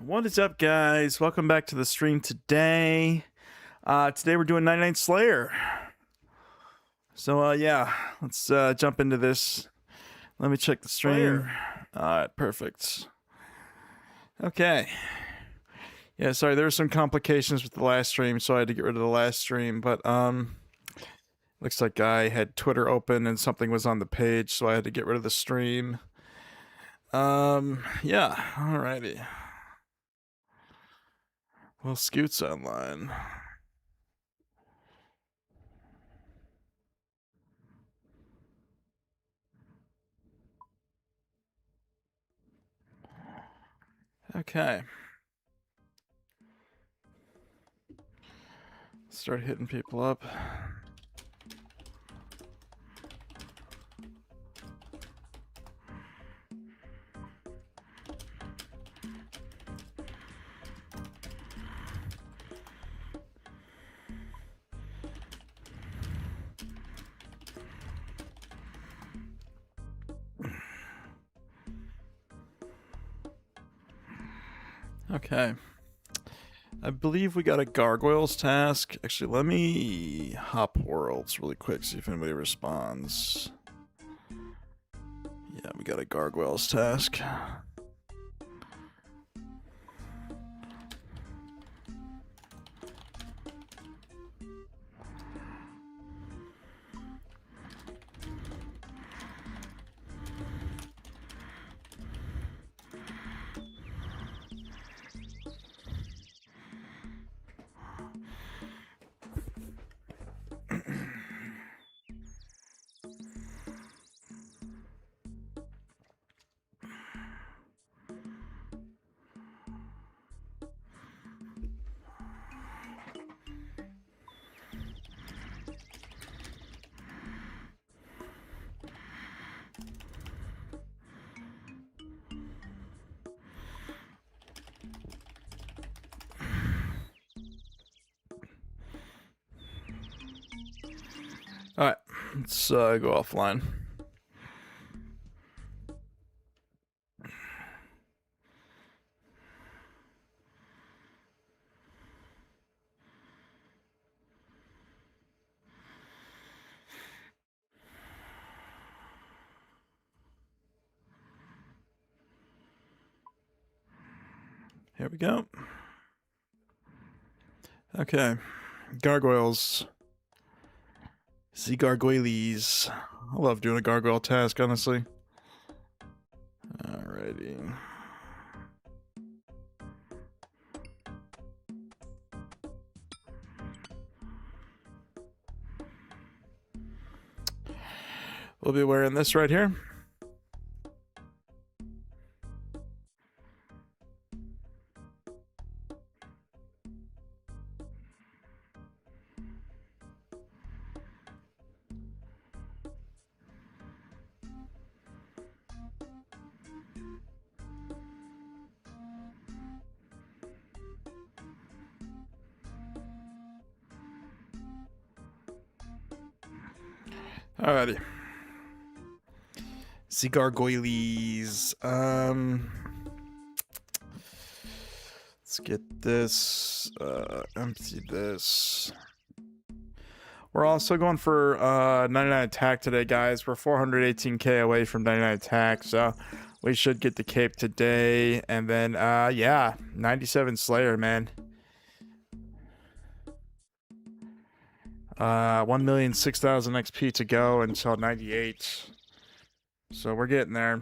What is up, guys? Welcome back to the stream today. Today we're doing 99 Slayer. So, yeah, let's jump into this. Let me check the stream. Alright, perfect. Okay. Yeah, sorry, there were some complications with the last stream, so I had to get rid of the last stream, but, looks like I had Twitter open and something was on the page, so I had to get rid of the stream. Yeah, alrighty. Well, Scoot's online. Okay. Start hitting people up. Okay. I believe we got a gargoyles task. Actually, let me hop worlds really quick, see if anybody responds. Yeah, we got a gargoyles task. Alright, let's go offline. Here we go. Okay, gargoyles. The gargoyles. I love doing a gargoyle task, honestly. Alrighty. We'll be wearing this right here. Alrighty. The gargoyles. Let's get this. Empty this. We're also going for 99 attack today, guys. We're 418k away from 99 attack, so we should get the cape today. And then, yeah, 97 Slayer, man. 1,006,000 XP to go until 98. So we're getting there.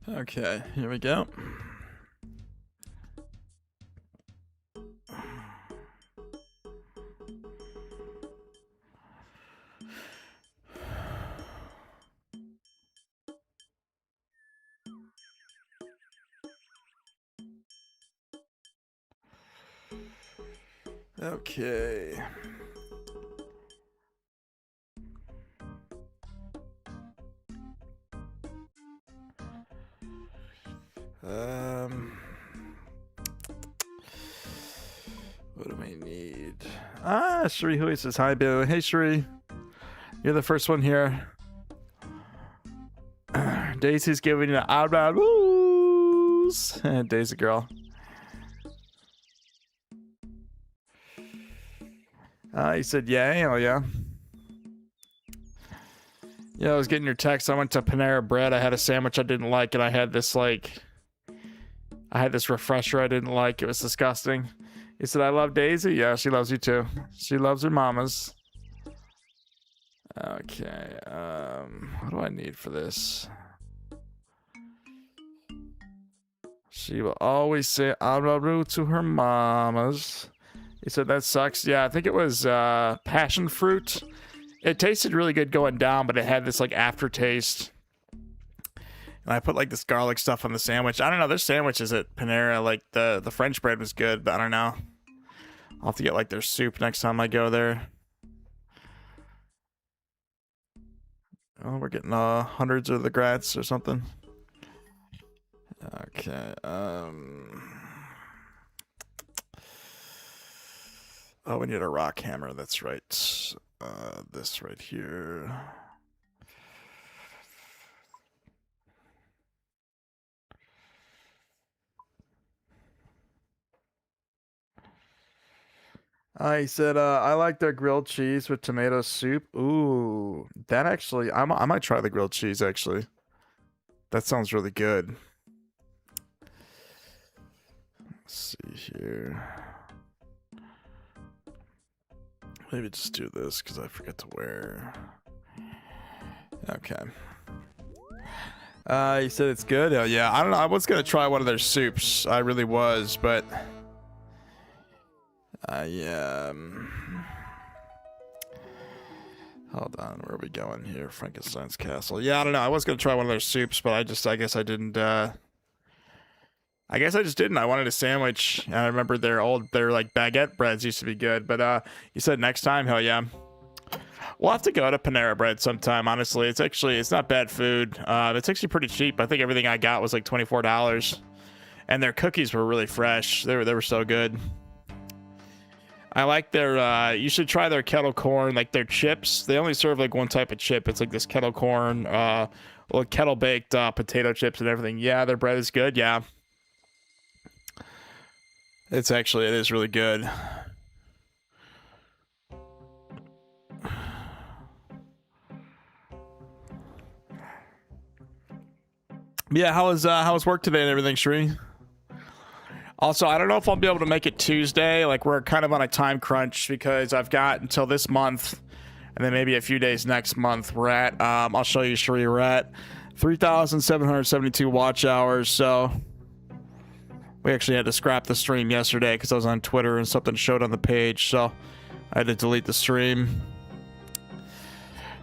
Okay, here we go. Okay. What do I need? Ah, Shri Hui says hi, Bill. Hey, Shri. You're the first one here. Daisy's giving you an eyebrow woos. Daisy girl. You said yay? Oh, yeah. Yeah, I was getting your text. I went to Panera Bread. I had a sandwich I didn't like, and I had this, like... I had this refresher I didn't like. It was disgusting. He said, I love Daisy. Yeah, she loves you too. She loves her mamas. Okay, what do I need for this? She will always say, I love you to her mamas. He said, that sucks. Yeah, I think it was passion fruit. It tasted really good going down, but it had this, like, aftertaste. And I put, like, this garlic stuff on the sandwich. I don't know. There's sandwiches at Panera. Like, the French bread was good, but I don't know. I'll have to get, like, their soup next time I go there. Oh, we're getting hundreds of the grats or something. Okay. Oh, we need a rock hammer. That's right. This right here. He said, I like their grilled cheese with tomato soup. Ooh, that actually, I might try the grilled cheese, actually. That sounds really good. Let's see here. Maybe just do this, because I forget to wear. Okay. He said it's good. Oh, yeah, I don't know. I was going to try one of their soups. I really was, but... yeah. Hold on, where are we going here? Frankenstein's Castle. Yeah, I don't know. I was gonna try one of their soups, but I guess I didn't. I guess I just didn't. I wanted a sandwich. And I remember their like baguette breads used to be good, but you said next time. Hell yeah. We'll have to go to Panera Bread sometime. Honestly, it's not bad food. It's actually pretty cheap. I think everything I got was like $24, and their cookies were really fresh. They were so good. I like their, you should try their kettle corn, like their chips. They only serve like one type of chip. It's like this kettle corn, well, kettle baked potato chips and everything. Yeah, their bread is good. Yeah. It is really good. Yeah, how was work today and everything, Shri? Also, I don't know if I'll be able to make it Tuesday. Like, we're kind of on a time crunch because I've got until this month and then maybe a few days next month. We're at, I'll show you, Sheree, we're at 3,772 watch hours. So we actually had to scrap the stream yesterday because I was on Twitter and something showed on the page. So I had to delete the stream.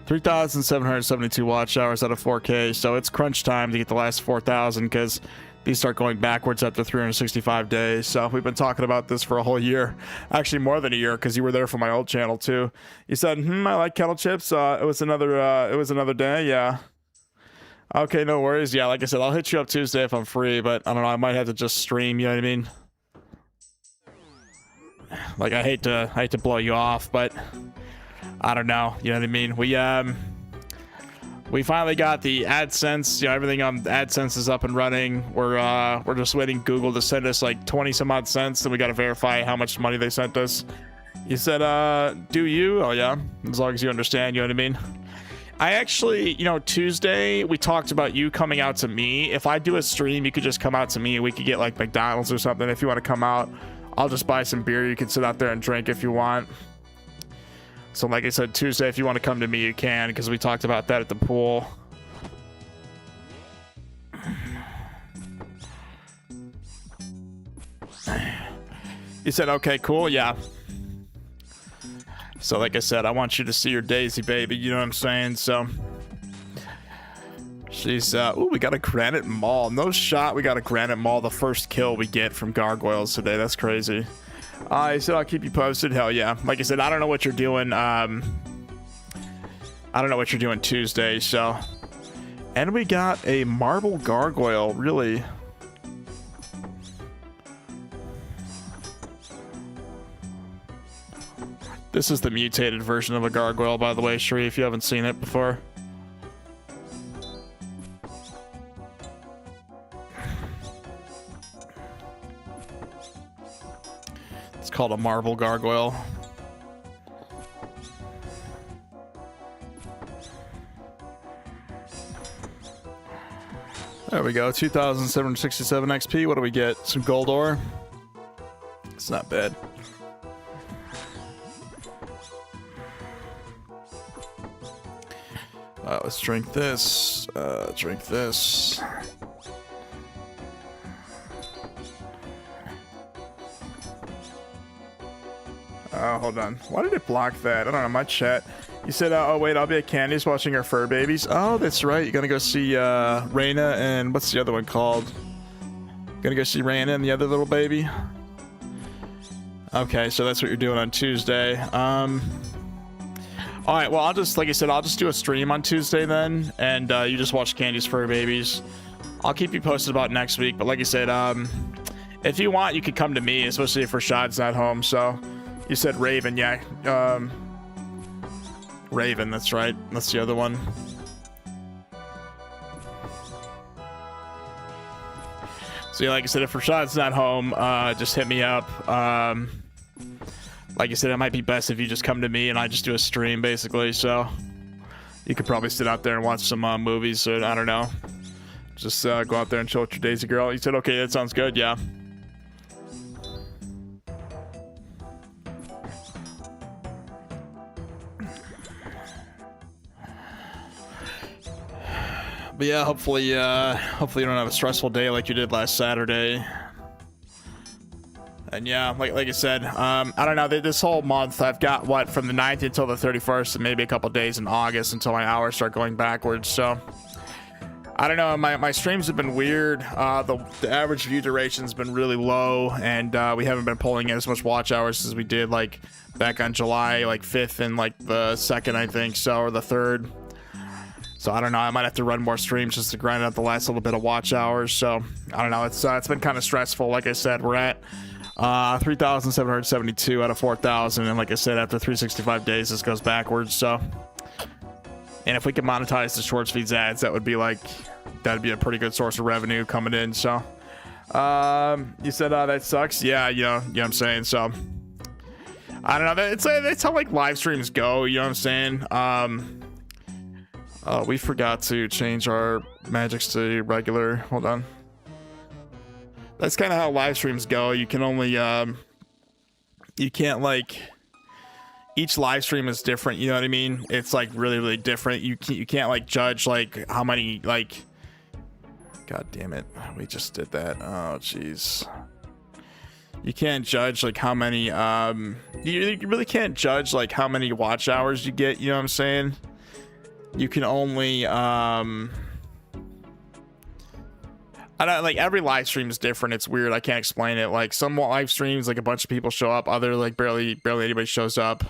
3,772 watch hours out of 4K. So it's crunch time to get the last 4,000 because these start going backwards after 365 days. So we've been talking about this for a whole year. Actually, more than a year, because you were there for my old channel too. You said, I like kettle chips. It was another day. Yeah. Okay, no worries. Yeah, like I said, I'll hit you up Tuesday if I'm free, but I don't know. I might have to just stream. You know what I mean? Like, I hate to blow you off, but I don't know. You know what I mean? We finally got the AdSense, everything on AdSense is up and running. We're just waiting Google to send us like 20 some odd cents, then we got to verify how much money they sent us. You said, do you? Oh yeah, as long as you understand, you know what I mean? I actually, Tuesday we talked about you coming out to me. If I do a stream, you could just come out to me. We could get like McDonald's or something. If you want to come out, I'll just buy some beer. You can sit out there and drink if you want. So like I said, Tuesday, if you want to come to me, you can, because we talked about that at the pool. You said, okay, cool, yeah. So like I said, I want you to see your Daisy baby, you know what I'm saying? So she's ooh, we got a granite maul. No shot we got a granite maul, the first kill we get from gargoyles today. That's crazy. I said I'll keep you posted. Hell yeah. Like I said, I don't know what you're doing. I don't know what you're doing Tuesday, so. And we got a marble gargoyle, really. This is the mutated version of a gargoyle, by the way, Shree, if you haven't seen it before. It's called a marble gargoyle. There we go, 2,767 XP. What do we get? Some gold ore? It's not bad. Let's drink this. Drink this. Hold on. Why did it block that? I don't know. My chat. You said, oh wait, I'll be at Candy's watching our fur babies. Oh, that's right. You're gonna go see Raina and what's the other one called? Gonna go see Raina and the other little baby. Okay, so that's what you're doing on Tuesday. All right, well, I'll just, like I said, I'll just do a stream on Tuesday then, and you just watch Candy's fur babies. I'll keep you posted about next week, but like I said, if you want, you could come to me, especially if Rashad's not home. So you said Raven, yeah. Raven, that's right. That's the other one. So yeah, like I said, if Rashad's not home, just hit me up. Like I said, it might be best if you just come to me and I just do a stream, basically. So you could probably sit out there and watch some movies. So I don't know. Just go out there and chill with your Daisy girl. You said, okay, that sounds good. Yeah. But yeah, hopefully you don't have a stressful day like you did last Saturday. And yeah, like I said, I don't know, this whole month I've got what, from the 9th until the 31st, and maybe a couple days in August until my hours start going backwards. So I don't know, my streams have been weird. The average view duration's been really low, and we haven't been pulling in as much watch hours as we did like back on July like 5th and like the 2nd, I think so, or the 3rd. So I don't know, I might have to run more streams just to grind out the last little bit of watch hours. So I don't know, it's been kind of stressful. Like I said, we're at 3,772 out of 4,000, and like I said, after 365 days this goes backwards. So, and if we can monetize the shorts feeds ads, that'd be a pretty good source of revenue coming in. So you said that sucks. Yeah, you know what I'm saying. So I don't know, it's how like live streams go, you know what I'm saying. We forgot to change our magics to regular. Hold on. That's kind of how live streams go. You can only you can't, like, each live stream is different, you know what I mean? It's like really different. You can't like judge like how many, like, god damn it, we just did that. Oh jeez. You can't judge like how many you really can't judge like how many watch hours you get, you know what I'm saying? You can only I don't, like, every live stream is different. It's weird. I can't explain it. Like, some live streams, like, a bunch of people show up. Other, like, barely anybody shows up.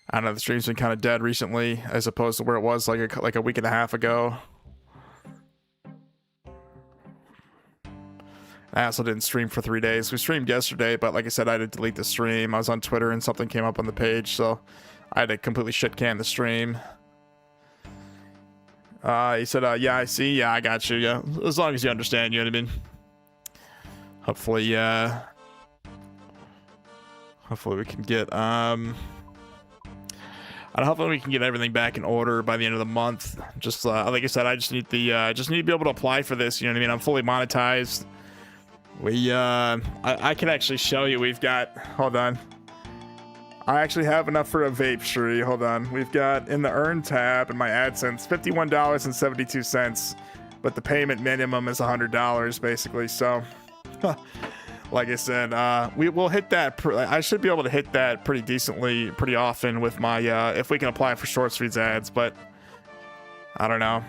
I don't know. The stream's been kind of dead recently, as opposed to where it was like a week and a half ago. I also didn't stream for 3 days. We streamed yesterday, but like I said, I had to delete the stream. I was on Twitter and something came up on the page, so I had to completely shit can the stream. He said, yeah, I see. Yeah, I got you. Yeah, as long as you understand, you know what I mean? Hopefully, hopefully we can get, hopefully we can get everything back in order by the end of the month. Just, like I said, I just need to be able to apply for this, you know what I mean? I'm fully monetized. I can actually show you. We've got, hold on. I actually have enough for a vape tree. Hold on. We've got in the earn tab in my AdSense $51.72, but the payment minimum is $100 basically. So like I said, we will hit that. I should be able to hit that pretty decently, pretty often with my if we can apply for short streams ads. But I don't know.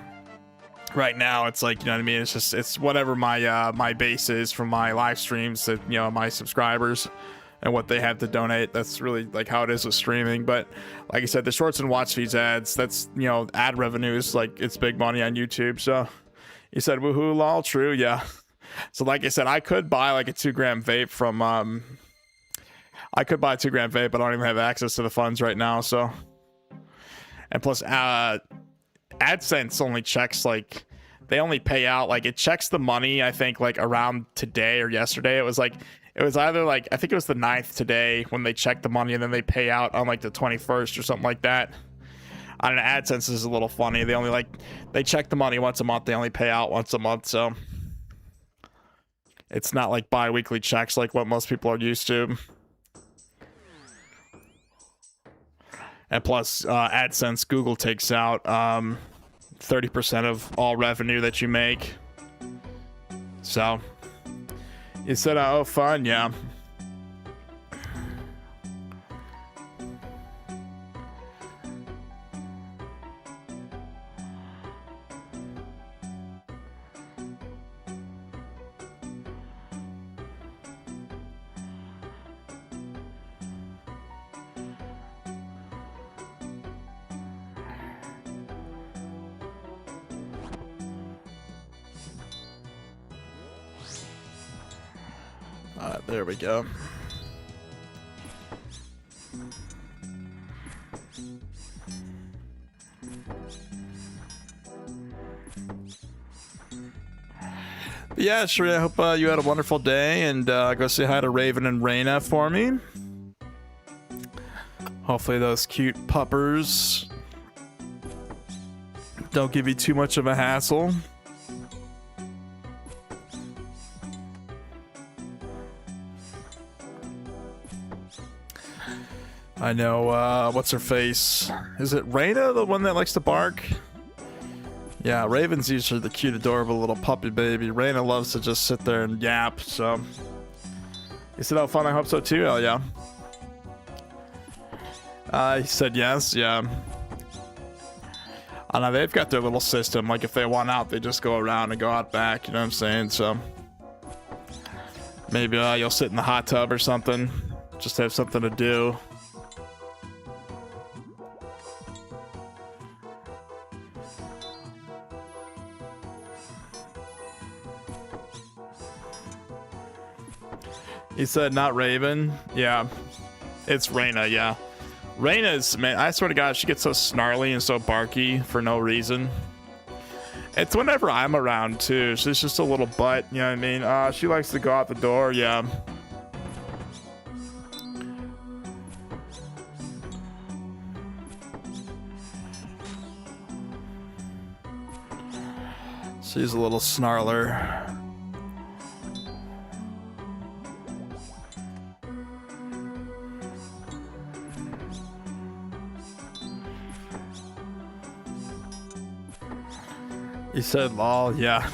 Right now, it's like, you know what I mean. It's whatever my my base is from my live streams, that, you know, my subscribers and what they have to donate. That's really like how it is with streaming. But like I said, the shorts and watch feeds ads, that's, you know, ad revenues, like it's big money on YouTube. So you said woohoo lol, true, yeah. So like I said, I could buy like a 2-gram vape from I could buy a 2-gram vape, but I don't even have access to the funds right now. So, and plus AdSense only checks, like, they only pay out, like, it checks the money, I think, like around today or yesterday. It was either like, I think it was the 9th today when they check the money, and then they pay out on like the 21st or something like that. I don't know, AdSense is a little funny. They only they check the money once a month, they only pay out once a month. So it's not like bi-weekly checks like what most people are used to. And plus, AdSense, Google takes out 30% of all revenue that you make. So you said, oh, fun, yeah. There we go. But yeah, sure. I hope you had a wonderful day, and go say hi to Raven and Raina for me. Hopefully those cute puppers don't give you too much of a hassle. I know, what's her face? Is it Raina, the one that likes to bark? Yeah, Raven's usually the cute, adorable little puppy baby. Raina loves to just sit there and yap, so. You said, oh, fun, I hope so too, oh yeah. He said yes, yeah. I know, they've got their little system, like if they want out, they just go around and go out back, you know what I'm saying, so. Maybe you'll sit in the hot tub or something, just have something to do. He said not Raven. Yeah, it's Raina. Yeah, Raina's, man, I swear to God, she gets so snarly and so barky for no reason. It's whenever I'm around too. She's just a little butt, you know what I mean? She likes to go out the door. Yeah. She's a little snarler. He said lol, yeah.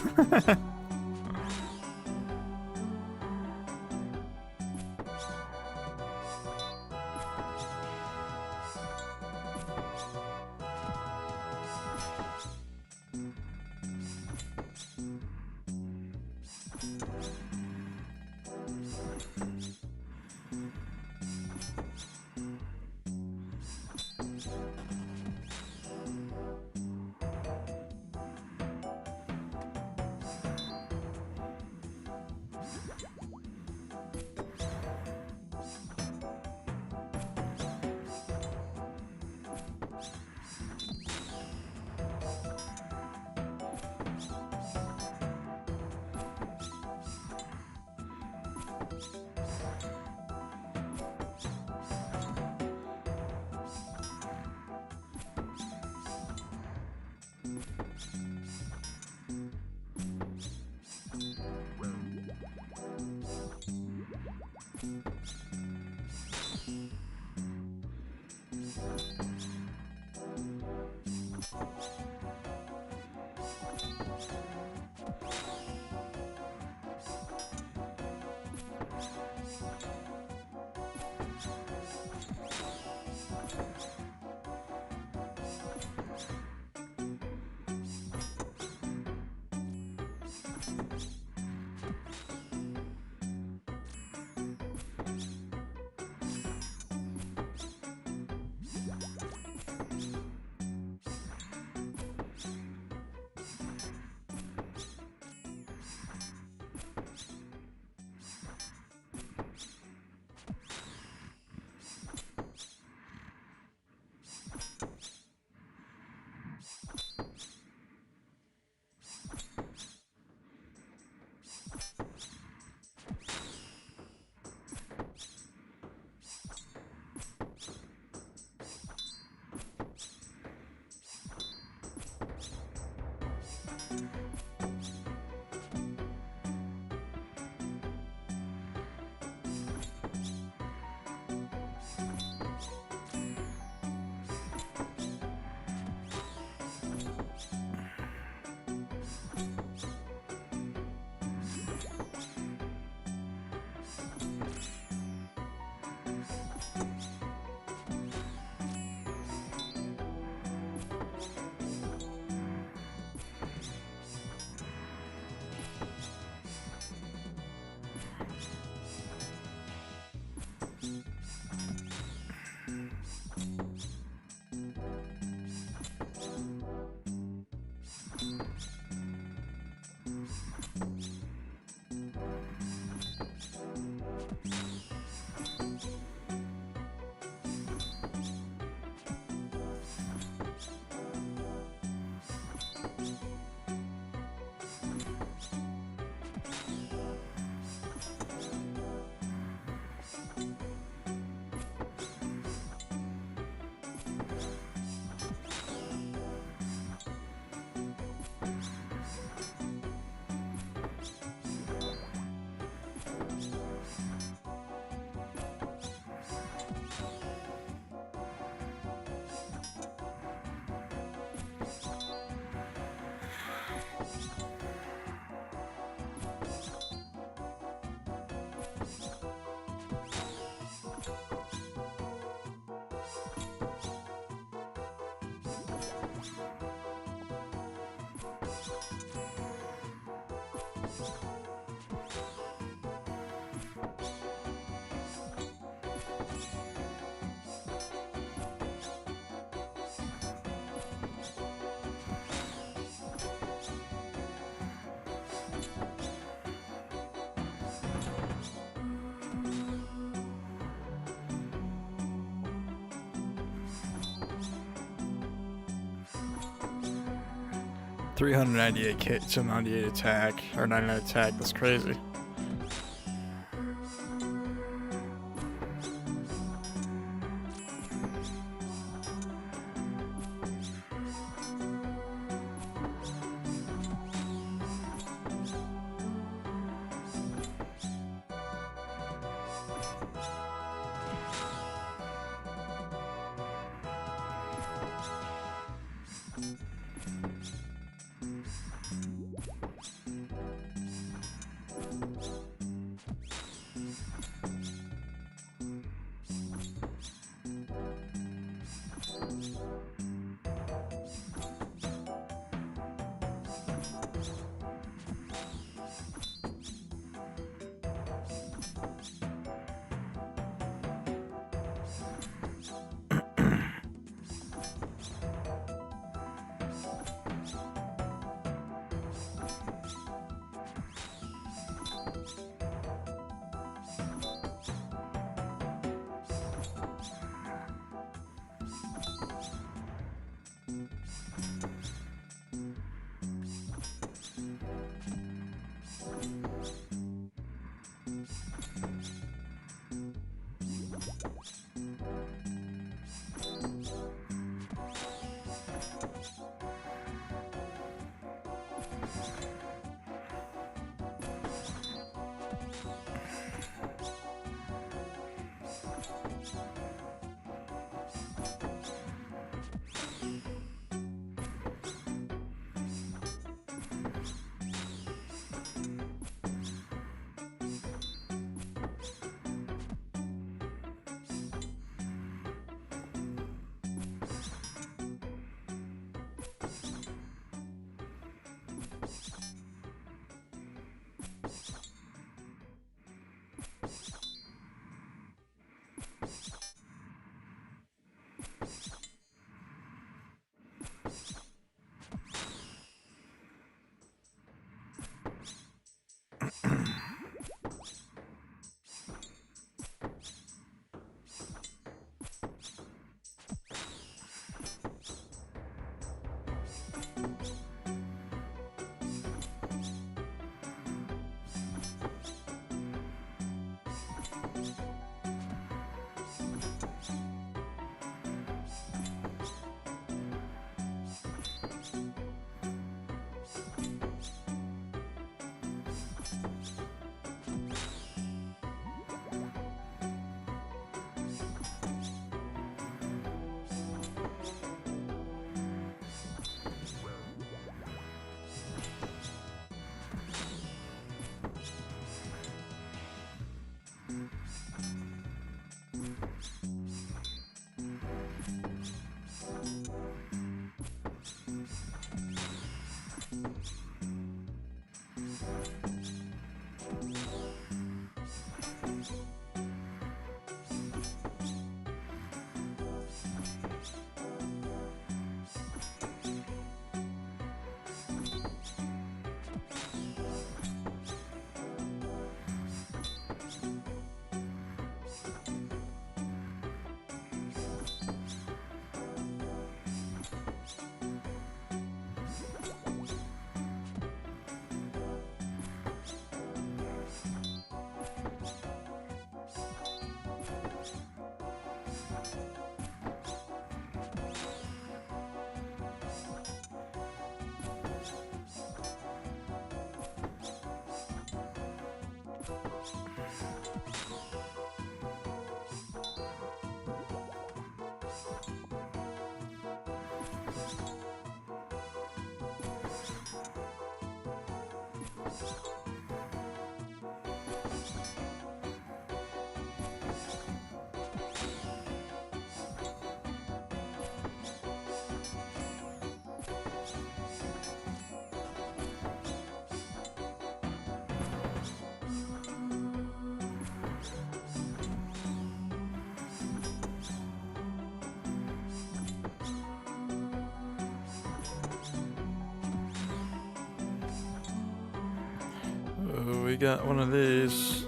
398k to 98 attack, or 99 attack, that's crazy. We got one of these.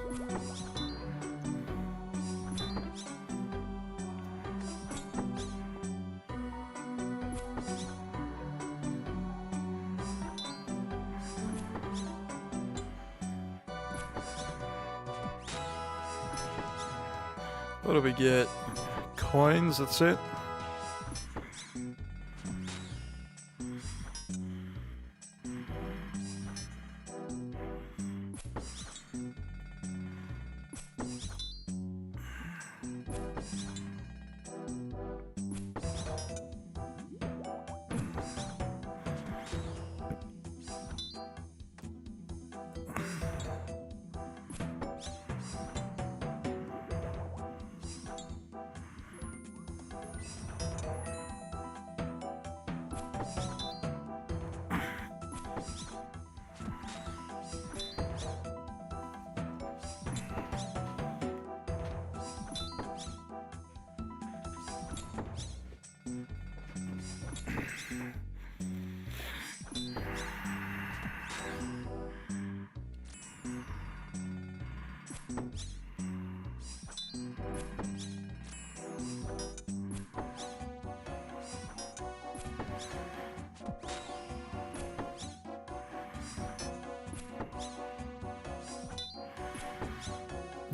What do we get? Coins, that's it?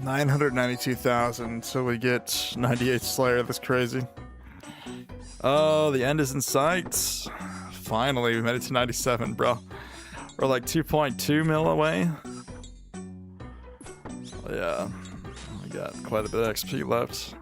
$992,000, so we get 98 Slayer. That's crazy. Oh, the end is in sight. Finally, we made it to 97, bro. We're like 2.2 mil away. Yeah, we got quite a bit of XP left.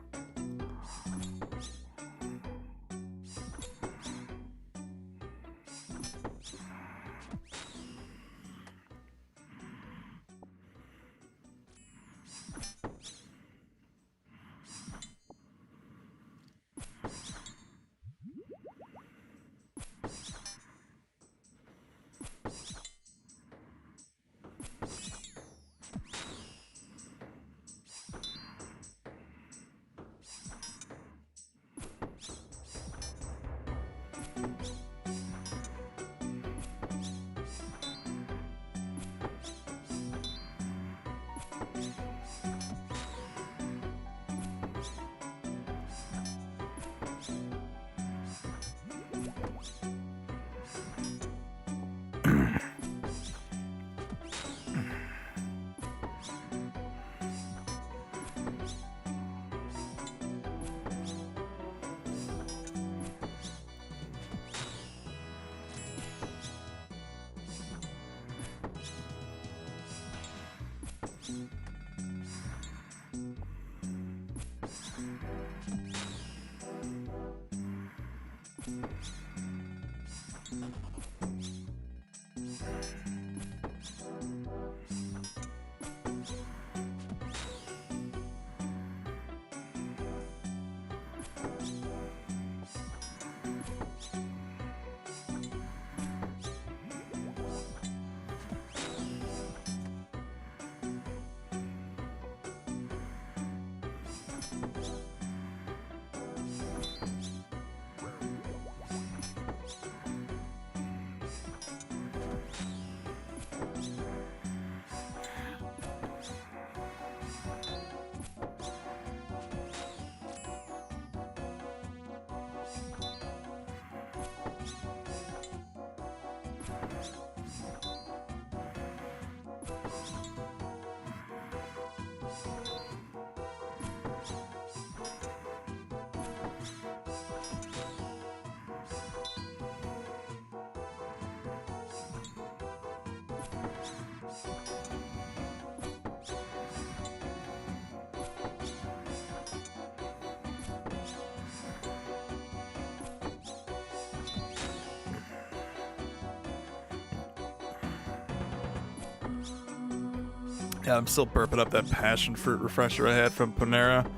Yeah, I'm still burping up that passion fruit refresher I had from Panera.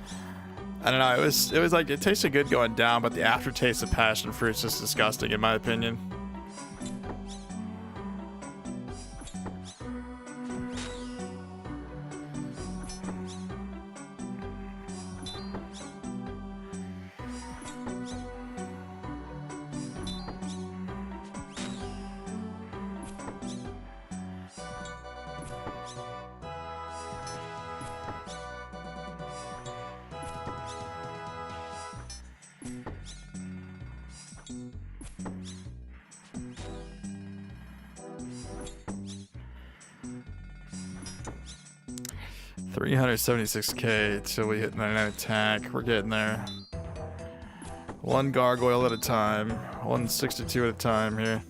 I don't know, it was like, it tasted good going down, but the aftertaste of passion fruit's just disgusting in my opinion. 376k till we hit 99 attack. We're getting there. One gargoyle at a time. 162 at a time here.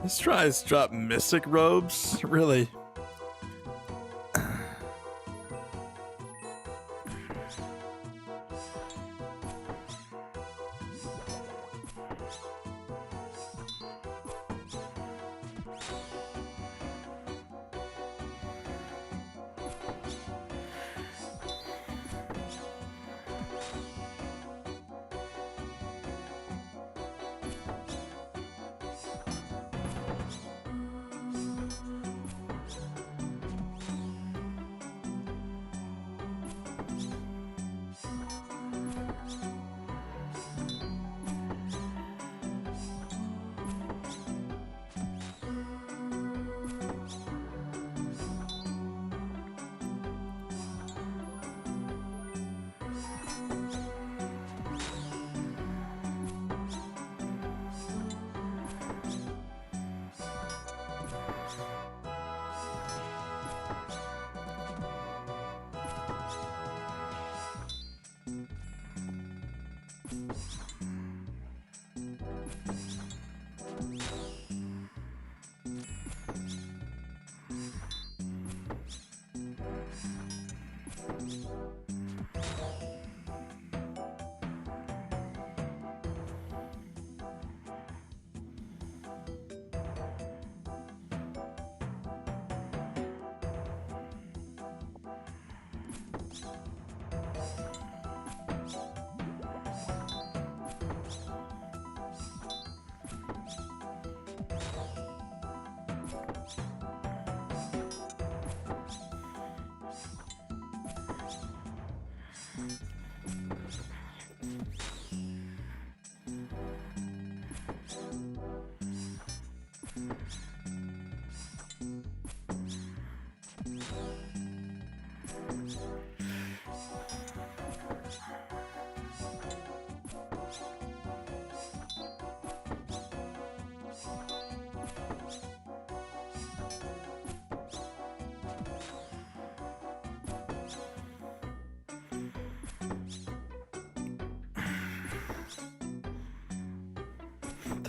Let's try to drop mystic robes. Really?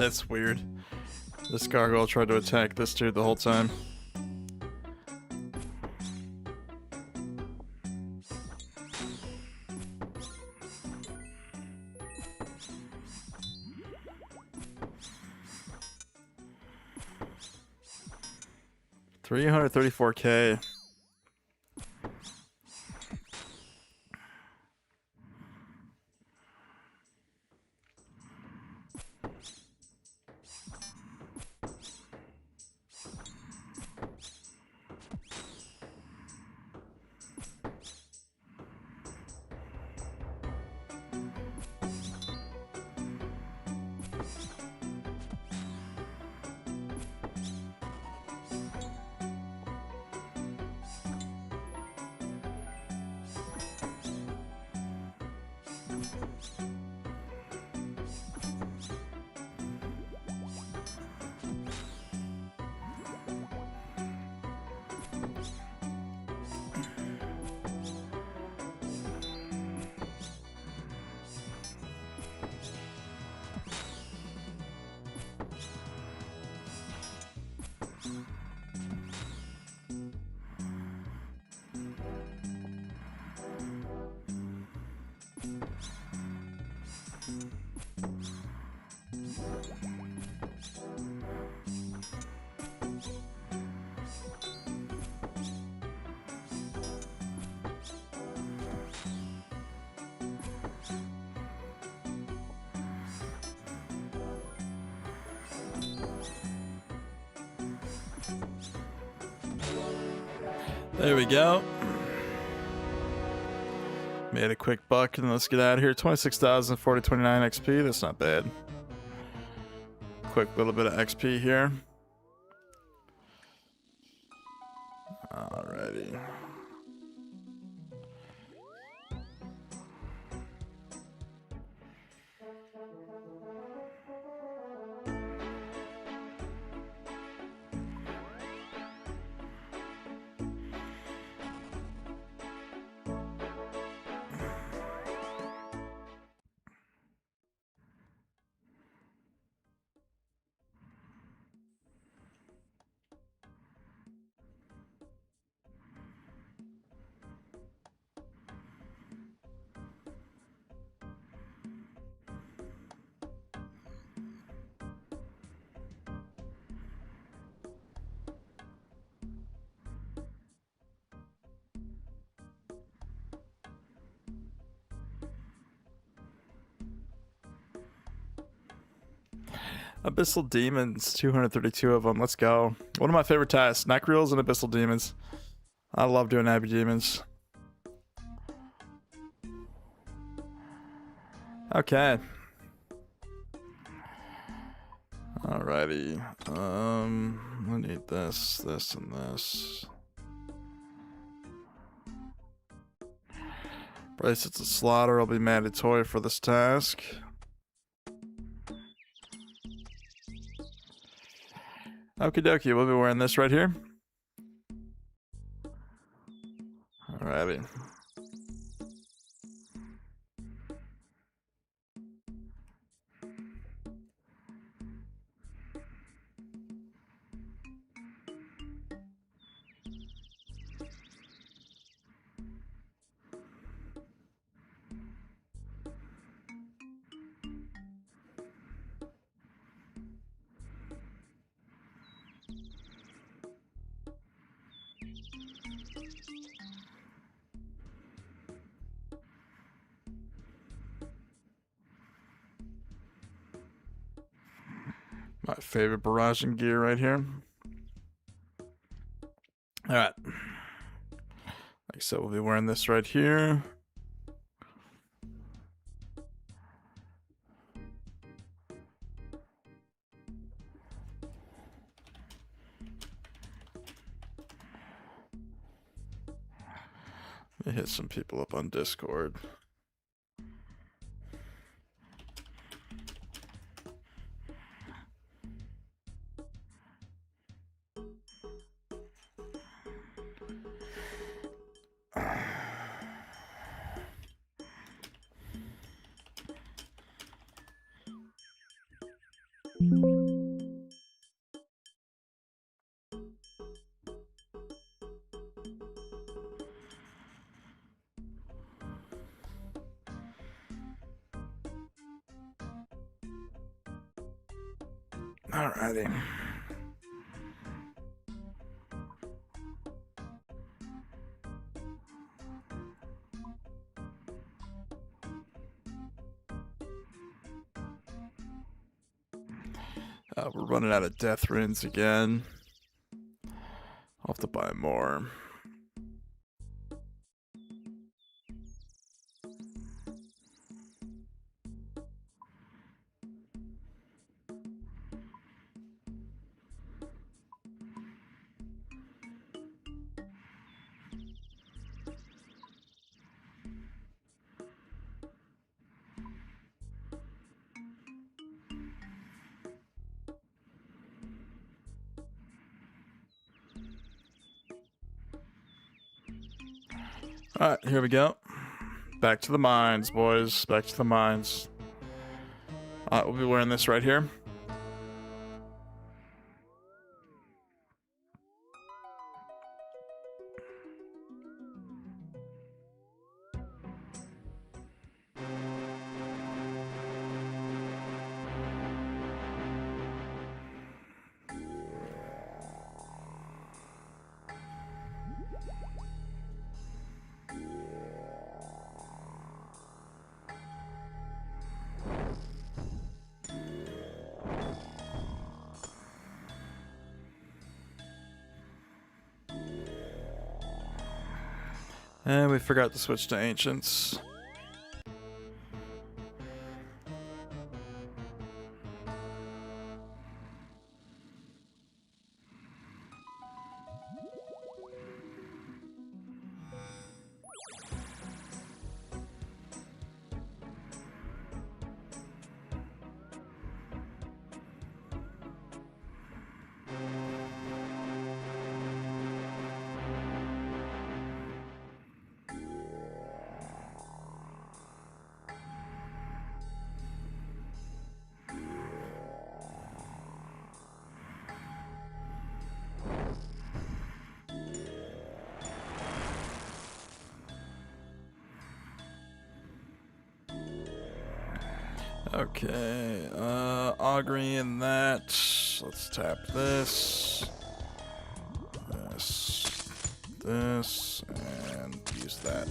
That's weird. This gargoyle tried to attack this dude the whole time. $334K. There we go. Made a quick buck and let's get out of here. 26,029 XP. That's not bad. Quick little bit of XP here. Alrighty. Abyssal Demons, 232 of them. Let's go. One of my favorite tasks, neck reels and Abyssal Demons. I love doing Abbey Demons. Okay. Alrighty. I need this, this, and this. Bracelets of Slaughter will be mandatory for this task. Okie dokie, we'll be wearing this right here. Alrighty. My favorite barraging gear right here. Alright. Like I said, we'll be wearing this right here. Let me hit some people up on Discord. Alrighty. We're running out of death runes again. I'll have to buy more. Alright, here we go. Back to the mines, boys. Back to the mines. We'll be wearing this right here. And we forgot to switch to Ancients. Okay, augury in that. Let's tap this, this, and use that.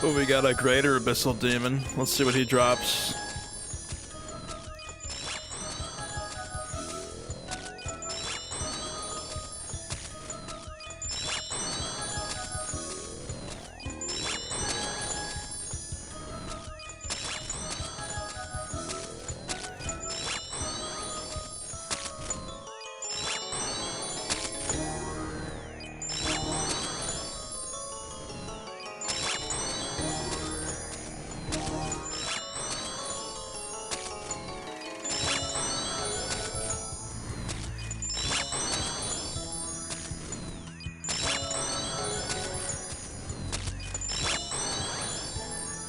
Oh, we got a greater abyssal demon. Let's see what he drops.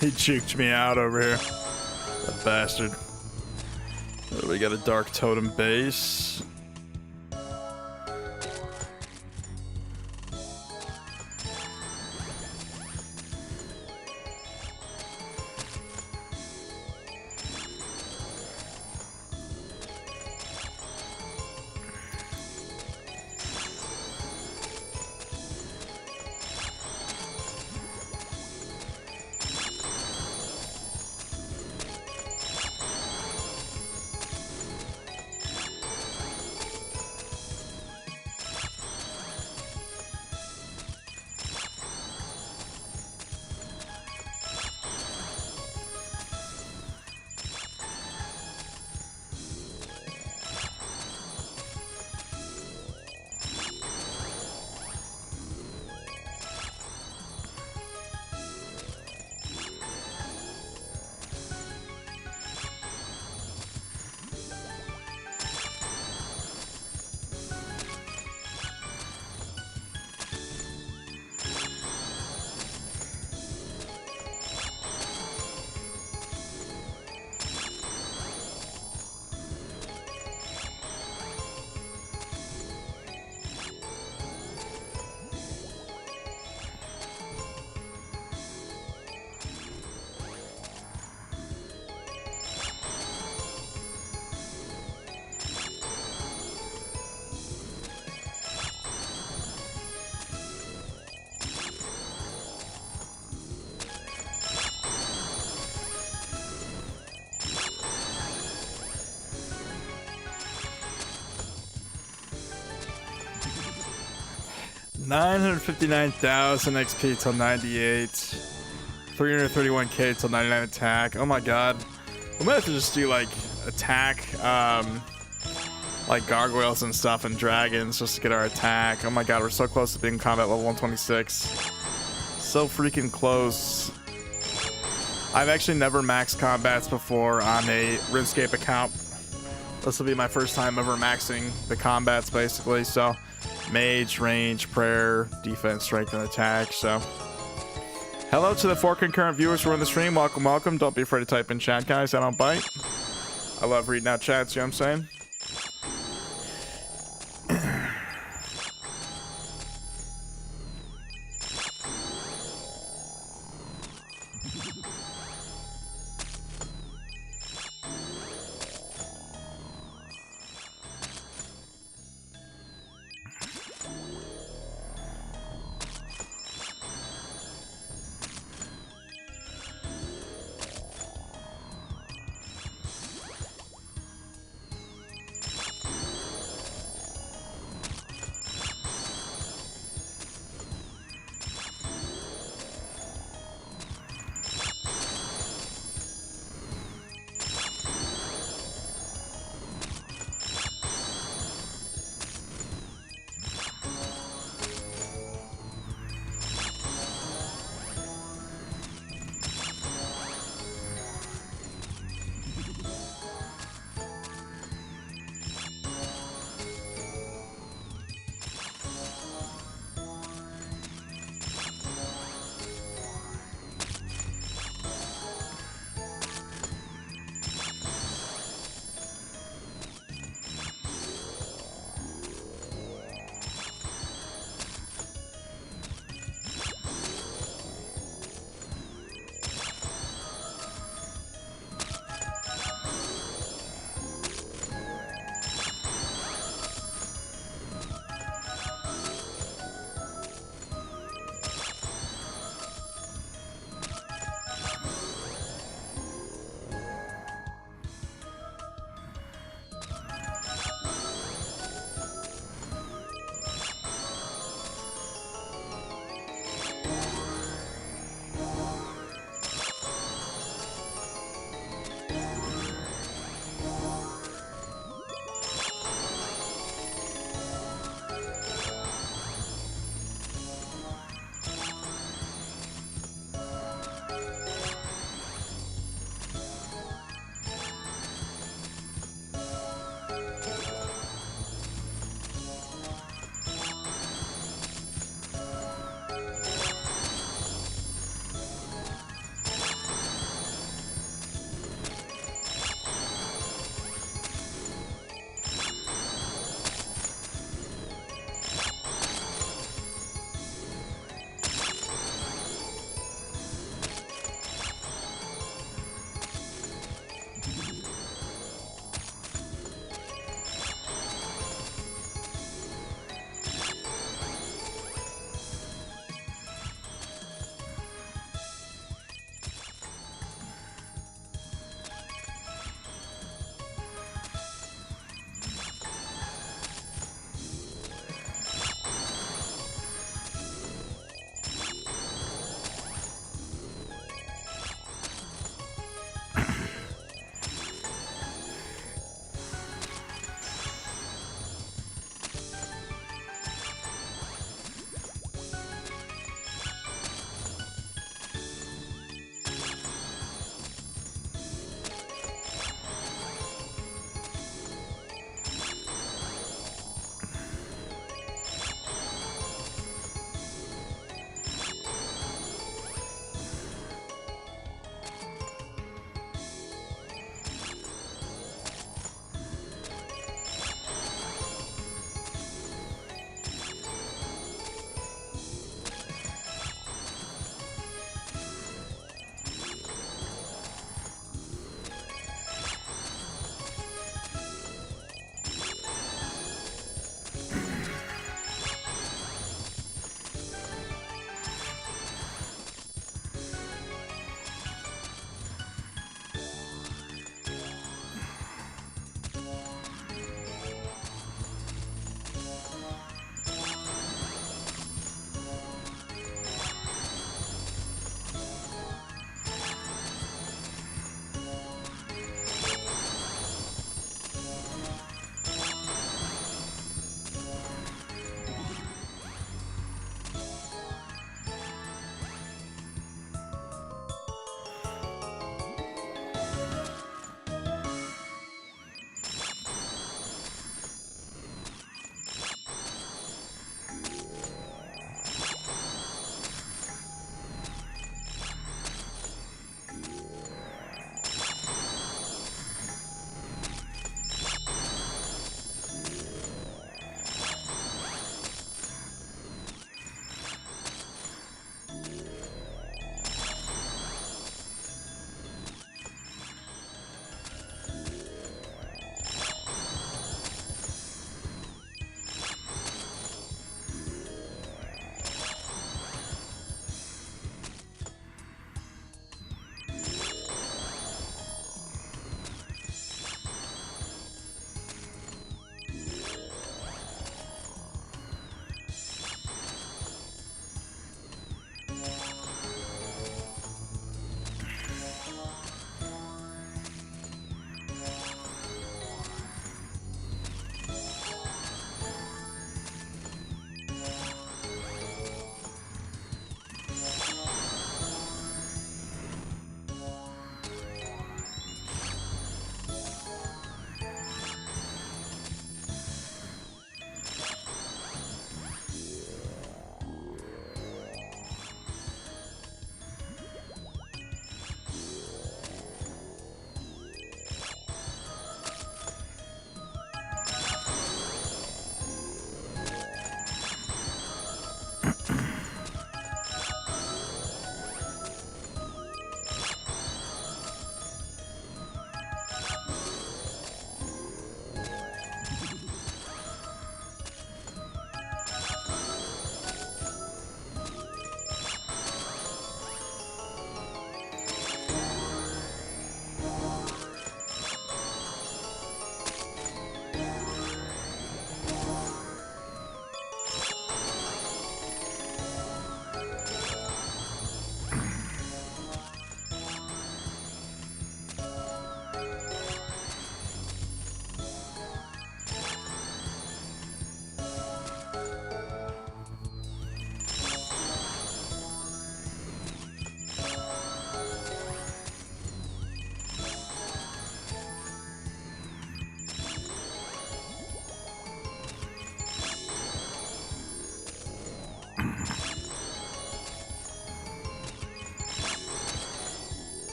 He juked me out over here. That bastard. We got a dark totem base. $959,000 XP till 98, 331k till 99 attack. Oh my god, we might have to just do like attack, like gargoyles and stuff and dragons just to get our attack. Oh my god, we're so close to being combat level 126. So freaking close. I've actually never maxed combats before on a RuneScape account. This will be my first time ever maxing the combats basically, so mage, range, prayer, defense, strength, and attack. So hello to the 4 concurrent viewers who are in the stream. Welcome, welcome. Don't be afraid to type in chat, guys. I don't bite. I love reading out chats, you know what I'm saying?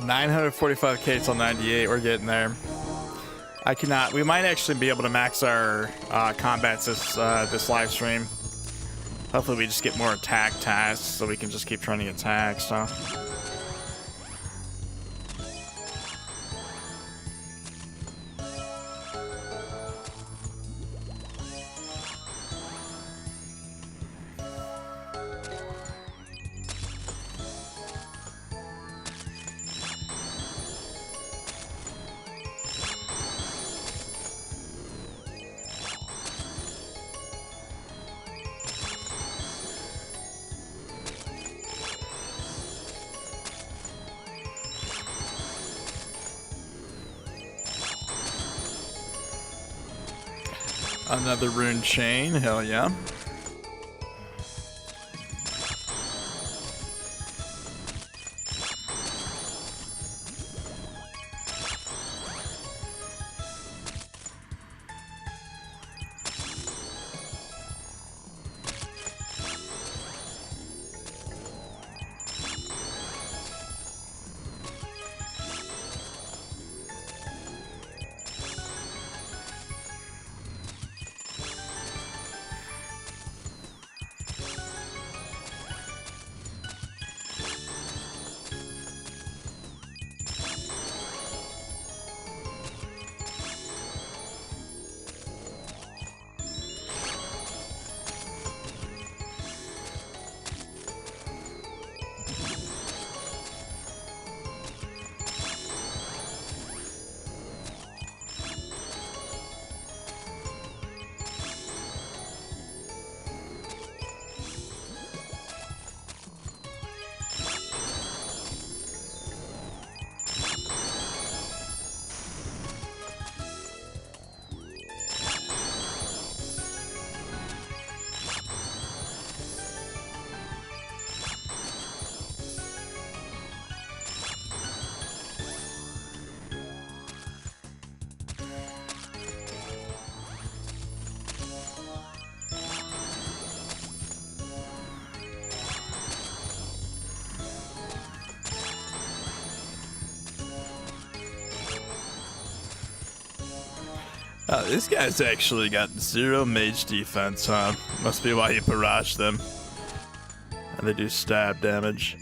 945k till 98. We're getting there. I cannot. We might actually be able to max our combats this live stream. Hopefully, we just get more attack tasks so we can just keep trying to attack. So. Another rune chain, hell yeah. This guy's actually got 0 mage defense, huh? Must be why you barrage them. And they do stab damage.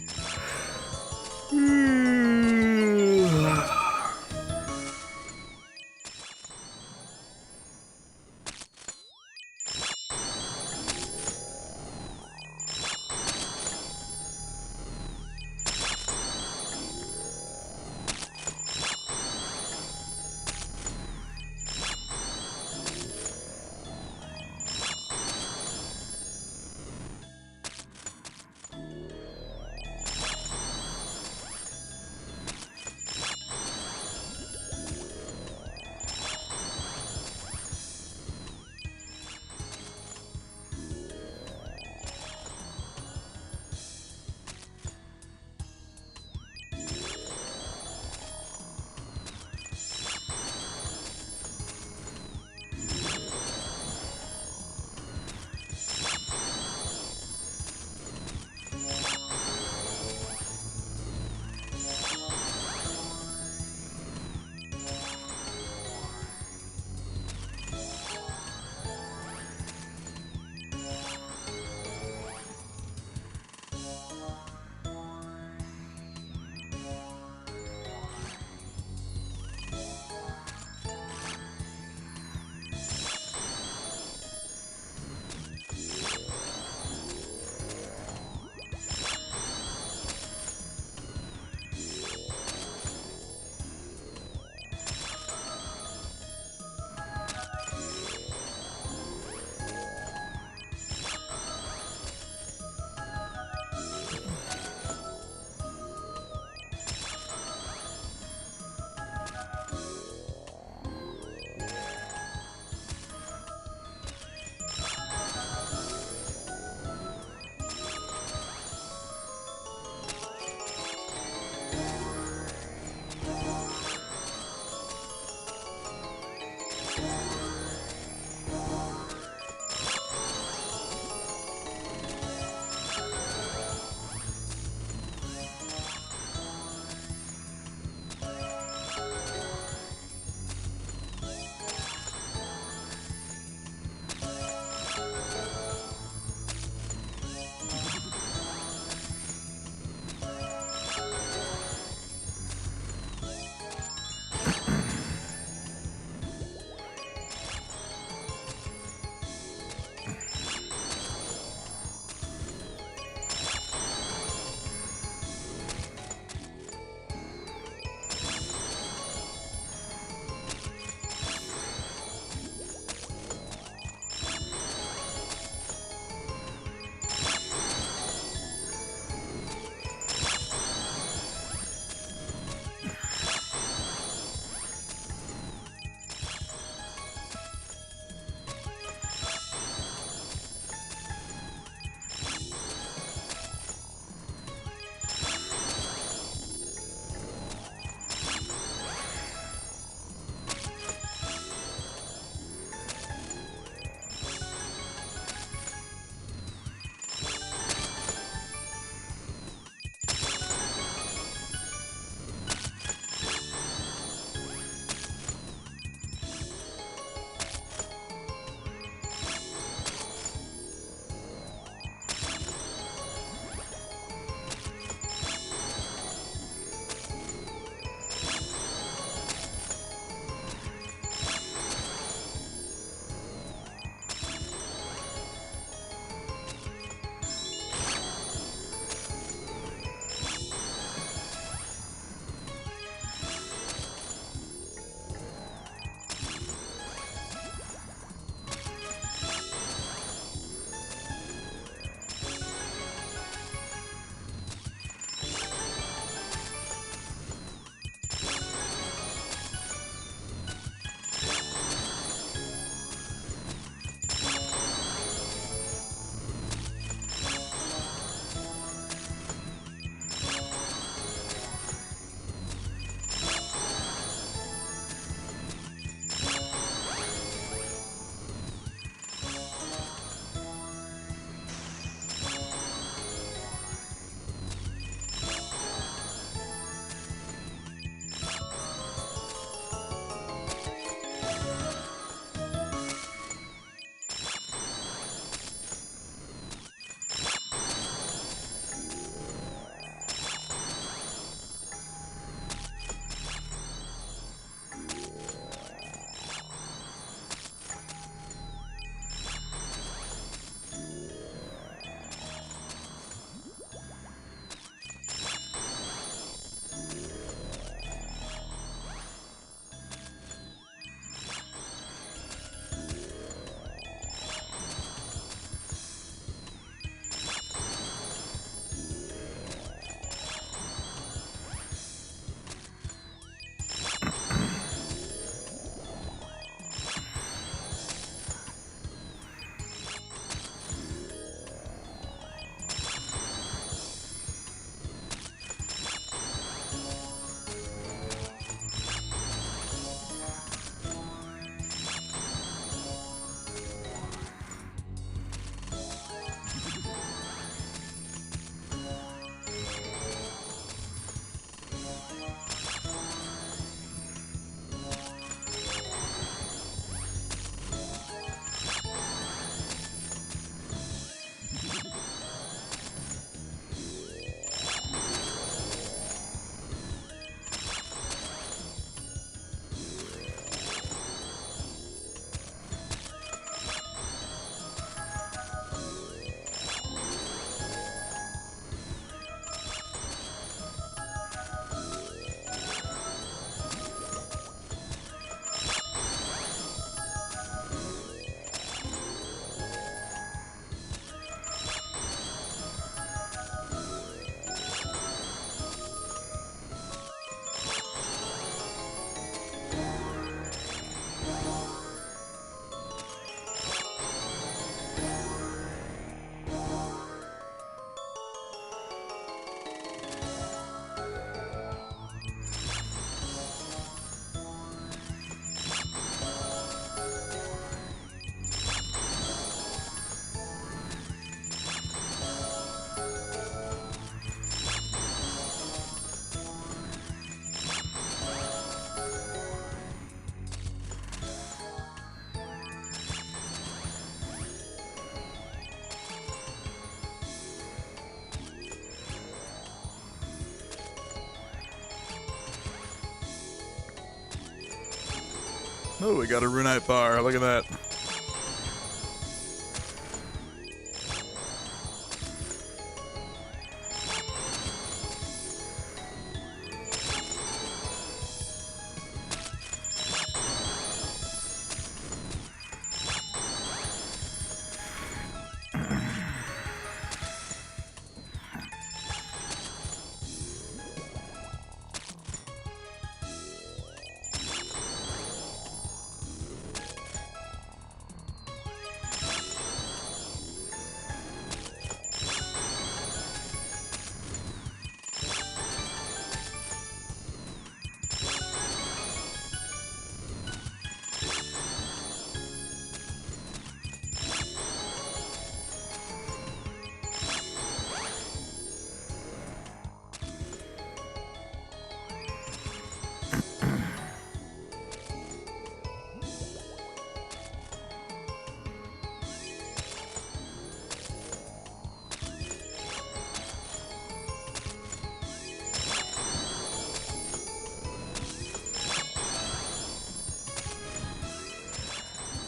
Oh, we got a runite bar. Look at that.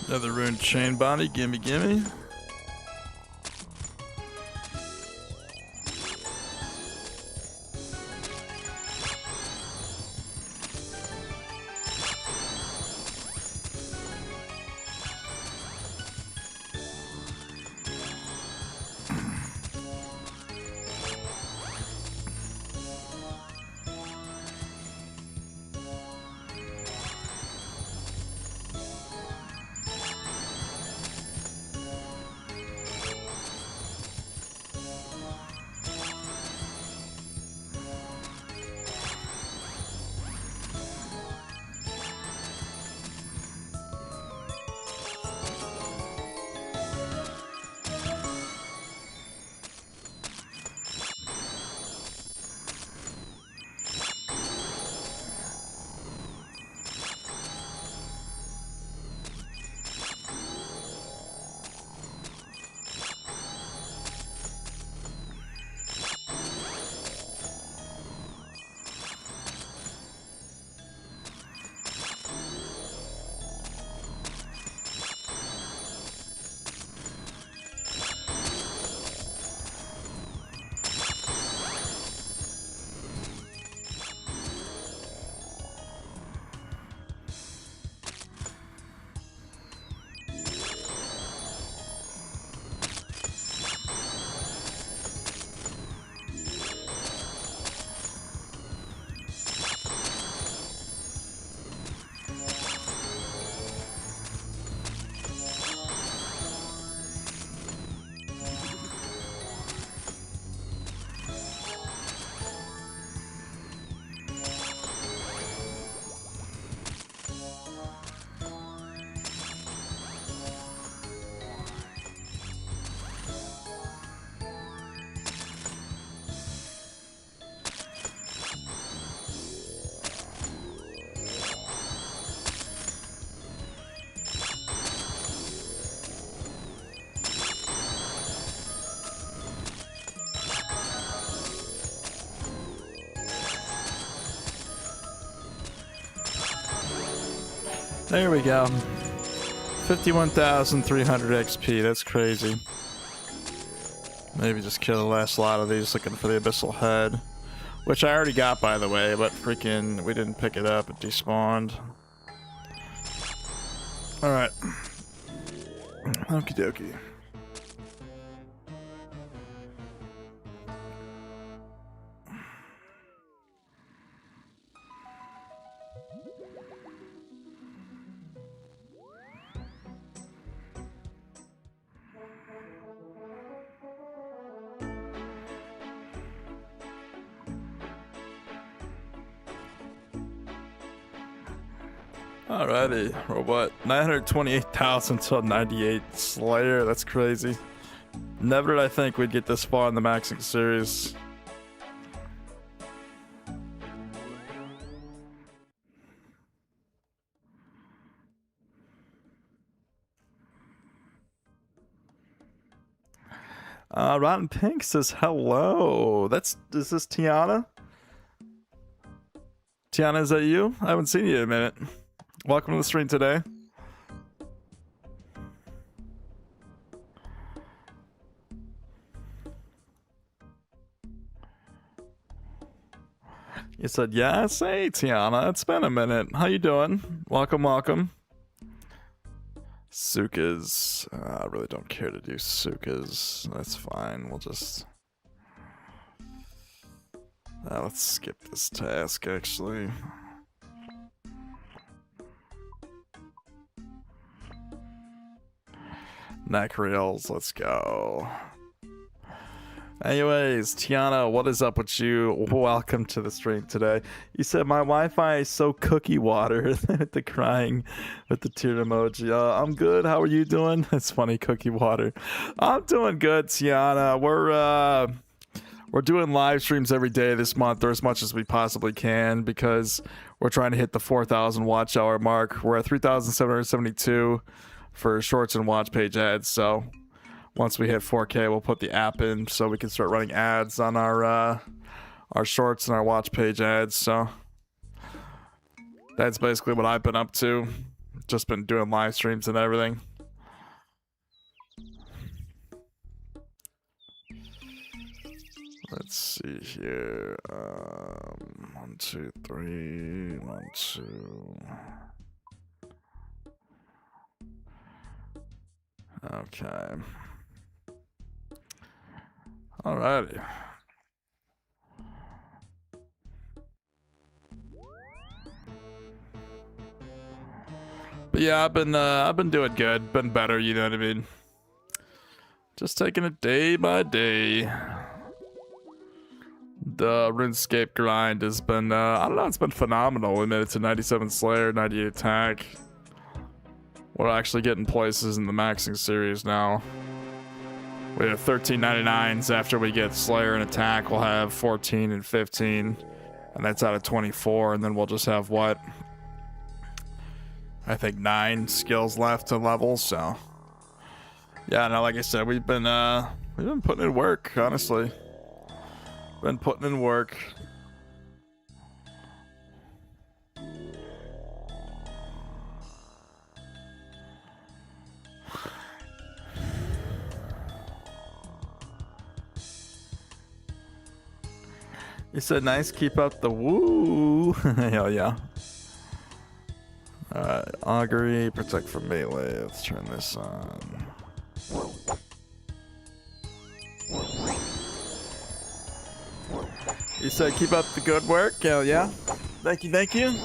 Another rune chain body, gimme, gimme. There we go. 51,300 XP. That's crazy. Maybe just kill the last lot of these looking for the Abyssal Head. Which I already got, by the way, but freaking we didn't pick it up. It despawned. Alright. Okie dokie. Alrighty, we're what? 928,000 till 98 Slayer. That's crazy. Never did I think we'd get this far in the maxing series. Rotten Pink says hello. Is this Tiana? Tiana, is that you? I haven't seen you in a minute. Welcome to the stream today. You said yes? Hey, Tiana, it's been a minute. How you doing? Welcome, welcome. Sukas. I really don't care to do Sukas. That's fine. We'll just... let's skip this task, actually. Neck reels, let's go. Anyways, Tiana, what is up with you? Welcome to the stream today. You said my Wi-Fi is so cookie water. The crying with the tear emoji. I'm good. How are you doing? It's funny, cookie water. I'm doing good, Tiana. We're doing live streams every day this month, or as much as we possibly can, because we're trying to hit the 4,000 watch hour mark. We're at 3,772 for shorts and watch page ads. So once we hit 4K, we'll put the app in so we can start running ads on our shorts and our watch page ads. So that's basically what I've been up to. Just been doing live streams and everything. Let's see here. 1, 2, 3, 1, 2. Okay. Alrighty. But yeah, I've been doing good, been better, you know what I mean? Just taking it day by day. The RuneScape grind has been, I don't know, it's been phenomenal. We made it to 97 Slayer, 98 attack. We're actually getting places in the maxing series now. We have 13.99s. After we get Slayer and attack, we'll have 14 and 15. And that's out of 24. And then we'll just have, what? I think 9 skills left to level, so. Yeah, no, like I said, we've been putting in work, honestly. Been putting in work. You said nice, keep up the woo. Hell yeah. Alright, augury, protect from melee. Let's turn this on. You said keep up the good work. Hell yeah. Thank you, thank you.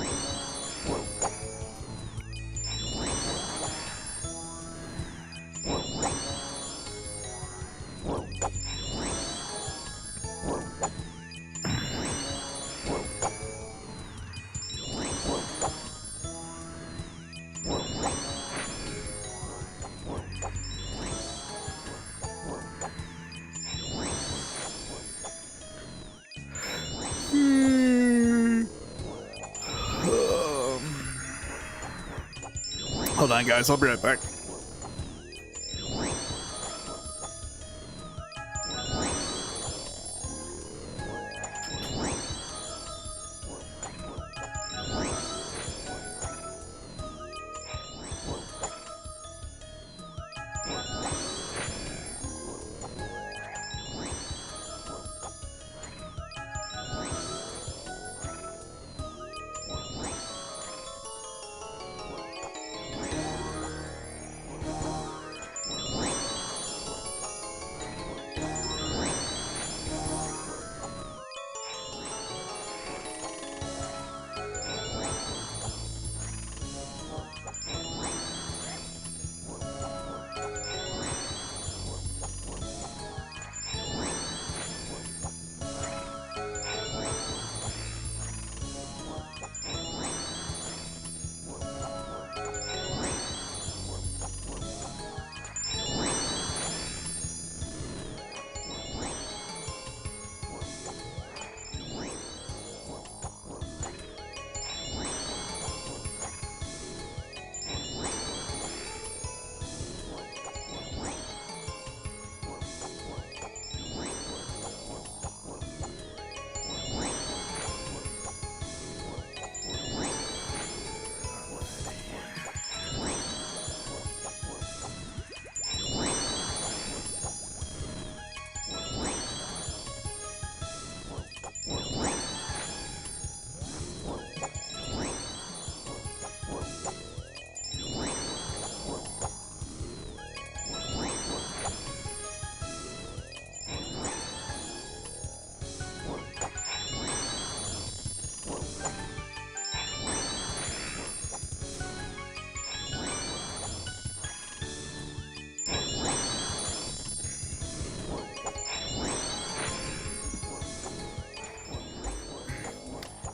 Hold on, guys. I'll be right back.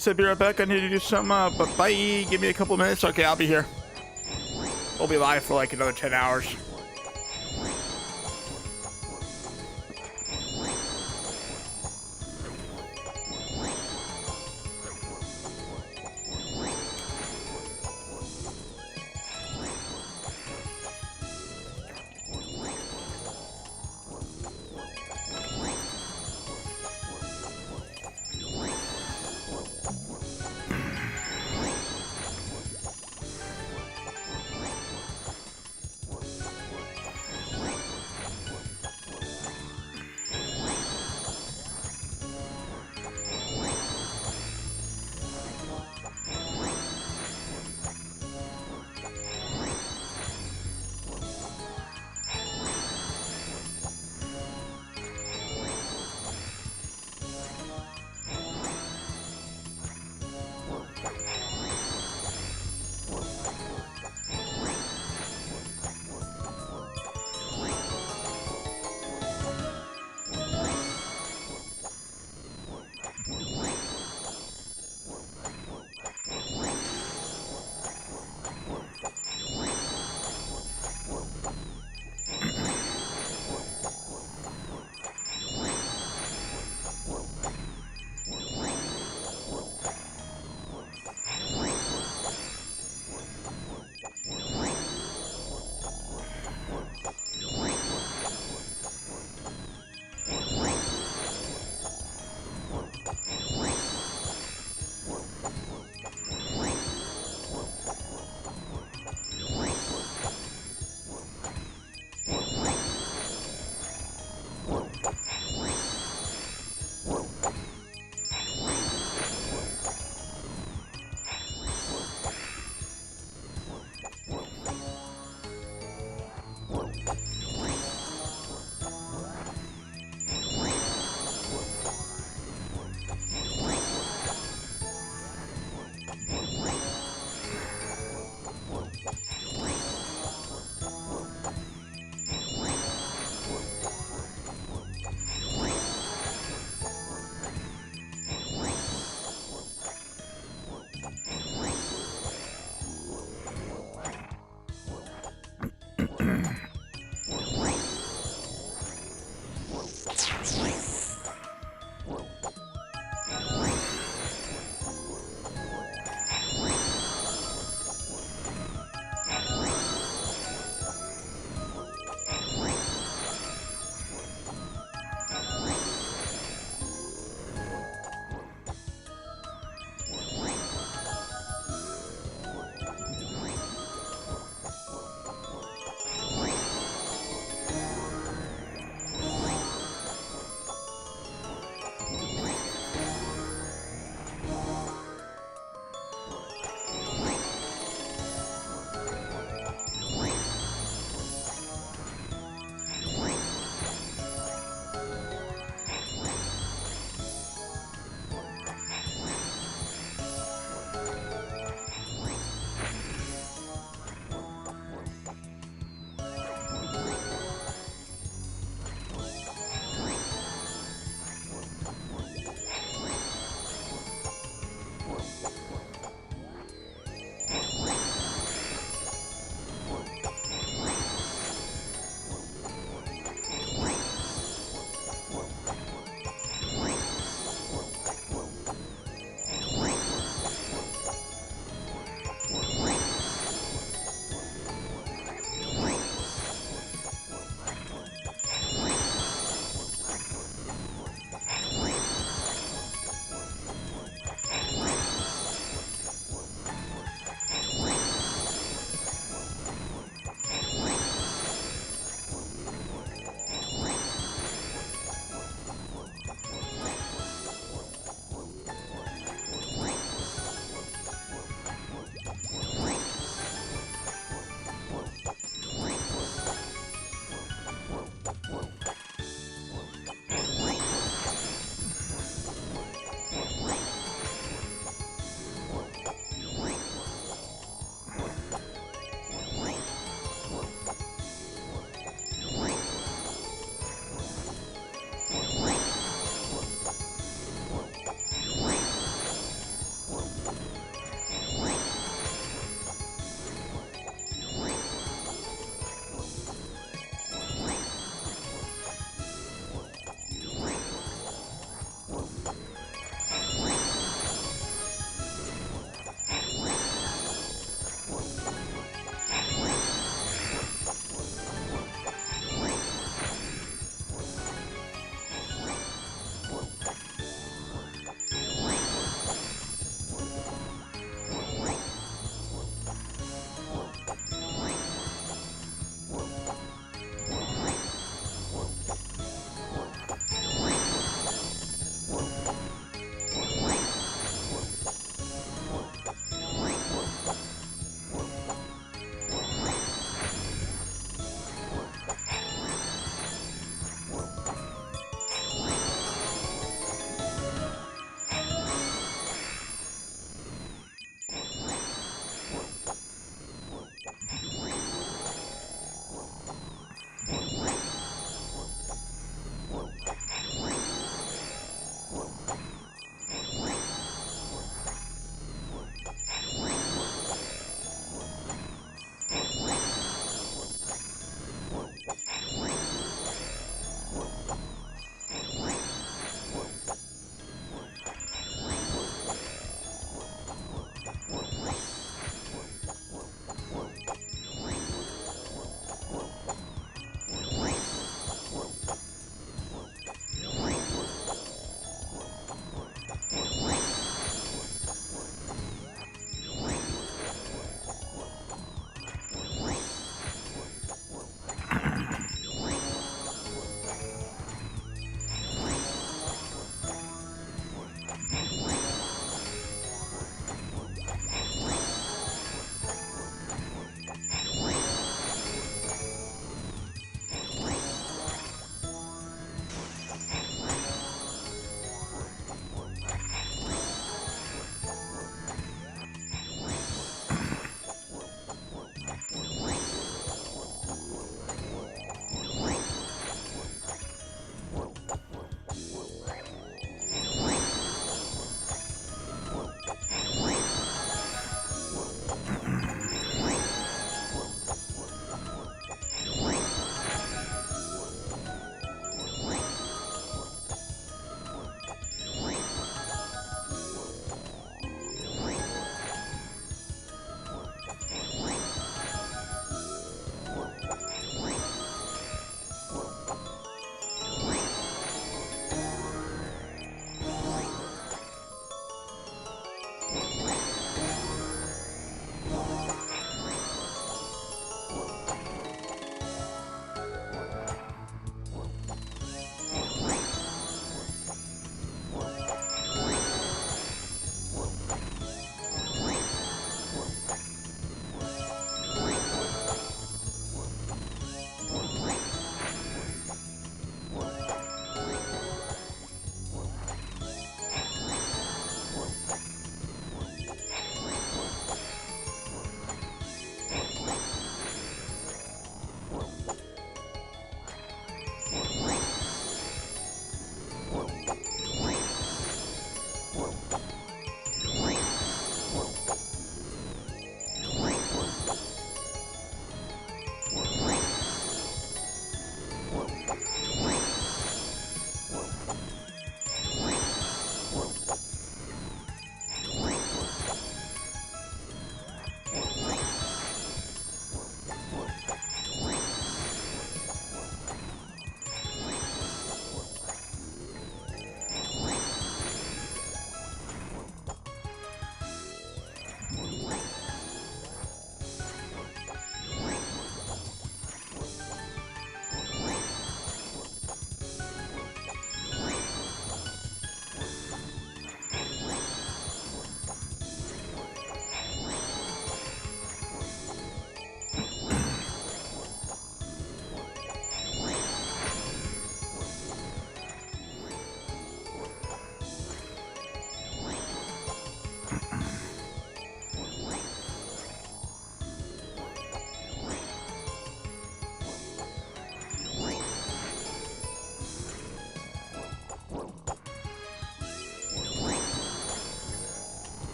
He said, be right back. I need to do something. But bye. Give me a couple minutes. Okay, I'll be here. We'll be live for like another 10 hours.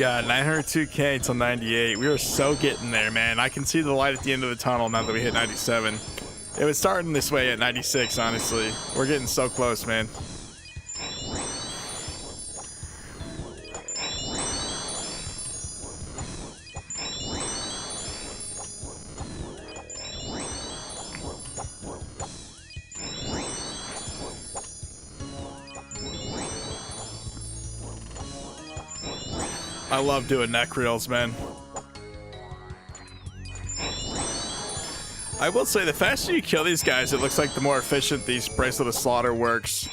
God, 902K until 98. We are so getting there, man. I can see the light at the end of the tunnel now that we hit 97. It was starting this way at 96, honestly. We're getting so close, man. I love doing neck reels, man. I will say, the faster you kill these guys, it looks like the more efficient these Bracelet of Slaughter works.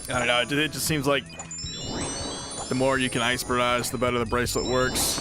I don't know, it just seems like the more you can ice barrage, the better the bracelet works.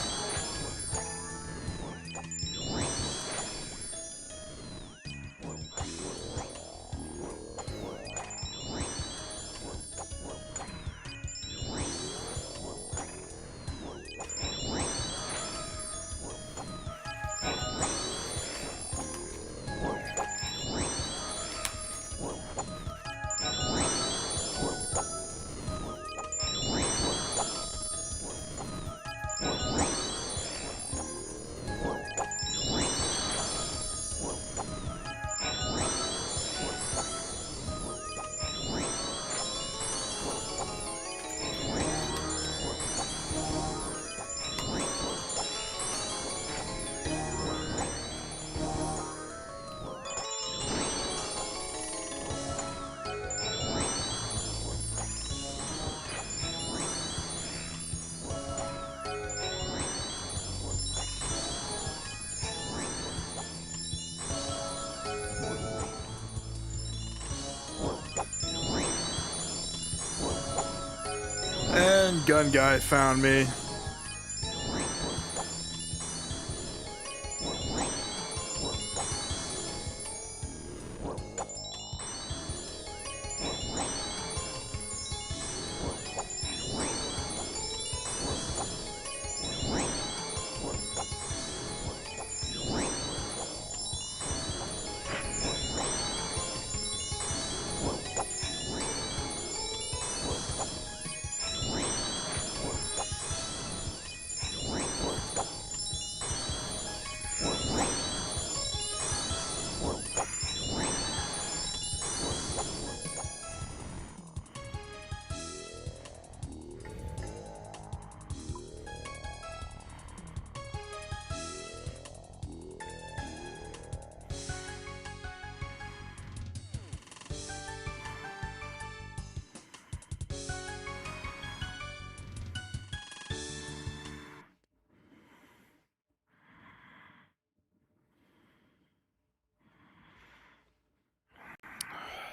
And gun guy found me.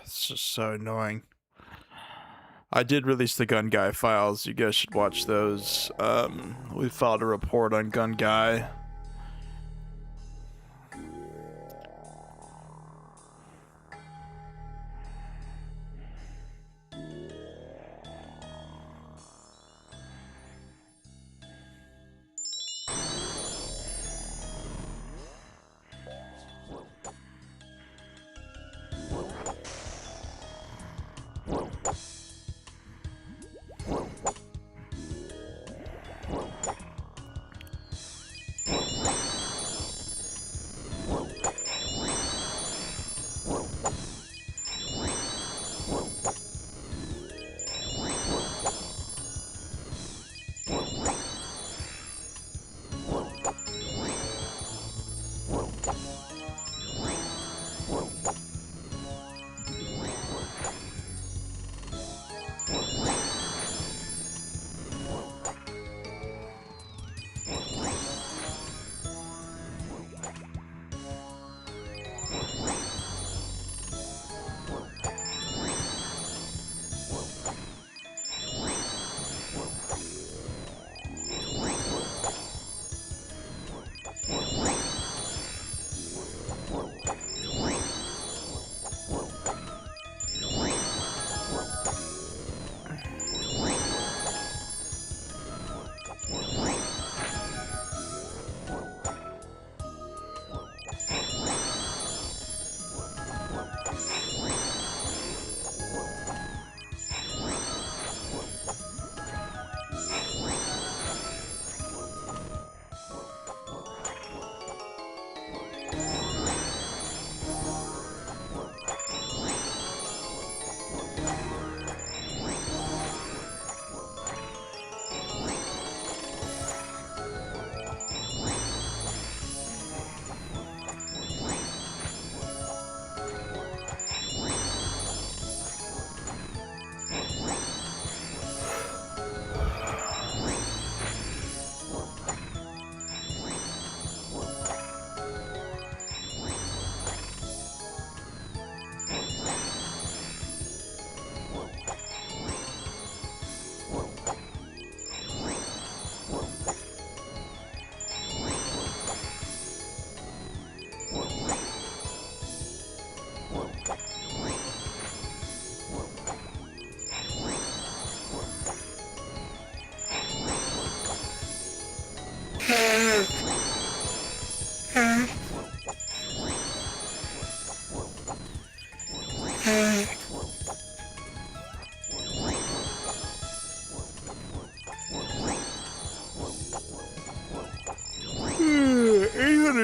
It's just so annoying. I did release the gun guy files. You guys should watch those. We filed a report on gun guy.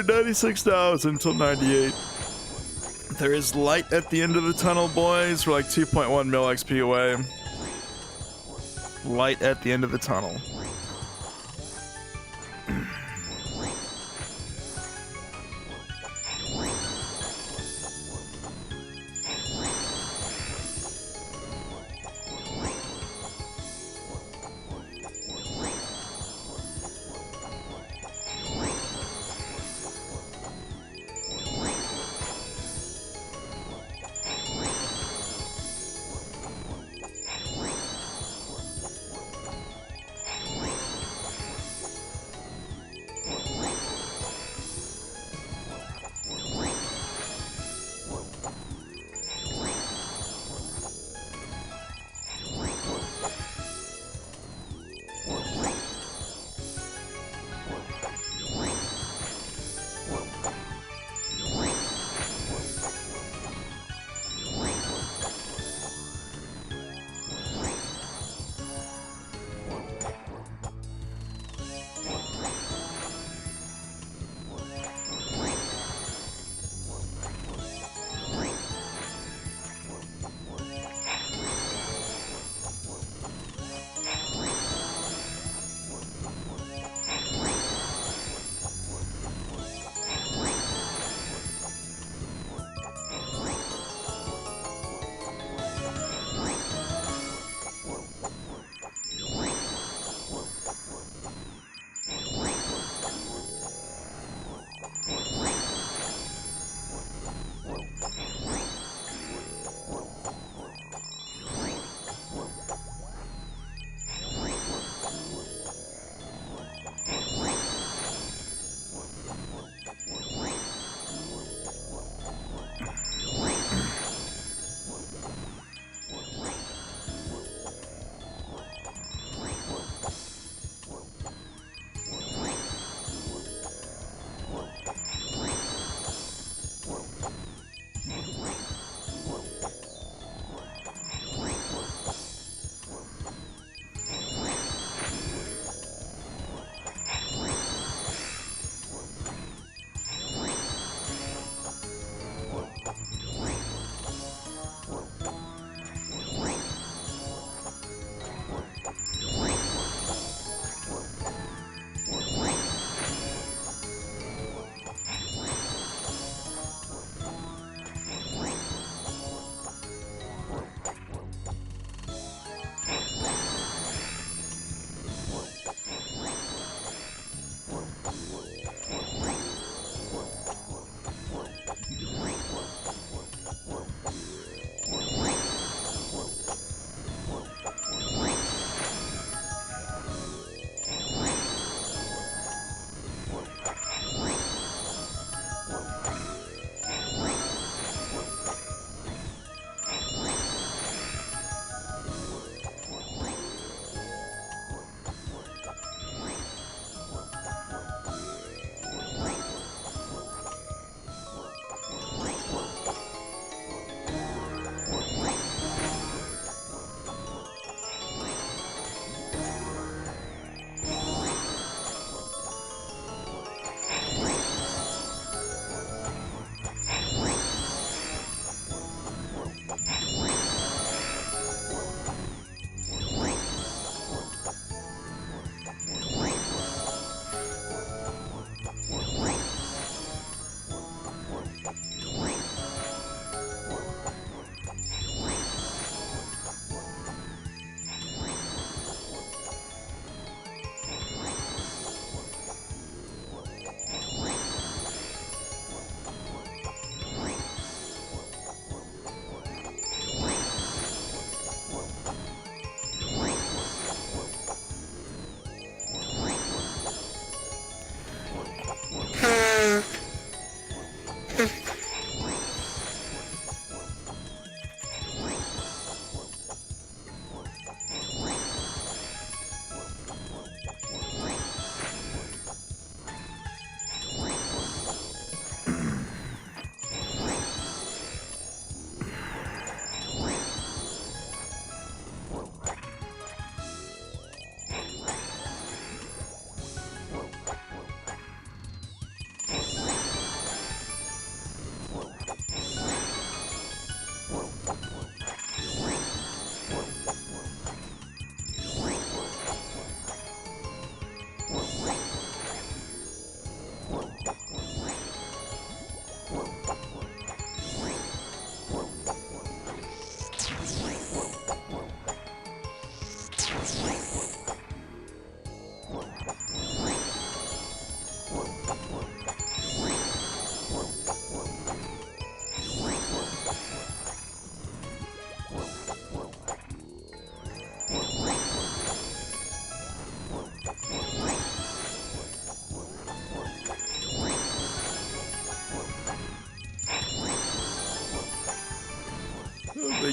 296,000 until 98. There is light at the end of the tunnel, boys. We're like 2.1 mil XP away. Light at the end of the tunnel.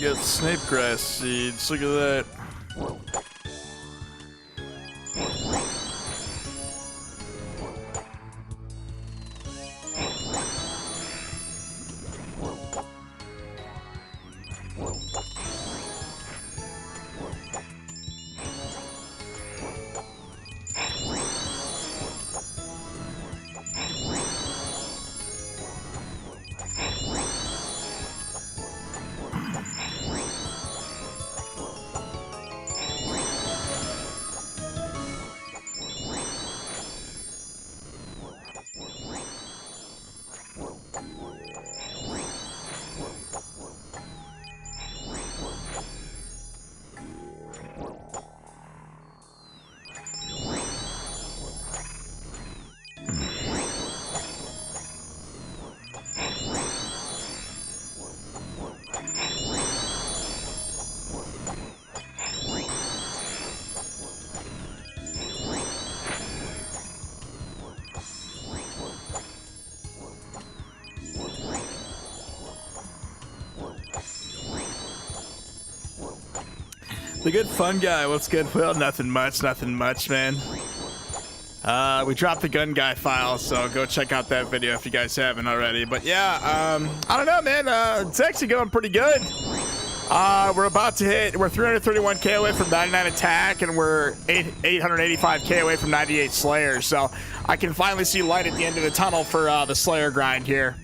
got snape grass seeds. Look at that. The good fun guy, what's good? Well, nothing much, man. We dropped the gun guy file, so go check out that video if you guys haven't already. But yeah, I don't know, man. It's actually going pretty good. We're 331k away from 99 attack, and we're 885k away from 98 Slayer. So I can finally see light at the end of the tunnel for the Slayer grind here,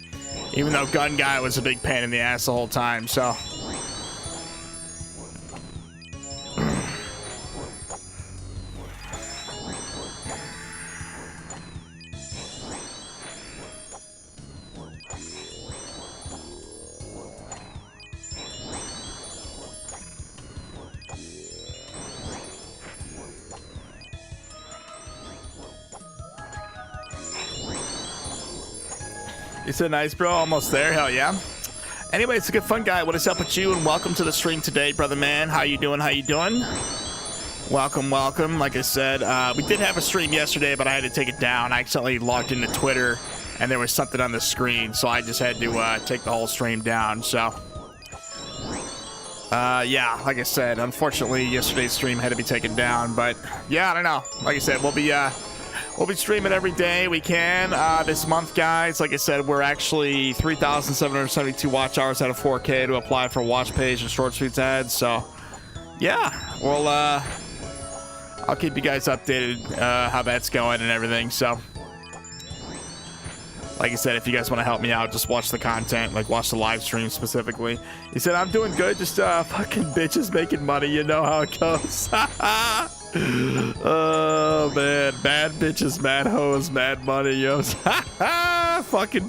even though gun guy was a big pain in the ass the whole time. So. You said nice, bro. Almost there. Hell yeah. Anyway, it's a good fun guy. What is up with you? And welcome to the stream today, brother man. How you doing? How you doing? Welcome, welcome. Like I said, we did have a stream yesterday, but I had to take it down. I accidentally logged into Twitter, and there was something on the screen, so I just had to take the whole stream down. So, yeah, like I said, unfortunately, yesterday's stream had to be taken down. But yeah, I don't know. Like I said, we'll be streaming every day we can this month, guys. Like I said, we're actually 3,772 watch hours out of 4K to apply for watch page and short tweets ads. So, yeah, well, I'll keep you guys updated how that's going and everything. So, like I said, if you guys want to help me out, just watch the content, like watch the live stream specifically. He said, I'm doing good, just fucking bitches making money. You know how it goes. Oh man, mad bitches, mad hoes, mad money, yo. Fucking,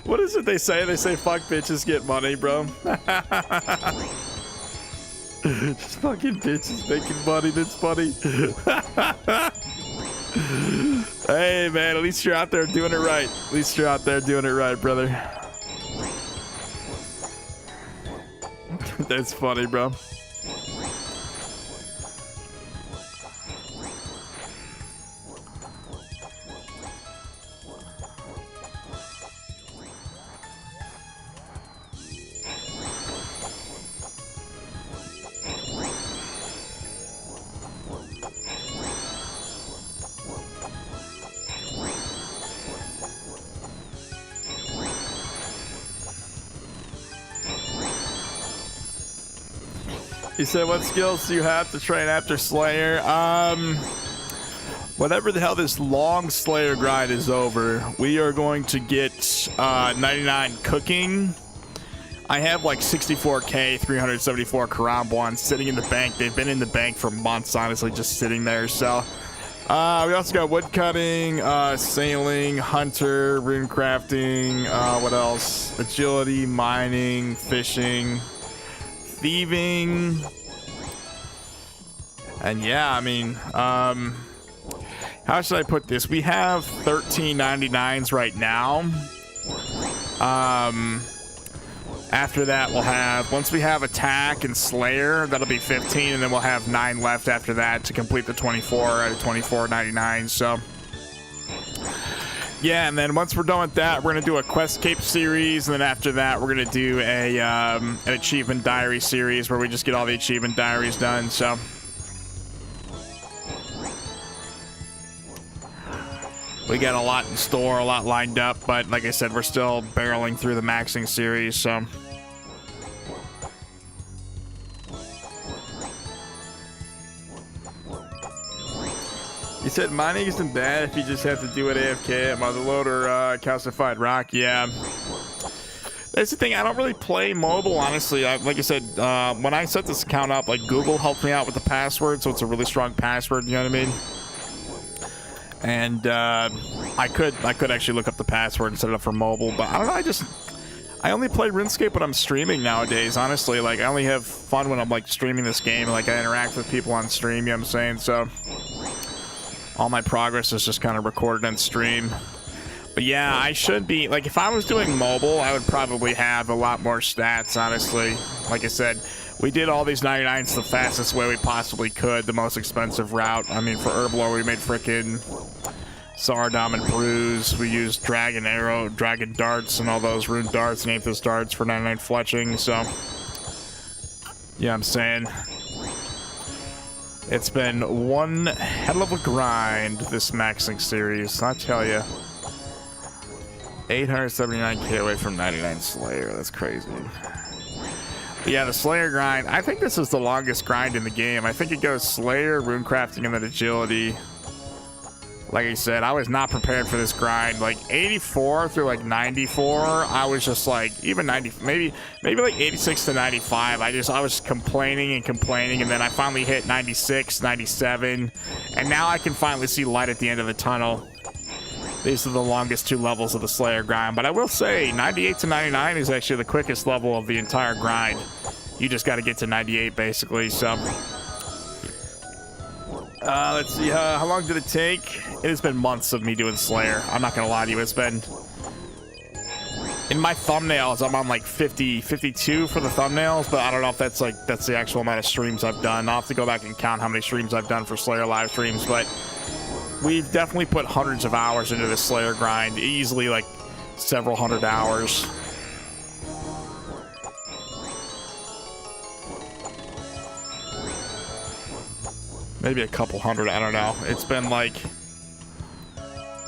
what is it they say? They say fuck bitches get money, bro. Just fucking bitches making money. That's funny. Hey man, at least you're out there doing it right. At least you're out there doing it right, brother. That's funny, bro. He said, what skills do you have to train after Slayer? Whatever the hell this long Slayer grind is over, we are going to get 99 cooking. I have like 64k, 374 Karambwans sitting in the bank. They've been in the bank for months, honestly, just sitting there. So we also got woodcutting, sailing, hunter, rune crafting, what else? Agility, mining, fishing, thieving, and yeah, I mean, how should I put this? We have 1399s right now. After that, we'll have, once we have attack and Slayer, that'll be 15, and then we'll have 9 left after that to complete the 24 out of 2499. So Yeah, and then once we're done with that, we're gonna do a QuestScape series, and then after that, we're gonna do a an achievement diary series where we just get all the achievement diaries done. So we got a lot in store, a lot lined up, but like I said, we're still barreling through the maxing series. So you said mining isn't bad if you just have to do it AFK at Motherload or Calcified Rock. Yeah. That's the thing. I don't really play mobile, honestly. Like I said, when I set this account up, like Google helped me out with the password, so it's a really strong password. You know what I mean? And I could actually look up the password and set it up for mobile, but I don't know. I only play RuneScape when I'm streaming nowadays. Honestly, like I only have fun when I'm like streaming this game. Like I interact with people on stream. You know what I'm saying? So all my progress is just kind of recorded on stream. But yeah, I should be, like, if I was doing mobile, I would probably have a lot more stats, honestly. Like I said, we did all these 99s the fastest way we possibly could, the most expensive route. I mean, for Herblore, we made frickin' Sardom and Bruise. We used Dragon Arrow, Dragon Darts, and all those Rune Darts and Aethys Darts for 99 fletching, so yeah, I'm saying it's been one hell of a grind, this maxing series, I tell you. 879k away from 99 Slayer, that's crazy. But yeah, the Slayer grind, I think this is the longest grind in the game. I think it goes Slayer, Runecrafting, and then Agility. Like I said, I was not prepared for this grind. Like 84 through like 94, I was just like, even 90, maybe like 86 to 95. I was complaining and complaining, and then I finally hit 96, 97, and now I can finally see light at the end of the tunnel. These are the longest two levels of the Slayer grind, but I will say 98 to 99 is actually the quickest level of the entire grind. You just got to get to 98 basically. So let's see, how long did it take? It has been months of me doing Slayer. I'm not gonna lie to you, it's been, in my thumbnails, I'm on like 50, 52 for the thumbnails, but I don't know if that's the actual amount of streams I've done. I'll have to go back and count how many streams I've done for Slayer live streams, but we've definitely put hundreds of hours into this Slayer grind, easily like several hundred hours. Maybe a couple hundred, I don't know. It's been like,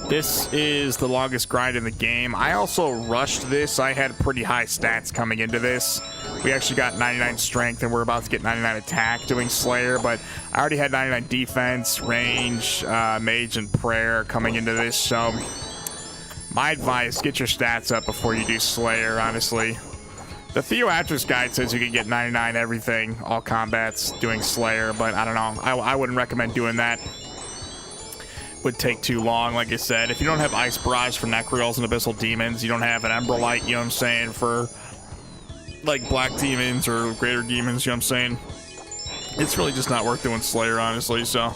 this is the longest grind in the game. I also rushed this. I had pretty high stats coming into this. We actually got 99 strength and we're about to get 99 attack doing Slayer, but I already had 99 defense, range, mage, and prayer coming into this. So my advice, get your stats up before you do Slayer, honestly. The Theoatrix guide says you can get 99 everything, all combats, doing Slayer, but I don't know. I wouldn't recommend doing that. Would take too long, like I said. If you don't have Ice Barrage for Necreals and Abyssal Demons, you don't have an Ember Light, you know what I'm saying, for like Black Demons or Greater Demons, you know what I'm saying? It's really just not worth doing Slayer, honestly, so.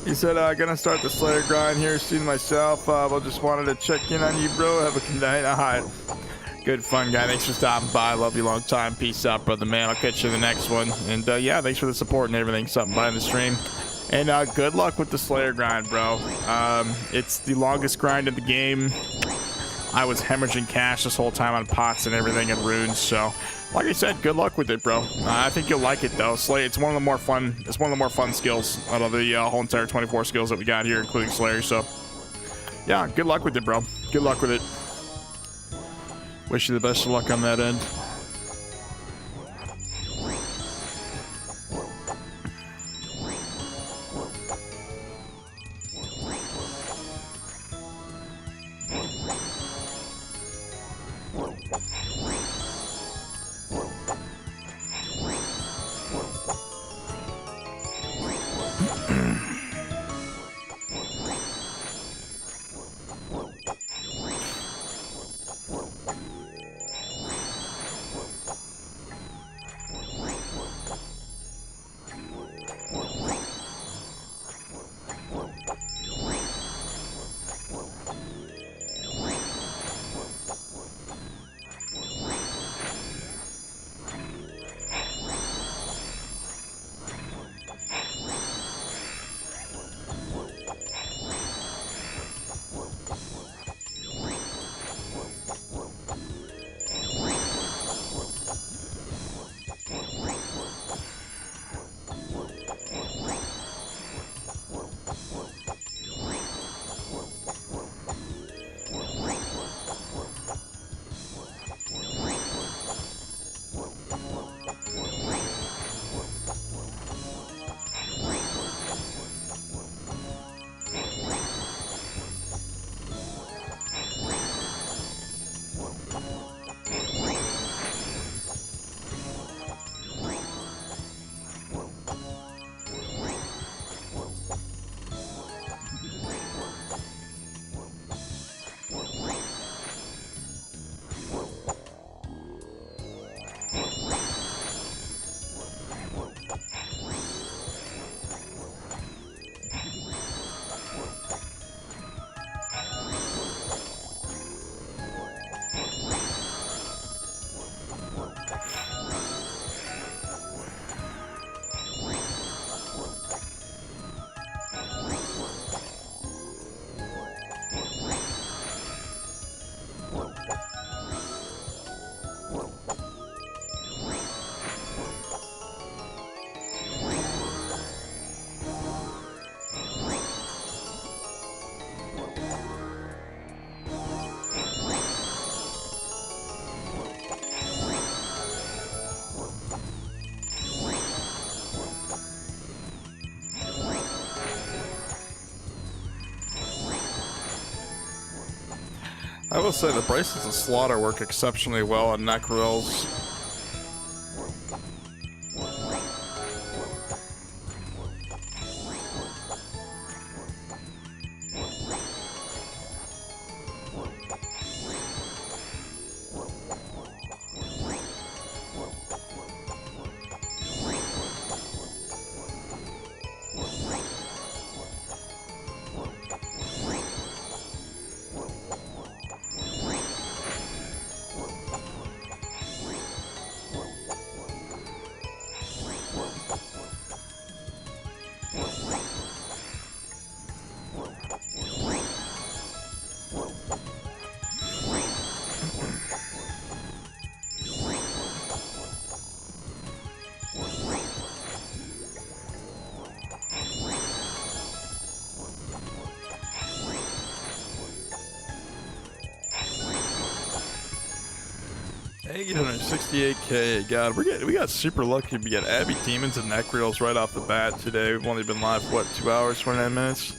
He said, gonna start the Slayer grind here soon myself. But just wanted to check in on you, bro. Have a good night. Alright. Good fun, guy. Thanks for stopping by. Love you long time. Peace out, brother, man. I'll catch you in the next one. And yeah, thanks for the support and everything. Stopping by in the stream. And good luck with the Slayer grind, bro. It's the longest grind in the game. I was hemorrhaging cash this whole time on pots and everything and runes, so like I said, good luck with it, bro. I think you'll like it though. Slay, it's one of the more fun. It's one of the more fun skills out of the whole entire 24 skills that we got here, including Slayer. So, yeah, good luck with it, bro. Good luck with it. Wish you the best of luck on that end. I will say the bracelets of slaughter work exceptionally well on Necrils. $868K. God, we got super lucky to get Abbey Demons and Necrils right off the bat today. We've only been live, what, 2 hours, 29 minutes?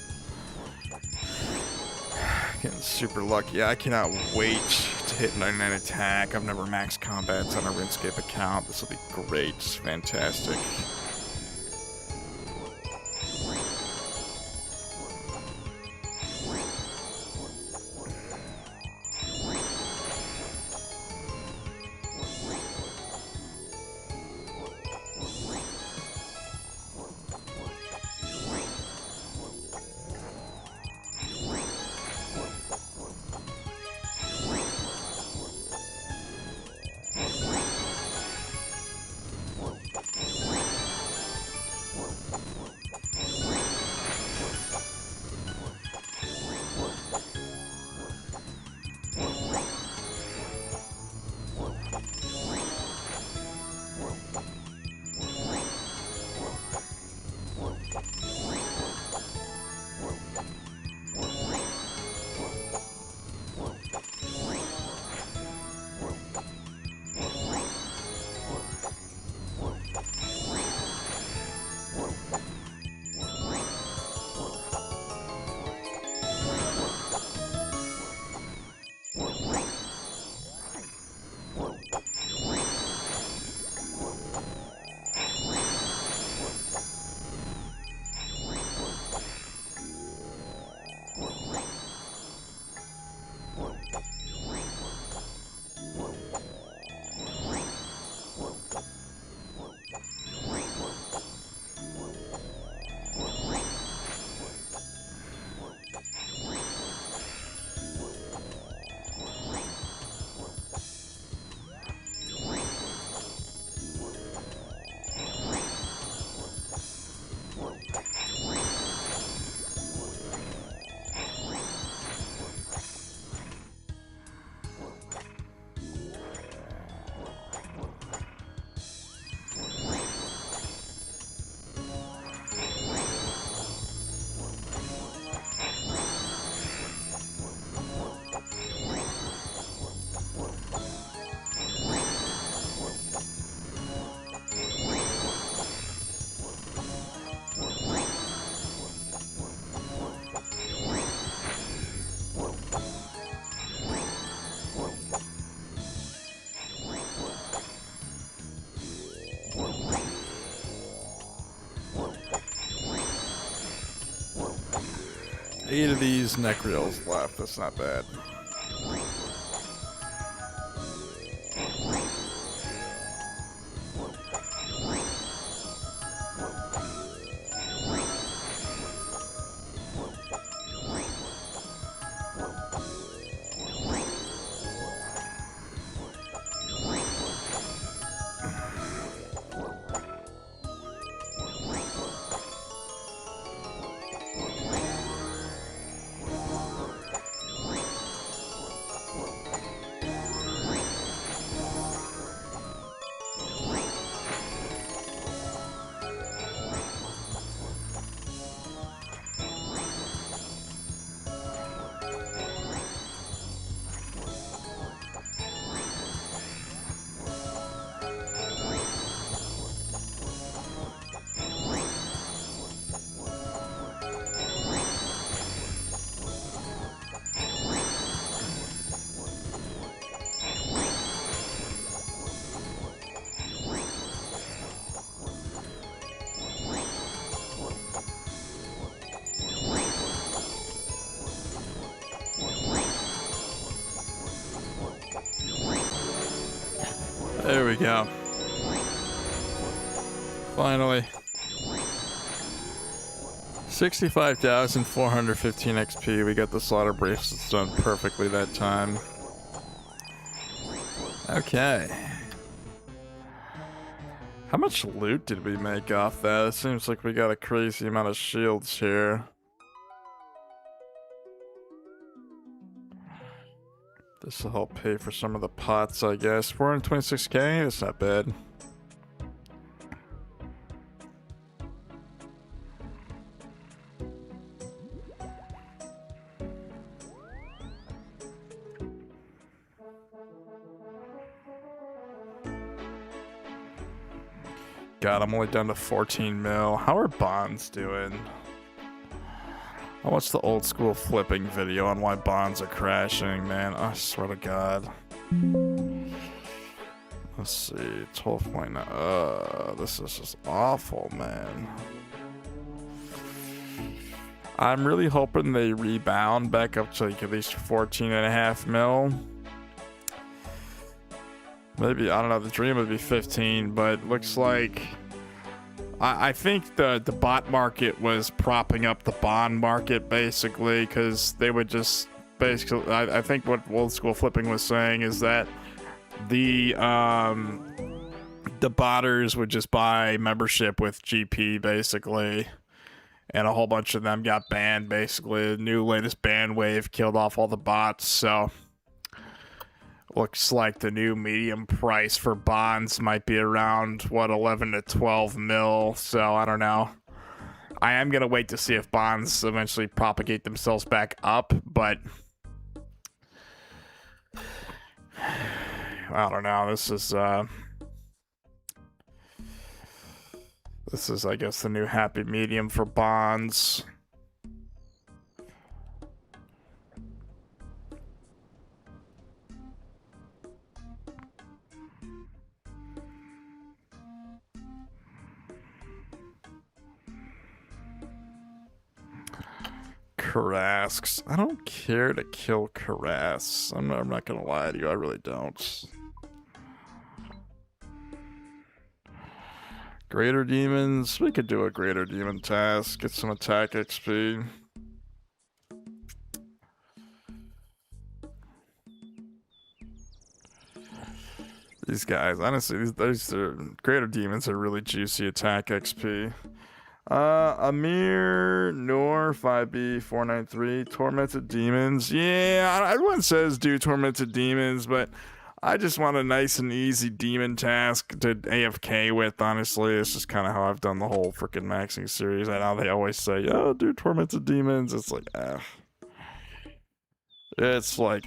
Getting super lucky. I cannot wait to hit 99 attack. I've never maxed combats on a RuneScape account. This will be great. It's fantastic. Eight of these Necrils left. That's not bad. There we go. Finally. 65,415 XP. We got the slaughter bracelets done perfectly that time. Okay. How much loot did we make off that? It seems like we got a crazy amount of shields here. This will help pay for some of the pots, I guess. 426k? That's not bad. God, I'm only down to 14 mil. How are bonds doing? I watched the old school flipping video on why bonds are crashing, man. I swear to God. Let's see, 12.9. This is just awful, man. I'm really hoping they rebound back up to like at least 14.5 mil. Maybe, I don't know, the dream would be 15, but looks like I think the bot market was propping up the bond market basically, because they would just basically, I think what old school flipping was saying is that the botters would just buy membership with GP basically, and a whole bunch of them got banned basically. The new latest ban wave killed off all the bots, so looks like the new medium price for bonds might be around, what, 11 to 12 mil. So I don't know. I am going to wait to see if bonds eventually propagate themselves back up, but I don't know. This is, I guess, the new happy medium for bonds. Carrasks. I don't care to kill Carras. I'm not gonna lie to you, I really don't. Greater demons. We could do a greater demon task. Get some attack XP. These guys, honestly, these are greater demons are really juicy attack XP. Amir Noor 5B 493 Tormented Demons. Yeah, everyone says do Tormented Demons, but I just want a nice and easy demon task to AFK with. Honestly, it's just kind of how I've done the whole freaking maxing series. I know they always say, "Oh, do Tormented Demons." It's like, it's like,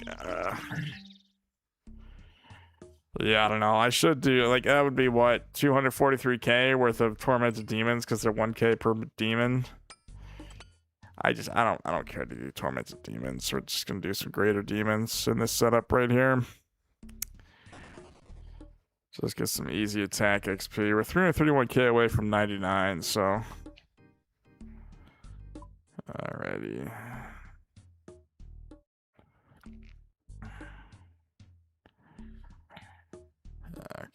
yeah, I don't know. I should do, like, that would be what, 243k worth of Tormented Demons because they're 1k per demon. I don't care to do Tormented Demons. We're just gonna do some greater demons in this setup right here. So let's get some easy attack XP. We're 331k away from 99, so alrighty.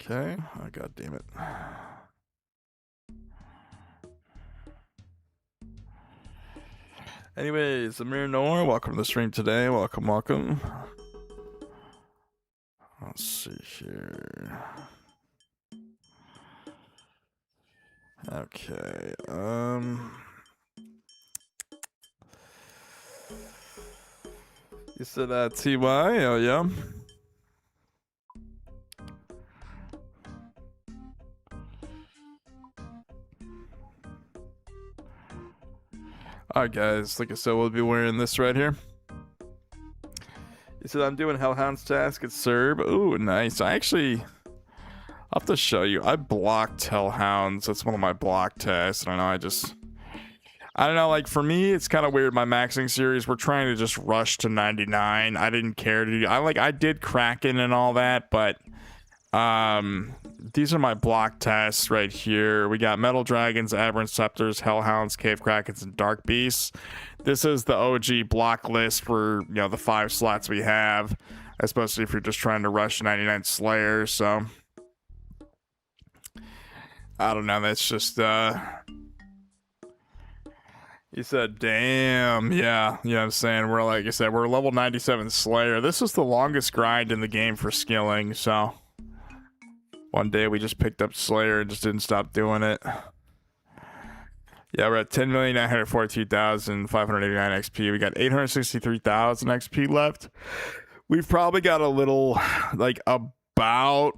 Okay. Oh, God damn it. Anyways, Amir Noor, welcome to the stream today. Welcome, welcome. Let's see here. Okay. You said TY? Oh, yeah. Alright guys, like I said, we'll be wearing this right here. He said I'm doing Hellhound's task at Serb. Ooh, nice. I'll have to show you. I blocked Hellhounds. That's one of my block tasks. I don't know, like for me, it's kind of weird. My maxing series, we're trying to just rush to 99. I didn't care to do, I did Kraken and all that, but these are my block tests right here. We got Metal Dragons, Aberrant Scepters, Hellhounds, Cave Krakens, and Dark Beasts. This is the OG block list for, you know, the 5 slots we have, especially if you're just trying to rush 99 Slayer. So I don't know. That's just he said, damn, yeah, you know what I'm saying? We're, like I said, we're level 97 Slayer. This is the longest grind in the game for skilling, so one day we just picked up Slayer and just didn't stop doing it. Yeah, we're at 10,942,589 XP. We got 863,000 XP left. We've probably got a little, like, about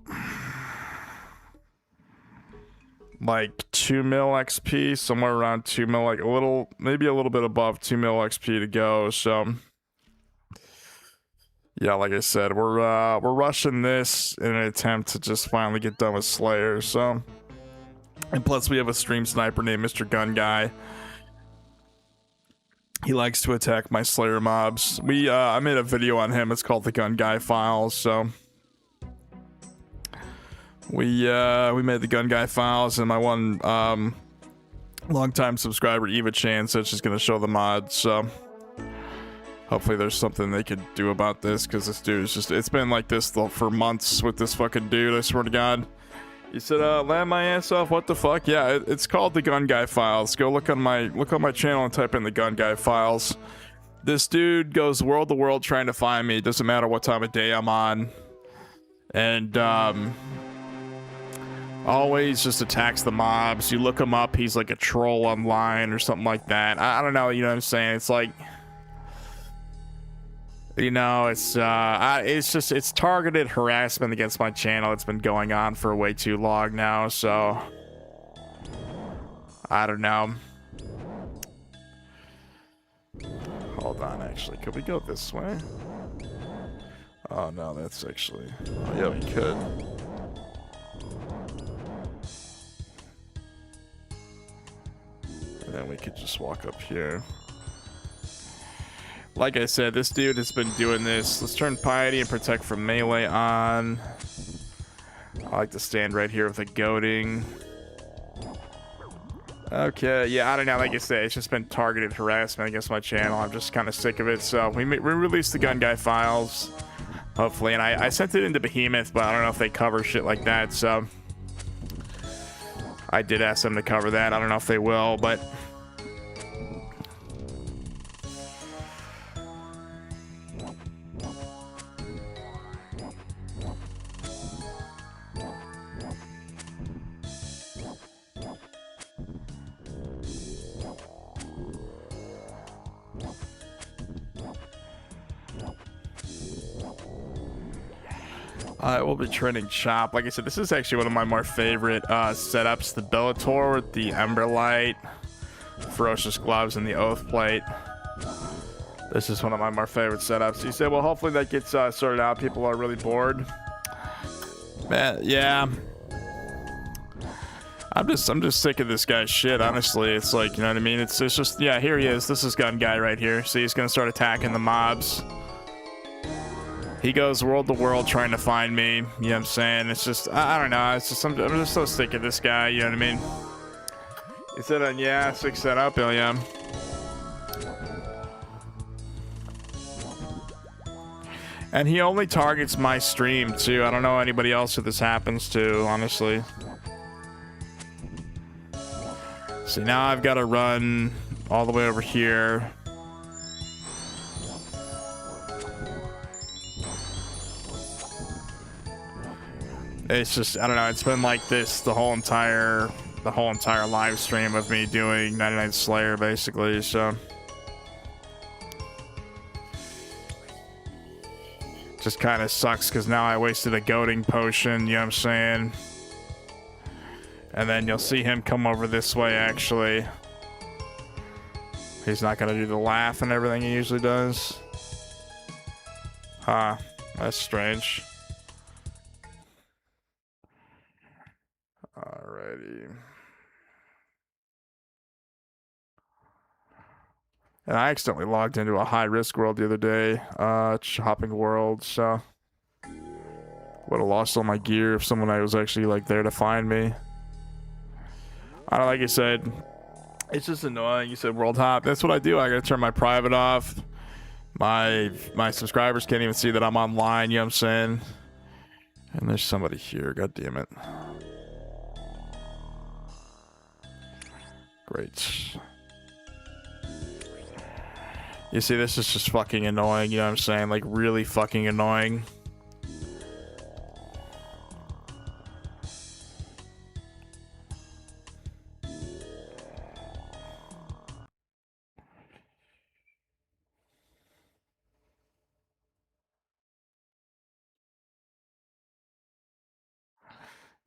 like 2 mil XP, somewhere around 2 mil, like a little, maybe a little bit above 2 mil XP to go. So yeah, like I said, we're rushing this in an attempt to just finally get done with Slayer. So, and plus we have a stream sniper named Mr. Gun Guy. He likes to attack my Slayer mobs. I made a video on him. It's called the Gun Guy Files. So we made the Gun Guy Files, and my one longtime subscriber Eva Chan said she's gonna show the mods. So hopefully there's something they could do about this, because this dude is just, it's been like this for months with this fucking dude, I swear to God. He said, land my ass off, what the fuck? Yeah, it's called the Gun Guy Files. Go look on my channel and type in the Gun Guy Files. This dude goes world to world trying to find me. It doesn't matter what time of day I'm on. And always just attacks the mobs. You look him up, he's like a troll online or something like that. I don't know, you know what I'm saying? It's like, you know, it's just, it's targeted harassment against my channel. It's been going on for way too long now, so I don't know. Hold on, actually, could we go this way? Oh no, that's actually, oh yeah, we could. And then we could just walk up here. Like I said, this dude has been doing this. Let's turn Piety and Protect from Melee on. I like to stand right here with the goading. Okay, yeah, I don't know. Like I said, it's just been targeted harassment against my channel. I'm just kind of sick of it. So we released the Gun Guy Files, hopefully. And I sent it into Behemoth, but I don't know if they cover shit like that. So I did ask them to cover that. I don't know if they will, but I will be training Chop. Like I said, this is actually one of my more favorite setups. The Bellator with the Emberlight, Ferocious Gloves, and the Oath Plate. This is one of my more favorite setups. You say, well, hopefully that gets sorted out. People are really bored. Man, yeah. I'm just sick of this guy's shit, honestly. It's like, you know what I mean? It's just, yeah, here he is. This is Gun Guy right here. See, he's gonna start attacking the mobs. He goes world to world trying to find me. You know what I'm saying? It's just, I don't know. It's just, I'm just so sick of this guy. You know what I mean? He said, yeah, 6 setup, Ilya. And he only targets my stream, too. I don't know anybody else who this happens to, honestly. See, now I've got to run all the way over here. It's just, I don't know, it's been like this the whole entire live stream of me doing 99 Slayer, basically, so just kind of sucks because now I wasted a goading potion, you know what I'm saying? And then you'll see him come over this way, actually. He's not gonna do the laugh and everything he usually does. Huh, that's strange. Alrighty. And I accidentally logged into a high-risk world the other day, shopping world, so would have lost all my gear if someone was actually like there to find me. I don't, like I said, it's just annoying. You said world hop. That's what I do. I gotta turn my private off. My subscribers can't even see that I'm online, you know what I'm saying? And there's somebody here, god damn it. Great. You see, this is just fucking annoying, you know what I'm saying? Like, really fucking annoying.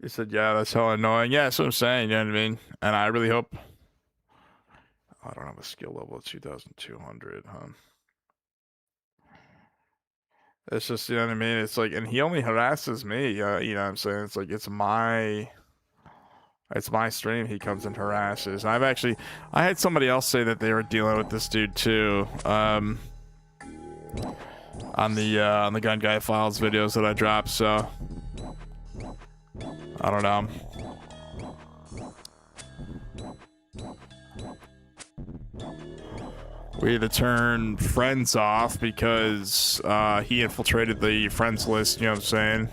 He said, yeah, that's hell annoying. Yeah, that's what I'm saying, you know what I mean? And I really hope... I don't have a skill level of 2,200, huh? It's just, you know what I mean? It's like, and he only harasses me, you know what I'm saying? It's like, it's my stream he comes and harasses. And I had somebody else say that they were dealing with this dude too, on the Gun Guy Files videos that I dropped, so... I don't know. We had to turn friends off because he infiltrated the friends list, you know what I'm saying?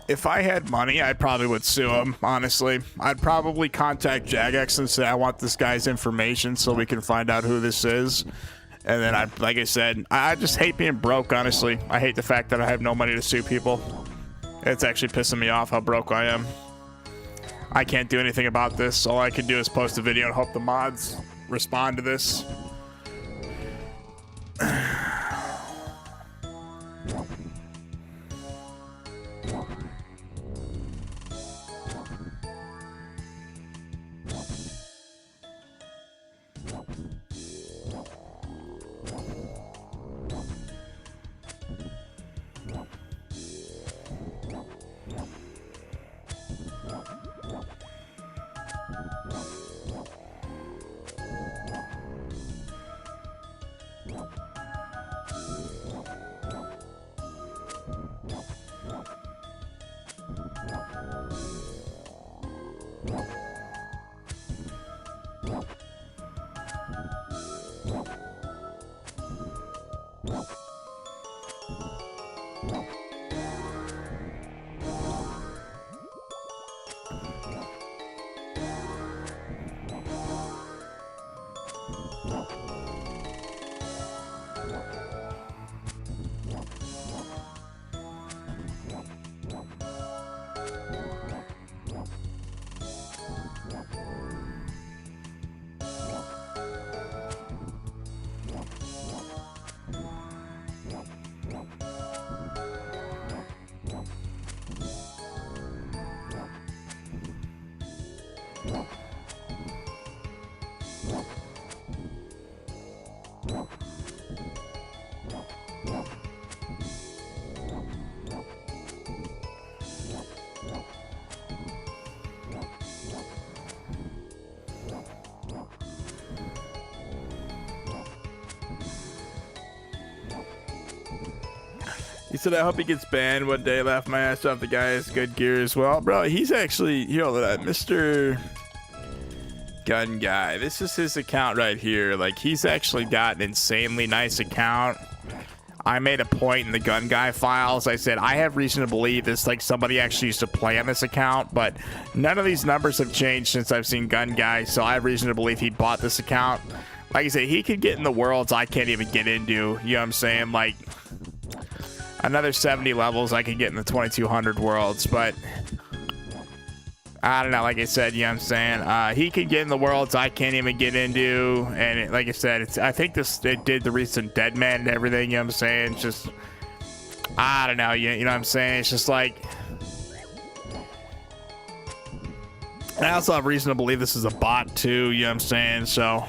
If I had money, I probably would sue him, honestly. I'd probably contact Jagex and say I want this guy's information so we can find out who this is. And then, like I said, I just hate being broke, honestly. I hate the fact that I have no money to sue people. It's actually pissing me off how broke I am. I can't do anything about this. All I can do is post a video and hope the mods respond to this. He said, I hope he gets banned one day. Laugh my ass off. The guy has good gear as well. Bro, he's actually, you know, that Mr. Gun Guy. This is his account right here. Like, he's actually got an insanely nice account. I made a point in the Gun Guy files. I said, I have reason to believe this, like, somebody actually used to play on this account, but none of these numbers have changed since I've seen Gun Guy, so I have reason to believe he bought this account. Like I said, he could get in the worlds I can't even get into. You know what I'm saying? Like, another 70 levels I could get in the 2200 worlds, but I don't know. Like I said, you know what I'm saying? He could get in the worlds I can't even get into, and like I said, I think it did the recent Deadman and everything, you know what I'm saying? It's just, I don't know, you know what I'm saying? It's just like, I also have reason to believe this is a bot too, you know what I'm saying? So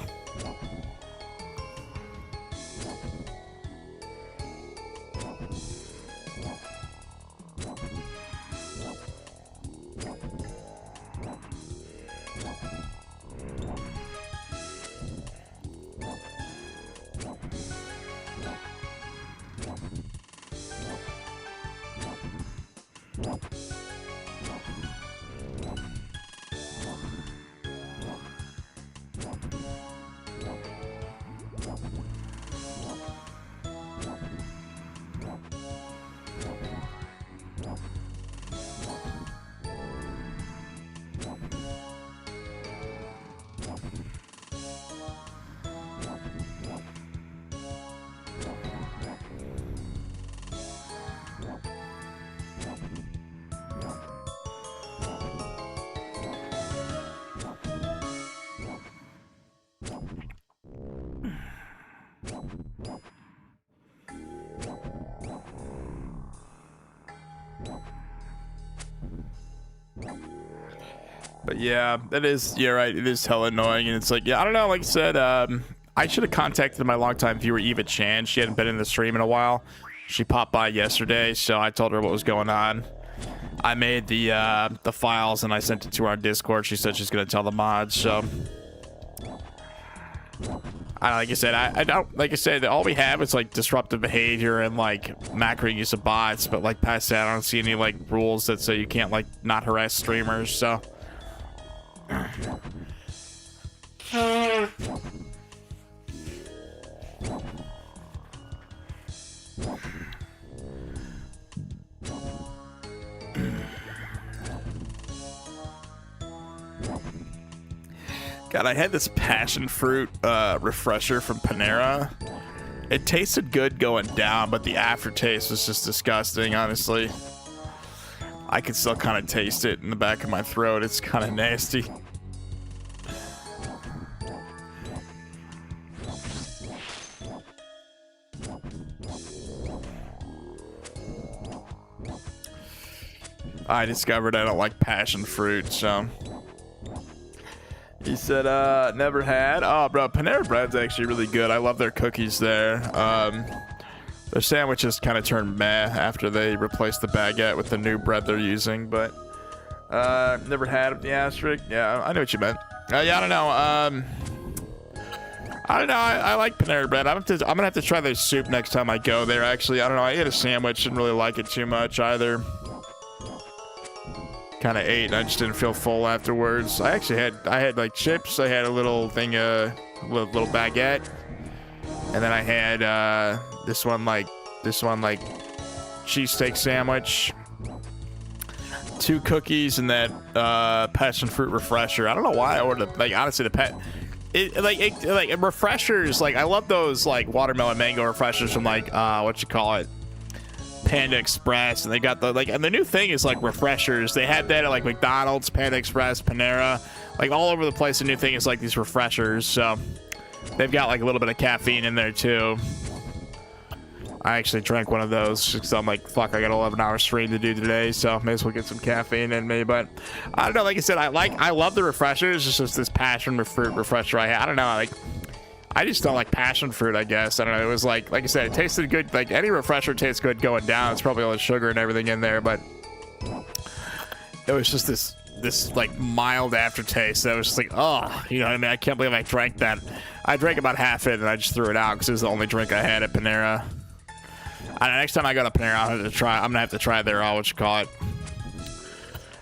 But yeah, that is, yeah, right, it is hella annoying. And it's like, yeah, I don't know, like I said, I should have contacted my longtime viewer Eva Chan. She hadn't been in the stream in a while. She popped by yesterday, so I told her what was going on. I made the files and I sent it to her on Discord. She said she's gonna tell the mods, so like I said, I don't, like I said, all we have is like disruptive behavior and like macro use of bots, but like past that I don't see any like rules that say you can't like not harass streamers, so God, I had this passion fruit refresher from Panera. It tasted good going down, but the aftertaste was just disgusting, honestly. I could still kind of taste it in the back of my throat. It's kind of nasty. I discovered I don't like passion fruit, so... He said, never had. Oh, bro, Panera Bread's actually really good. I love their cookies there. Their sandwiches kind of turned meh after they replaced the baguette with the new bread they're using, but never had the asterisk. Yeah, I know what you meant. Yeah, I don't know. I don't know. I like Panera Bread. I'm gonna have to try their soup next time I go there. Actually, I don't know. I ate a sandwich, didn't really like it too much either. Kind of ate and I just didn't feel full afterwards. I had like chips. I had a little thing, little baguette, and then I had this one like cheesesteak sandwich, 2 cookies, and that passion fruit refresher. I don't know why I ordered, like, honestly, refreshers, like I love those like watermelon mango refreshers from like what you call it, Panda Express, and they got the like, and the new thing is like refreshers. They had that at like McDonald's, Panda Express, Panera, like all over the place. The new thing is like these refreshers, so they've got like a little bit of caffeine in there too. I actually drank one of those because I'm like, fuck, I got an 11-hour stream to do today, so may as well get some caffeine in me. But I don't know, like I said, I love the refreshers. It's just this passion fruit refresher I had. I don't know, like, I just don't like passion fruit, I guess. I don't know. It was like I said, it tasted good. Like any refresher tastes good going down. It's probably all the sugar and everything in there, but it was just this like mild aftertaste that was just like, oh, you know what I mean? I can't believe I drank that. I drank about half it and I just threw it out because it was the only drink I had at Panera. Next time I go to Panera, I'm gonna have to try their what you call it.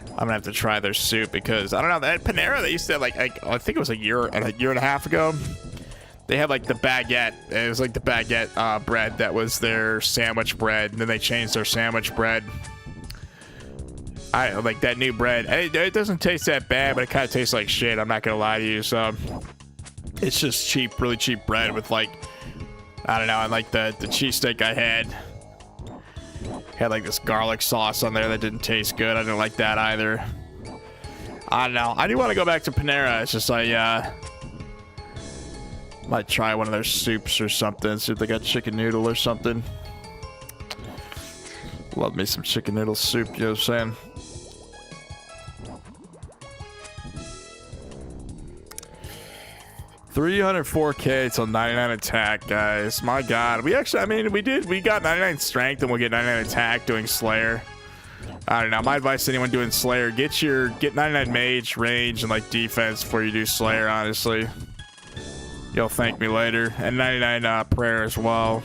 I'm gonna have to try their soup because I don't know. At Panera, they used to have like I think it was a year and a half ago. They had like the baguette. It was like the baguette bread that was their sandwich bread, and then they changed their sandwich bread. I like that new bread. It doesn't taste that bad, but it kind of tastes like shit. I'm not gonna lie to you. So it's just cheap, really cheap bread with like, I don't know. I like the cheesesteak I had like this garlic sauce on there that didn't taste good. I didn't like that either. I don't know. I do want to go back to Panera. It's just might try one of their soups or something. See if they got chicken noodle or something. Love me some chicken noodle soup, you know what I'm saying? $304K till 99 attack, guys. My God. We actually, I mean, we got 99 strength and we'll get 99 attack doing Slayer. I don't know. My advice to anyone doing Slayer, get 99 mage, range, and like defense before you do Slayer, honestly. You'll thank me later. And 99 prayer as well.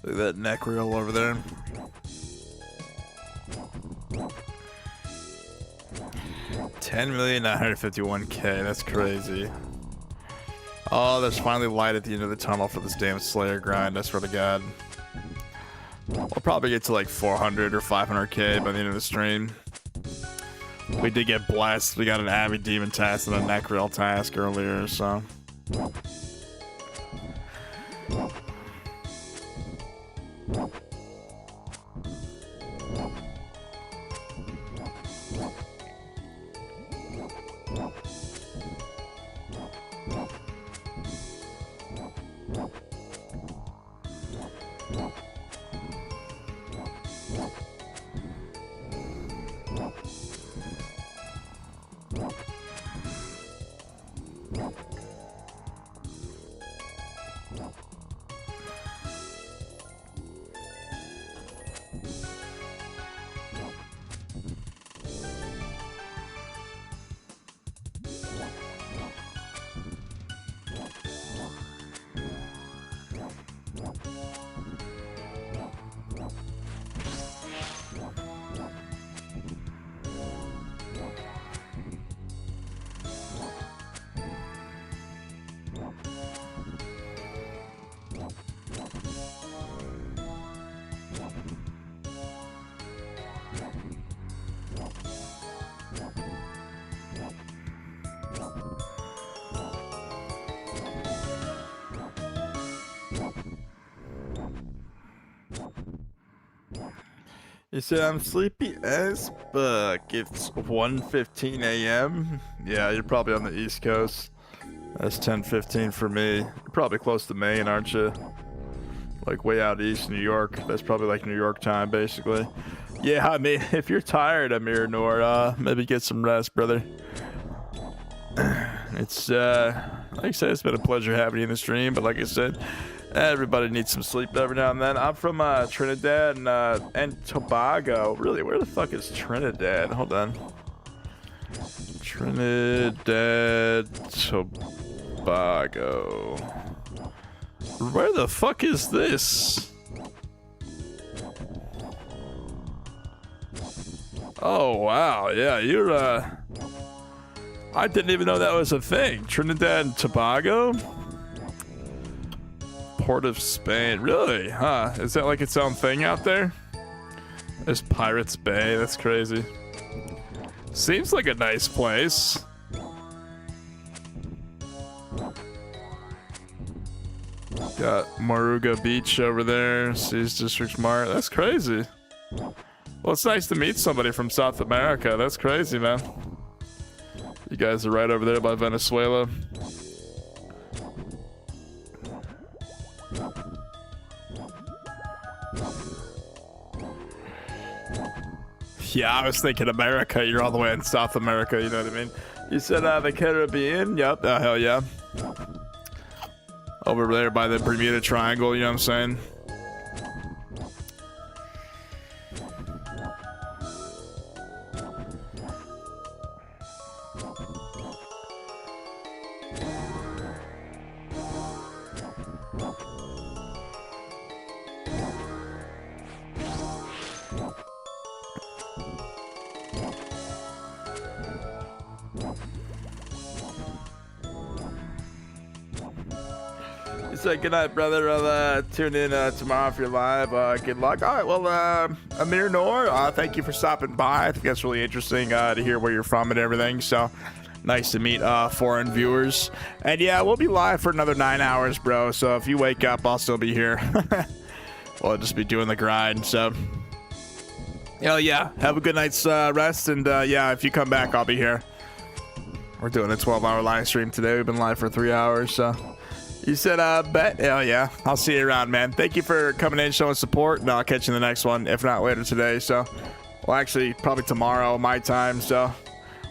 Look at that neck reel over there. $10,951,000. That's crazy. Oh, there's finally light at the end of the tunnel for this damn Slayer grind. I swear to God. We'll probably get to like 400 or 500K by the end of the stream. We did get blessed. We got an Abbey Demon task and a neck reel task earlier, so. You said I'm sleepy as fuck. It's 1:15 a.m. Yeah, you're probably on the East Coast. That's 10:15 for me. You're probably close to Maine, aren't you? Like way out east, New York. That's probably like New York time, basically. Yeah, I mean, if you're tired, Amir Noor, maybe get some rest, brother. It's like I said, it's been a pleasure having you in the stream, but like I said, everybody needs some sleep every now and then. I'm from Trinidad and Tobago. Really, where the fuck is Trinidad? Hold on. Trinidad, Tobago. Where the fuck is this? Oh wow, yeah, you're I didn't even know that was a thing. Trinidad and Tobago? Port of Spain. Really? Huh? Is that like its own thing out there? There's Pirates Bay. That's crazy. Seems like a nice place. Got Moruga Beach over there. Seas District Mart. That's crazy. Well, it's nice to meet somebody from South America. That's crazy, man. You guys are right over there by Venezuela. Yeah, I was thinking America. You're all the way in South America, you know what I mean? You said the Caribbean? Yep, oh, hell yeah. Over there by the Bermuda Triangle, you know what I'm saying? So good night, brother. I'll tune in tomorrow if you're live. Good luck. All right, well, Amir Noor, thank you for stopping by. I think that's really interesting to hear where you're from and everything. So nice to meet foreign viewers. And yeah, we'll be live for another 9 hours, bro. So if you wake up, I'll still be here. We'll just be doing the grind. So hell yeah, have a good night's rest. And yeah, if you come back, I'll be here. We're doing a 12-hour live stream today. We've been live for 3 hours, so. You said, bet? Hell yeah. I'll see you around, man. Thank you for coming in, showing support, and I'll catch you in the next one, if not later today. So, well, actually, probably tomorrow, my time. So,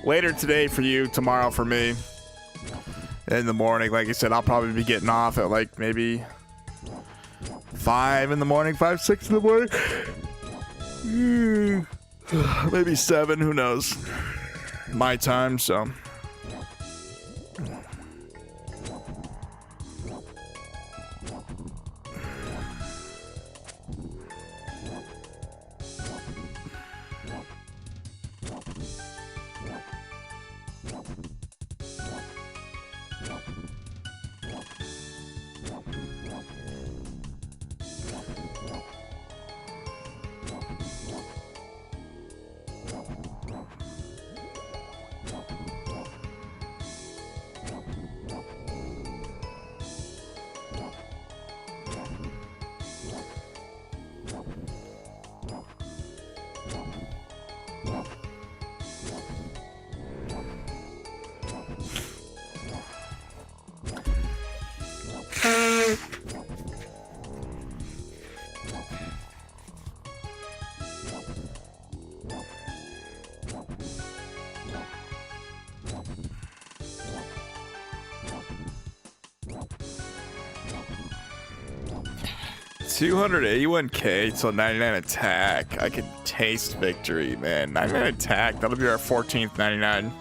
later today for you, tomorrow for me. In the morning, like I said, I'll probably be getting off at, like, maybe 5 in the morning, 5, 6 in the morning. Maybe 7, who knows? My time, so. $281K till 99 attack. I can taste victory, man. 99 attack. That'll be our 14th 99.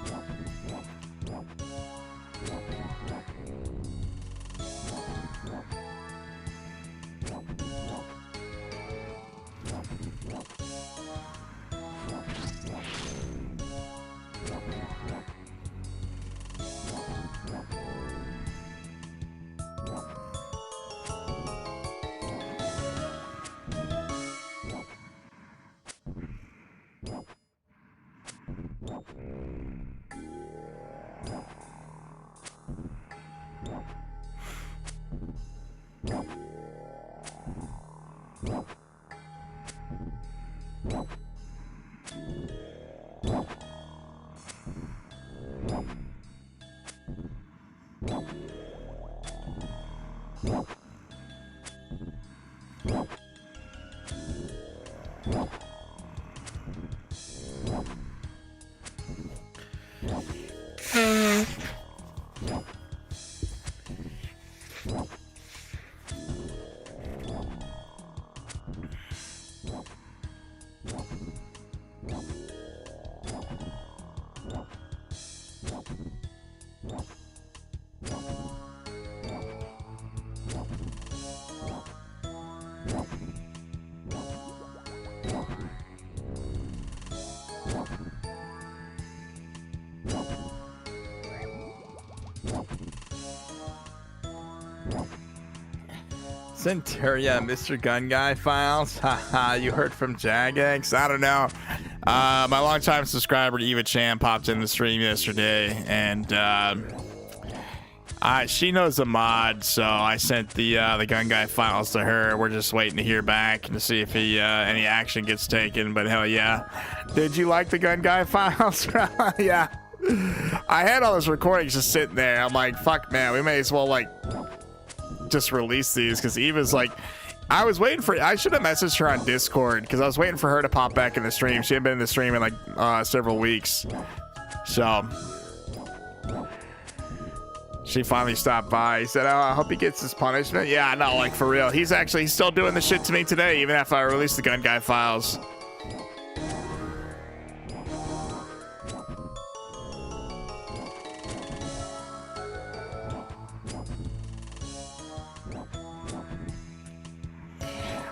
Centuria, Mr. Gun Guy files. Haha, you heard from Jagex? I don't know. My longtime subscriber Eva Chan popped in the stream yesterday, and she knows the mod, so I sent the Gun Guy files to her. We're just waiting to hear back to see if any action gets taken. But hell yeah, did you like the Gun Guy files? Yeah, I had all those recordings just sitting there. I'm like, fuck, man, we may as well like just release these, because Eva's like, I was waiting for, I should have messaged her on Discord because I was waiting for her to pop back in the stream. She hadn't been in the stream in like several weeks, so she finally stopped by. He said, oh, I hope he gets his punishment. Yeah, no, like for real, he's still doing the shit to me today, even after I released the Gun Guy files.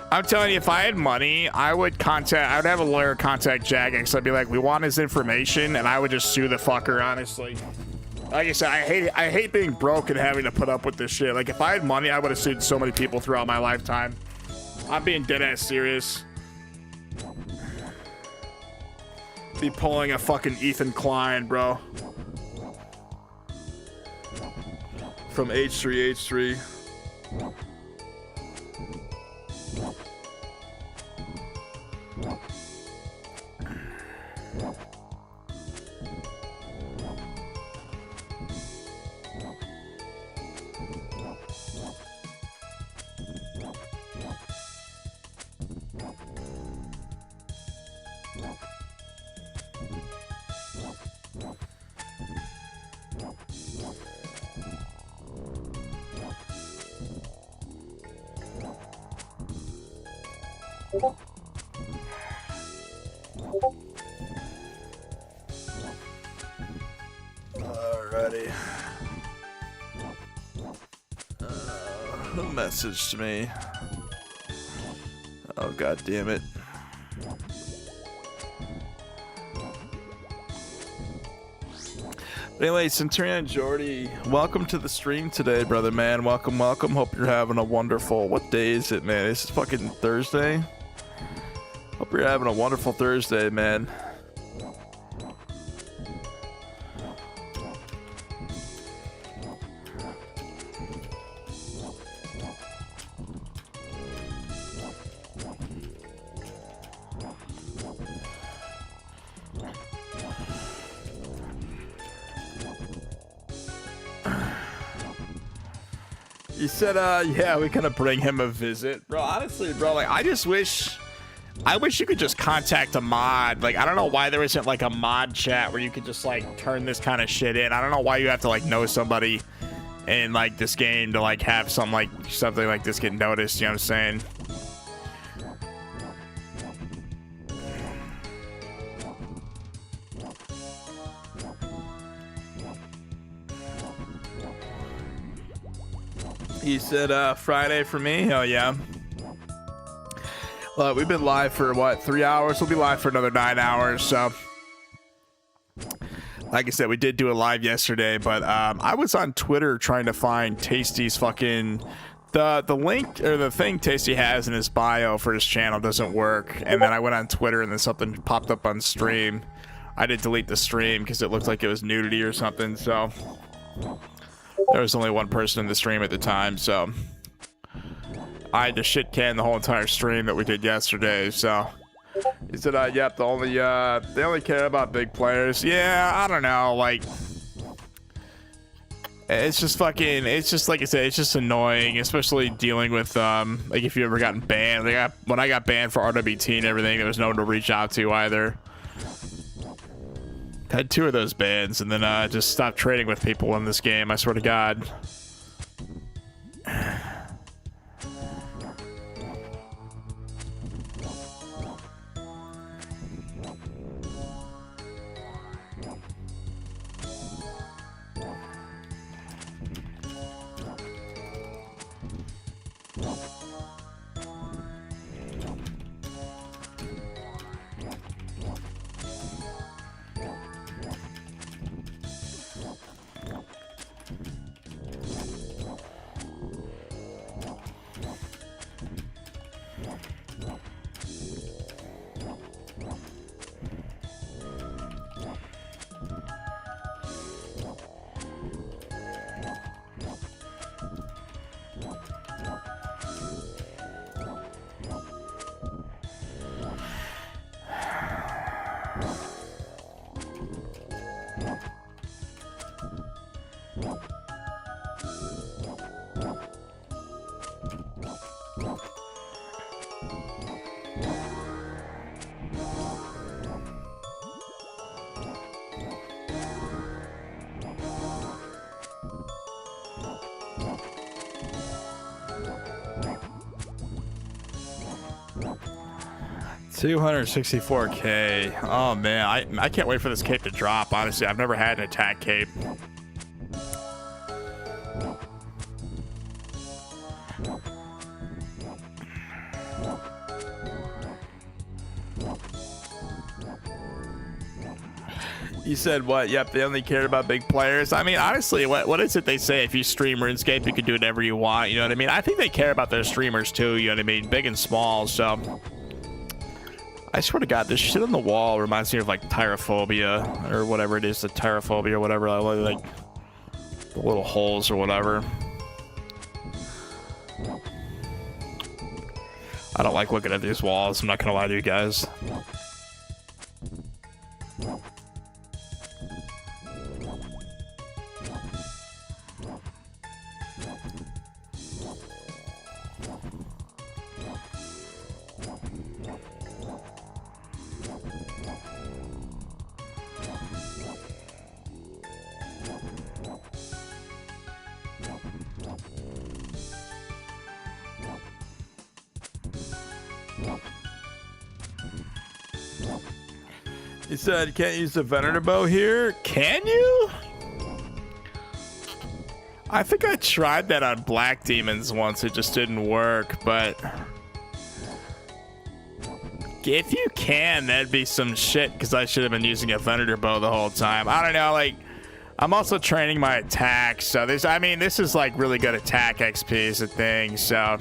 I'm telling you, if I had money, I would have a lawyer contact Jagex. I'd be like, we want his information, and I would just sue the fucker, honestly. Like I said, I hate being broke and having to put up with this shit. Like, if I had money, I would have sued so many people throughout my lifetime. I'm being dead-ass serious. Be pulling a fucking Ethan Klein, bro. From H3H3. Alrighty. Who messaged me? Oh, god damn it. But anyway, Centurion Jordy, welcome to the stream today, brother man. Welcome, welcome. Hope you're having a wonderful, what day is it, man? This is fucking Thursday. Hope you're having a wonderful Thursday, man. You said, yeah, we gonna bring him a visit. Bro, honestly, bro, like, I wish you could just contact a mod. Like, I don't know why there isn't, like, a mod chat where you could just, like, turn this kind of shit in. I don't know why you have to, like, know somebody in, like, this game to, like, have something like this get noticed, you know what I'm saying? He said, Friday for me? Hell yeah. Well, we've been live for, what, 3 hours? We'll be live for another 9 hours, so. Like I said, we did do a live yesterday, but I was on Twitter trying to find Tasty's fucking... The link, or the thing Tasty has in his bio for his channel doesn't work, and then I went on Twitter and then something popped up on stream. I did delete the stream because it looked like it was nudity or something, so... There was only one person in the stream at the time, so I had to shit can the whole entire stream that we did yesterday. So he said, yep, they only care about big players. Yeah, I don't know, like, it's just fucking, it's just, like I said, it's just annoying, especially dealing with like, if you ever gotten banned. Like, when I got banned for RWT and everything, there was no one to reach out to either. Had 2 of those bans, and then just stopped trading with people in this game, I swear to God. 264k. Oh man, I can't wait for this cape to drop. Honestly, I've never had an attack cape. You said what? Yep, they only cared about big players. I mean, honestly, what is it they say? If you stream RuneScape, you can do whatever you want. You know what I mean? I think they care about their streamers too. You know what I mean? Big and small. So, I swear to God, this shit on the wall reminds me of like tyrophobia or whatever it is, the tyrophobia or whatever. Like the little holes or whatever. I don't like looking at these walls. I'm not gonna lie to you guys. He said, can't use the Venator bow here. Can you? I think I tried that on Black Demons once. It just didn't work, but if you can, that'd be some shit, because I should have been using a Venator bow the whole time. I don't know, like, I'm also training my attack, so there's, I mean, this is like really good attack XP is a thing, so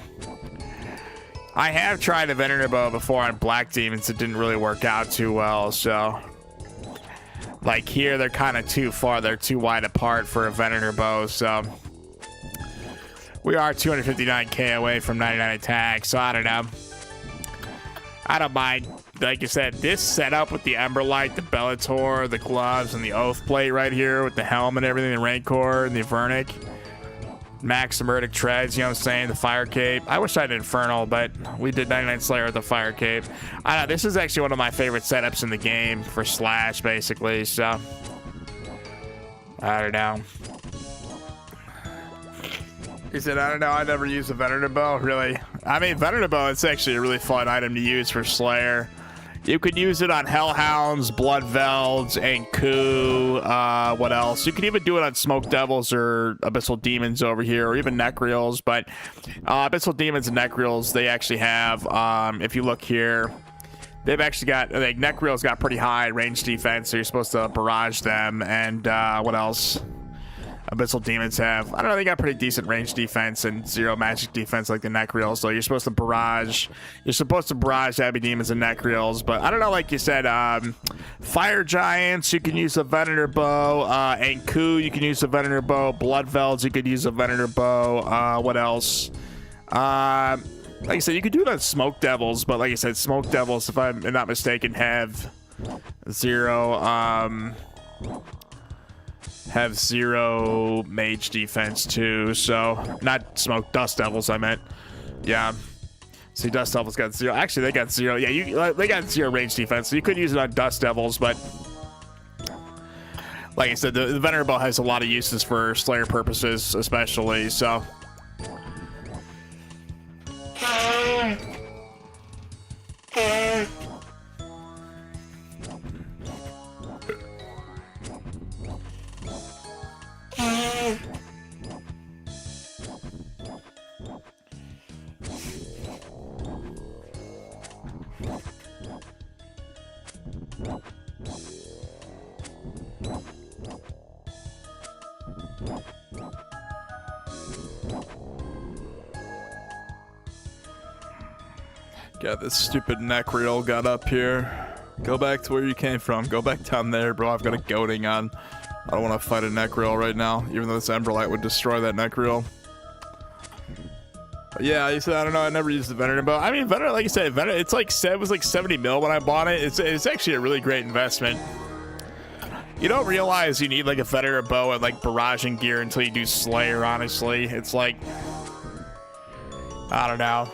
I have tried a Venator bow before on Black Demons. It didn't really work out too well, so like here they're kind of too far, they're too wide apart for a Venator bow, so we are 259k away from 99 attack, so I don't know. I don't mind. Like you said, this setup with the Emberlight, the Bellator, the gloves, and the Oath plate right here with the helm and everything, the Rancor and the Vernic, Max Emertic treads, you know what I'm saying, the Fire Cape. I wish I had Infernal, but we did 99 Slayer with the Fire Cape. I don't know, this is actually one of my favorite setups in the game for Slash, basically, so I don't know. He said, I don't know, I never used a Venator bow, really. I mean, Venator bow, it's actually a really fun item to use for Slayer. You could use it on Hellhounds, Bloodvelds, Anku, what else? You could even do it on Smoke Devils or Abyssal Demons over here, or even Necreals, but Abyssal Demons and Necreals, they actually have, if you look here, they've actually got, like, Necreals got pretty high range defense, so you're supposed to barrage them, and what else? Abyssal Demons have, I don't know, they got pretty decent range defense and zero magic defense like the Necreals, so you're supposed to barrage Abbey Demons and Necreals, but I don't know, like you said, Fire Giants, you can use a Venator bow, Anku, you can use a Venator bow, Bloodvelds, you could use a Venator bow, what else? Like I said, you could do it on Smoke Devils, but like I said, Smoke Devils, if I'm not mistaken, have zero mage defense too, so not Smoke Dust Devils, I meant. Yeah, see, Dust Devils got zero. Actually, they got zero. Yeah, they got zero range defense, so you could use it on Dust Devils, but like I said, the Venator bow has a lot of uses for Slayer purposes, especially, so got this stupid Necreal got up here. Go back to where you came from. Go back down there, bro. I've got a goading on. I don't want to fight a Necreal right now, even though this Emberlight would destroy that Necreal. But yeah, you said, I don't know, I never used the Venator bow. I mean, Venator, like you said, Venator, it was like 70 mil when I bought it. It's actually a really great investment. You don't realize you need like a Venator bow and like barraging gear until you do Slayer, honestly. It's like, I don't know.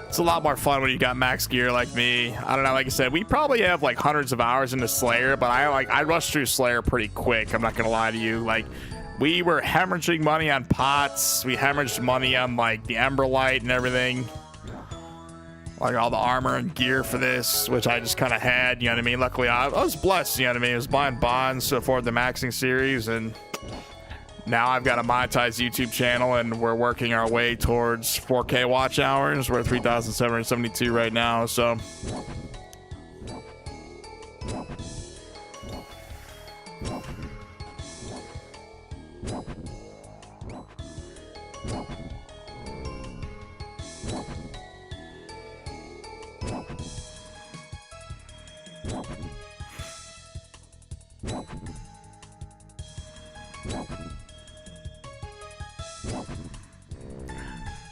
It's a lot more fun when you got max gear like me. I don't know, like I said, we probably have like hundreds of hours into Slayer, but I rushed through Slayer pretty quick. I'm not gonna lie to you. Like, we were hemorrhaging money on pots. We hemorrhaged money on like the Emberlight and everything. like all the armor and gear for this, which I just kind of had, you know what I mean? Luckily, I was blessed, you know what I mean? I was buying bonds for the maxing series, and now I've got a monetized YouTube channel, and we're working our way towards 4K watch hours. We're at 3,772 right now, so.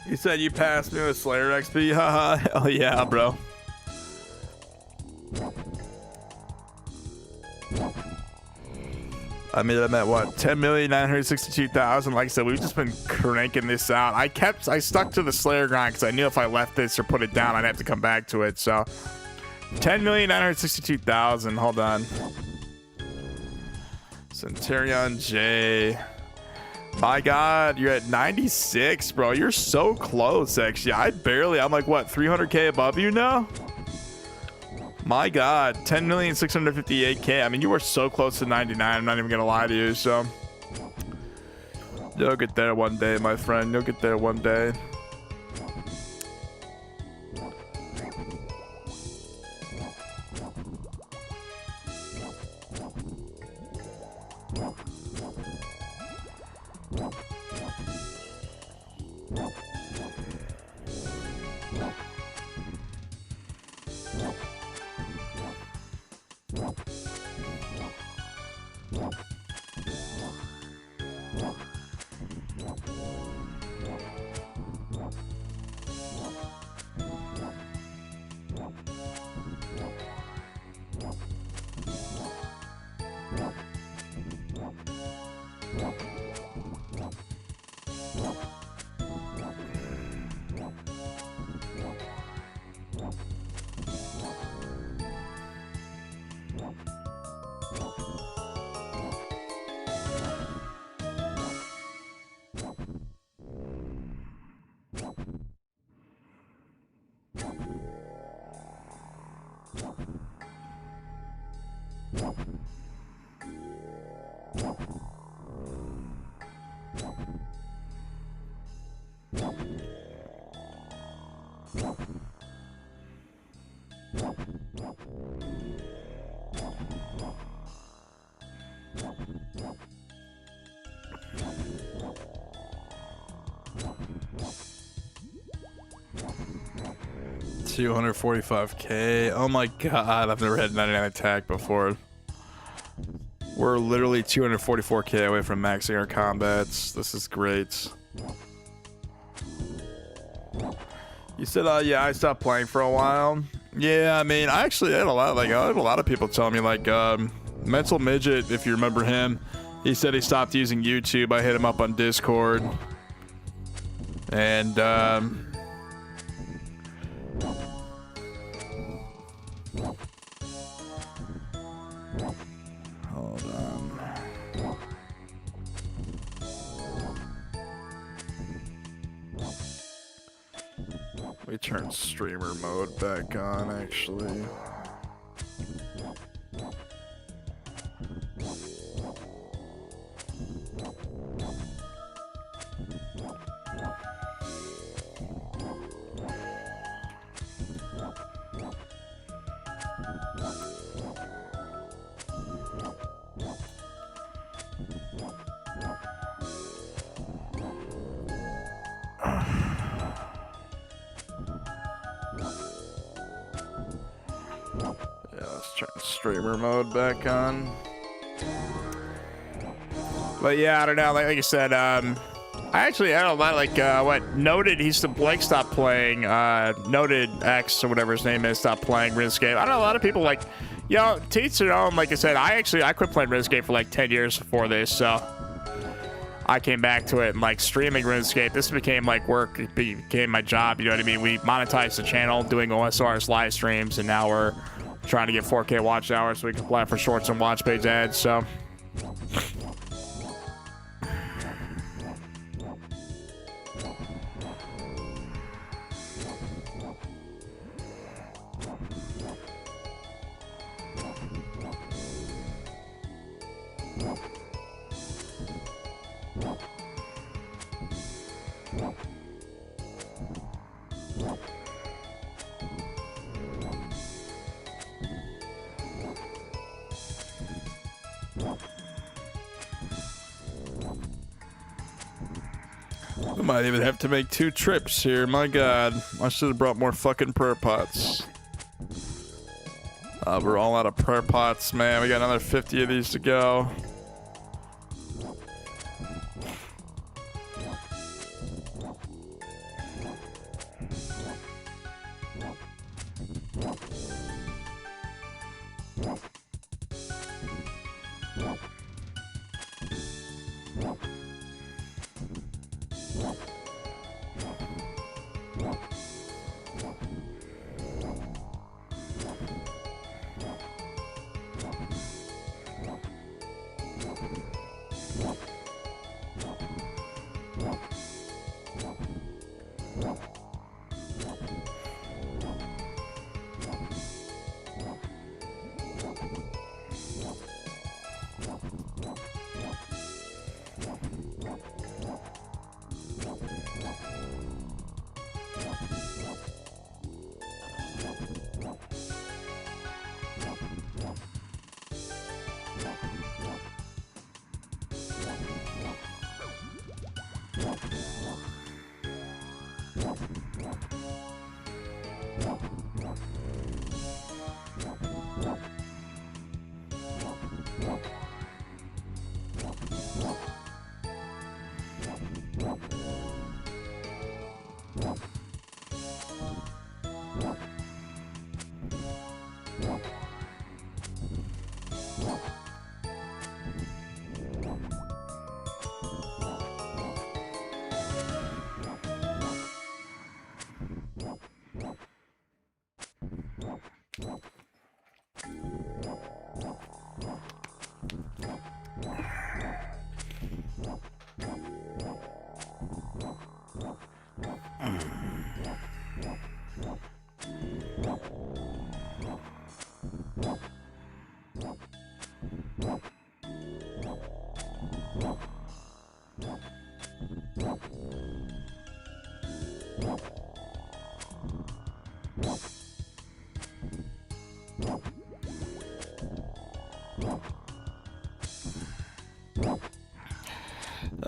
You said you passed me with Slayer XP? Haha. Hell yeah, bro. I mean, I'm at what? 10,962,000. Like I said, we've just been cranking this out. I stuck to the Slayer grind because I knew if I left this or put it down, I'd have to come back to it. So 10,962,000. Hold on. Centurion J. My God, you're at 96, bro. You're so close, actually. I'm like, what, 300K above you now? My God, 10,658K. I mean, you were so close to 99. I'm not even going to lie to you, so. You'll get there one day, my friend. You'll get there one day. $245K. Oh my God, I've never had 99 attack before. We're literally 244K away from maxing our combats. This is great. You said, yeah, I stopped playing for a while. Yeah, I mean, I actually had a lot of people telling me, like, Mental Midget, if you remember him, he said he stopped using YouTube. I hit him up on Discord. And, hold on. We turn streamer mode back on, actually. Streamer mode back on. But yeah, I don't know, like I said, I actually had a lot, like what Noted, Blake stopped playing, Noted X or whatever his name is stopped playing RuneScape. I don't know, a lot of people, like, you know, to each their own. Like I said, I quit playing RuneScape for like 10 years before this, so I came back to it, and like streaming RuneScape, this became like work. It became my job, you know what I mean? We monetized the channel doing OSRS live streams, and now we're trying to get 4K watch hours so we can apply for shorts and watch page ads, so. We might even have to make 2 trips here. My god. I should have brought more fucking prayer pots. We're all out of prayer pots, man. We got another 50 of these to go.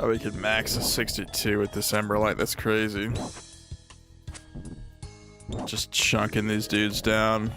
Oh, we could max a 62 with this Emberlight. That's crazy. Just chunking these dudes down.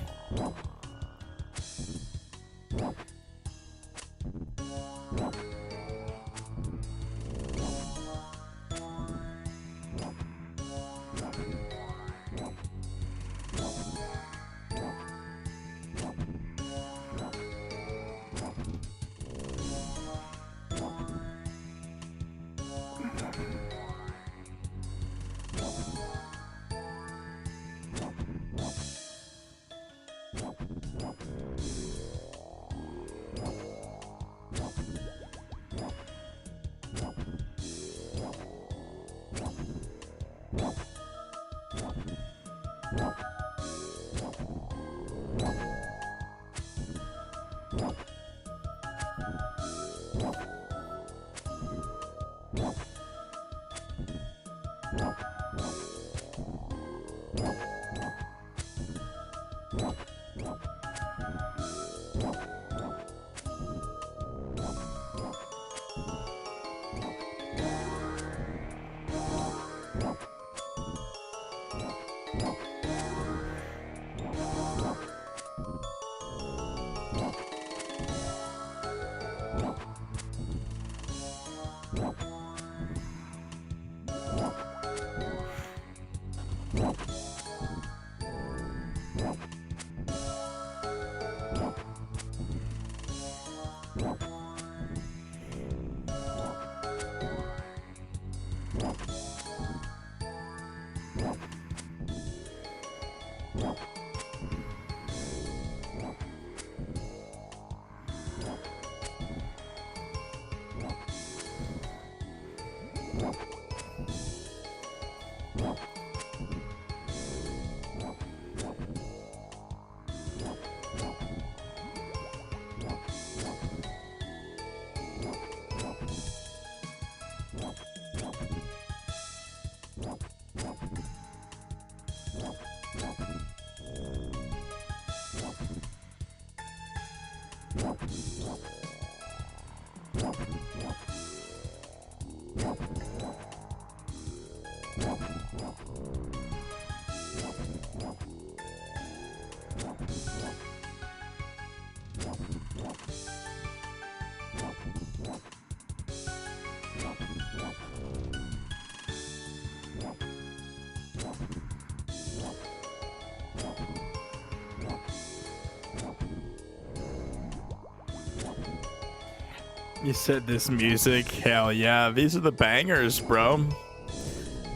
You said this music? Hell yeah, these are the bangers, bro.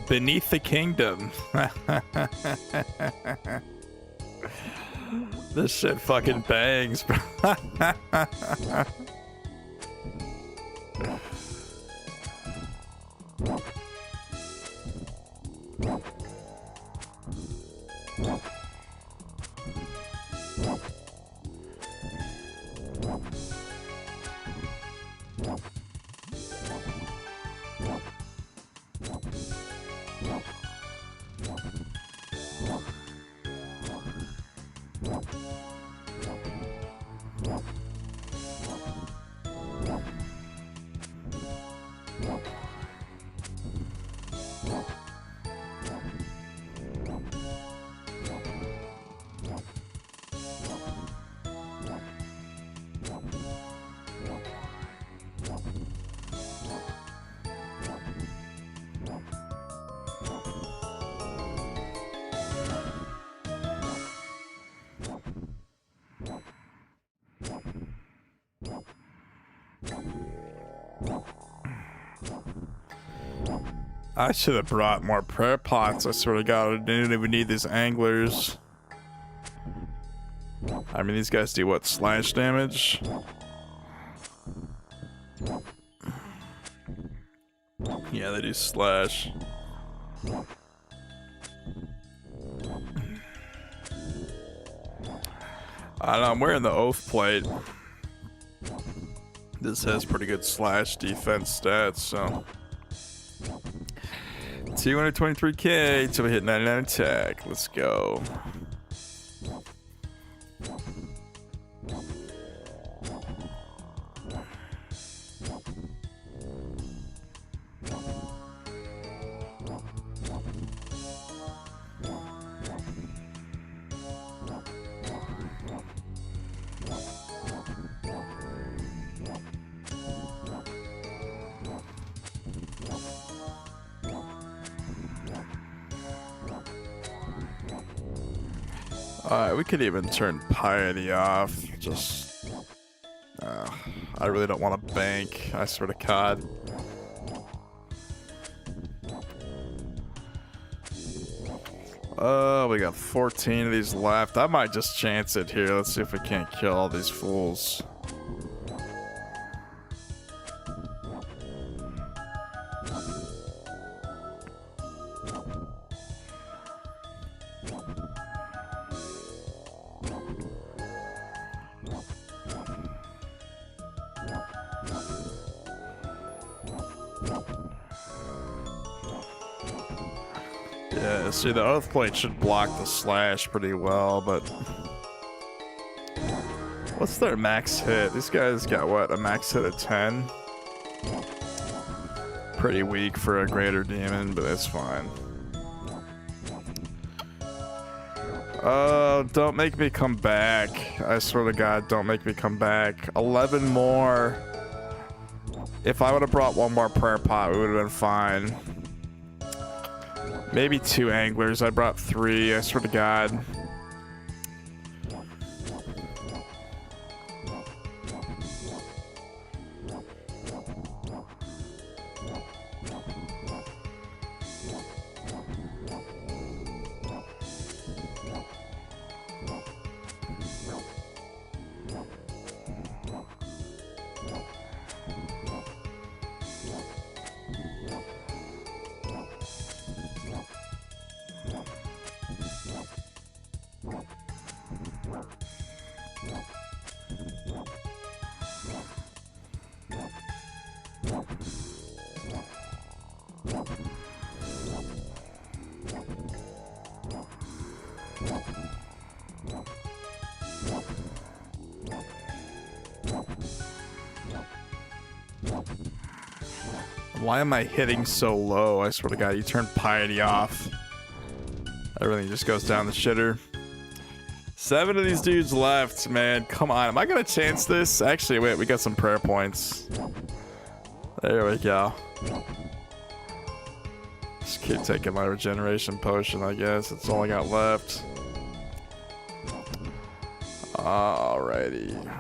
Beneath the Kingdom. This shit fucking bangs, bro. I should have brought more prayer pots. I sort of got it. Didn't even need these anglers. I mean, these guys do what? Slash damage? Yeah, they do slash. I don't know, I'm wearing the oath plate. This has pretty good slash defense stats, so. 223k till we hit 99 attack. Let's go. Alright, we could even turn Piety off. Just... I really don't want to bank, I swear to God. Oh, we got 14 of these left. I might just chance it here. Let's see if we can't kill all these fools. Yeah, see, the oath plate should block the slash pretty well, but what's their max hit? These guys got what, a max hit of 10? Pretty weak for a greater demon, but that's fine. Oh, don't make me come back. I swear to God, don't make me come back. 11 more. If I would have brought one more prayer pot, we would have been fine. Maybe 2 anglers. I brought 3, I swear to God. Why am I hitting so low? I swear to God, you turn Piety off. Everything just goes down the shitter. 7 of these dudes left, man. Come on. Am I gonna chance this? Actually, wait, we got some prayer points. There we go. Just keep taking my regeneration potion, I guess. That's all I got left. Alrighty.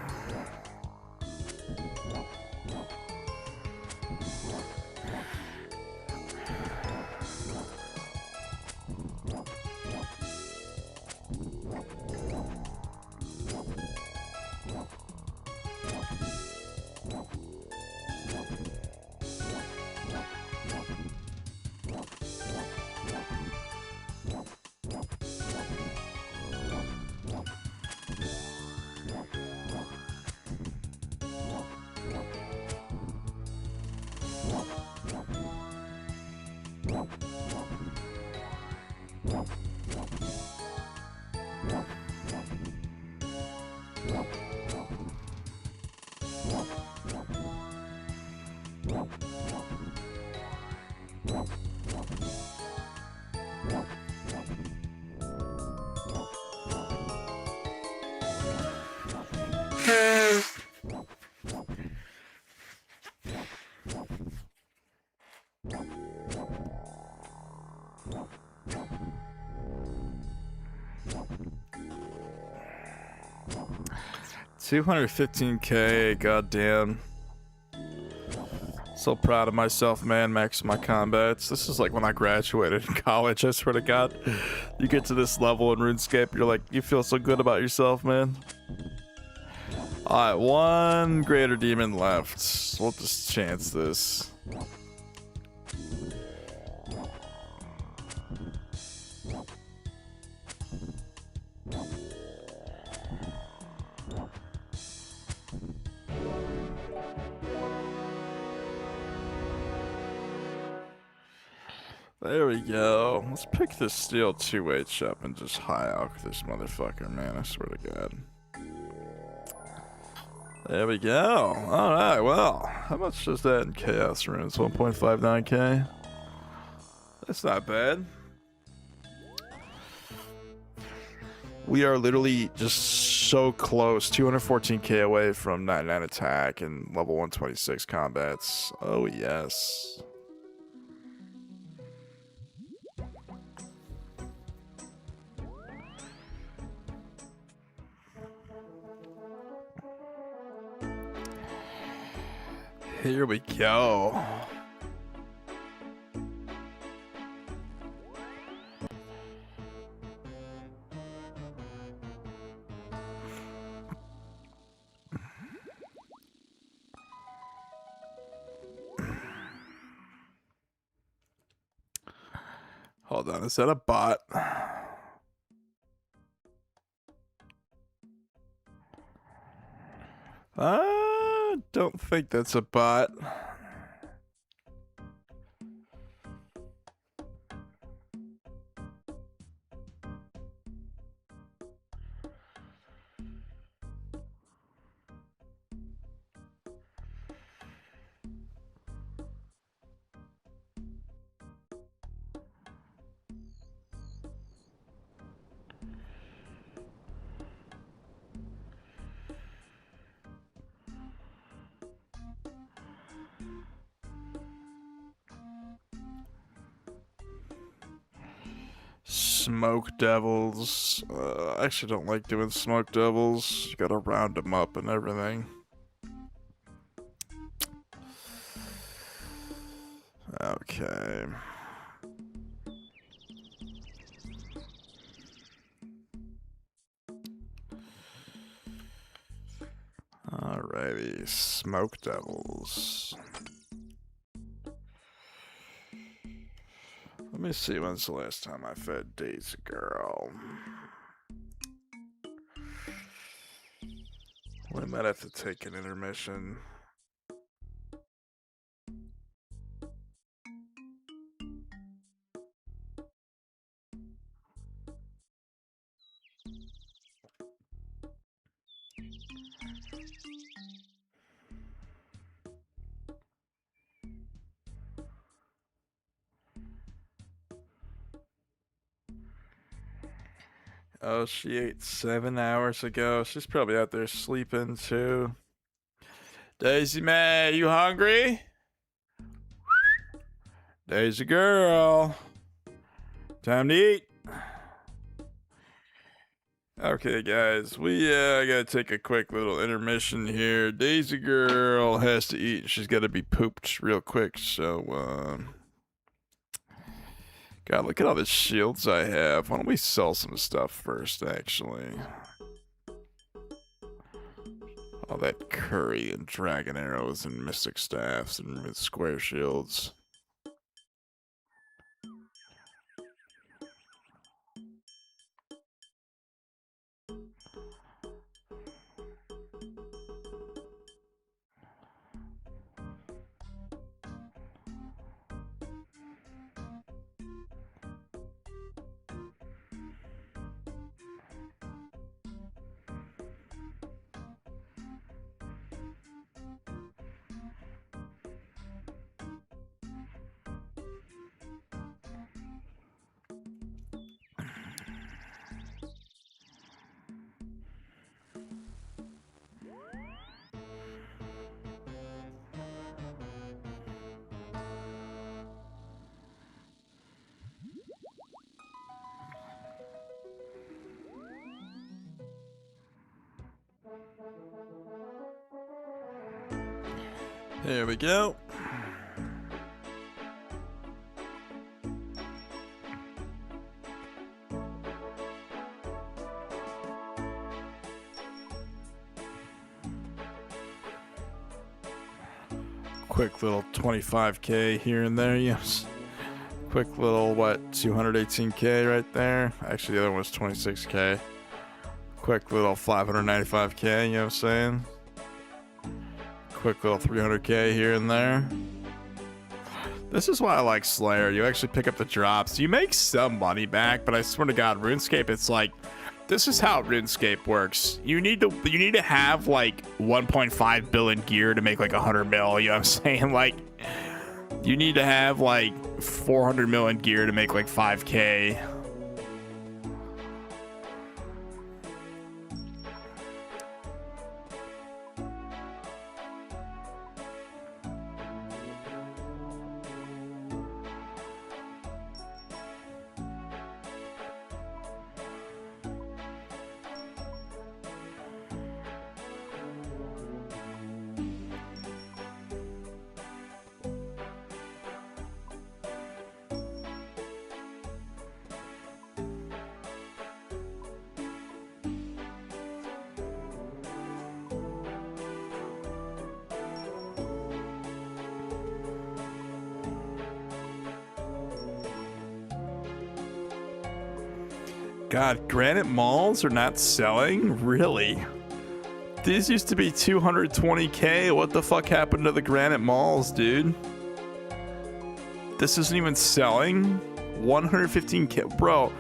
$215K, goddamn. So proud of myself, man. Max my combats. This is like when I graduated in college, I swear to God. You get to this level in RuneScape, you're like, you feel so good about yourself, man. Alright, one greater demon left. We'll just chance this. There we go. Let's pick this steel 2H up and just high alch this motherfucker, man. I swear to God. There we go. Alright, well. How much is that in Chaos Runes? 1.59K? That's not bad. We are literally just so close. 214K away from 99 attack and level 126 combats. Oh, yes. Here we go. Hold on, is that a bot? I don't think that's a bot. Smoke devils. I actually don't like doing smoke devils. You gotta round them up and everything. Okay. Alrighty, smoke devils. Let me see, when's the last time I fed Daisy Girl? We might have to take an intermission. Oh, she ate 7 hours ago. She's probably out there sleeping too. Daisy May, you hungry? Daisy girl. Time to eat. Okay, guys, we gotta take a quick little intermission here. Daisy girl has to eat. She's gotta be pooped real quick, so, God, look at all the shields I have. Why don't we sell some stuff first, actually? All that curry and dragon arrows and mystic staffs and square shields. There we go. Quick little 25K here and there, yes. Quick little, what, 218K right there. Actually, the other one was 26K. Quick little 595K, you know what I'm saying? Quick little 300K here and there. This is why I like Slayer. You actually pick up the drops. You make some money back, but I swear to God, RuneScape, it's like, this is how RuneScape works. You need to have like 1.5 billion gear to make like 100 mil. You know what I'm saying? Like, you need to have like 400 million gear to make like 5K. God, granite malls are not selling? Really? These used to be 220K. What the fuck happened to the granite malls, dude? This isn't even selling? 115K. Bro,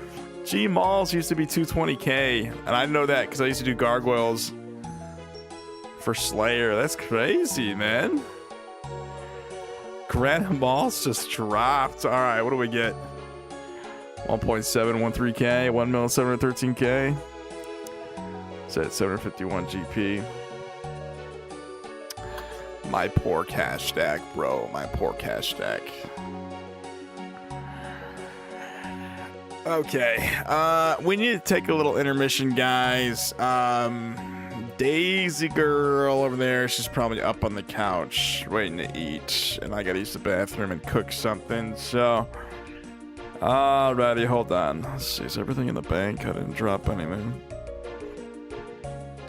G malls used to be 220K. And I know that because I used to do gargoyles for Slayer. That's crazy, man. Granite malls just dropped. All right, what do we get? 1.713K, 1,713K. It's at 751 GP. My poor cash stack, bro. My poor cash stack. Okay, we need to take a little intermission, guys. Daisy girl over there, she's probably up on the couch waiting to eat, and I gotta use the bathroom and cook something, so... Alrighty, hold on. Let's see, is everything in the bank? I didn't drop anything.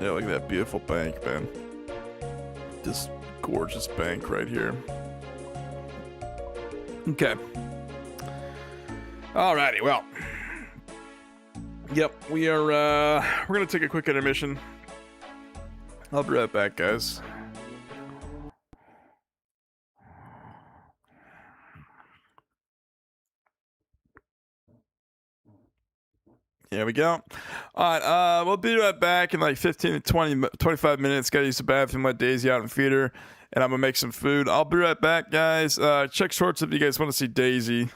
Yeah, look at that beautiful bank, man. This gorgeous bank right here. Okay. Alrighty, well. Yep, we are, we're gonna take a quick intermission. I'll be right back, guys. There we go. All right, we'll be right back in like 15 to 25 minutes. Gotta use the bathroom, let Daisy out and feed her, and I'm gonna make some food. I'll be right back, guys. Check shorts if you guys want to see Daisy.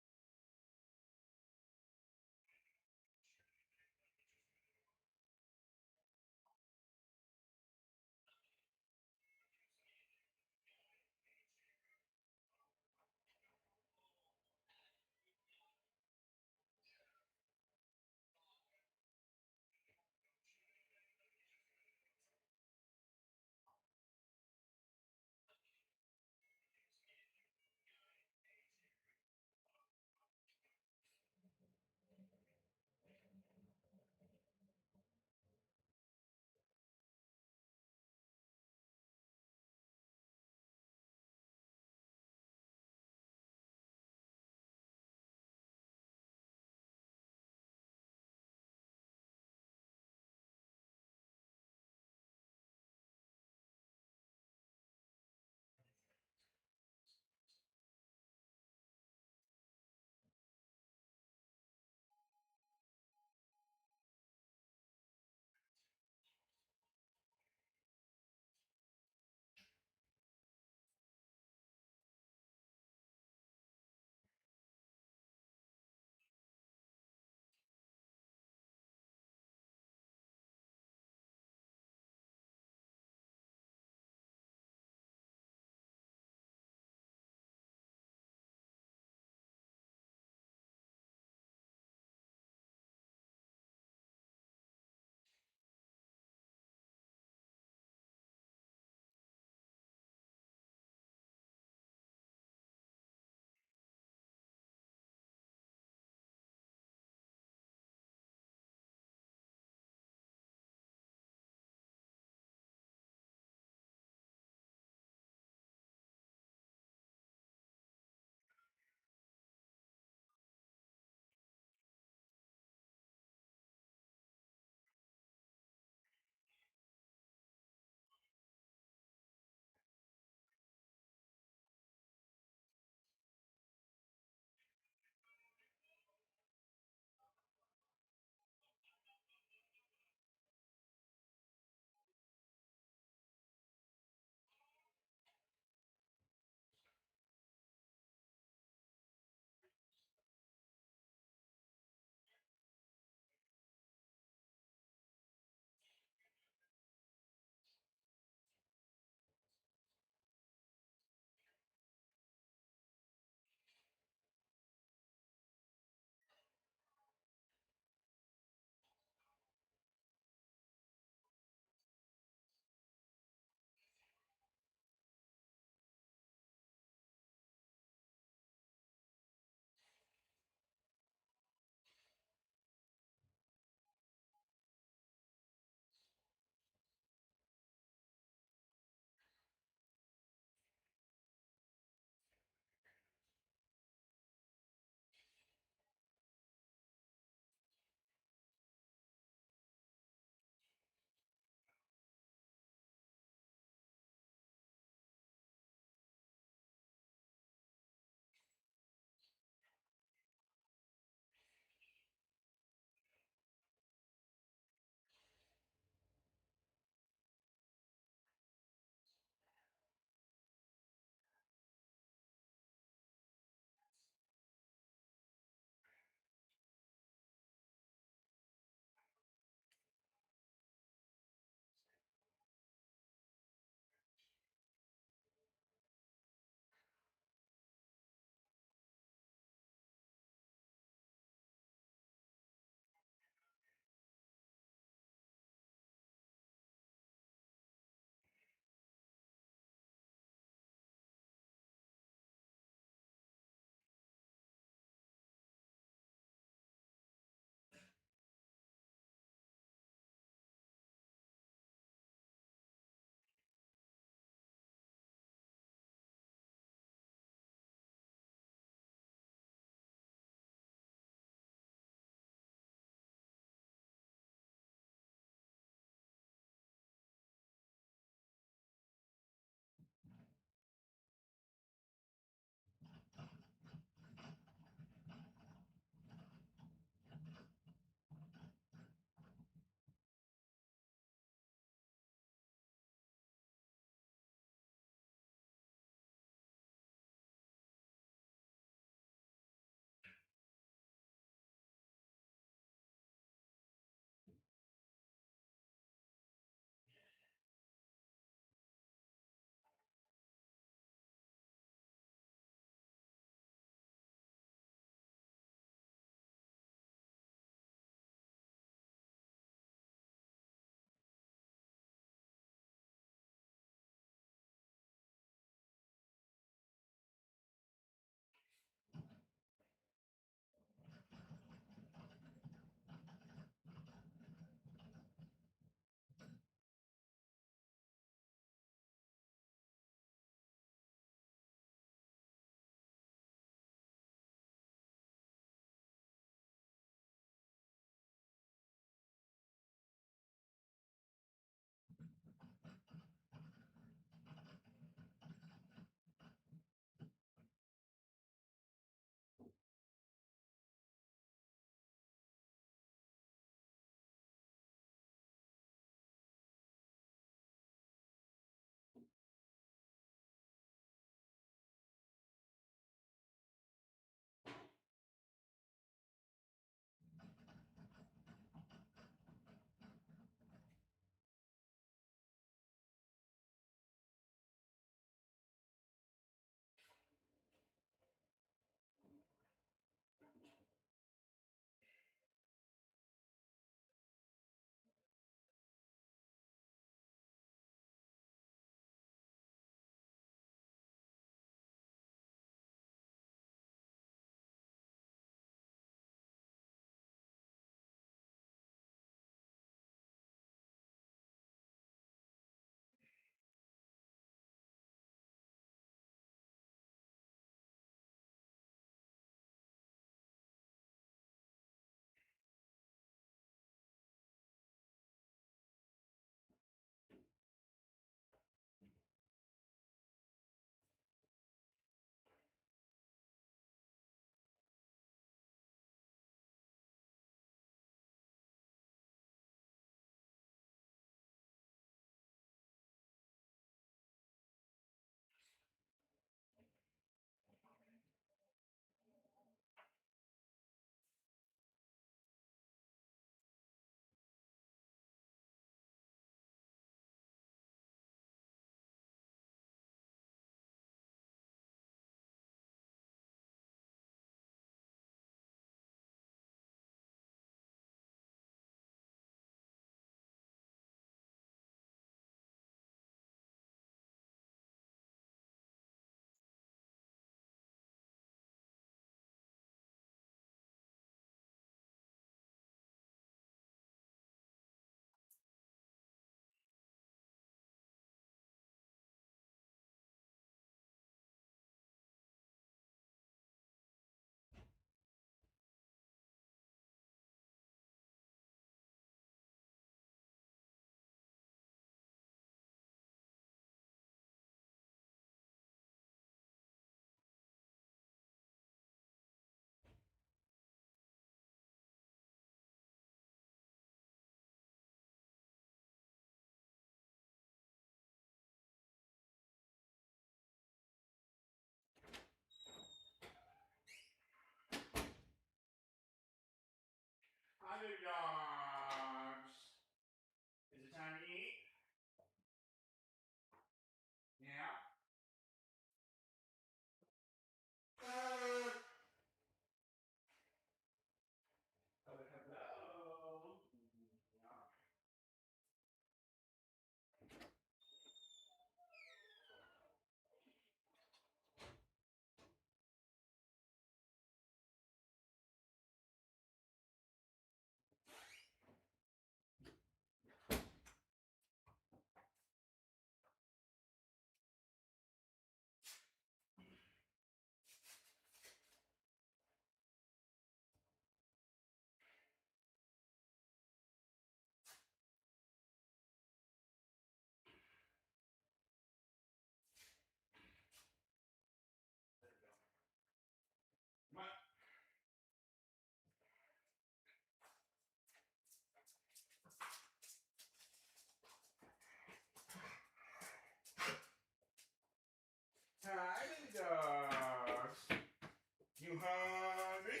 you hungry?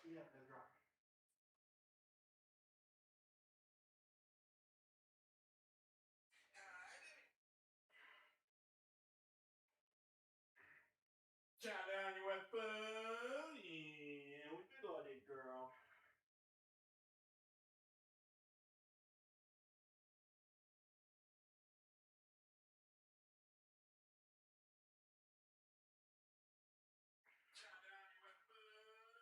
Yeah, they're dry. Chow down your weapon. Yeah, we did all that, girl. Chow down your weapon.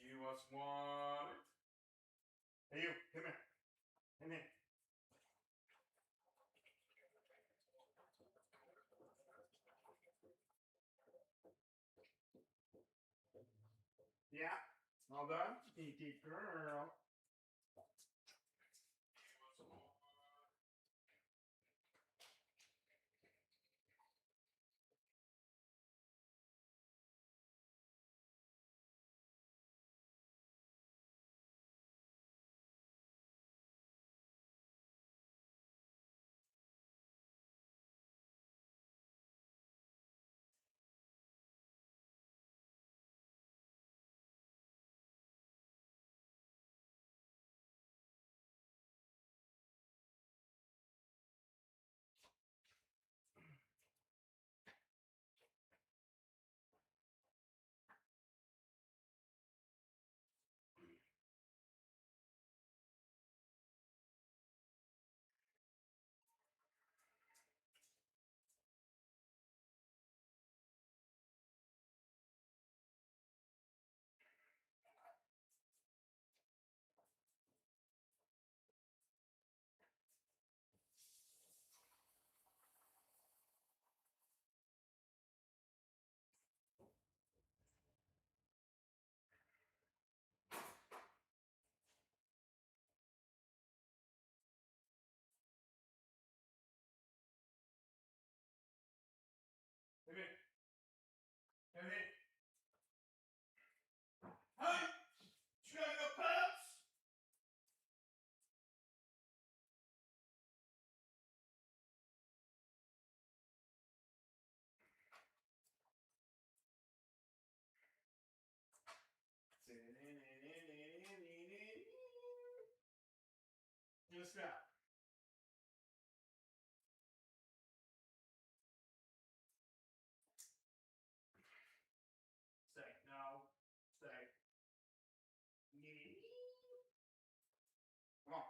You want some water? Hey, you, come here. Come here. Yeah, all done? Eat, girl. strap. Stay. No. Stay. Come on.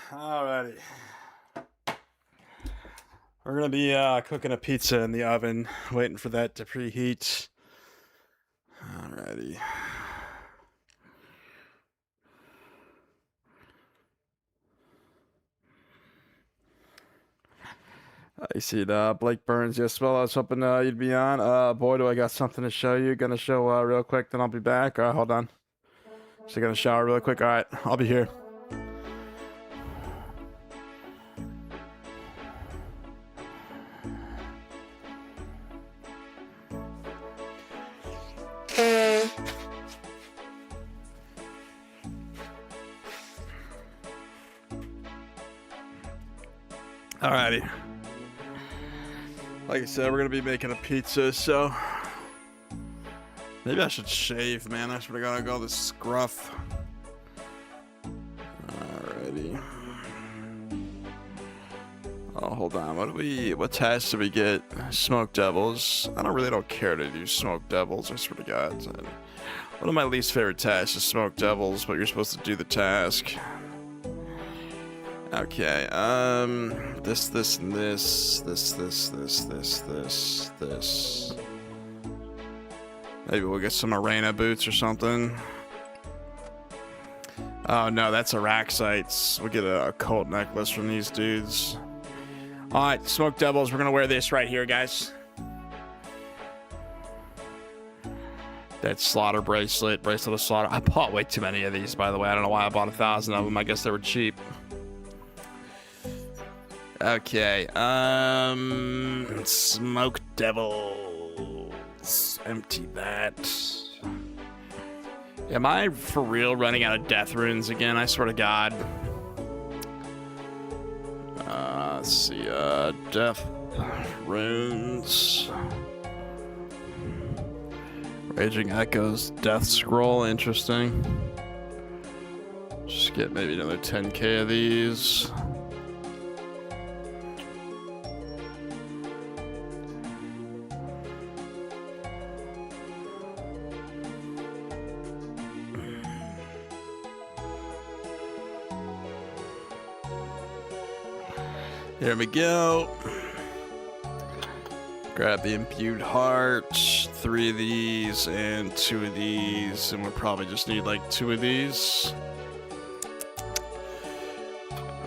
Alrighty. We're gonna be cooking a pizza in the oven, waiting for that to preheat. Alrighty. I see it, Blake Burns. Yes, well, I was hoping you'd be on. Boy, do I got something to show you. Gonna show real quick, then I'll be back. Hold on. Just gonna shower real quick. All right, I'll be here. Alrighty. Like I said, we're gonna be making a pizza, so maybe I should shave, man. I should have gotta go this scruff. Alrighty. Oh, hold on. What task do we get? Smoke devils. I really don't care to do smoke devils, I swear to God. One of my least favorite tasks is smoke devils, but you're supposed to do the task. Okay, this, and this. Maybe we'll get some arena boots or something. Oh no, that's Araxites. We'll get a cult necklace from these dudes. Alright, smoke devils, we're gonna wear this right here, guys. That slaughter bracelet of slaughter. I bought way too many of these, by the way. I don't know why I bought 1,000 of them. I guess they were cheap. Okay, smoke devils. Empty that. Am I for real running out of death runes again? I swear to God. Let's see, death runes. Raging Echoes, Death Scroll, interesting. Just get maybe another 10k of these. Here we go. Grab the imbued heart, 3 of these and 2 of these, and we'll probably just need like 2 of these.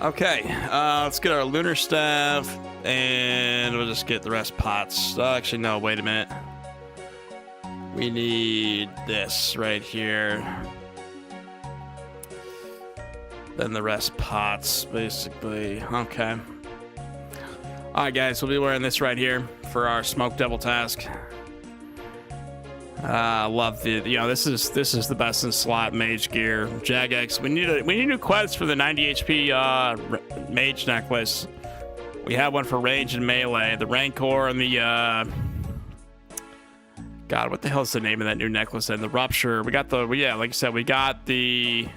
Okay, let's get our lunar staff, and we'll just get the rest pots. Actually, no, wait a minute. We need this right here. Then the rest pots, basically. Okay. Alright guys, we'll be wearing this right here for our smoke devil task. Love the, this is the best in slot mage gear. Jagex, we need new quests for the 90 HP mage necklace. We have one for range and melee. The Rancor and the God, what the hell is the name of that new necklace? And the Rupture. We got the like I said, we got the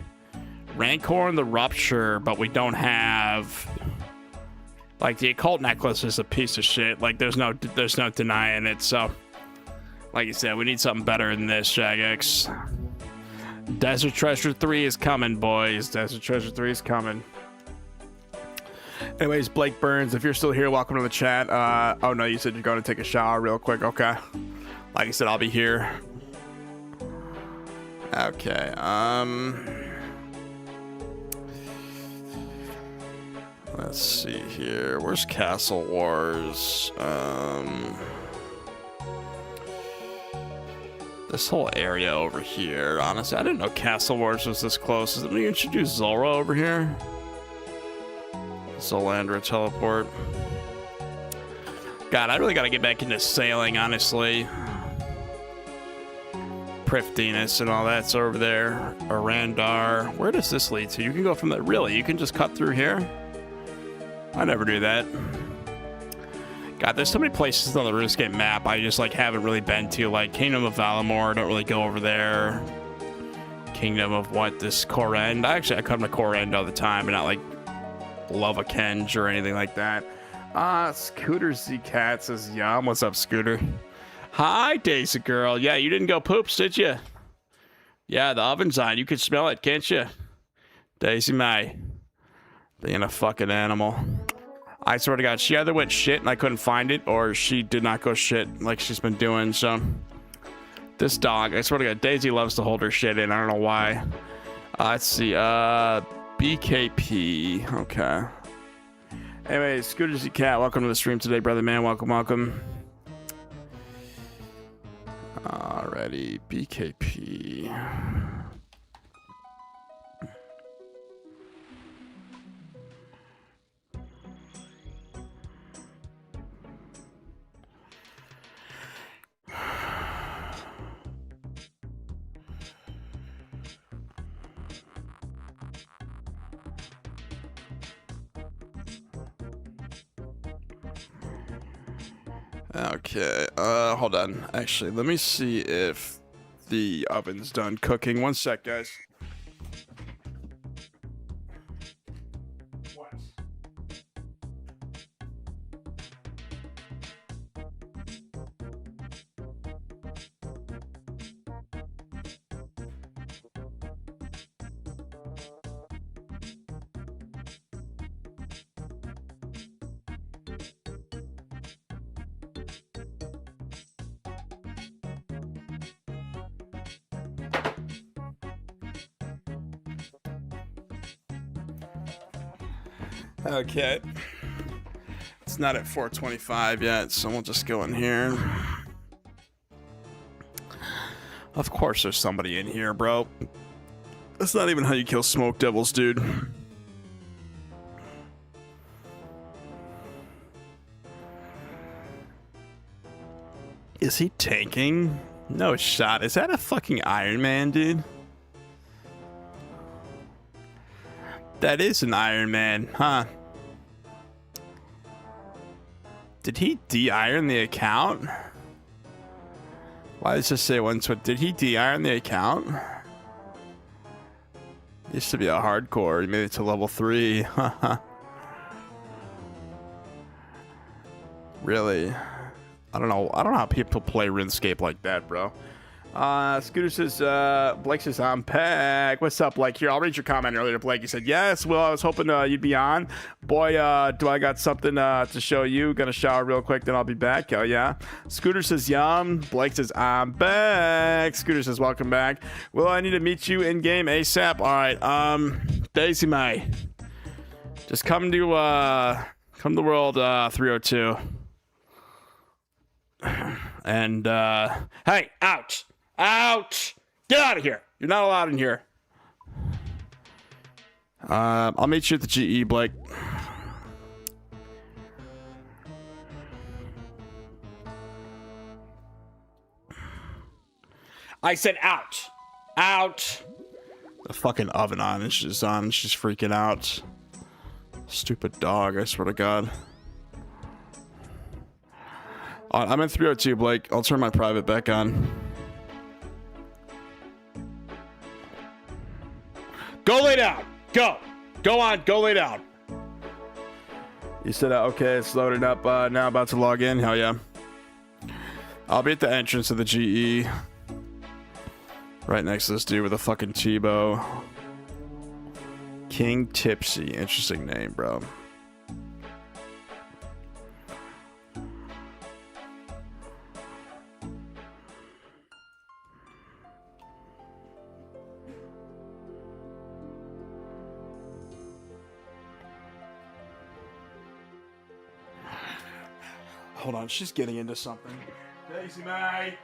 Rancor and the Rupture, but we don't have. Like, the occult necklace is a piece of shit. Like, there's no denying it. So, like you said, we need something better than this, Jagex. Desert Treasure 3 is coming, boys. Desert Treasure 3 is coming. Anyways, Blake Burns, if you're still here, welcome to the chat. Oh, no, you said you're going to take a shower real quick. Okay. Like I said, I'll be here. Okay, let's see here. Where's Castle Wars? This whole area over here. Honestly, I didn't know Castle Wars was this close. Did we introduce Zora over here? Zolandra teleport. God, I really got to get back into sailing, honestly. Prifdinus and all that's over there. Arandar. Where does this lead to? You can go from that. Really? You can just cut through here? I never do that. God, there's so many places on the RuneScape map I just like haven't really been to. Like Kingdom of Valamor, don't really go over there. Kingdom of what? This Korend. I come to Korend all the time, but not like Lova Kenge or anything like that. Scooter Z Cat says, Yum. What's up, Scooter? Hi, Daisy girl. Yeah, you didn't go poops, did you? Yeah, the oven's on. You can smell it, can't you? Daisy May. Being a fucking animal. I swear to God, she either went shit and I couldn't find it, or she did not go shit like she's been doing. So this dog, I swear to God, Daisy loves to hold her shit in. I don't know why. Let's see. BKP. Okay. Anyway, Scooters Cat, welcome to the stream today, brother man. Welcome, welcome. Alrighty, BKP. Okay, hold on. Actually, let me see if the oven's done cooking. One sec, guys. What? Okay. It's not at 425 yet, so we'll just go in here. Of course there's somebody in here, bro. That's not even how you kill smoke devils, dude. Is he tanking? No shot. Is that a fucking Iron Man, dude? That is an Iron Man, huh? Did he de-iron the account? Why does it say once? What did he de-iron the account? Used to be a hardcore. He made it to level 3. Really? I don't know how people play RuneScape like that, bro. Scooter says, Blake says, I'm back. What's up, Blake? Here, I'll read your comment earlier, Blake. You said, yes, well, I was hoping you'd be on. Boy, do I got something to show you. Gonna shower real quick, then I'll be back. Oh, yeah. Scooter says, yum. Blake says, I'm back. Scooter says, welcome back. Well, I need to meet you in-game ASAP. All right, Daisy May. Just come to World 302. And, hey, ouch. Ouch! Get out of here! You're not allowed in here. I'll meet you at the GE, Blake. I said ouch! Ouch! The fucking oven on and she's on. She's freaking out. Stupid dog, I swear to God. I'm in 302, Blake. I'll turn my private back on. Go lay down. Go. Go on. Go lay down. You said, okay, it's loaded up. Now about to log in. Hell yeah. I'll be at the entrance of the GE. Right next to this dude with a fucking T-bow. King Tipsy. Interesting name, bro. Hold on, she's getting into something. Daisy May!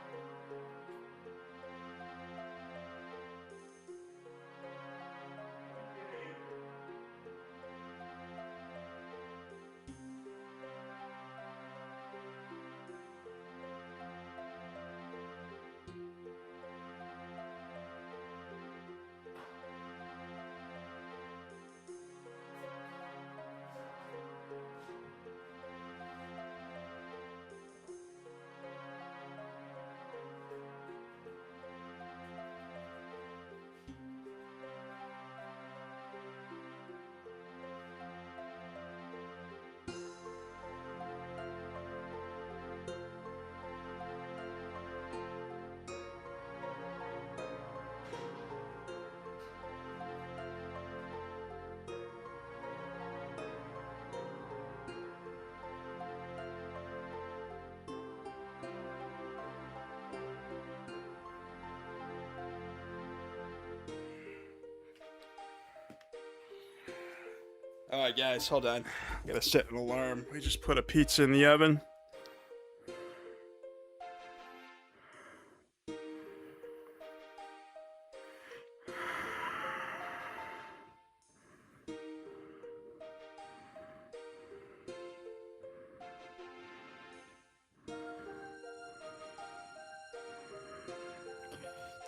All right, guys, hold on. I gotta set an alarm. We just put a pizza in the oven.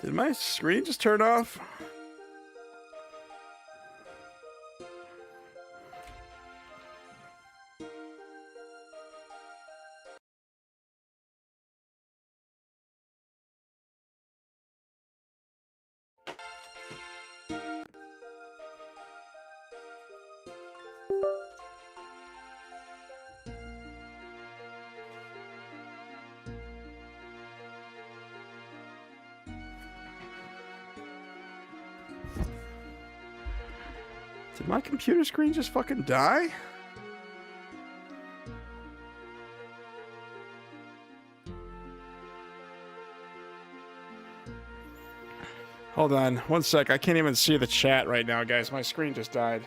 Did my screen just turn off? Did my computer screen just fucking die? Hold on, one sec. I can't even see the chat right now, guys. My screen just died.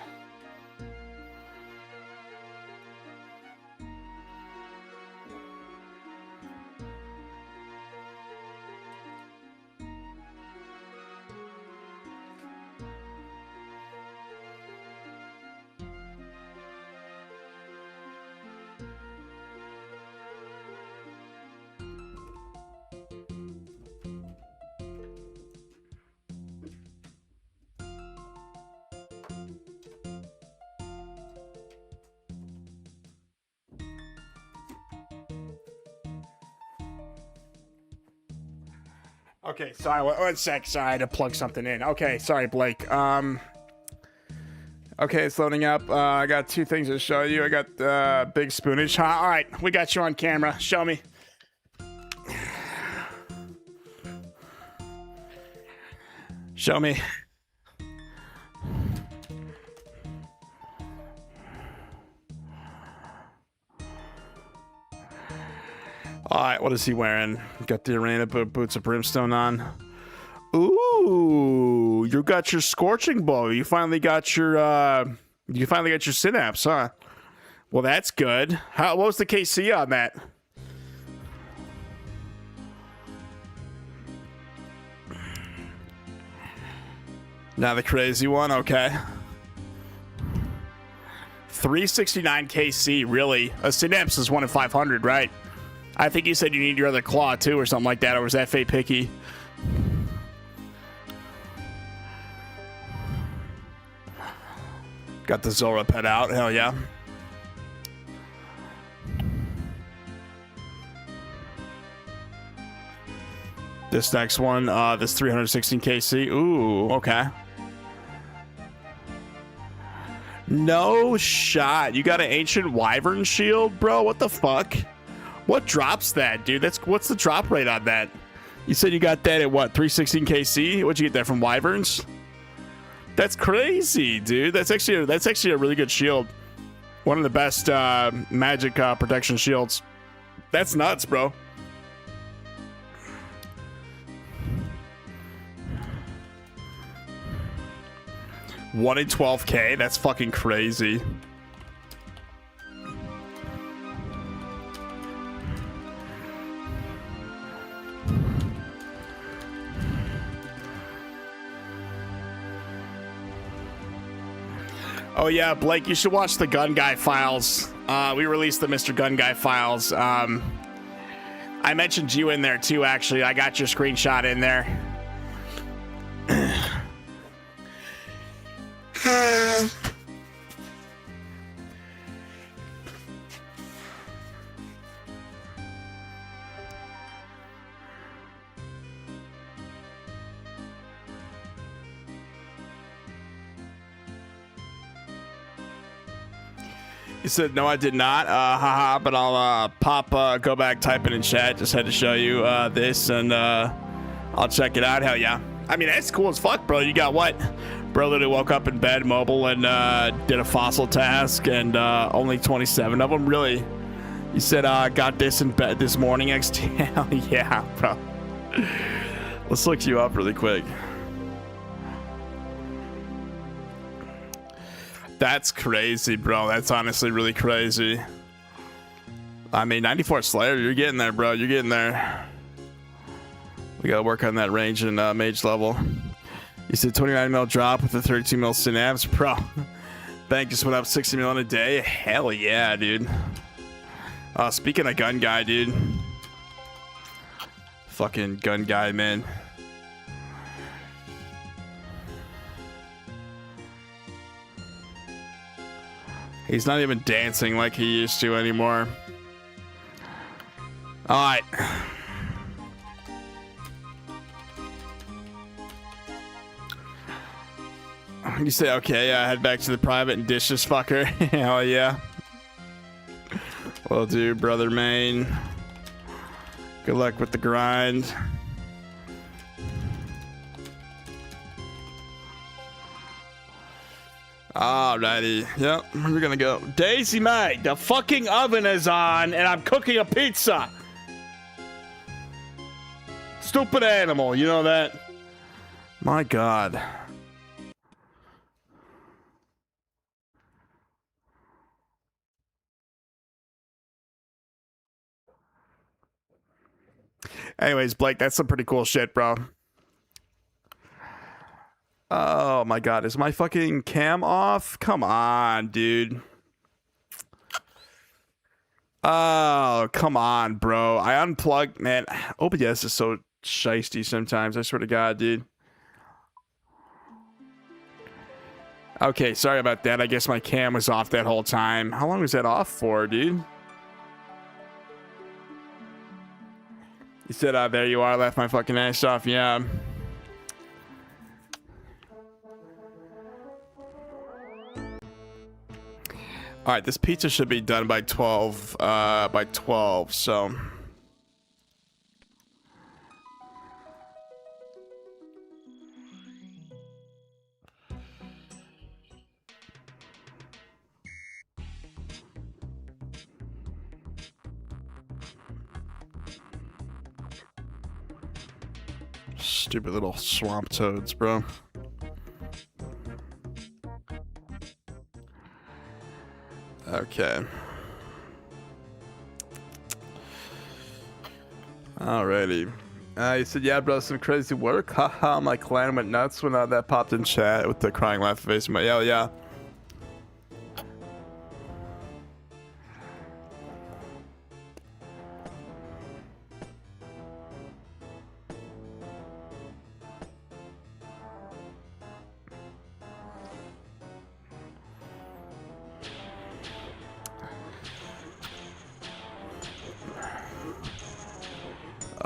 Okay, sorry, one sec. Sorry, I had to plug something in. Okay, sorry, Blake. Okay, it's loading up. I got two things to show you. I got big spoonage. Huh? All right, we got you on camera. Show me. Show me. Alright, what is he wearing? Got the arena boots of brimstone on. Ooh, you got your scorching bow. You finally got your synapse, huh? Well, that's good. What was the KC on that? Now the crazy one, okay. 369 KC, really? A synapse is 1 in 500, right? I think you said you need your other claw too or something like that, or was that Fate Picky? Got the Zora pet out, hell yeah. This next one, this 316 KC. Ooh, okay. No shot. You got an ancient wyvern shield, bro? What the fuck? What drops that, dude? What's the drop rate on that? You said you got that at what, 316 KC? What'd you get that from wyverns? That's crazy, dude. That's actually a really good shield. One of the best magic protection shields. That's nuts, bro. One in 12K. That's fucking crazy. Oh yeah, Blake, you should watch the Gun Guy files. We released the Mr. Gun Guy files. I mentioned you in there too, actually. I got your screenshot in there. He said, no, I did not. Haha, but I'll go back, type it in chat. Just had to show you this, and I'll check it out. Hell yeah. I mean, that's cool as fuck, bro. You got what? Bro literally woke up in bed, mobile, and did a fossil task, and only 27 of them, really. You said, got this in bed this morning, XT. Hell yeah, bro. Let's look you up really quick. That's crazy, bro. That's honestly really crazy. I mean, 94 Slayer, you're getting there, bro. You're getting there. We gotta work on that range and mage level. You said 29 mil drop with the 32 mil synapse, bro. Bank just went up 60 mil in a day. Hell yeah, dude. Speaking of gun guy, dude. Fucking gun guy, man. He's not even dancing like he used to anymore. All right. You say, okay, yeah, head back to the private and dish this fucker. Hell yeah. Will do, brother Main. Good luck with the grind. Alrighty. Yep, we're gonna go. Daisy May, the fucking oven is on and I'm cooking a pizza. Stupid animal, you know that? My God. Anyways, Blake, that's some pretty cool shit, bro. Oh my God, is my fucking cam off? Come on, dude. Oh, come on, bro. I unplugged, man. OBS is so shiesty sometimes, I swear to God, dude. Okay, sorry about that. I guess my cam was off that whole time. How long was that off for, dude? You said, there you are, left my fucking ass off, yeah. All right, this pizza should be done by 12, so. Stupid little swamp toads, bro. Okay. Alrighty. You said, yeah, bro, some crazy work. Haha, my clan went nuts when that popped in chat with the crying laugh face. Yeah, yeah.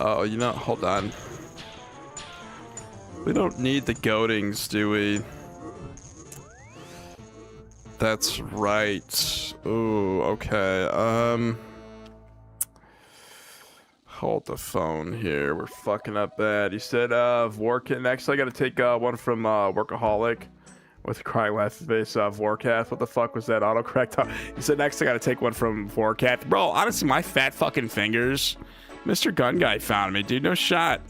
Oh, you know, hold on. We don't need the goatings, do we? That's right. Ooh, okay. Hold the phone here. We're fucking up bad. You said, Vorcat. Next, I gotta take one from Workaholic with crying laugh face Vorcat. What the fuck was that autocorrect? You said next I gotta take one from Vorcat. Bro, honestly, my fat fucking fingers. Mr. Gun Guy found me, dude. No shot.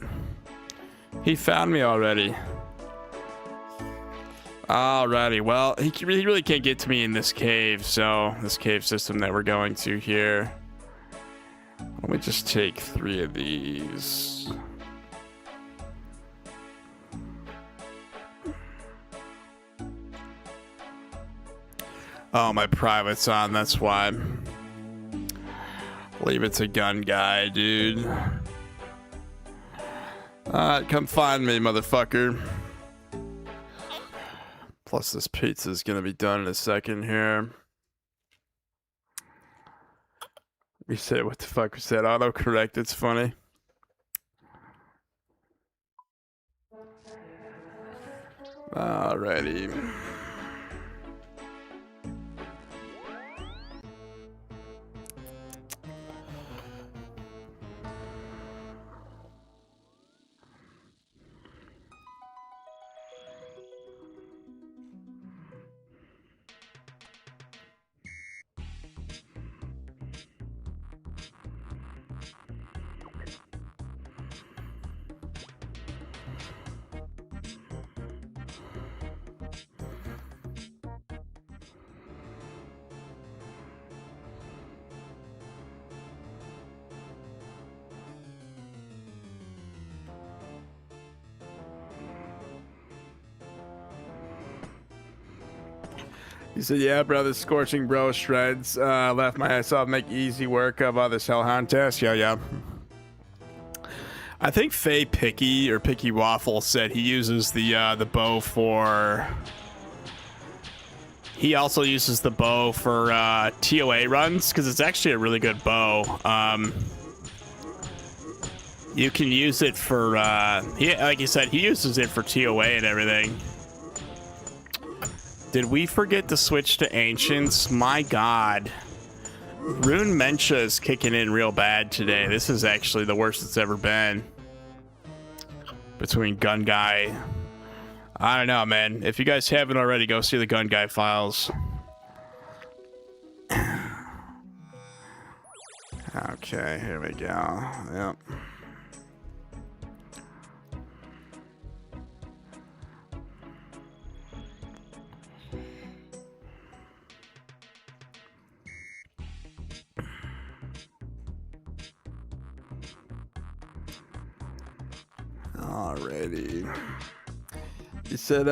He found me already. Alrighty. Well, he really can't get to me in this cave. So, this cave system that we're going to here. Let me just take 3 of these. Oh, my private's on. That's why. Leave it to Gun Guy, dude. Alright, come find me, motherfucker. Plus, this pizza's gonna be done in a second here. We said, what the fuck was that? Autocorrect, it's funny. Alrighty. He said, yeah, brother, scorching bro shreds. Left my ass off, make easy work of this Hellhound test. Yeah. I think Faye Picky or Picky Waffle said he uses the bow for... He also uses the bow for TOA runs, because it's actually a really good bow. You can use it for, like you said, he uses it for TOA and everything. Did we forget to switch to Ancients? My God. Rune Mentia is kicking in real bad today. This is actually the worst it's ever been. Between Gun Guy. I don't know, man. If you guys haven't already, go see the Gun Guy files. Okay, here we go. Yep. Alrighty. You said,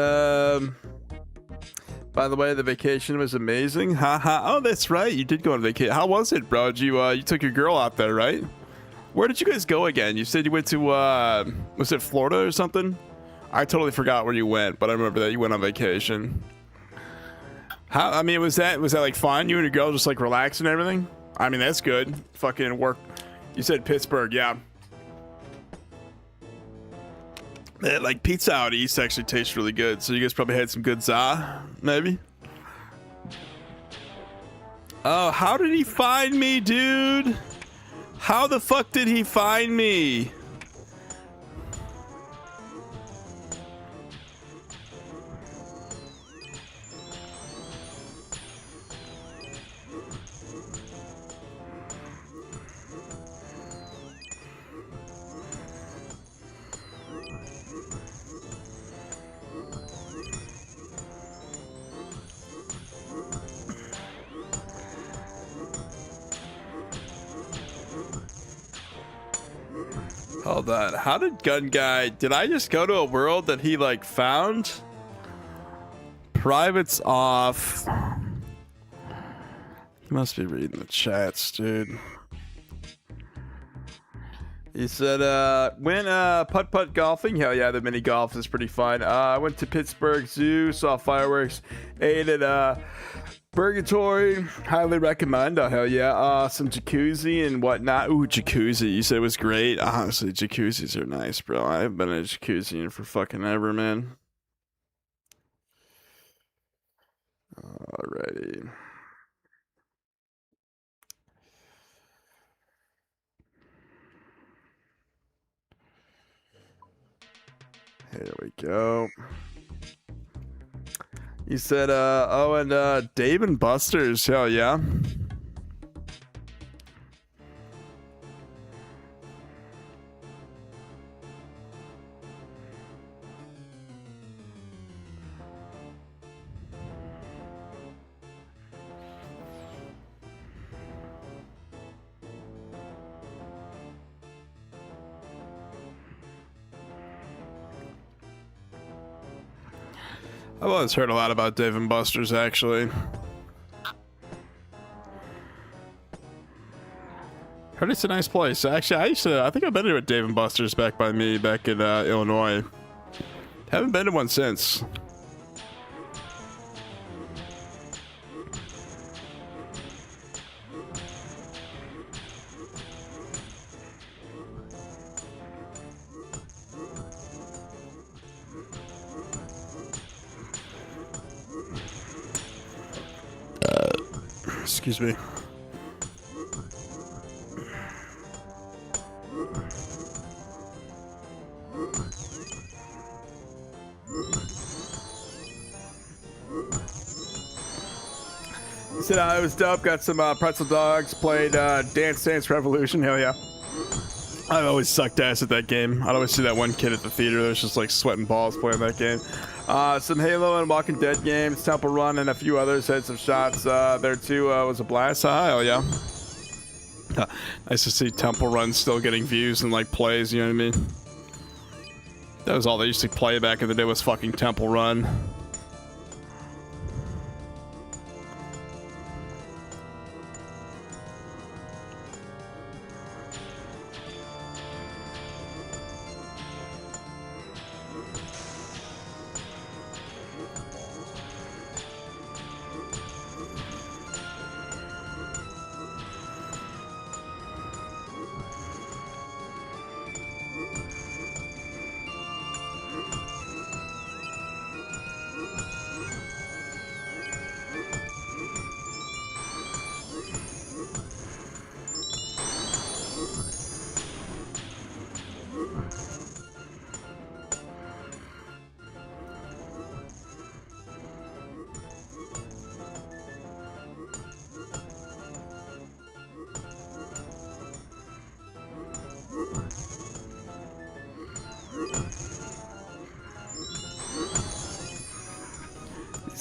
by the way, the vacation was amazing. Haha. Oh, that's right. You did go on vacation. How was it, bro? Did you took your girl out there, right? Where did you guys go again? You said you went to, was it Florida or something? I totally forgot where you went, but I remember that you went on vacation. How, I mean, was that like fun? You and your girl just like relax and everything? I mean, that's good. Fucking work. You said Pittsburgh, yeah. Man, like pizza out east actually tastes really good. So you guys probably had some good za, maybe. Oh, how did he find me, dude? How the fuck did he find me? Hold on. How did Gun Guy... Did I just go to a world that he, like, found? Private's off. He must be reading the chats, dude. He said, went putt-putt golfing. Hell yeah, the mini golf is pretty fun. I went to Pittsburgh Zoo, saw fireworks, ate at Purgatory, highly recommend. Oh, hell yeah. Some jacuzzi and whatnot. Ooh, jacuzzi. You said it was great. Honestly, jacuzzis are nice, bro. I haven't been in a jacuzzi in for fucking ever, man. Alrighty. Here we go. You said, oh, and Dave and Buster's. Hell yeah. I've always heard a lot about Dave and Buster's, actually. Heard it's a nice place. Actually, I think I've been to a Dave and Buster's back by me, back in Illinois. Haven't been to one since. Excuse me. He said it was dope. Got some pretzel dogs. Played Dance Dance Revolution. Hell yeah. I always sucked ass at that game. I'd always see that one kid at the theater that was just like sweating balls playing that game. Some Halo and Walking Dead games, Temple Run, and a few others. Had some shots there too. Was a blast. Hell yeah. Nice to see Temple Run still getting views and like plays. You know what I mean? That was all they used to play back in the day, was fucking Temple Run.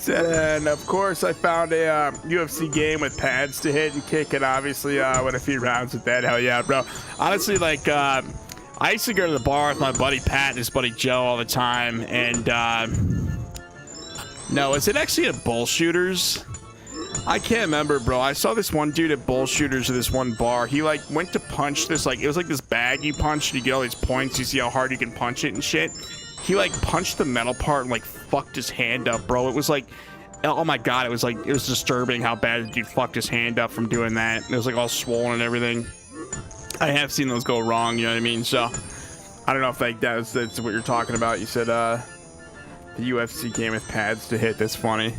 And of course, I found a UFC game with pads to hit and kick, and obviously went a few rounds with that. Hell yeah, bro. Honestly, like, I used to go to the bar with my buddy Pat and his buddy Joe all the time, and no, is it actually at Bull Shooters? I can't remember, bro. I saw this one dude at Bull Shooters at this one bar. He, like, went to punch this, like, it was like this bag you punch, and you get all these points. You see how hard you can punch it and shit. He, like, punched the metal part and, like, fucked his hand up, bro. It was, like, oh, my God. It was, like, it was disturbing how bad the dude fucked his hand up from doing that. It was, like, all swollen and everything. I have seen those go wrong, you know what I mean? So, I don't know if, like, that's what you're talking about. You said, the UFC game with pads to hit. That's funny.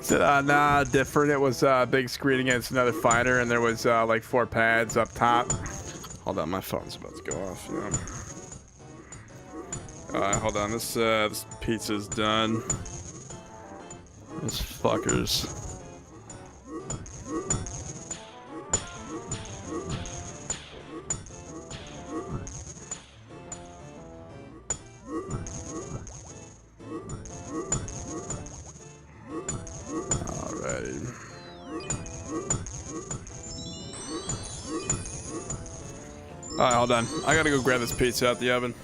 Said, nah, different. It was a big screen against another fighter, and there was like 4 pads up top. Hold on, my phone's about to go off. Yeah. Hold on. This pizza's done. These fuckers. Alright, hold on. I gotta go grab this pizza out the oven.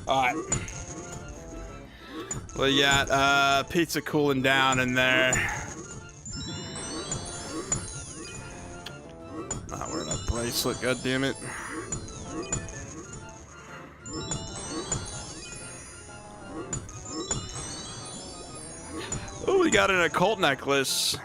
Alright. Well, you got pizza cooling down in there. Not wearing a bracelet, goddammit. Oh, we got an occult necklace.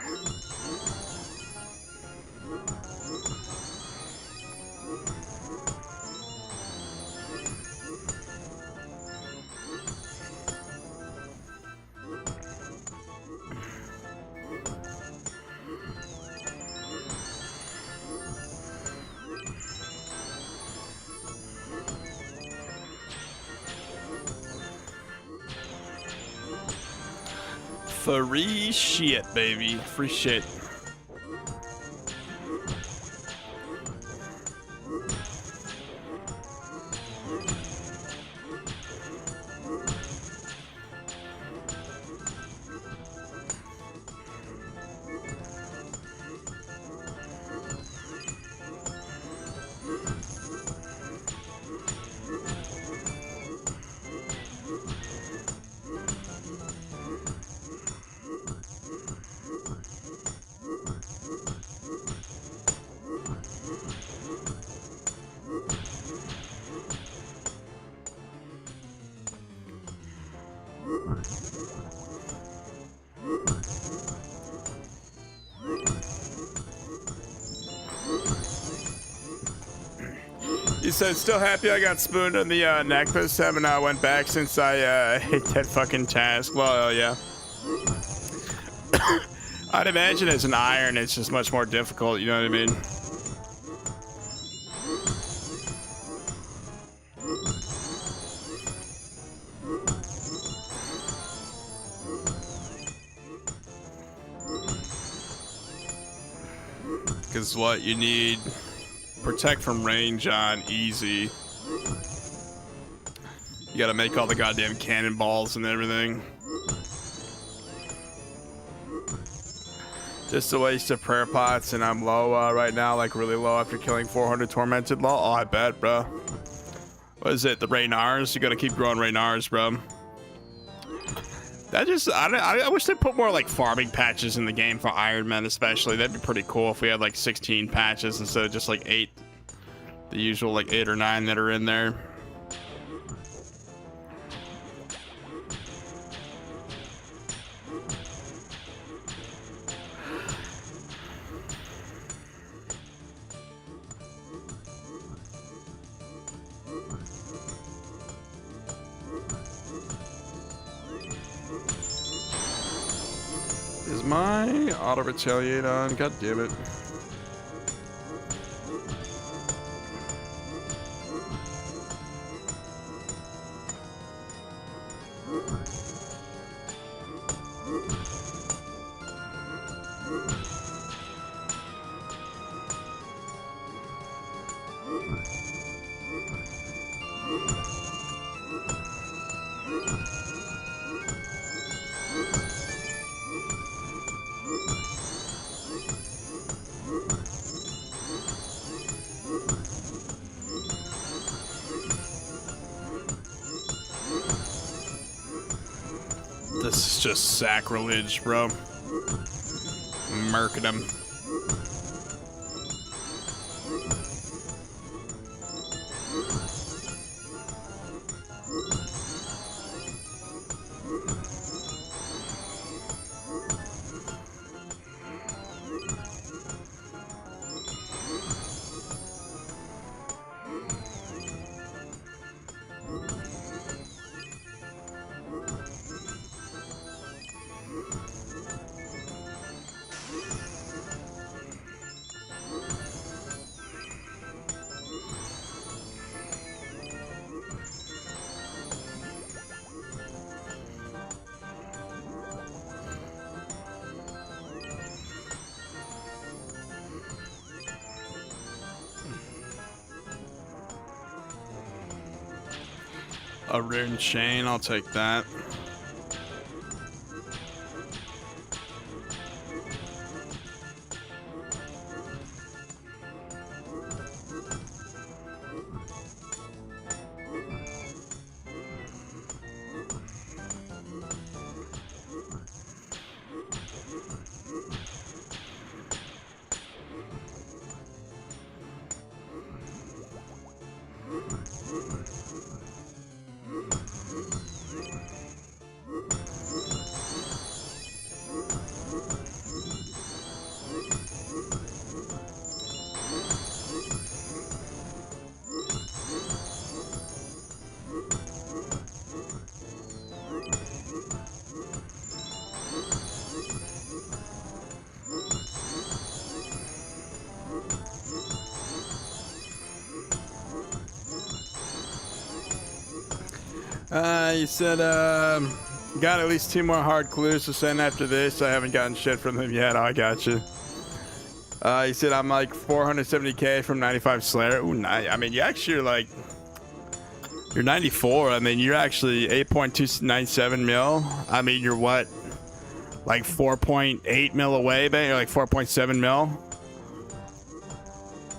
Free shit, baby. Free shit. He said, still happy I got spooned on the necklace. Haven't went back since I hit that fucking task. Well, yeah. I'd imagine as an iron, it's just much more difficult. You know what I mean? Because what you need, protect from range on easy. You gotta make all the goddamn cannonballs and everything. Just a waste of prayer pots, and I'm low right now, like really low after killing 400 tormented low. Oh, I bet, bro. What is it? The Raynars? You gotta keep growing Raynars, bro. That just, I wish they put more like farming patches in the game for Iron Man, especially. That'd be pretty cool if we had like 16 patches instead of just like 8. The usual like 8 or 9 that are in there. Is my auto retaliate on? God damn it. This is just sacrilege, bro. Murking him. A rune chain, I'll take that. You said, got at least 2 more hard clues to send after this. I haven't gotten shit from them yet. Oh, I got you. You said I'm like 470k from 95 Slayer. Ooh, I mean, you actually are like, you're 94. I mean, you're actually 8.297 mil. I mean, you're what? Like 4.8 mil away, babe? You're like 4.7 mil.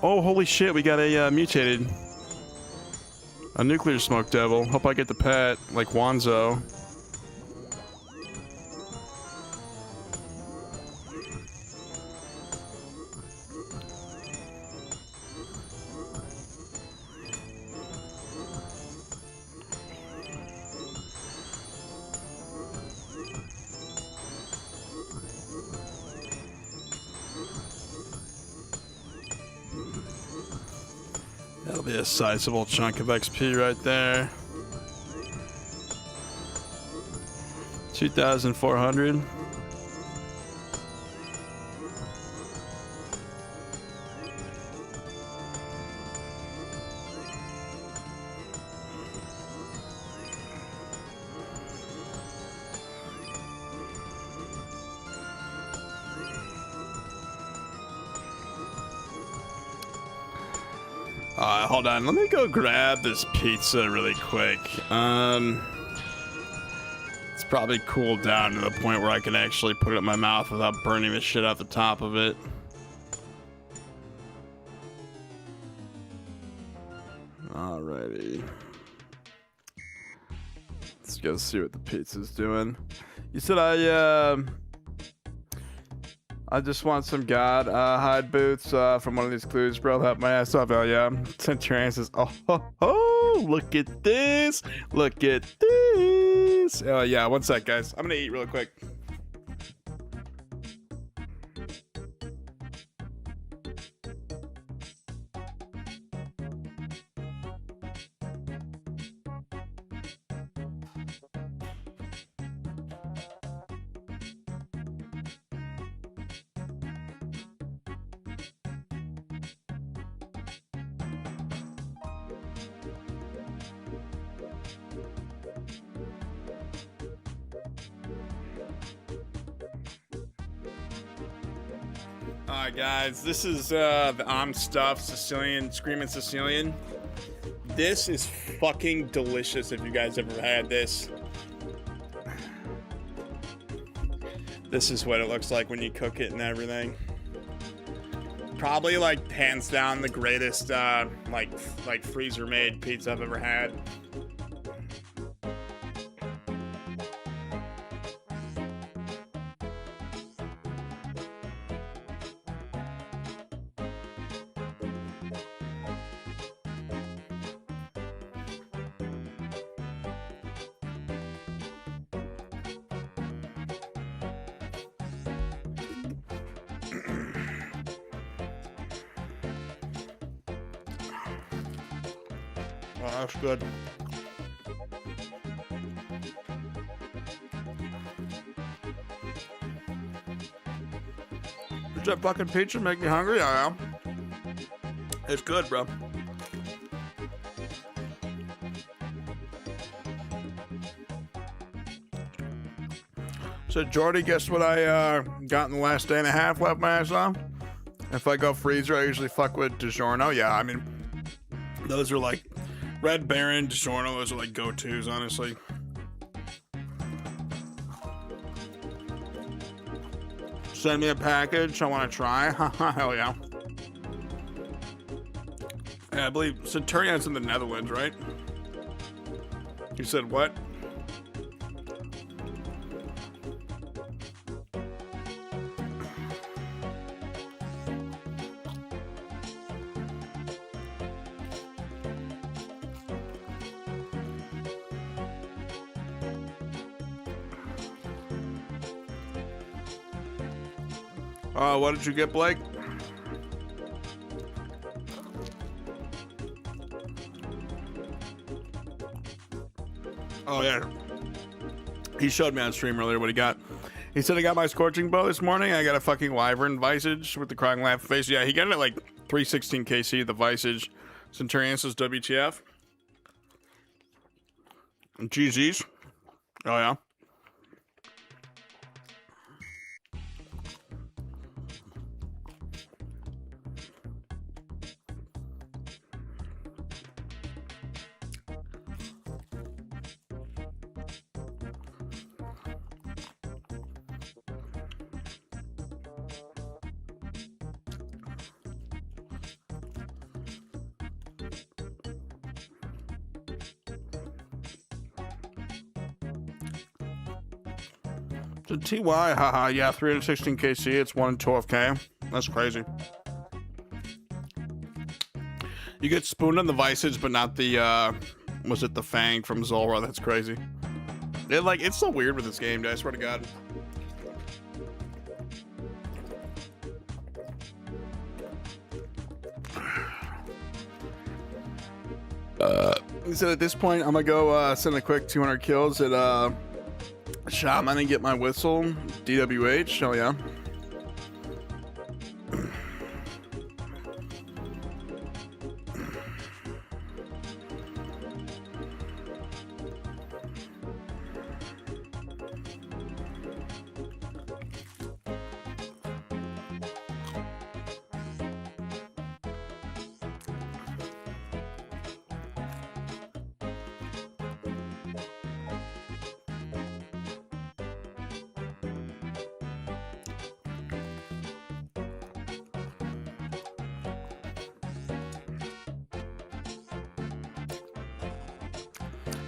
Oh, holy shit. We got a mutated. A nuclear smoke devil. Hope I get the pet, like Wanzo. be a sizable chunk of XP right there. 2,400. Hold on, let me go grab this pizza really quick. It's probably cooled down to the point where I can actually put it in my mouth without burning the shit out the top of it. Alrighty. Let's go see what the pizza's doing. You said I just want some god hide boots from one of these clues, bro. Help my ass off. Oh yeah. Centurion says, oh, look at this. Look at this. Oh yeah, one sec, guys. I'm gonna eat real quick. Alright guys, this is the stuff Sicilian, Screaming Sicilian. This is fucking delicious if you guys ever had this. This is what it looks like when you cook it and everything. Probably like hands down the greatest like freezer made pizza I've ever had. Oh, that's good. Does that fucking pizza make me hungry? I am. It's good, bro. So, Jordy, guess what I got in the last day and a half left my ass on? If I go freezer, I usually fuck with DiGiorno. Yeah, I mean, those are like Red Baron, DiGiorno, those are like go-tos, honestly. Send me a package, I want to try. Hell yeah. Yeah, I believe Centurion's in the Netherlands, right? You said what? What did you get, Blake? Oh, yeah. He showed me on stream earlier what he got. He said, I got my scorching bow this morning. I got a fucking wyvern visage with the crying laugh face. Yeah, he got it at like 316 KC, the visage. Centurion says WTF. GG's. Oh, yeah. The TY, haha, yeah, 316 KC, it's 112K. That's crazy. You get spooned on the visage, but not the, was it the Fang from Zulrah? That's crazy. It's so weird with this game, dude, I swear to God. He said at this point, I'm gonna go send a quick 200 kills at Shaman and get my whistle. DWH, hell yeah.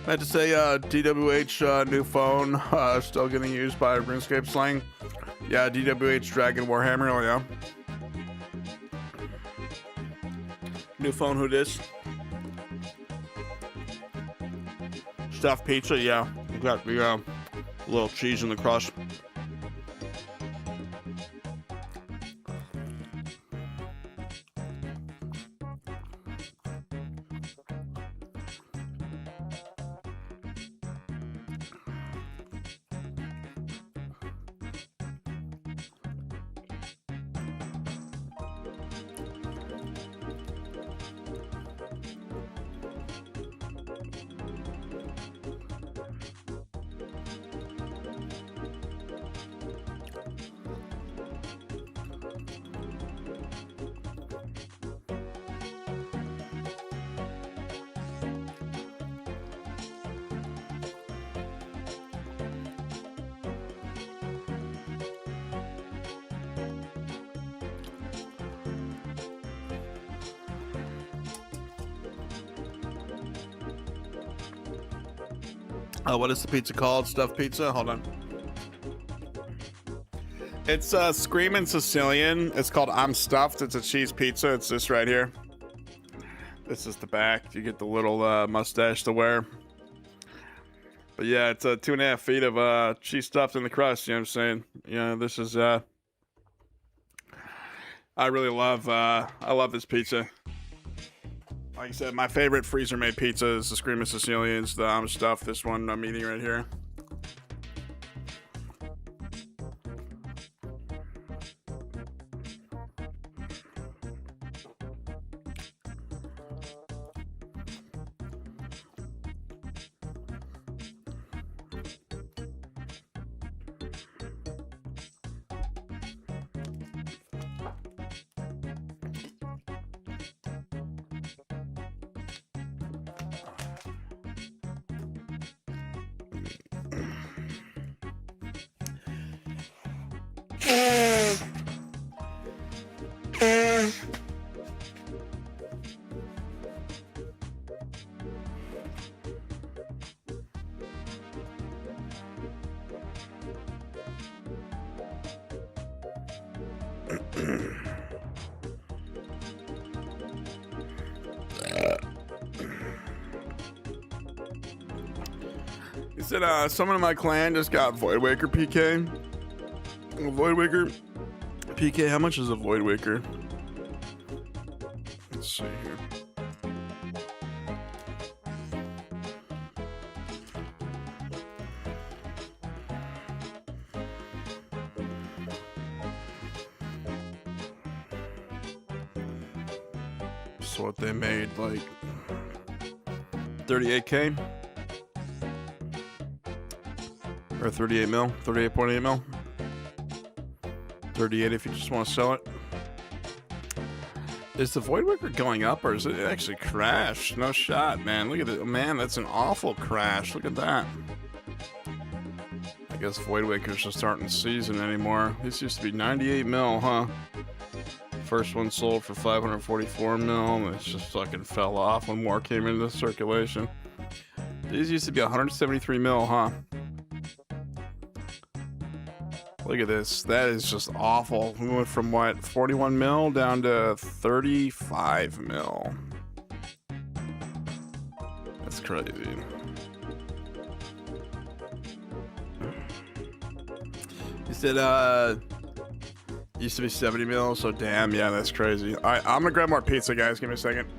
I had to say, DWH new phone, still getting used by RuneScape slang. Yeah, DWH Dragon Warhammer, oh yeah. New phone, who dis? Stuffed pizza, yeah. We got the little cheese in the crust. What is the pizza called? Stuffed pizza? Hold on. It's Screamin' Sicilian. It's called I'm Stuffed. It's a cheese pizza. It's this right here. This is the back. You get the little mustache to wear. But yeah, it's 2.5 feet of cheese stuffed in the crust. You know what I'm saying? Yeah, this is I really love I love this pizza. Like I said, my favorite freezer-made pizza is the Screamin' Sicilians, the I'm Stuffed, this one I'm eating right here. He said, someone in my clan just got Voidwaker PK. Voidwaker PK, how much is a Voidwaker? Let's see here. So what they made, like 38K? Or 38 mil, 38.8 mil. 38 if you just want to sell it. Is the Voidwaker going up or is it actually crashed? No shot, man. Look at it. Man, that's an awful crash. Look at that. I guess Voidwakers just aren't in season anymore. This used to be 98 mil, huh? First one sold for 544 mil. And it just fucking fell off when more came into circulation. These used to be 173 mil, huh? Look at this. That is just awful. We went from what, 41 mil down to 35 mil. That's crazy. He said, used to be 70 mil, so damn, yeah, that's crazy. All right, I'm gonna grab more pizza, guys. Give me a second.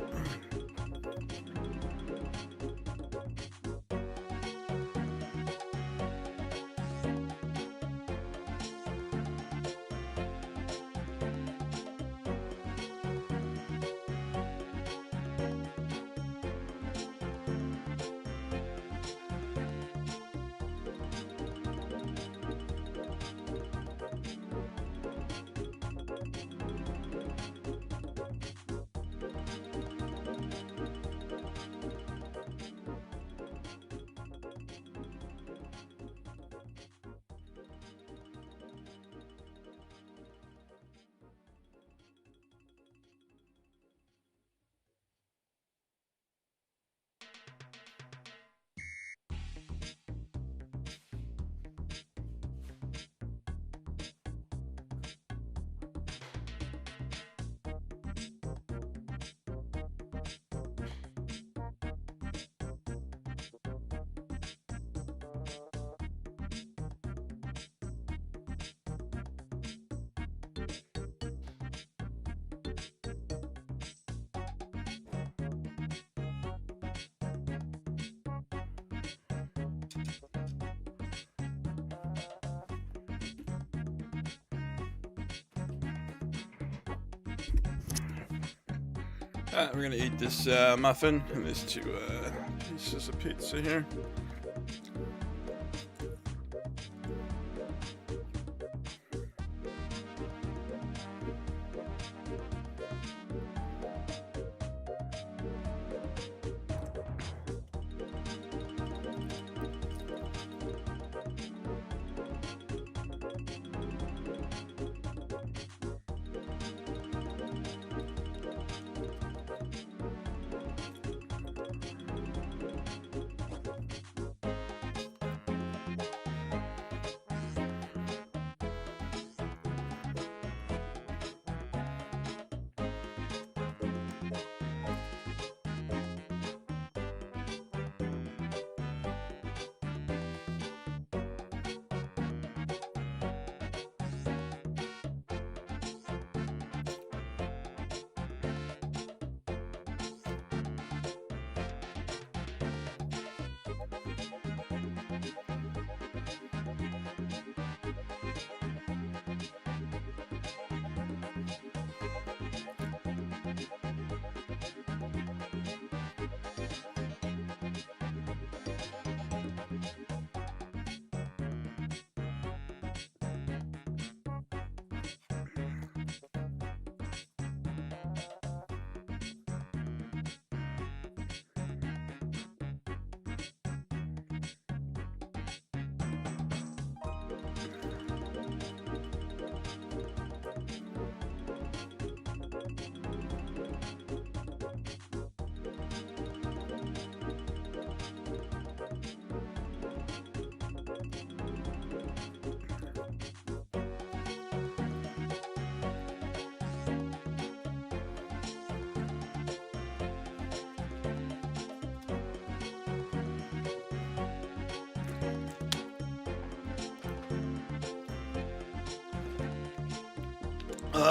We're gonna eat this muffin and these two pieces of pizza here.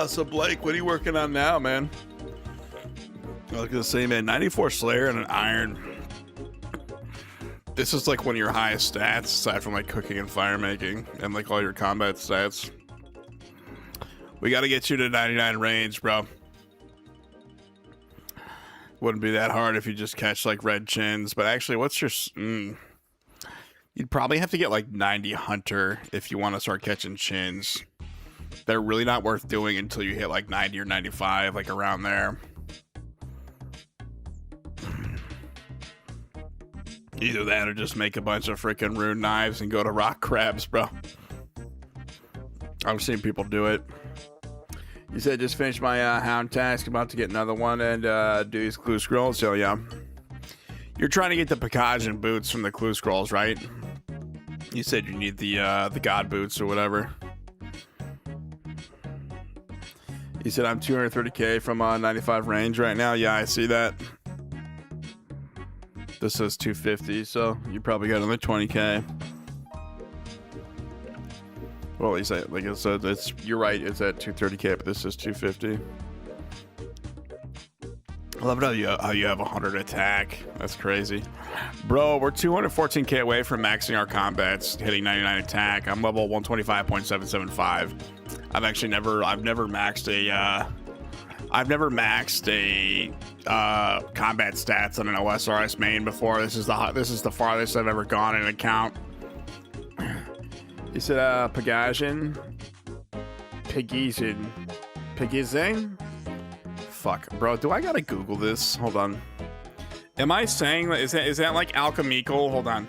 So Blake, what are you working on now, man? I was gonna say, man, 94 Slayer and an iron. This is like one of your highest stats, aside from like cooking and fire making, and like all your combat stats. We gotta get you to 99 range, bro. Wouldn't be that hard if you just catch like red chins, but actually, what's your... You'd probably have to get like 90 hunter if you want to start catching chins. They're really not worth doing until you hit like 90 or 95, like around there. Either that or just make a bunch of freaking rune knives and go to rock crabs, bro. I've seen people do it. You said just finished my hound task, about to get another one and do these clue scrolls. So yeah, you're trying to get the Pakajan boots from the clue scrolls, right? You said you need the god boots or whatever. You said I'm 230k from 95 range right now. Yeah, I see that. This says 250, so you probably got another 20k. Well, at least like I said, you're right. It's at 230k, but this is 250. I love it how you have 100 attack. That's crazy, bro. We're 214k away from maxing our combats, hitting 99 attack. I'm level 125.775. I've never maxed a combat stats on an OSRS main before. This is the farthest I've ever gone in an account. You said Pagasian? Fuck, bro. Do I gotta Google this? Hold on. Am I saying that? Is that like alchemical? Hold on.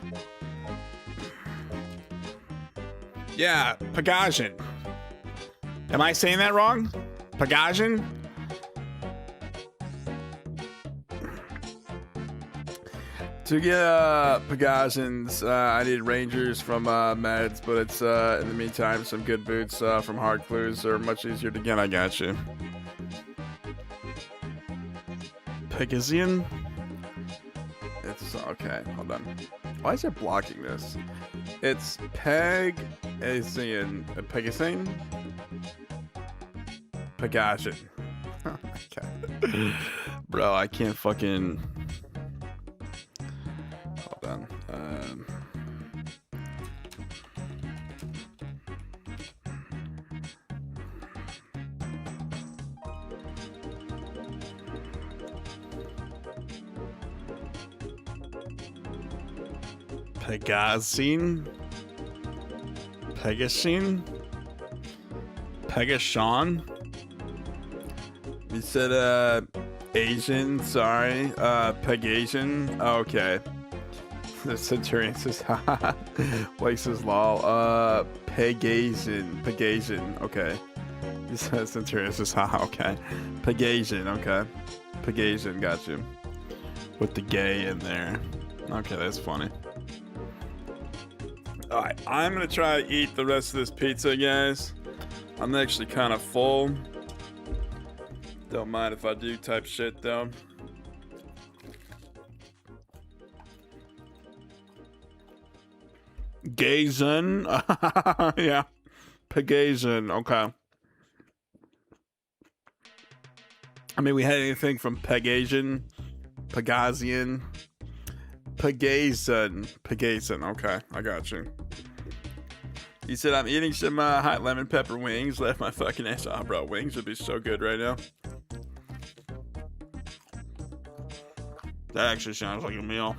Yeah, Pagasian. Am I saying that wrong? Pagasian? To get Pagasians, I need Rangers from Meds, but it's in the meantime, some good boots from Hard Clues are much easier to get. I got you. Pegasian? It's okay, hold on. Why is it blocking this? It's Pegasian. Pagasian. Okay. Bro, I can't fucking... Hold on. Pegasin? Pegason? You said, Asian, sorry. Pegasian? Oh, okay. The Centurion says, haha. Blake says, lol. Pegasian, okay. He says, Centurion says, haha, okay. Pegasian, okay. Pegasian, got you. With the gay in there. Okay, that's funny. Alright, I'm gonna try to eat the rest of this pizza, guys. I'm actually kind of full. Don't mind if I do type shit, though. Gazin. Yeah. Pegasian, okay. I mean, we had anything from Pegasian, Pegasian, okay, I got you. He said, I'm eating some hot lemon pepper wings. Left my fucking ass off, bro. Wings would be so good right now. That actually sounds like a meal.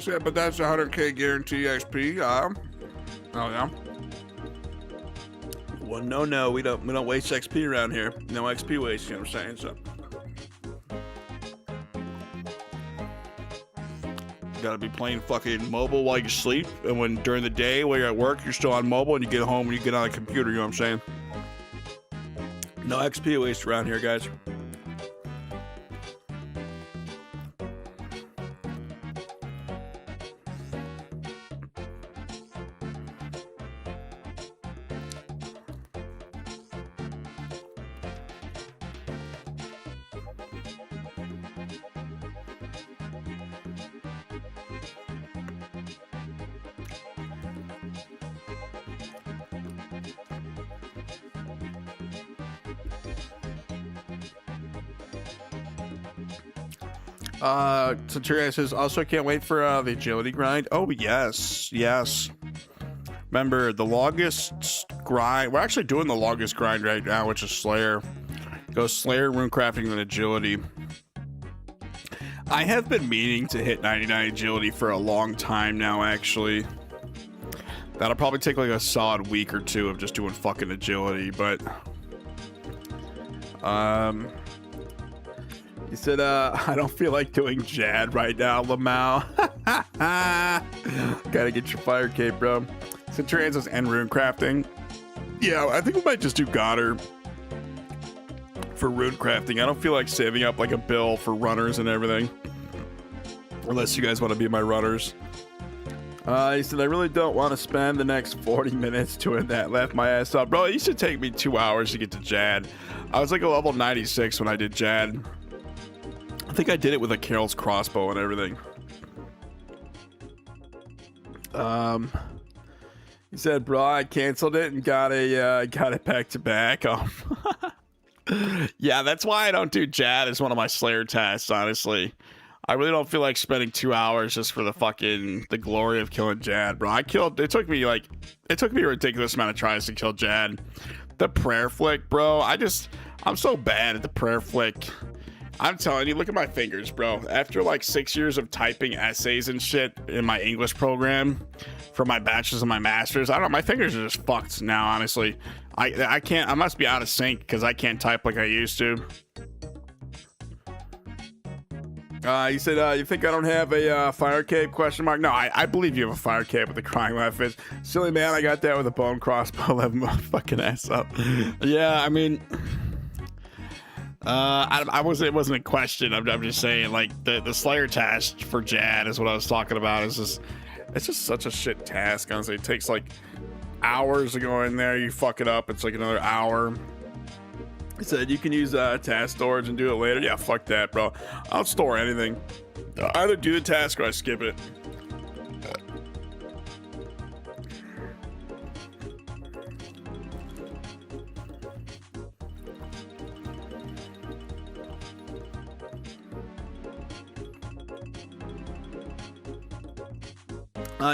Yeah, but that's 100k guarantee XP. Oh yeah. Well, no, we don't waste XP around here. No XP waste. You know what I'm saying? So you gotta be playing fucking mobile while you sleep, and when during the day while you're at work, you're still on mobile, and you get home and you get on a computer. You know what I'm saying? No XP waste around here, guys. Centurion says, also can't wait for the agility grind. Oh, yes. Remember, the longest grind, we're actually doing the longest grind right now, which is Slayer. Go Slayer, runecrafting, and agility. I have been meaning to hit 99 agility for a long time now, actually. That'll probably take like a solid week or two of just doing fucking agility, but he said, I don't feel like doing Jad right now, Lamau. Gotta get your fire cape, bro. Centurion says, and runecrafting. Yeah, I think we might just do Goddard for runecrafting. I don't feel like saving up like a bill for runners and everything. Unless you guys want to be my runners. He said, I really don't want to spend the next 40 minutes doing that. Left my ass up. Bro, it used to take me 2 hours to get to Jad. I was like a level 96 when I did Jad. I think I did it with a Carol's crossbow and everything. He said, bro, I canceled it and got it back to back. Yeah, that's why I don't do Jad as one of my Slayer tasks, honestly. I really don't feel like spending 2 hours just for the glory of killing Jad, bro. It took me a ridiculous amount of tries to kill Jad. The prayer flick, bro. I'm so bad at the prayer flick. I'm telling you, look at my fingers, bro. After like 6 years of typing essays and shit in my English program for my bachelor's and my master's, I don't know, my fingers are just fucked now, honestly. I can't, I must be out of sync because I can't type like I used to. He said, you think I don't have a fire cape, question mark? No, I believe you have a fire cape with the crying laugh face. Silly man, I got that with a bone crossbow. Left my fucking ass up. Yeah, I mean, it wasn't a question. I'm just saying, like, the Slayer task for Jad is what I was talking about. Is just It's just such a shit task, honestly. It takes like hours to go in there. You fuck it up, it's like another hour. He said you can use task storage and do it later. Yeah, fuck that, bro. I'll store anything. I either do the task or I skip it.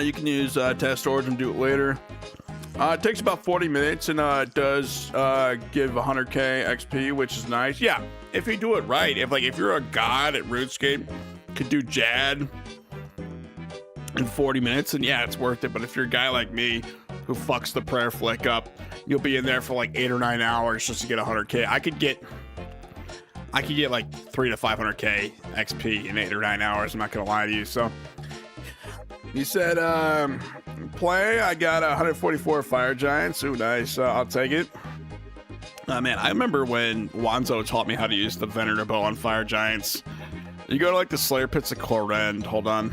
You can use task storage and do it later. It takes about 40 minutes, and it does give 100k XP, which is nice. Yeah, if you do it right. If you're a god at RuneScape, could do Jad in 40 minutes, and yeah, it's worth it. But if you're a guy like me who fucks the prayer flick up, you'll be in there for like 8 or 9 hours just to get 100k. I could get like 300 to 500k XP in 8 or 9 hours. I'm not gonna lie to you. So he said, play. I got 144 fire giants. Ooh, nice. I'll take it. Man, I remember when Wanzo taught me how to use the Venator bow on fire giants. You go to like the Slayer pits of Korend. Hold on.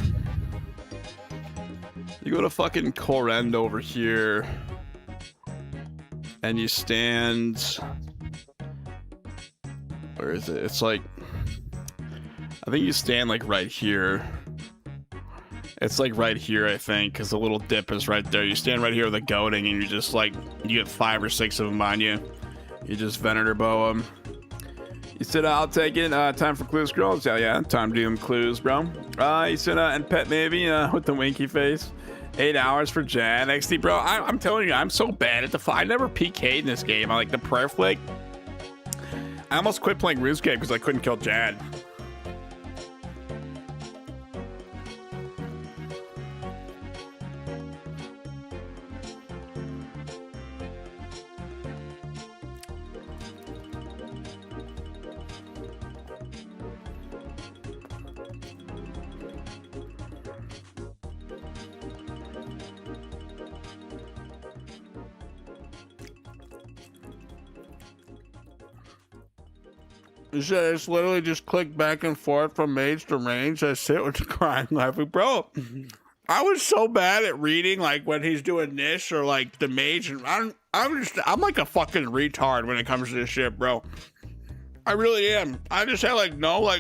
You go to fucking Korend over here, and you stand. Where is it? It's like, I think you stand like right here. It's like right here, I think, because the little dip is right there. You stand right here with a goading, and you just like, you get 5 or 6 of them on you. You just Venator bow them. He said, I'll take it. Time for clues, girls. Yeah, time to do them clues, bro. He said, and pet maybe with the winky face. 8 hours for Jan. XD, bro. I'm telling you, I'm so bad at the I never PK'd in this game. I like the prayer flick. I almost quit playing RuneScape because I couldn't kill Jad. It's literally just click back and forth from mage to range. I sit with the crying laughing, bro. I was so bad at reading, like when he's doing Nish or like the mage, and I'm like a fucking retard when it comes to this shit, bro. I really am. I just had no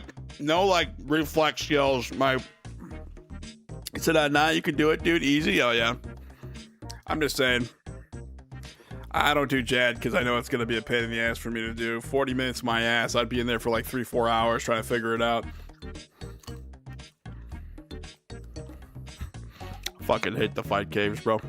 reflex skills. He said, nah, you can do it, dude. Easy. Oh yeah. I'm just saying. I don't do Jad because I know it's going to be a pain in the ass for me to do. 40 minutes my ass. I'd be in there for like 3-4 hours trying to figure it out. Fucking hate the fight caves, bro.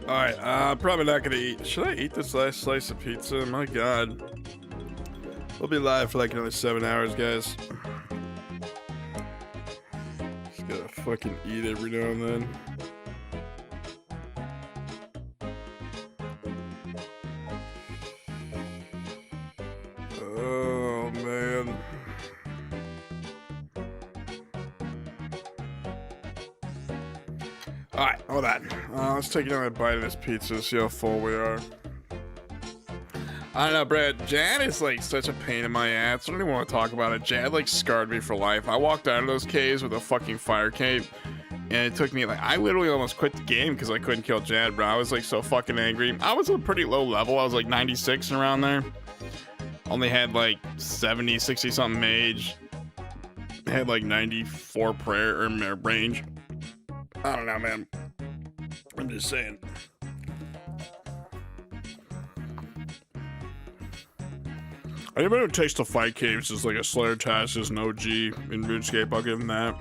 Alright, probably not gonna eat. Should I eat this last slice of pizza? My god. We'll be live for like another 7 hours, guys. Just gotta fucking eat every now and then. Oh, man. Alright, hold on. Let's take another bite of this pizza, see how full we are. I don't know, Brad. Jad is like such a pain in my ass. I don't even want to talk about it. Jad like scarred me for life. I walked out of those caves with a fucking fire cape, and it took me like, I literally almost quit the game because I couldn't kill Jad, bro. I was like so fucking angry. I was a pretty low level. I was like 96 around there. Only had like 70, 60 something mage. Had like 94 prayer or range. I don't know, man. I'm just saying. Anybody who takes the fight caves is like a Slayer task is an OG in RuneScape. I'll give him that.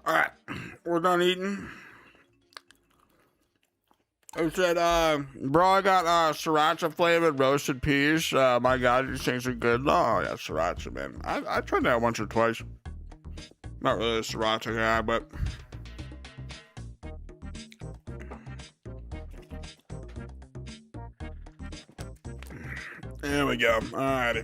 All right, we're done eating. I said, bro, I got sriracha flavored roasted peas. My God, these things are good. Oh yeah, sriracha, man. I tried that once or twice. Not really a sriracha guy, but there we go. All righty.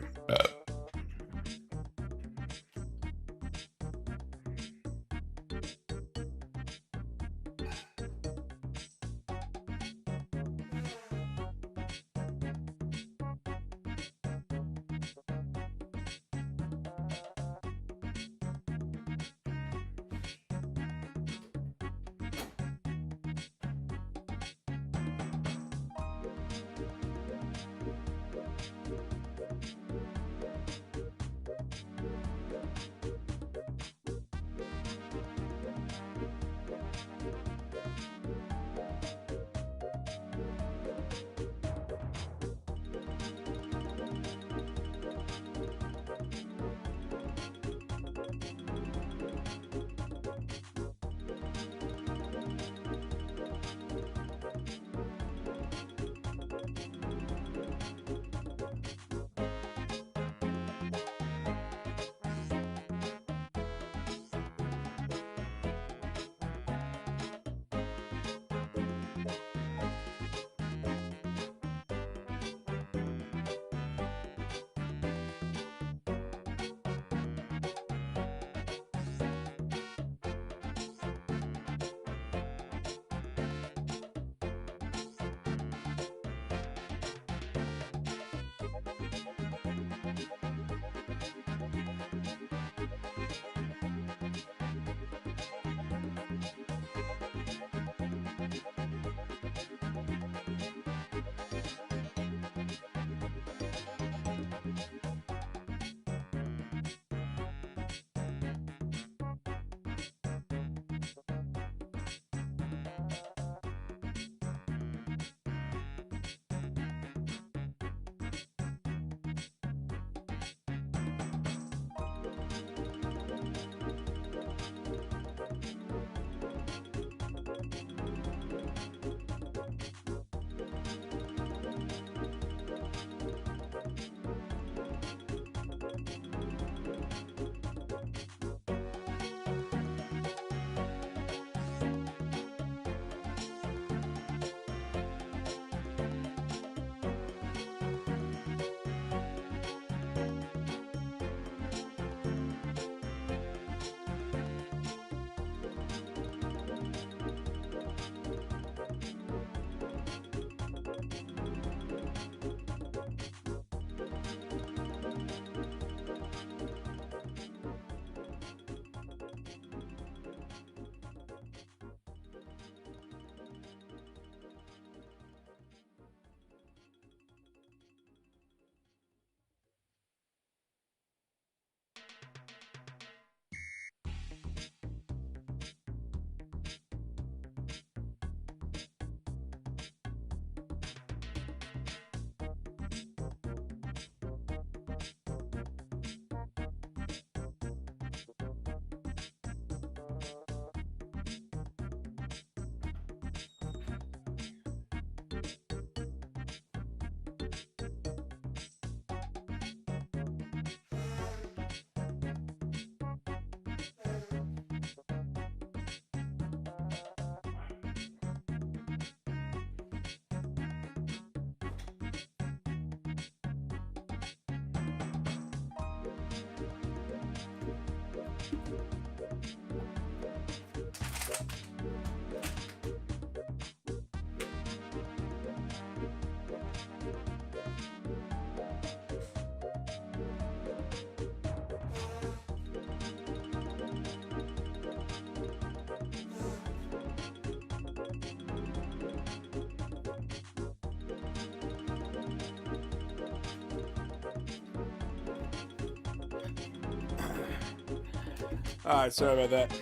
Alright, sorry about that.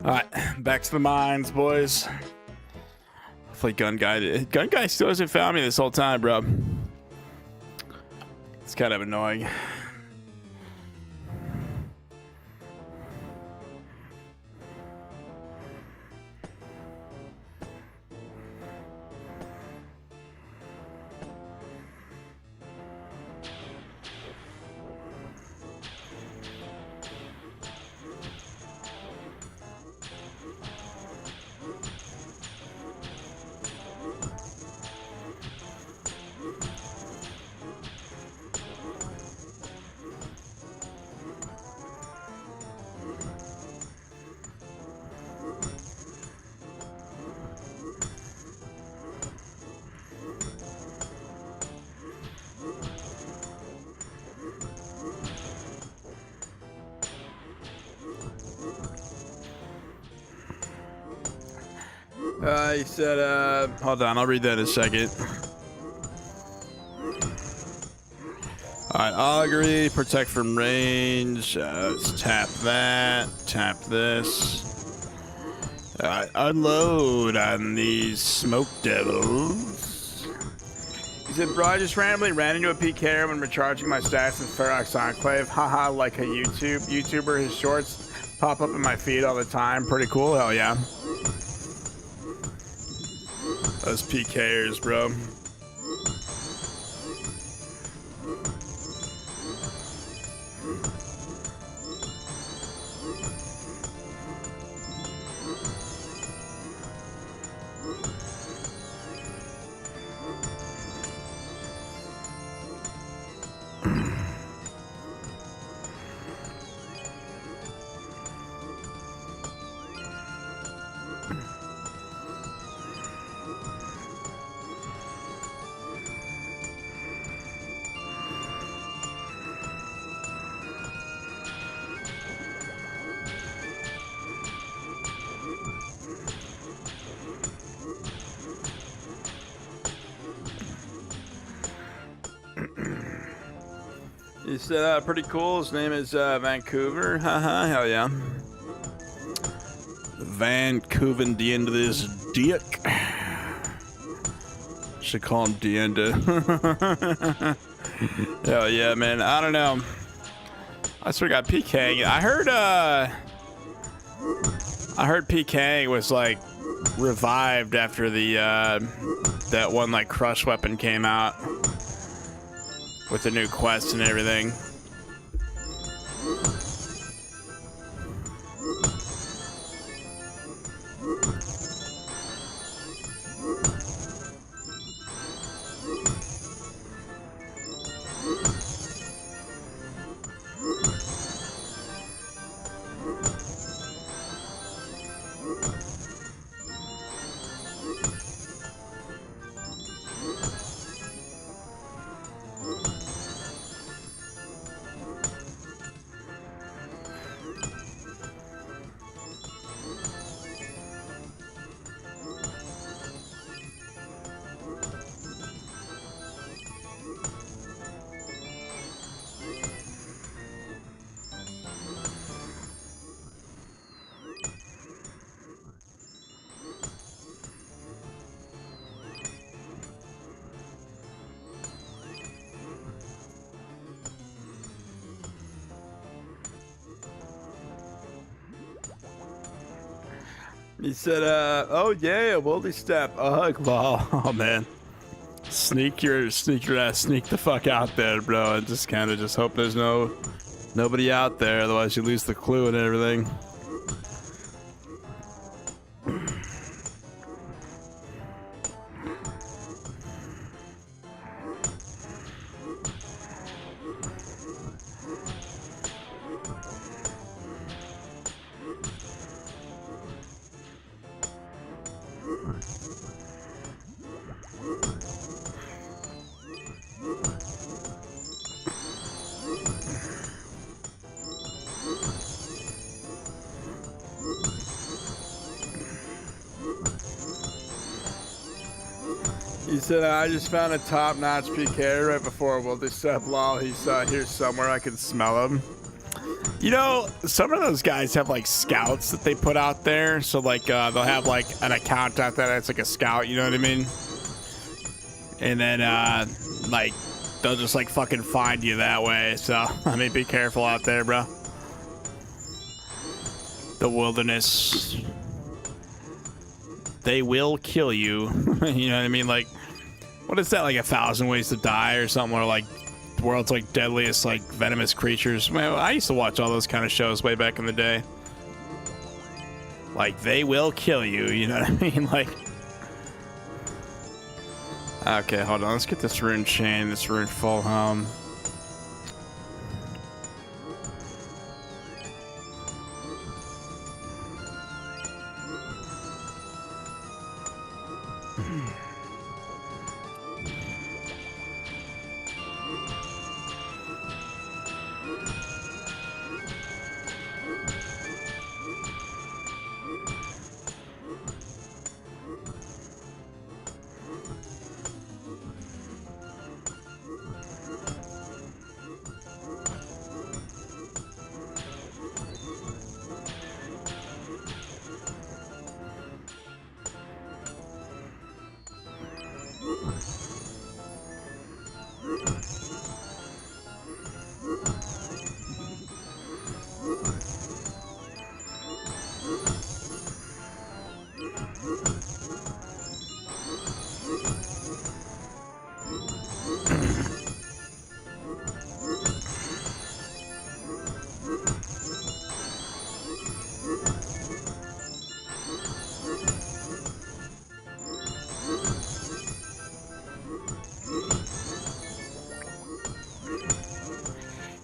Alright, back to the mines, boys. Hopefully Gun Guy still hasn't found me this whole time, bro. It's kind of annoying. He said, hold on, I'll read that in a second. Alright, augury, protect from range. Let's tap that, tap this. Alright, unload on these smoke devils. He said, bro, I just randomly ran into a PK when recharging my stats in Ferox Enclave. Haha, like a YouTuber, his shorts pop up in my feed all the time. Pretty cool, hell yeah. Those PKers, bro. He said, pretty cool. His name is Vancouver. Haha, hell yeah. Vancouver, the end of this dick. Should call him Dienda. Hell yeah, man. I don't know. I sort of got PKing. I heard PKing was like revived after the that one like crush weapon came out. With the new quest and everything. He said, oh yeah, Wildy step, a hug ball. Oh man. Sneak your ass, sneak the fuck out there, bro, and just kind of just hope there's nobody out there, otherwise you lose the clue and everything. He said, I just found a top-notch PK right before Wildy step, lol. He's here somewhere, I can smell him. You know, some of those guys have like scouts that they put out there. So like they'll have like an account out there that's like a scout, you know what I mean? And then like they'll just like fucking find you that way. So I mean, be careful out there, bro. The wilderness, they will kill you. You know what I mean? Like, what is that, like 1,000 Ways to Die or something, or like the world's like deadliest like venomous creatures? Man, I used to watch all those kind of shows way back in the day. Like, they will kill you, you know what I mean? Like, okay, hold on, let's get this rune chain, this rune full home.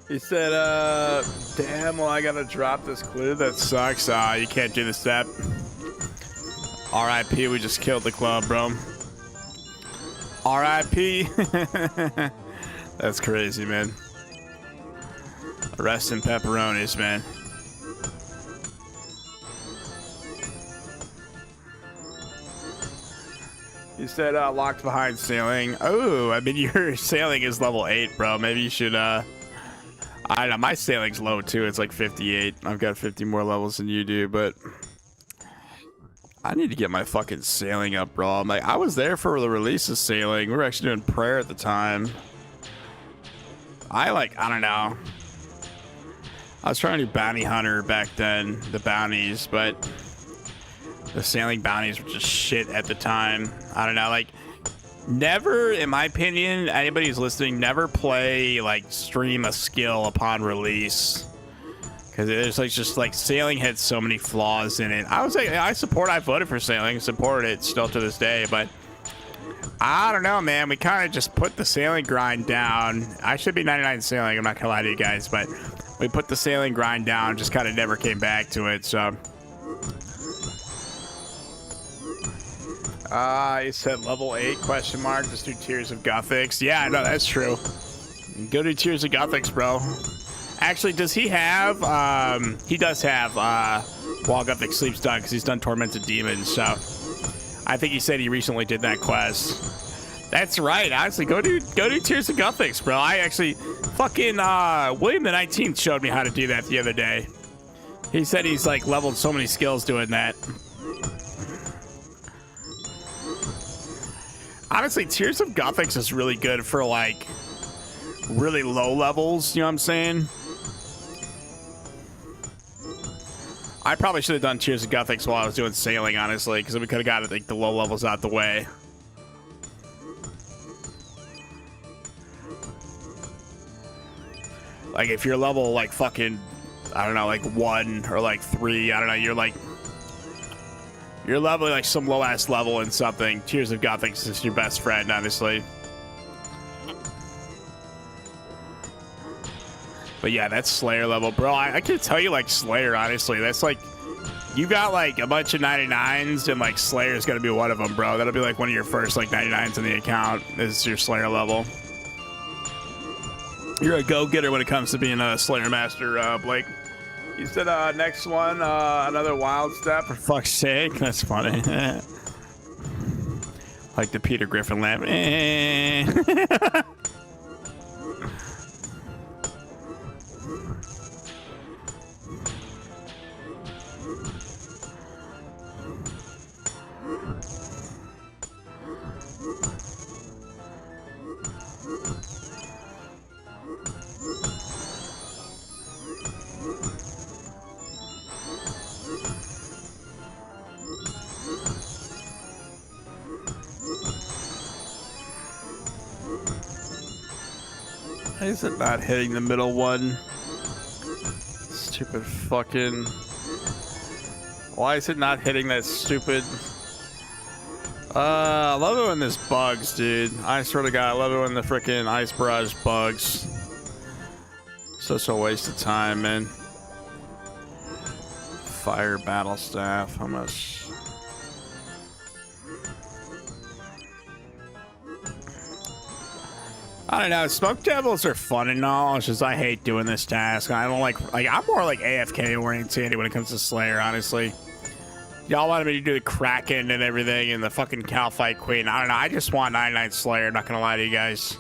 He said, damn, well, I gotta drop this clue. That sucks. You can't do the step. RIP, we just killed the club, bro. RIP. That's crazy, man. Rest in pepperonis, man. You said locked behind sailing. Oh, I mean, your sailing is level 8, bro. Maybe you should, I don't know. My sailing's low, too. It's like 58. I've got 50 more levels than you do, but I need to get my fucking sailing up, bro. I'm like, I was there for the release of sailing. We were actually doing prayer at the time. I don't know. I was trying to do bounty hunter back then, the bounties, but the sailing bounties were just shit at the time. I don't know, like, never, in my opinion, anybody who's listening, never play, like, stream a skill upon release. Because there's, like, just, like, sailing had so many flaws in it. I voted for sailing, supported it still to this day, but I don't know, man. We kind of just put the sailing grind down. I should be 99 sailing, I'm not gonna lie to you guys, but we put the sailing grind down, just kind of never came back to it, so. You said level 8, question mark, just do Tears of Gothics. Yeah, no, that's true. Go do Tears of Gothics, bro. Actually, does he have, he does have, While Gothic Sleeps done, because he's done Tormented Demons, so. I think he said he recently did that quest. That's right, honestly, go do Tears of Gothics, bro. I actually, fucking, William the 19th showed me how to do that the other day. He said he's, like, leveled so many skills doing that. Honestly, Tears of Gothics is really good for, like, really low levels, you know what I'm saying? I probably should have done Tears of Gothics while I was doing sailing, honestly, because we could have got, like, the low levels out the way. Like, if you're level, like, fucking, I don't know, like, 1 or, like, 3, I don't know, you're leveling, like, some low-ass level in something. Tears of Gothics is your best friend, honestly. But yeah, that's Slayer level. Bro, I can tell you, like, Slayer, honestly. That's, like, you got, like, a bunch of 99s, and, like, Slayer's gonna be one of them, bro. That'll be, like, one of your first, like, 99s in the account is your Slayer level. You're a go-getter when it comes to being a Slayer master, Blake. You said, next one, another wild step. For fuck's sake. That's funny. Like the Peter Griffin laugh. Why is it not hitting the middle one? Stupid fucking... Why is it not hitting that stupid... I love it when this bugs, dude. I swear to God, I love it when the freaking Ice Barrage bugs. Such a waste of time, man. Fire Battle Staff, how much... I don't know, Smoke Devils are fun and all, it's just I hate doing this task. I don't like I'm more like AFK oriented when it comes to Slayer, honestly. Y'all wanted me to do the Kraken and everything and the fucking Calphite Queen. I don't know, I just want 99 Slayer, not gonna lie to you guys.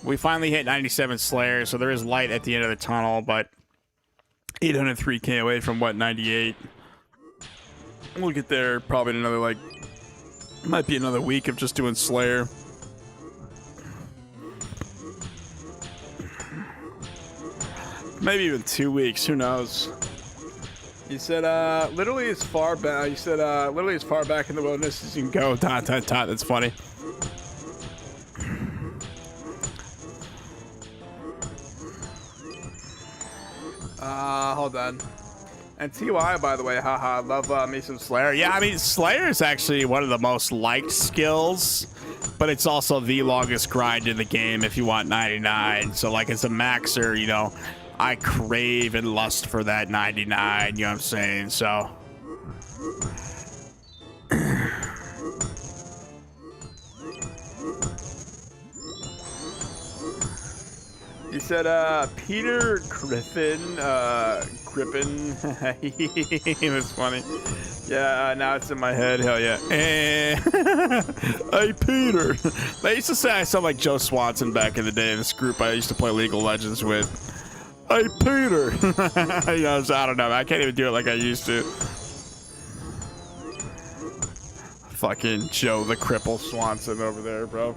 We finally hit 97 Slayer, so there is light at the end of the tunnel, but 803k away from what, 98? We'll get there probably in another, like, might be another week of just doing Slayer. Maybe even 2 weeks, who knows? You said, literally as far back, you said, literally as far back in the wilderness as you can go, ... That's funny. Hold on. And TY, by the way, haha, love me some Slayer. Yeah, I mean, Slayer is actually one of the most liked skills, but it's also the longest grind in the game if you want 99. So, like, as a maxer, you know, I crave and lust for that 99, you know what I'm saying? So... You said, Peter Griffin, he was funny. Yeah, now it's in my head, hell yeah. Hey, Peter. They used to say I sound like Joe Swanson back in the day in this group I used to play League of Legends with. Hey, Peter. You know, so I don't know, I can't even do it like I used to. Fucking Joe the Cripple Swanson over there, bro.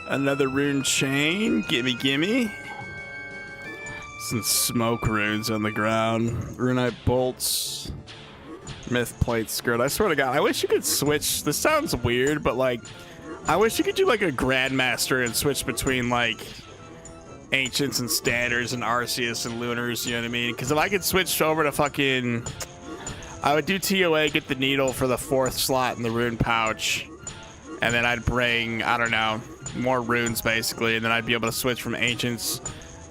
Another rune chain. Gimme. Some smoke runes on the ground. Runite bolts. Myth plate skirt. I swear to God, I wish you could switch. This sounds weird, but like, I wish you could do like a Grandmaster and switch between like Ancients and Standards and Arceus and Lunars, you know what I mean? Because if I could switch over to fucking... I would do TOA, get the needle for the 4th slot in the rune pouch. And then I'd bring, I don't know, more runes basically, and then I'd be able to switch from Ancients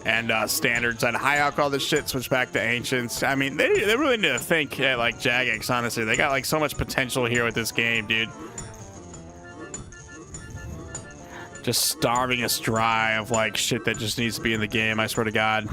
and Standards. I'd high alcohol this shit, switch back to Ancients. I mean, they really need to think like Jagex, honestly. They got like so much potential here with this game, dude. Just starving us dry of like shit that just needs to be in the game, I swear to God.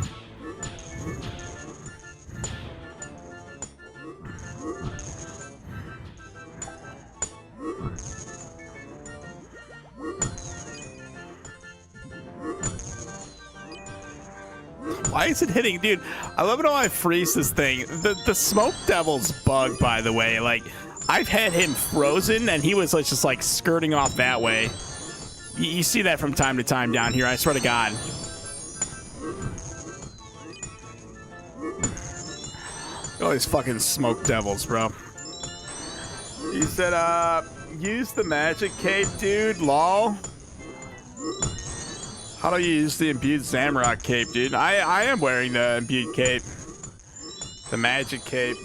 Why is it hitting? Dude, I love it how I freeze this thing. The Smoke Devil's bug, by the way. Like, I've had him frozen, and he was like, just, like, skirting off that way. You see that from time to time down here, I swear to God. All these fucking Smoke Devils, bro. You said, use the magic cape, dude, lol. How do you use the imbued Zamrock cape, dude? I am wearing the imbued cape. The magic cape.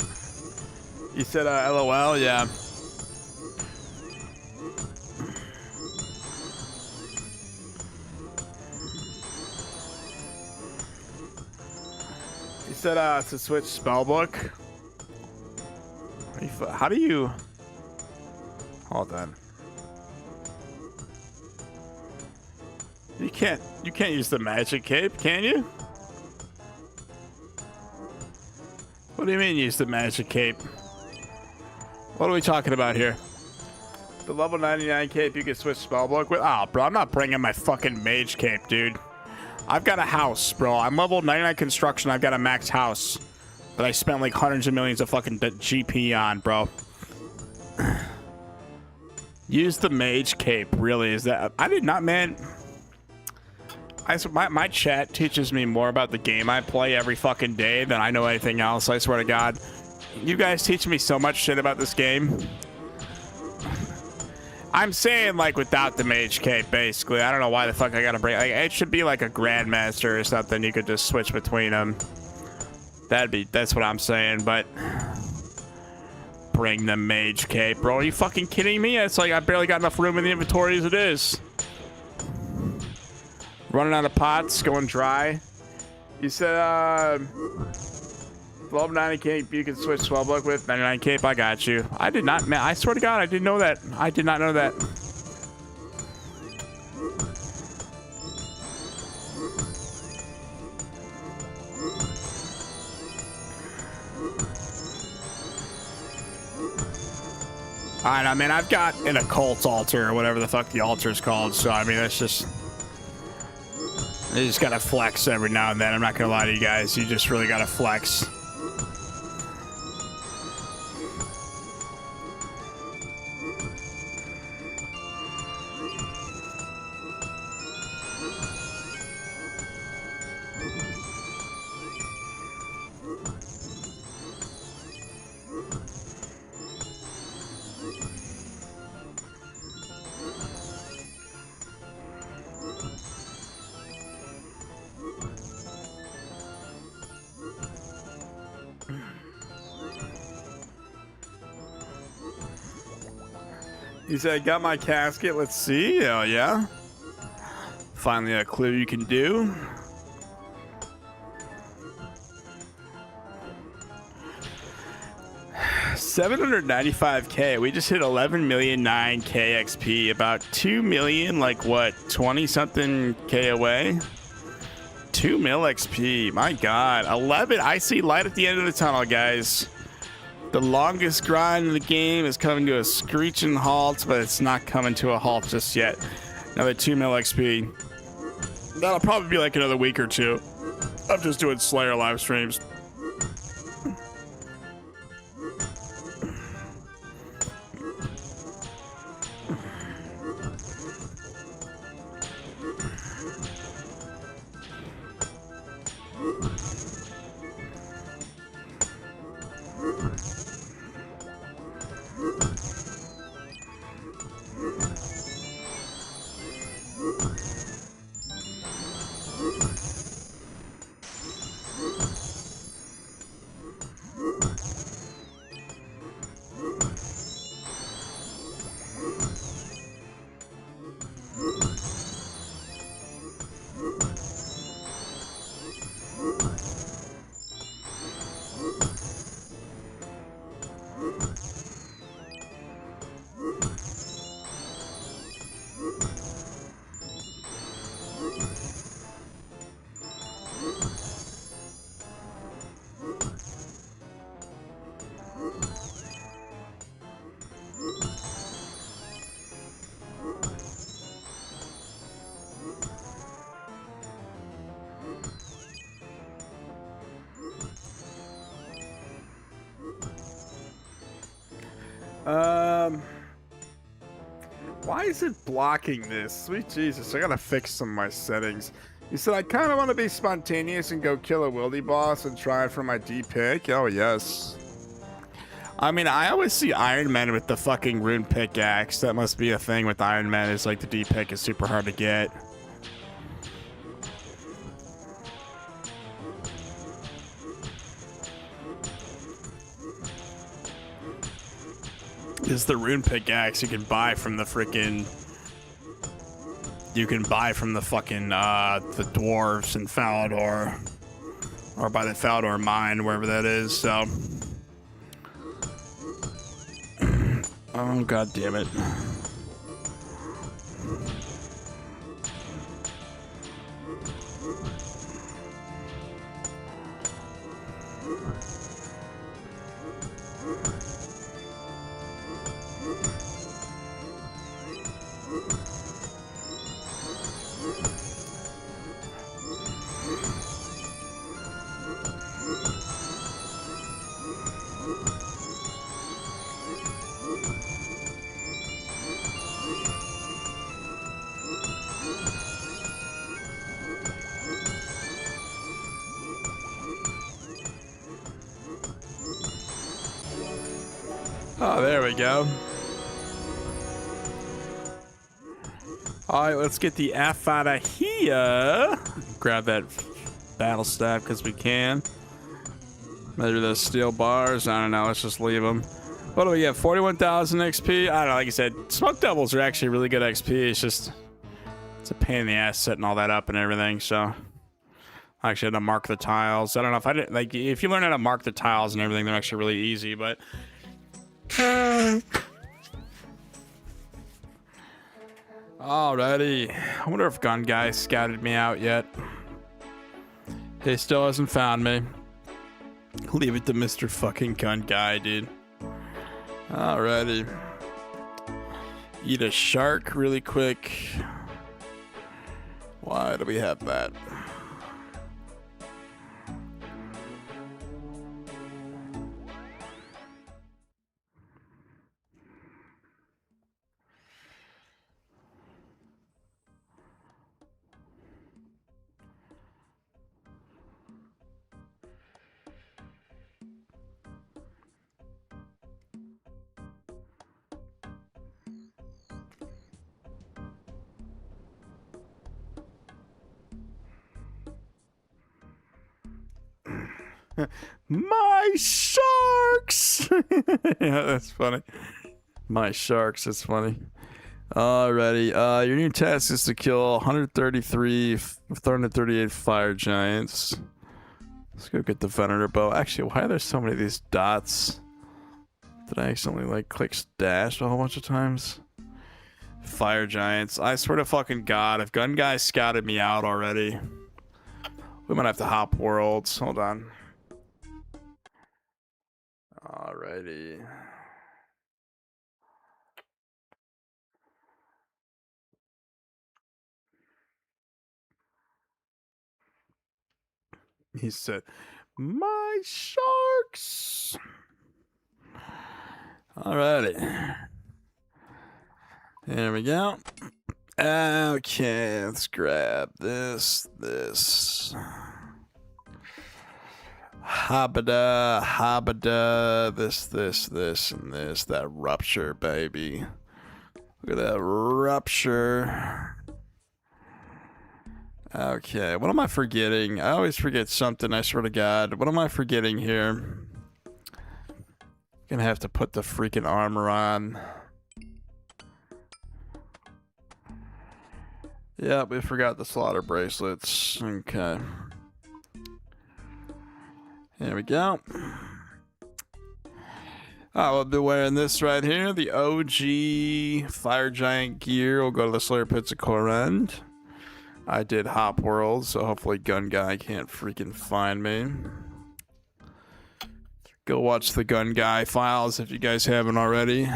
You said LOL? Yeah. You said to switch spellbook? How do you... Hold on. You can't use the magic cape, can you? What do you mean use the magic cape? What are we talking about here? The level 99 cape you can switch spellbook with? Oh, bro, I'm not bringing my fucking mage cape, dude. I've got a house, bro. I'm level 99 construction. I've got a max house that I spent like hundreds of millions of fucking GP on, bro. Use the mage cape, really? Is that... I did not, man... My chat teaches me more about the game I play every fucking day than I know anything else, I swear to God. You guys teach me so much shit about this game. I'm saying, like, without the mage cape, basically. I don't know why the fuck I gotta bring... Like, it should be like a Grandmaster or something. You could just switch between them. That's what I'm saying, but... Bring the mage cape, bro. Are you fucking kidding me? It's like I barely got enough room in the inventory as it is. Running out of pots, going dry. You said, level 90 cape you can switch spellbook with. 99 cape, I got you. I did not, man. I swear to God, I didn't know that. I did not know that. I know, man. I've got an occult altar or whatever the fuck the altar is called. So I mean, it's just you just gotta flex every now and then. I'm not gonna lie to you guys. You just really gotta flex. He said, I got my casket. Let's see. Oh, yeah. Finally a clue you can do. $795K. We just hit 11,009,000 XP. About 2 million, like what, 20 something K away? 2 mil XP. My God. 11. I see light at the end of the tunnel, guys. The longest grind in the game is coming to a screeching halt, but it's not coming to a halt just yet. Another 2 mil XP. That'll probably be like another week or two. I'm just doing Slayer live streams. Why is it blocking this? Sweet Jesus, I gotta fix some of my settings. You said I kind of want to be spontaneous and go kill a wildy boss and try it for my D pick. Oh yes. I mean, I always see Iron Man with the fucking rune pickaxe. That must be a thing with Iron Man. Is like the D pick is super hard to get. Is the rune pickaxe you can buy from the freaking. You can buy from the fucking the dwarves in Falador, or by the Falador mine, wherever that is. So, oh god damn it. Oh, there we go. All right, let's get the F out of here. Grab that battle staff because we can. Measure those steel bars. I don't know. Let's just leave them. What do we get? 41,000 XP. I don't know. Like I said, smoke doubles are actually really good XP. It's just it's a pain in the ass setting all that up and everything. So I actually had to mark the tiles. I don't know if I did like if you learn how to mark the tiles and everything, they're actually really easy. But alrighty. I wonder if Gun Guy scouted me out yet. He still hasn't found me. Leave it to Mr. fucking Gun Guy, dude. Alrighty. Eat a shark really quick. Why do we have that? My sharks! Yeah, that's funny. My sharks, that's funny. Alrighty, your new task is to kill 138 fire giants. Let's go get the Venator bow. Actually, why are there so many of these dots? Did I accidentally, like, click dash a whole bunch of times? Fire giants. I swear to fucking God, if Gun Guy scouted me out already, we might have to hop worlds. Hold on. Alrighty. He said, my sharks. Alrighty. There we go. Okay, let's grab this. Habada, this, and this. That rupture, baby. Look at that rupture. Okay, what am I forgetting? I always forget something, I swear to God. What am I forgetting here? Gonna have to put the freaking armor on. Yeah, we forgot the slaughter bracelets. Okay. Here we go. We'll be wearing this right here. The OG Fire Giant gear. We'll go to the Slayer Pits of Korend. I did Hop World, so hopefully Gun Guy can't freaking find me. Go watch the Gun Guy files if you guys haven't already.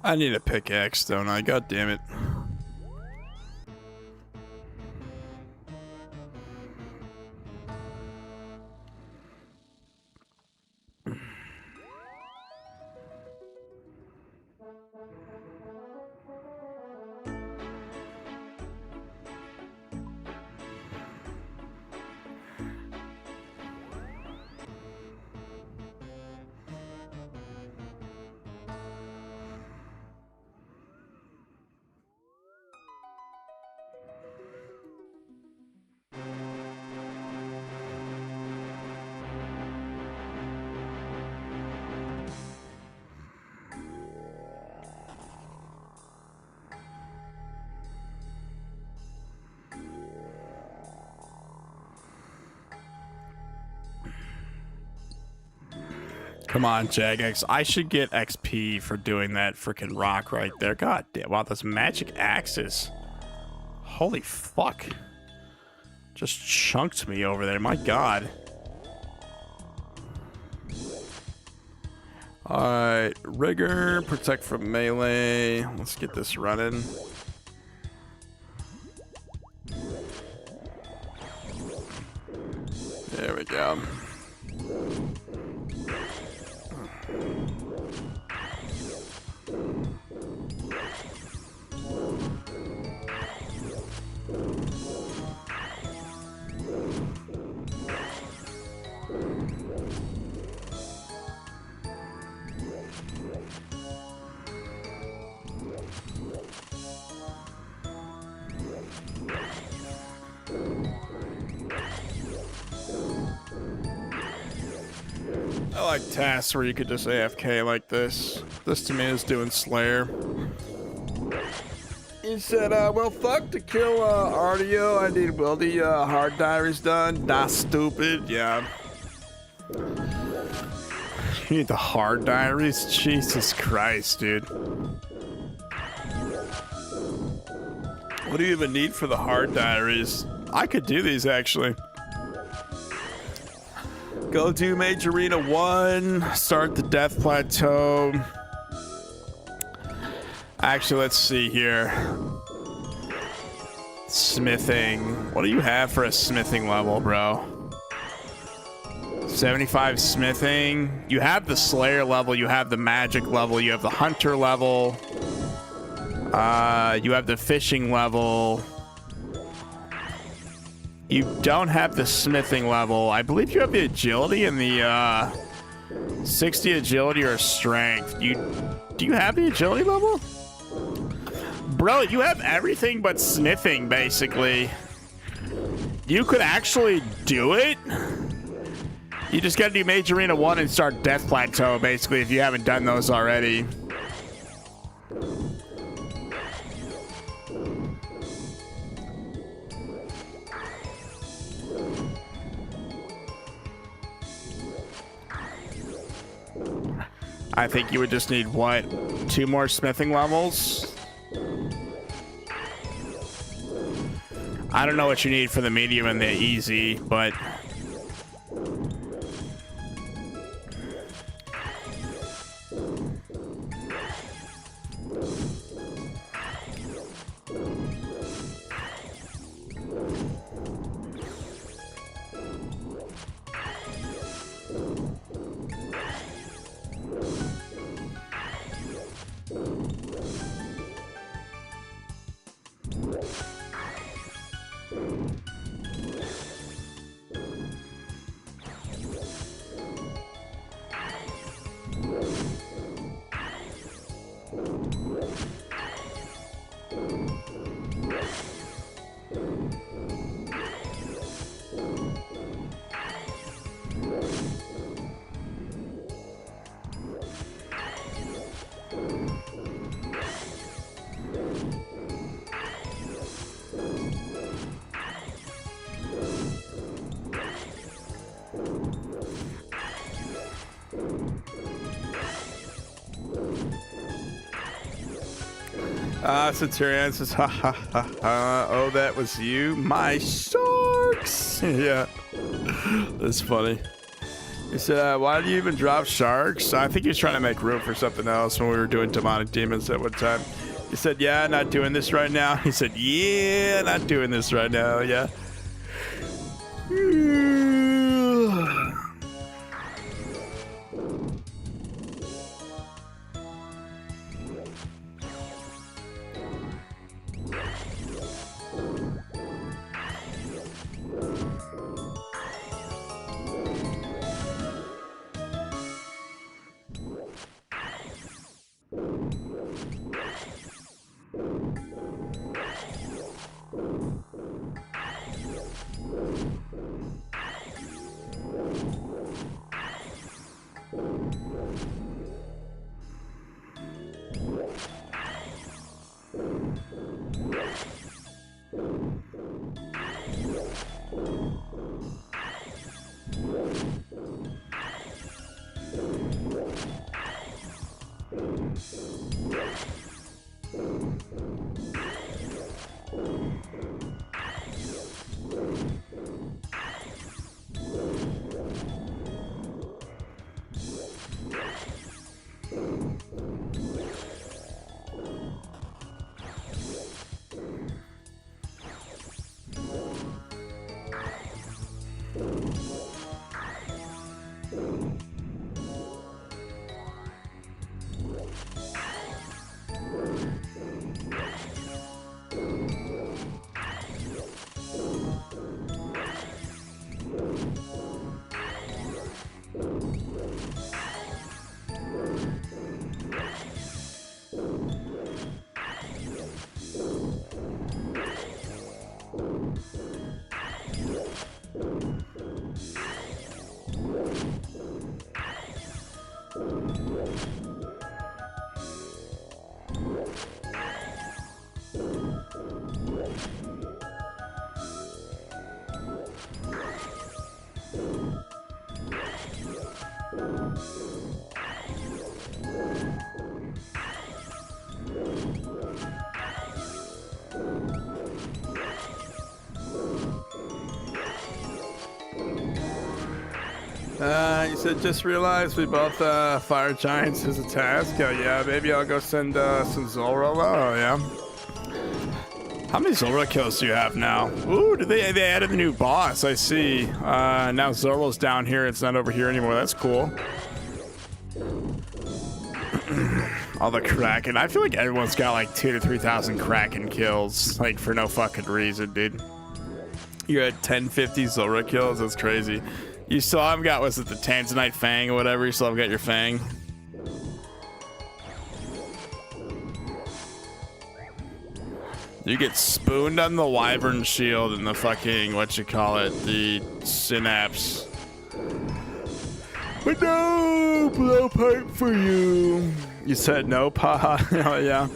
I need a pickaxe, don't I? God damn it. Come on, Jagex. I should get XP for doing that freaking rock right there. God damn. Wow, those magic axes. Holy fuck. Just chunked me over there. My god. Alright. Rigor. Protect from melee. Let's get this running. There we go. I like tasks where you could just AFK like this. This to me is doing Slayer. He said, well, fuck to kill RDO. I need well the hard diaries done. That's stupid. Yeah. You need the hard diaries? Jesus Christ, dude. What do you even need for the hard diaries? I could do these actually. Go do Mage Arena 1, start the Death Plateau. Actually, let's see here. Smithing. What do you have for a smithing level, bro? 75 smithing. You have the Slayer level, you have the magic level, you have the hunter level. You have the fishing level. You don't have the smithing level. I believe you have the agility and the 60 agility or strength. Do you have the agility level? Bro, you have everything but smithing, basically. You could actually do it. You just gotta do Mage Arena 1 and start Death Plateau, basically, if you haven't done those already. I think you would just need, what, 2 more smithing levels? I don't know what you need for the medium and the easy, but... Centurion says, ha ha ha ha. Oh, that was you, my sharks. Yeah, that's funny. He said, why do you even drop sharks? I think he was trying to make room for something else when we were doing demonic demons at one time. He said, yeah, not doing this right now. He said, yeah, not doing this right now. Yeah. You said just realized we both fire giants as a task. Oh yeah, maybe I'll go send some Zulrah. Oh yeah. How many Zulrah kills do you have now? Ooh, they added a new boss. I see. Now Zulrah's down here. It's not over here anymore. That's cool. All the Kraken. I feel like everyone's got like 2,000 to 3,000 Kraken kills, like for no fucking reason, dude. You had 1050 Zulrah kills. That's crazy. You still haven't got, was it the Tanzanite Fang or whatever? You still haven't got your Fang? You get spooned on the Wyvern Shield and the fucking, the Synapse. But no blowpipe for you. You said no, paha. Oh, yeah.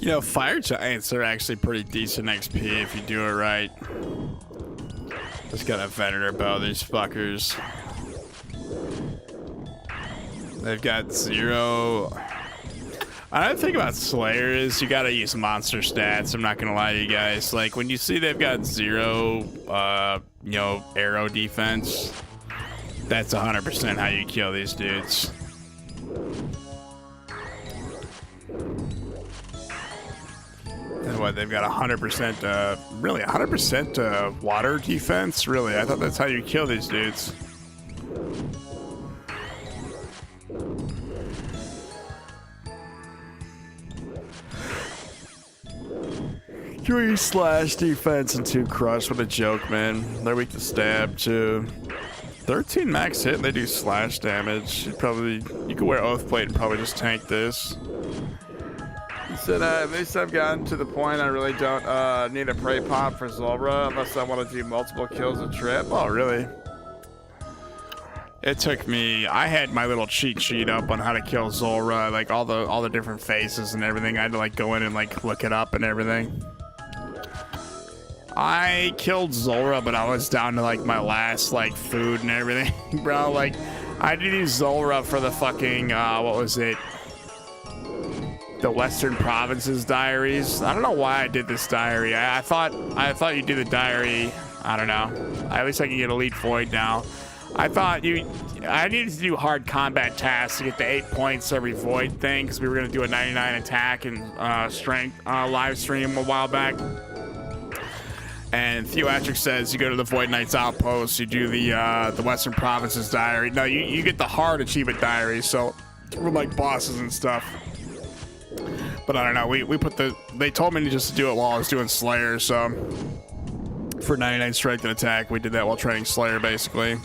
You know, fire giants are actually pretty decent XP if you do it right. Just gotta Venator bow these fuckers. They've got 0. Another thing about Slayer is you gotta use monster stats. I'm not gonna lie to you guys. Like when you see they've got 0, you know, arrow defense, that's 100% how you kill these dudes. what, they've got 100%, really 100% water defense? Really? I thought that's how you kill these dudes. 3 slash defense and 2 crush. What a joke, man. They're weak to stab too. 13 max hit and they do slash damage. You could wear Oath Plate and probably just tank this. He said, at least I've gotten to the point I really don't need a prey pop for Zulrah unless I want to do multiple kills a trip. Oh, really? It took me, I had my little cheat sheet up on how to kill Zulrah, like all the different faces and everything. I had to like go in and like look it up and everything. I killed Zulrah, but I was down to like my last like food and everything, bro. Like I did use Zulrah for the fucking what was it? The Western Provinces diaries. I don't know why I did this diary. I thought you do the diary. I don't know. At least I can get Elite Void now. I needed to do hard combat tasks to get the 8 points every Void thing because we were gonna do a 99 attack and strength live stream a while back. And Theoatric says you go to the Void Knight's Outpost, you do the Western Provinces diary. No, you get the hard achievement diary, so we're like bosses and stuff. But I don't know. They told me just to do it while I was doing Slayer, so for 99 strength and attack, we did that while training Slayer basically.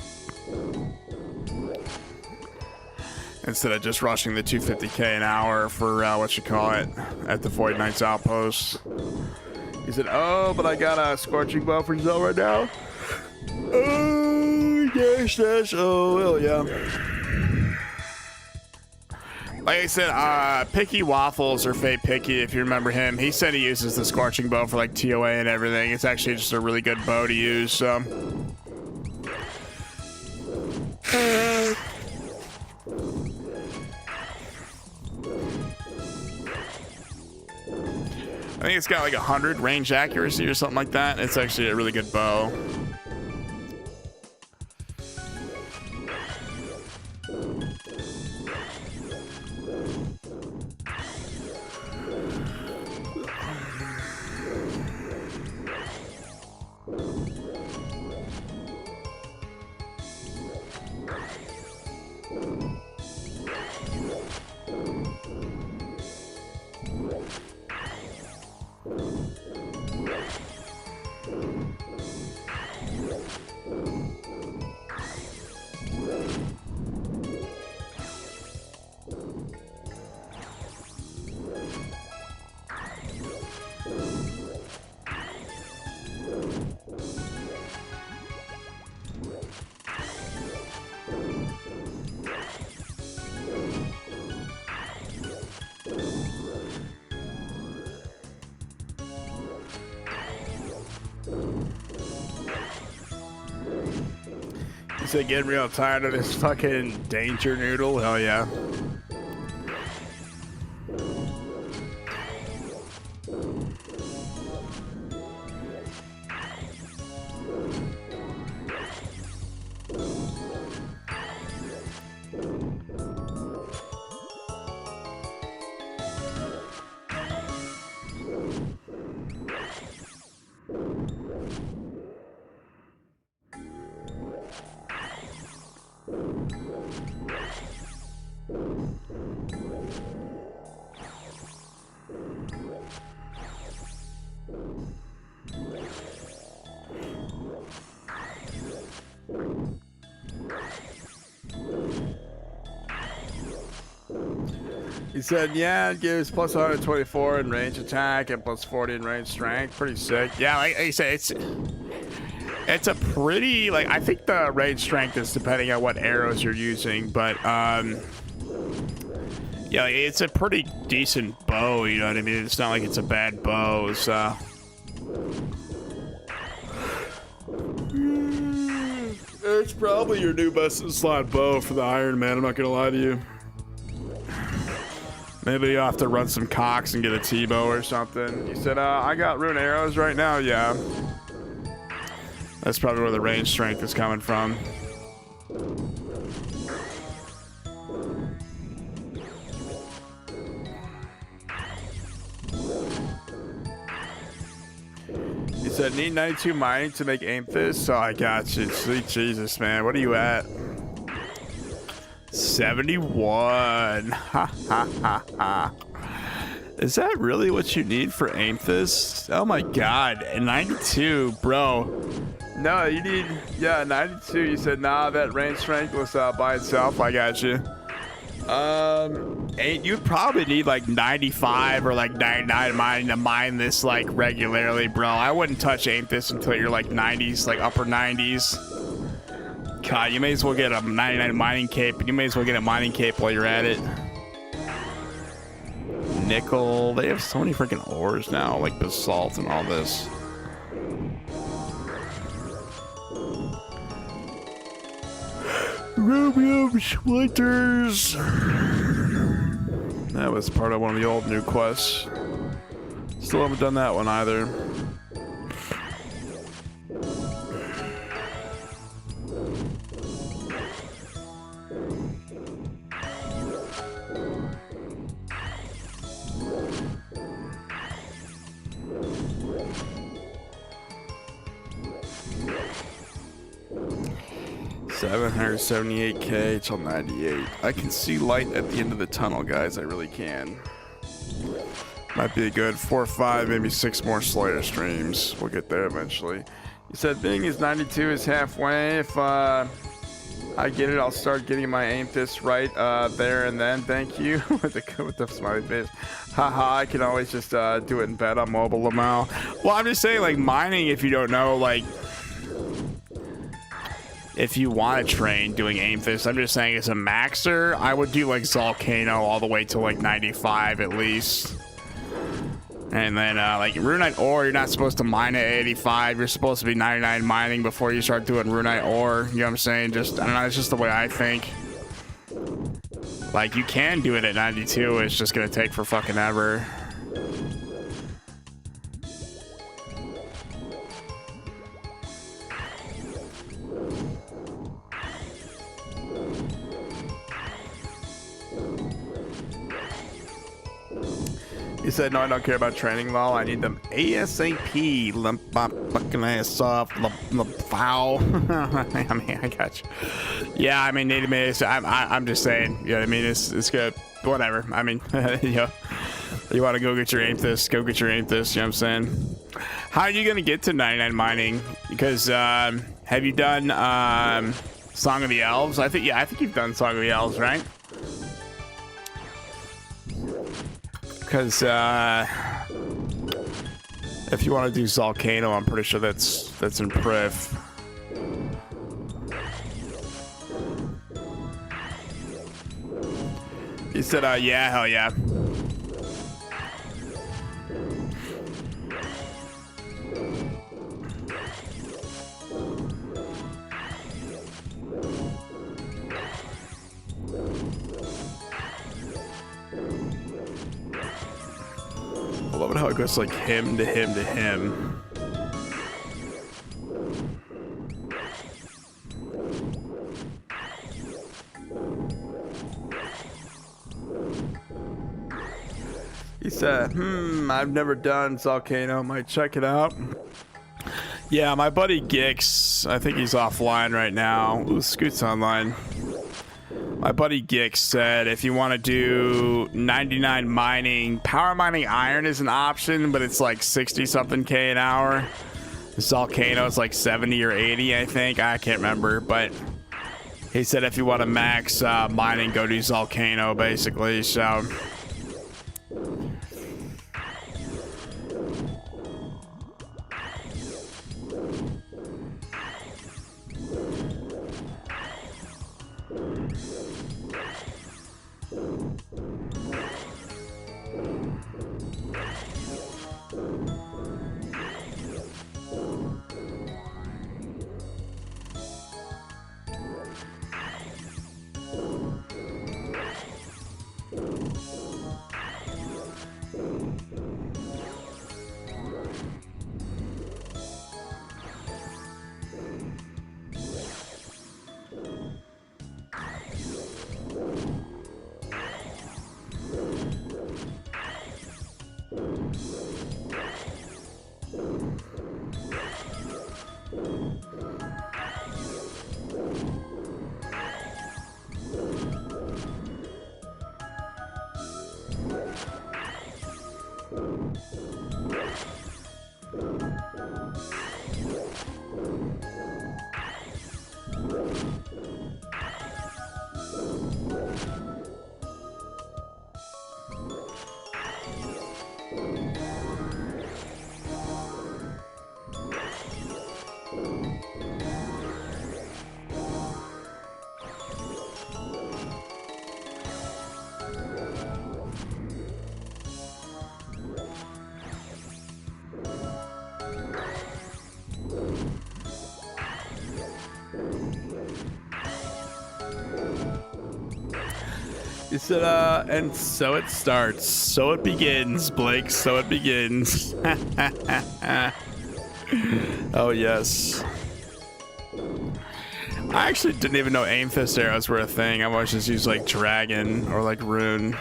Instead of just rushing the 250k an hour for at the Void Knight's Outpost. He said, "Oh, but I got a Scorching Bow for Zell right now." Oh, yes, that's hell yeah. Like I said, Picky Waffles or Fate Picky, if you remember him, he said he uses the Scorching Bow for like TOA and everything. It's actually just a really good bow to use, so. I think it's got like 100 range accuracy or something like that. It's actually a really good bow. So getting real tired of this fucking danger noodle. Hell yeah. He said, yeah, it gives plus 124 in range attack and plus 40 in range strength. Pretty sick. Yeah, like you said, it's a pretty, like, I think the range strength is depending on what arrows you're using, but, yeah, it's a pretty decent bow, you know what I mean? It's not like it's a bad bow, so. It's probably your new best in slot bow for the Iron Man, I'm not gonna lie to you. Maybe you'll have to run some cocks and get a T-bow or something. He said, I got rune arrows right now. Yeah. That's probably where the range strength is coming from. said need 92 mining to make Amethyst. So I got you. Sweet Jesus, man. What are you at? 71. Ha ha ha ha. Is that really what you need for Amethyst? Oh my god. And 92, bro. No, you need, yeah, 92. You said, nah, that range strength was by itself. I got you. You'd probably need like 95 or like 99 mining to mine this like regularly, bro. I wouldn't touch Amethyst until you're like 90s, like upper 90s. God, you may as well get a 99 mining cape, and you may as well get a mining cape while you're at it. Nickel. They have so many freaking ores now, like basalt and all this. Rubium splinters. That was part of one of the old new quests. Still haven't done that one either. $778K till 98. I can see light at the end of the tunnel, guys. I really can. Might be a good 4 or 5, maybe 6 more Slayer streams. We'll get there eventually. You said being is 92 is halfway. If I get it, I'll start getting my Amethyst right there and then. Thank you. with the smiley face. Haha, I can always just do it in bed on mobile, Lamal. Well, I'm just saying, like, mining, if you don't know, like, if you want to train doing Amethyst, I'm just saying as a maxer, I would do like Volcano all the way to like 95 at least. And then like Runite ore, you're not supposed to mine at 85. You're supposed to be 99 mining before you start doing Runite ore. You know what I'm saying? Just, I don't know, it's just the way I think. Like, you can do it at 92. It's just going to take for fucking ever. He said, no, I don't care about training, lol. I need them ASAP. Limp my fucking ass off. Foul. I mean, I got you. Yeah, I mean, I'm just saying. Yeah, I mean, it's good. Whatever. I mean, you know, you want to go get your Amethyst, go get your Amethyst. You know what I'm saying? How are you going to get to 99 mining? Because, have you done Song of the Elves? I think you've done Song of the Elves, right? Because if you want to do Volcano, I'm pretty sure that's in Priv. He said, yeah, hell yeah. I love it how it goes like him to him to him. He said, I've never done Volcano. Might check it out. Yeah, my buddy Gix, I think he's offline right now. Ooh, Scoot's online. My buddy Gix said if you want to do 99 mining, power mining iron is an option, but it's like 60 something K an hour. Volcano is like 70 or 80, I think. I can't remember, but he said if you want to max mining, go do Volcano basically. So You said, and so it starts. So it begins, Blake. So it begins. Oh, yes. I actually didn't even know aim fist arrows were a thing. I always just used like dragon or like rune.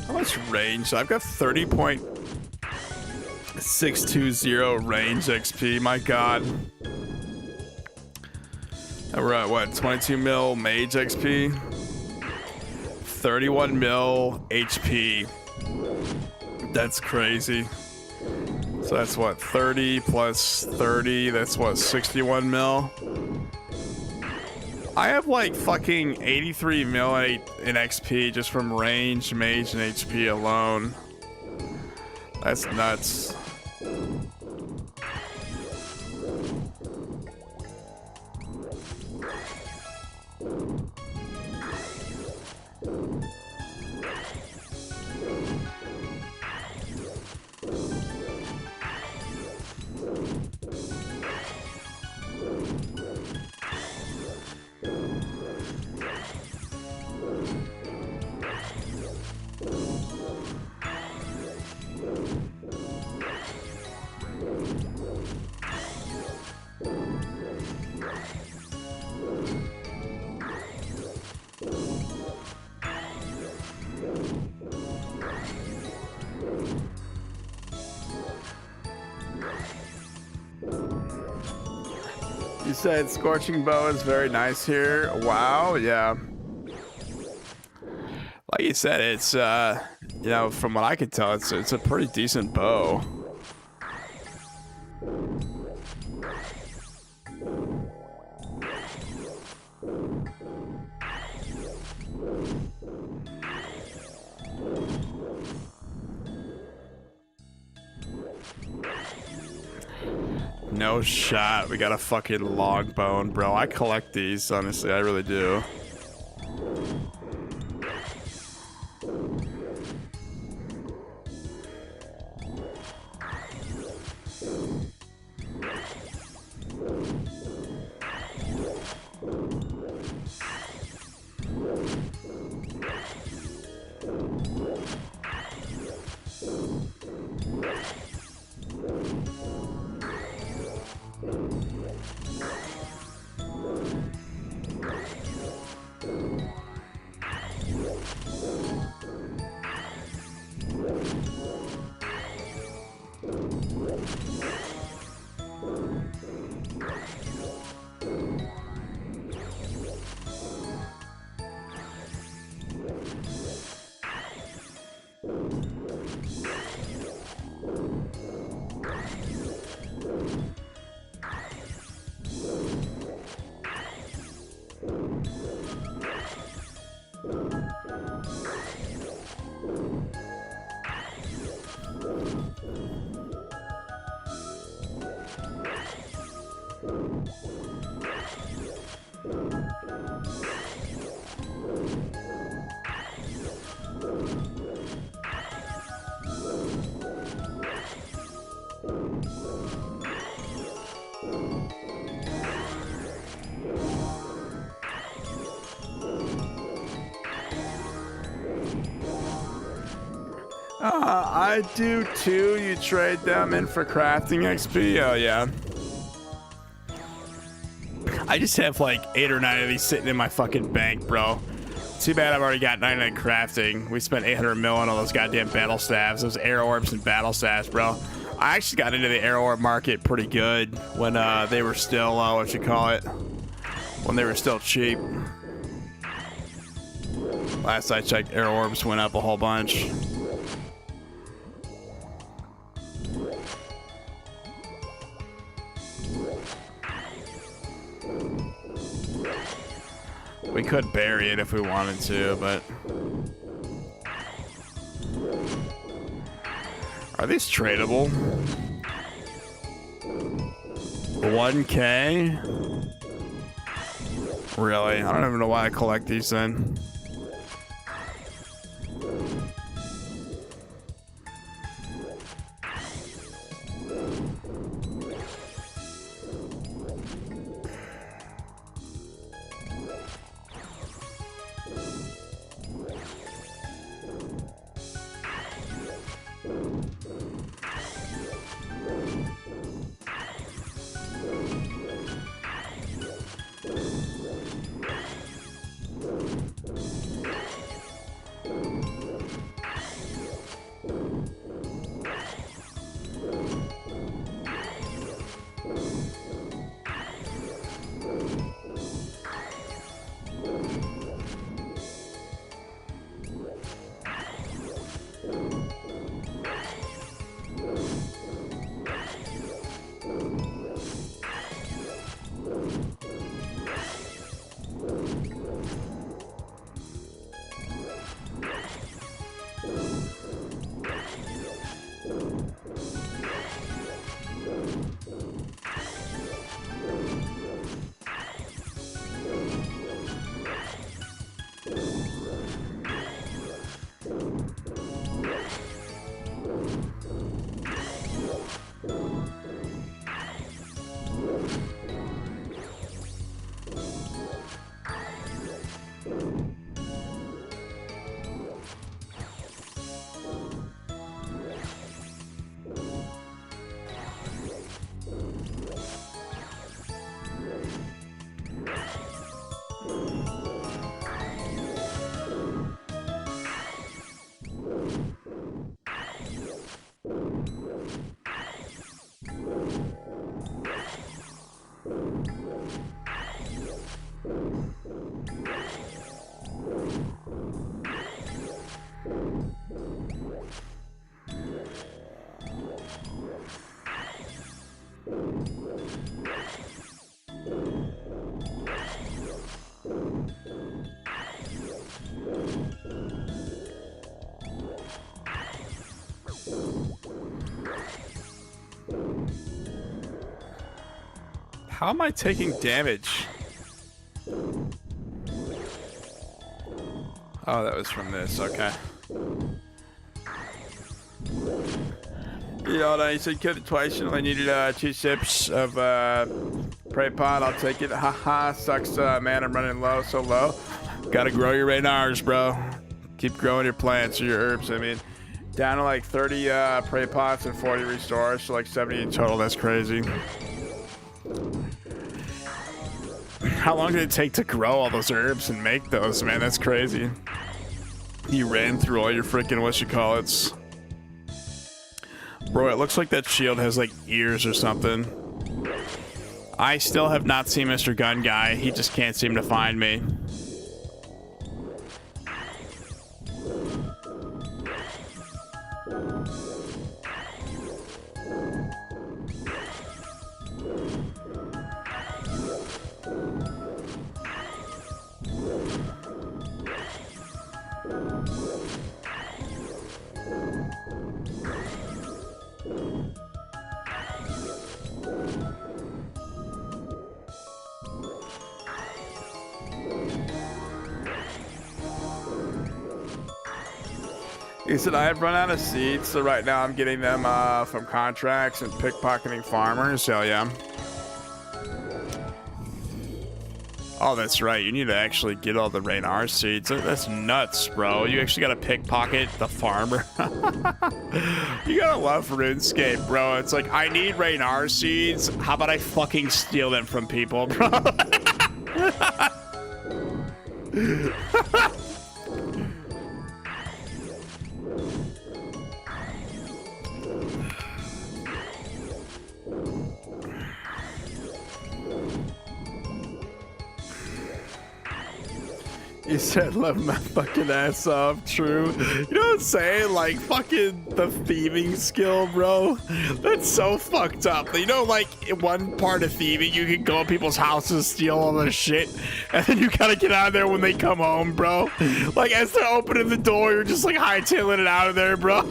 How much range? I've got 30.620 range XP. My God. And we're at what? 22 mil mage XP. 31 mil HP. That's crazy. So that's what? 30 plus 30. That's what? 61 mil. I have like fucking 83 mil in XP just from range, mage, and HP alone. That's nuts. You said Scorching Bow is very nice here. Wow, yeah. Like you said, it's you know, from what I could tell, it's a pretty decent bow. No shot. We got a fucking long bone, bro. I collect these, honestly. I really do. I do too. You trade them in for crafting XP. Oh yeah. I just have like 8 or 9 of these sitting in my fucking bank, bro. Too bad I've already got 99 crafting. We spent 800 mil on all those goddamn battle staves, those arrow orbs and battle staves, bro. I actually got into the arrow orb market pretty good when they were still, what you call it, when they were still cheap. Last I checked, air orbs went up a whole bunch. We could bury it if we wanted to, but... Are these tradable? 1K? Really? I don't even know why I collect these then. How am I taking damage? Oh, that was from this. Okay. You know, you said killed it twice. You only needed 2 sips of prey pot. I'll take it. Haha. Sucks, man. I'm running low. So low. Gotta grow your Raynars, bro. Keep growing your plants or your herbs. I mean, down to like 30 prey pots and 40 restores. So like 70 in total. That's crazy. How long did it take to grow all those herbs and make those, man? That's crazy. You ran through all your freaking whatchamacallits. Bro, it looks like that shield has like ears or something. I still have not seen Mr. Gun Guy. He just can't seem to find me. He said, I've run out of seeds, so right now I'm getting them from contracts and pickpocketing farmers. Hell yeah. Oh, that's right. You need to actually get all the Raynar seeds. That's nuts, bro. You actually got to pickpocket the farmer. You gotta love RuneScape, bro. It's like, I need Raynar seeds. How about I fucking steal them from people, bro? You said love my fucking ass off, true. You know what I'm saying? Like fucking the thieving skill, bro. That's so fucked up. You know, like in one part of thieving, you can go to people's houses, steal all their shit, and then you gotta get out of there when they come home, bro. Like as they're opening the door, you're just like hightailing it out of there, bro.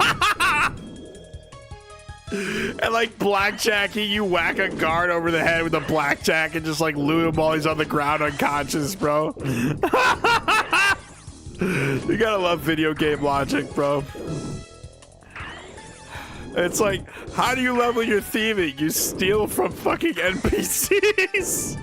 And like blackjacking, you whack a guard over the head with a blackjack and just like loot him while he's on the ground unconscious, bro. You gotta love video game logic, bro. It's like, how do you level your thieving? You steal from fucking NPCs.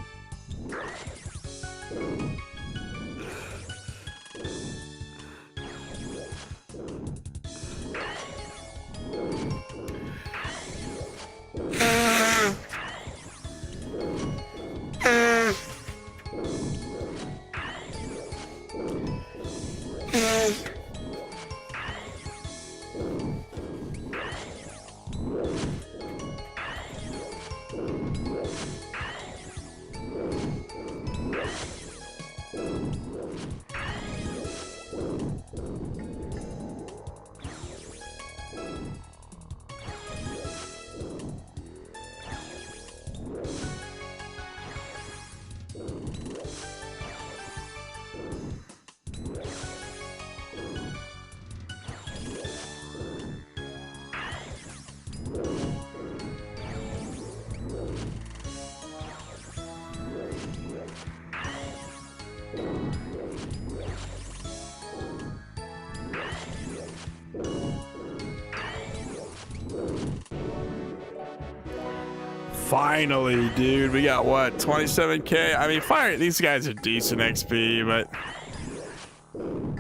Finally, dude, we got what, 27k? I mean, fire, these guys are decent XP, but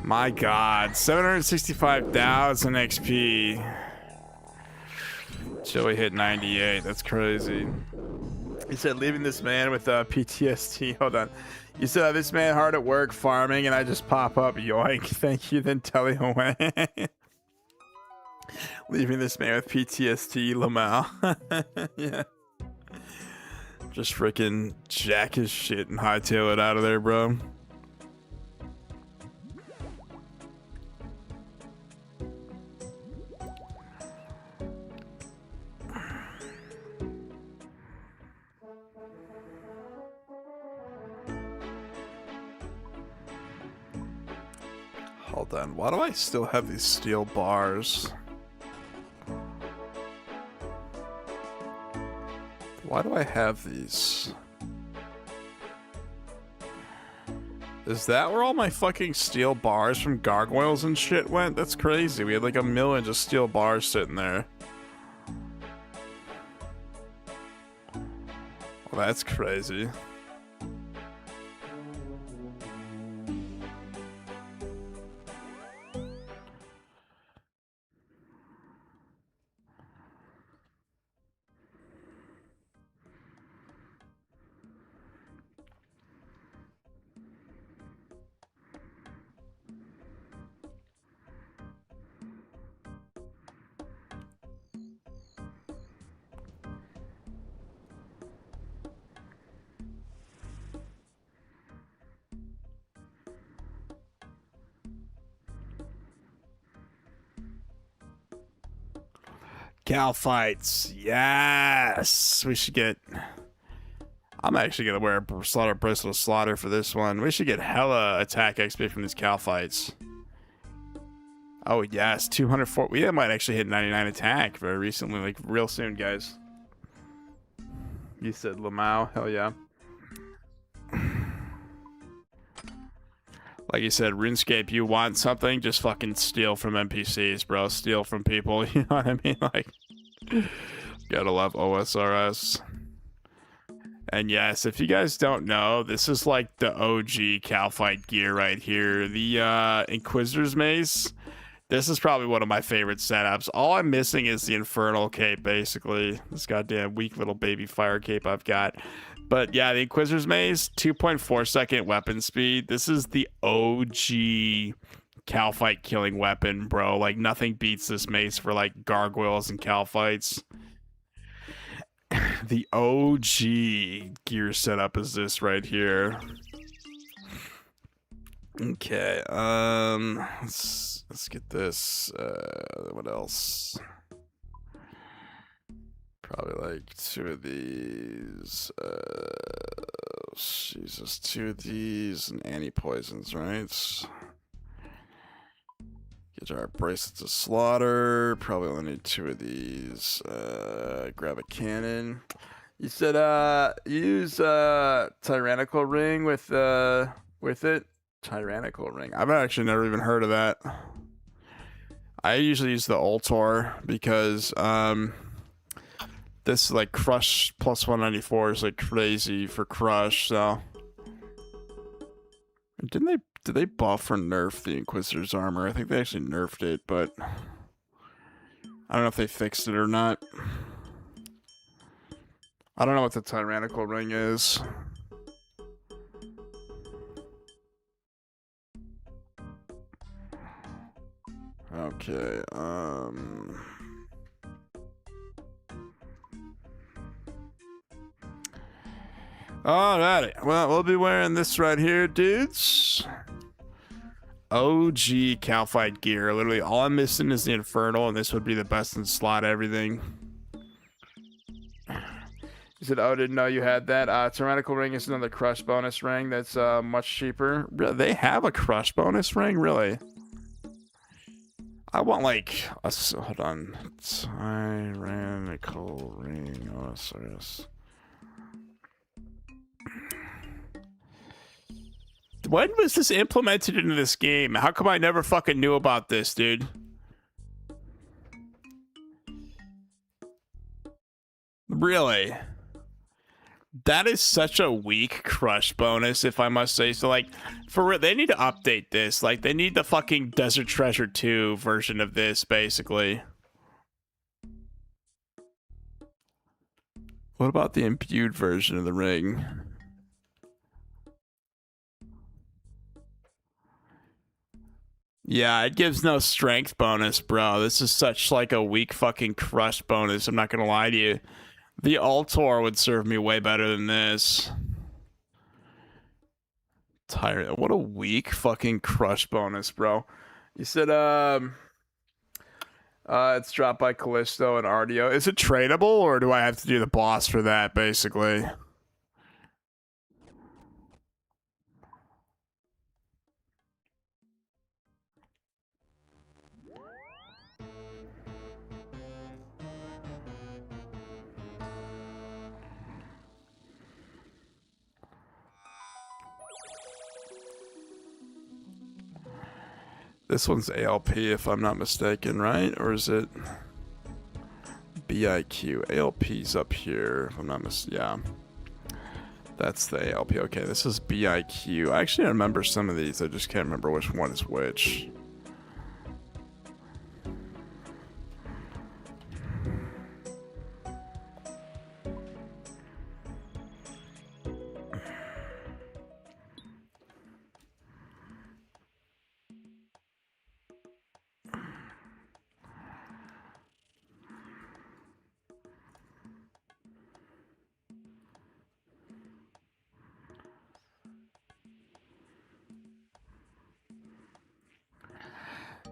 my god, 765,000 XP. Joey hit 98. That's crazy. He said, leaving this man with PTSD. Hold on. You said, this man hard at work farming, and I just pop up. Yoink. Thank you. Then tell him away. Leaving this man with PTSD, Lamau. Yeah. Just freaking jack his shit and hightail it out of there, bro. Hold on. Why do I still have these steel bars? Why do I have these? Is that where all my fucking steel bars from gargoyles and shit went? That's crazy. We had like 1 million just steel bars sitting there. Well, that's crazy. Cal fights, yes. We should get. I'm actually gonna wear a slaughter bristle of slaughter for this one. We should get hella attack XP from these Cal fights. Oh yes, 204. We might actually hit 99 attack very recently, like real soon, guys. You said Lamau, hell yeah. Like you said, RuneScape, you want something, just fucking steal from NPCs, bro. Steal from people, you know what I mean? Like, gotta love OSRS. And yes, if you guys don't know, this is like the OG Cal fight gear right here. The Inquisitor's Mace. This is probably one of my favorite setups. All I'm missing is the Infernal Cape, basically. This goddamn weak little baby fire cape I've got. But yeah, the Inquisitor's Mace, 2.4 second weapon speed. This is the OG Cal fight killing weapon, bro. Like, nothing beats this mace for, like, gargoyles and Cal fights. The OG gear setup is this right here. Okay, let's get this. What else? Probably like 2 of these. Jesus, 2 of these and anti-poisons, right? Get our bracelets of slaughter. Probably only need 2 of these. Grab a cannon. You said use tyrannical ring with it. Tyrannical ring. I've actually never even heard of that. I usually use the Ultor because this like crush plus 194 is like crazy for crush. So did they buff or nerf the Inquisitor's armor? I think they actually nerfed it, but I don't know if they fixed it or not. I don't know what the tyrannical ring is. Okay, alrighty, well, we'll be wearing this right here, dudes. OG Calfight gear. Literally, all I'm missing is the Infernal, and this would be the best in slot everything. You said, oh, didn't know you had that. Tyrannical ring is another crush bonus ring that's much cheaper. Really, they have a crush bonus ring? Really? I want like a, hold on, tyrannical ring, OSRS. When was this implemented into this game? How come I never fucking knew about this, dude? Really? That is such a weak crush bonus, if I must say so. Like, for real, they need to update this. Like, they need the fucking Desert Treasure 2 version of this, basically. What about the imbued version of the ring? Yeah, it gives no strength bonus, bro. This is such like a weak fucking crush bonus. I'm not gonna lie to you. The Altor would serve me way better than this. Tired. What a weak fucking crush bonus, bro. You said it's dropped by Callisto and Ardio. Is it tradable, or do I have to do the boss for that, basically? This one's ALP, if I'm not mistaken, right? Or is it BIQ? ALP's up here, if I'm not mistaken. Yeah. That's the ALP. Okay, this is BIQ. I actually remember some of these. I just can't remember which one is which.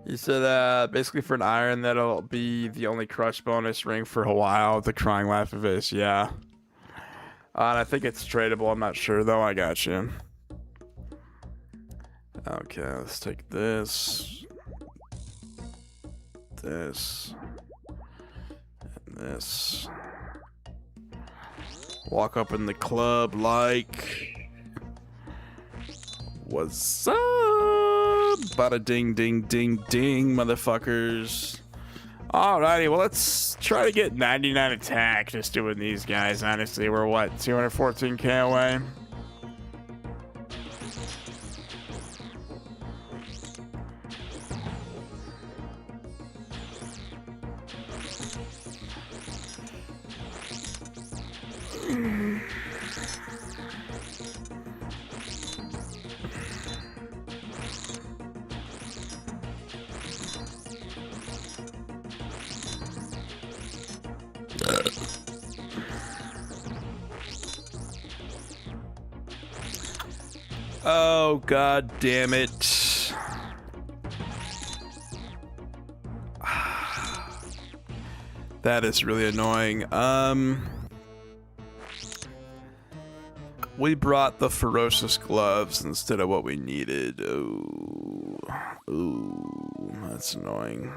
You said basically for an iron that'll be the only crush bonus ring for a while. The Crying Laugh of Ace, yeah. And I think it's tradable. I'm not sure though. I got you. Okay, let's take this, this, and this. Walk up in the club like, what's up? Bada ding ding ding ding, motherfuckers. Alrighty, well, let's try to get 99 attack just doing these guys. Honestly, we're what, 214k away? Oh, god damn it. That is really annoying. We brought the ferocious gloves instead of what we needed. Ooh. Ooh, that's annoying.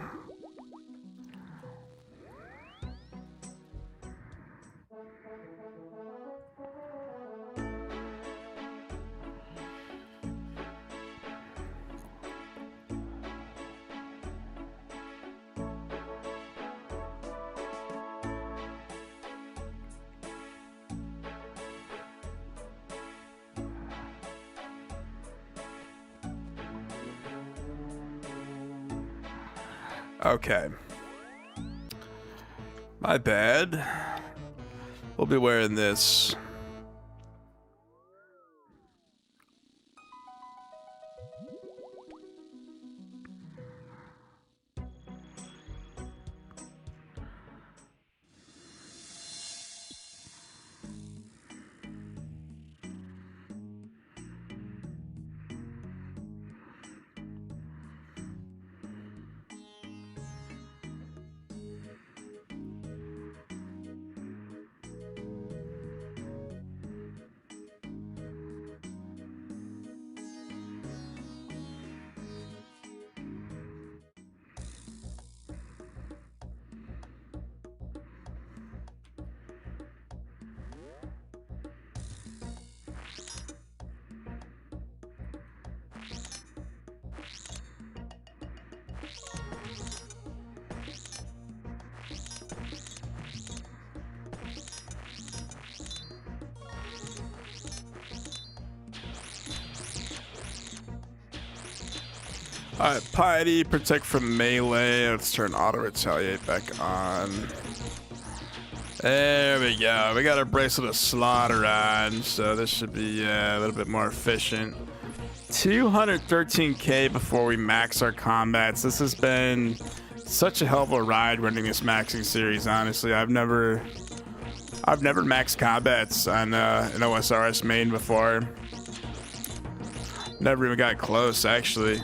Okay. My bad. We'll be wearing this. Alright, Piety, protect from melee. Let's turn auto retaliate back on. There we go. We got our bracelet of slaughter on, so this should be a little bit more efficient. 213k before we max our combats. This has been such a hell of a ride running this maxing series, honestly. I've never maxed combats on an OSRS main before. Never even got close, actually.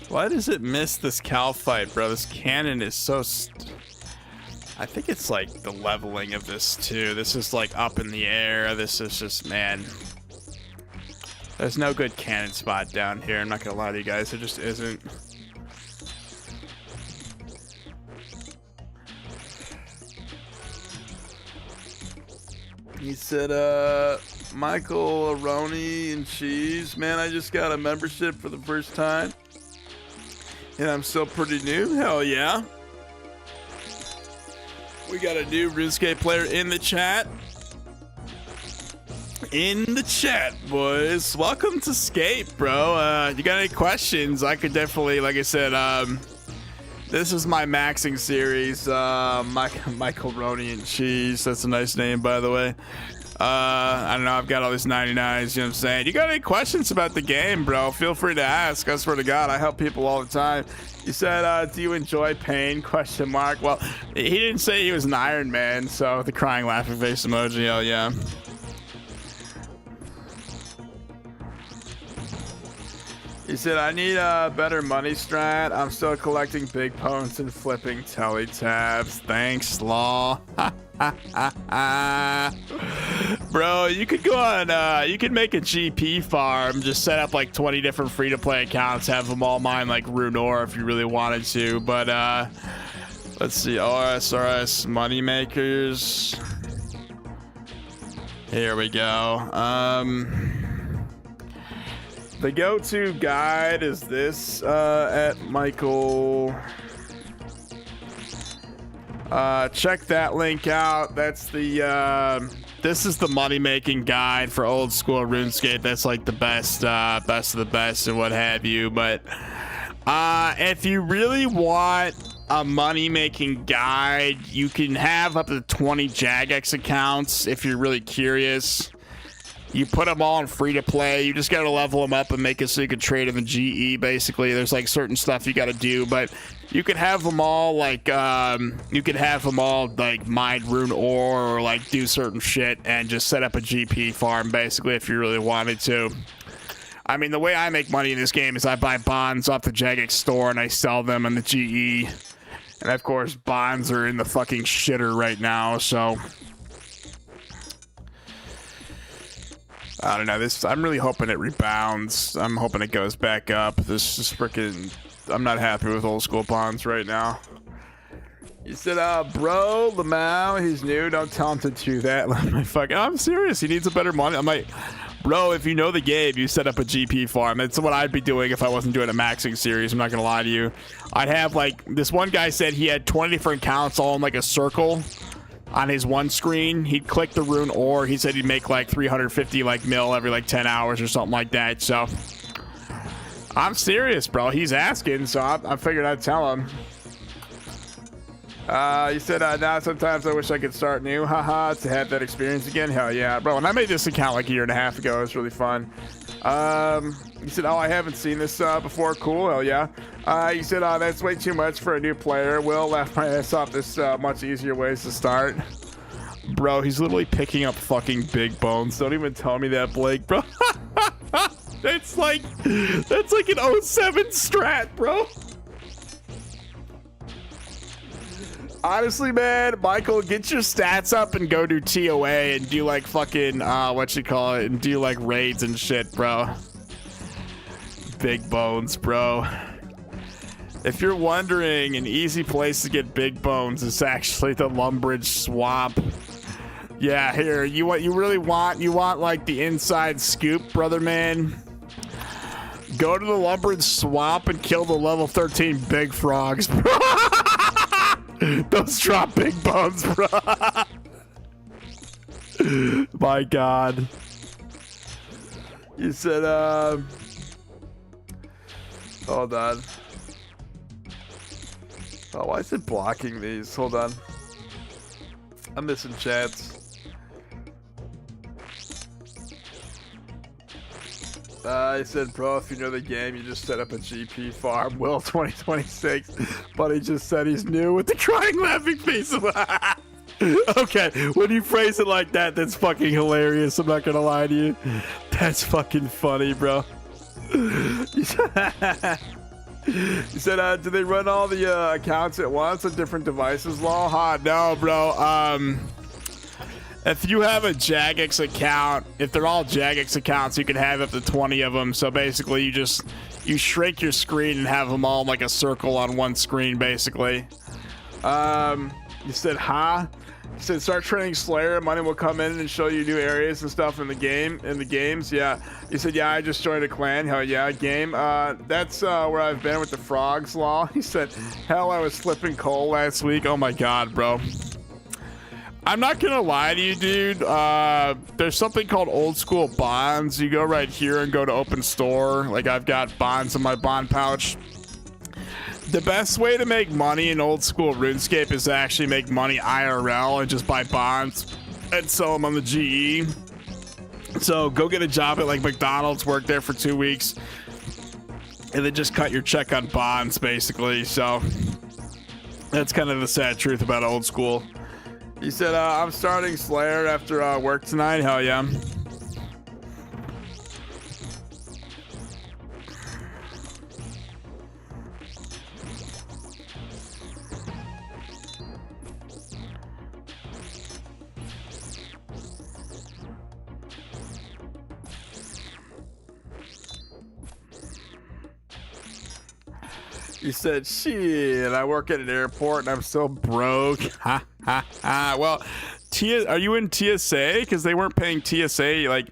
Why does it miss this cow fight, bro? This cannon is so... I think it's like the leveling of this too. This is like up in the air. This is just, man. There's no good cannon spot down here. I'm not gonna lie to you guys. There just isn't. He said, Michael, Aroni, and cheese. Man, I just got a membership for the first time. And I'm still pretty new. Hell yeah. We got a new RuneScape player in the chat. In the chat, boys. Welcome to Scape, bro. You got any questions? I could definitely, like I said, this is my maxing series. Michael Roni and Cheese. That's a nice name, by the way. I don't know. I've got all these 99s. You know what I'm saying? You got any questions about the game, bro? Feel free to ask. I swear to God, I help people all the time. You said, do you enjoy pain? Question mark. Well, he didn't say he was an Iron Man, so the crying, laughing face emoji. Oh, yeah. He said, I need a better money strat. I'm still collecting big ponies and flipping telly tabs. Thanks, Law. Bro, you could go on, you could make a GP farm, just set up like 20 different free-to-play accounts, have them all mine like Runor if you really wanted to, but let's see, OSRS moneymakers. Here we go. The go-to guide is this at Michael. Check that link out. That's the this is the money-making guide for old school RuneScape. That's like the best best of the best and what have you. But if you really want a money-making guide, you can have up to 20 Jagex accounts if you're really curious. You put them all in free to play. You just gotta level them up and make it so you can trade them in GE. Basically, there's like certain stuff you gotta do, but you could have them all like mine rune ore or like do certain shit and just set up a GP farm basically if you really wanted to. I mean, the way I make money in this game is I buy bonds off the Jagex store and I sell them in the GE. And of course, bonds are in the fucking shitter right now, so I don't know. I'm really hoping it rebounds. I'm hoping it goes back up. This is freaking. I'm not happy with old school bonds right now. You said, bro, Lamau, he's new. Don't tell him to do that. I'm serious. He needs a better money. I'm like, bro, if you know the game, you set up a GP farm. That's what I'd be doing if I wasn't doing a maxing series. I'm not gonna lie to you. I'd have like this one guy said he had 20 different accounts all in like a circle on his one screen. He'd click the rune ore. He said he'd make like 350 like mil every like 10 hours or something like that. So I'm serious, bro. He's asking, so I figured I'd tell him. You said, now sometimes I wish I could start new. Haha, to have that experience again. Hell yeah, bro. And I made this account like a year and a half ago. It was really fun. You said, oh, I haven't seen this before. Cool. Hell yeah. You said, oh, that's way too much for a new player. Will laugh my ass off. This much easier ways to start. Bro, he's literally picking up fucking big bones. Don't even tell me that, Blake, bro. That's like an 07 strat, bro. Honestly, man, Michael, get your stats up and go do TOA and do like fucking, and do like raids and shit, bro. Big bones, bro. If you're wondering, an easy place to get big bones is actually the Lumbridge Swamp. Yeah, here, you really want like the inside scoop, brother man? Go to the Lumbridge Swamp and kill the level 13 big frogs, bro. Those drop big bones, bro. My God. You said, hold on. Oh, why is it blocking these? Hold on. I'm missing chats. I said, bro, if you know the game, you just set up a GP farm. Will 2026. But he just said he's new with the crying laughing face. Okay, when you phrase it like that, that's fucking hilarious. I'm not gonna lie to you. That's fucking funny, bro. You said, do they run all the accounts at once on different devices, lol? No, bro. If you have a Jagex account, if they're all Jagex accounts, you can have up to 20 of them. So basically, you shrink your screen and have them all in like a circle on one screen, basically. You said, huh? You said, start training Slayer. Money will come in and show you new areas and stuff in the games. Yeah. You said, yeah, I just joined a clan. Hell yeah, game. That's where I've been with the frogs, law. He said, hell, I was flipping coal last week. Oh my God, bro. I'm not gonna lie to you, dude. There's something called old school bonds. You go right here and go to open store. Like, I've got bonds in my bond pouch. The best way to make money in old school RuneScape is to actually make money IRL and just buy bonds and sell them on the GE. So go get a job at like McDonald's, work there for 2 weeks, and then just cut your check on bonds, basically. So that's kind of the sad truth about old school. He said, I'm starting Slayer after work tonight. Hell yeah. You said, shit, I work at an airport and I'm still broke. Ha, ha, ha. Well, Are you in TSA? Because they weren't paying TSA. Like,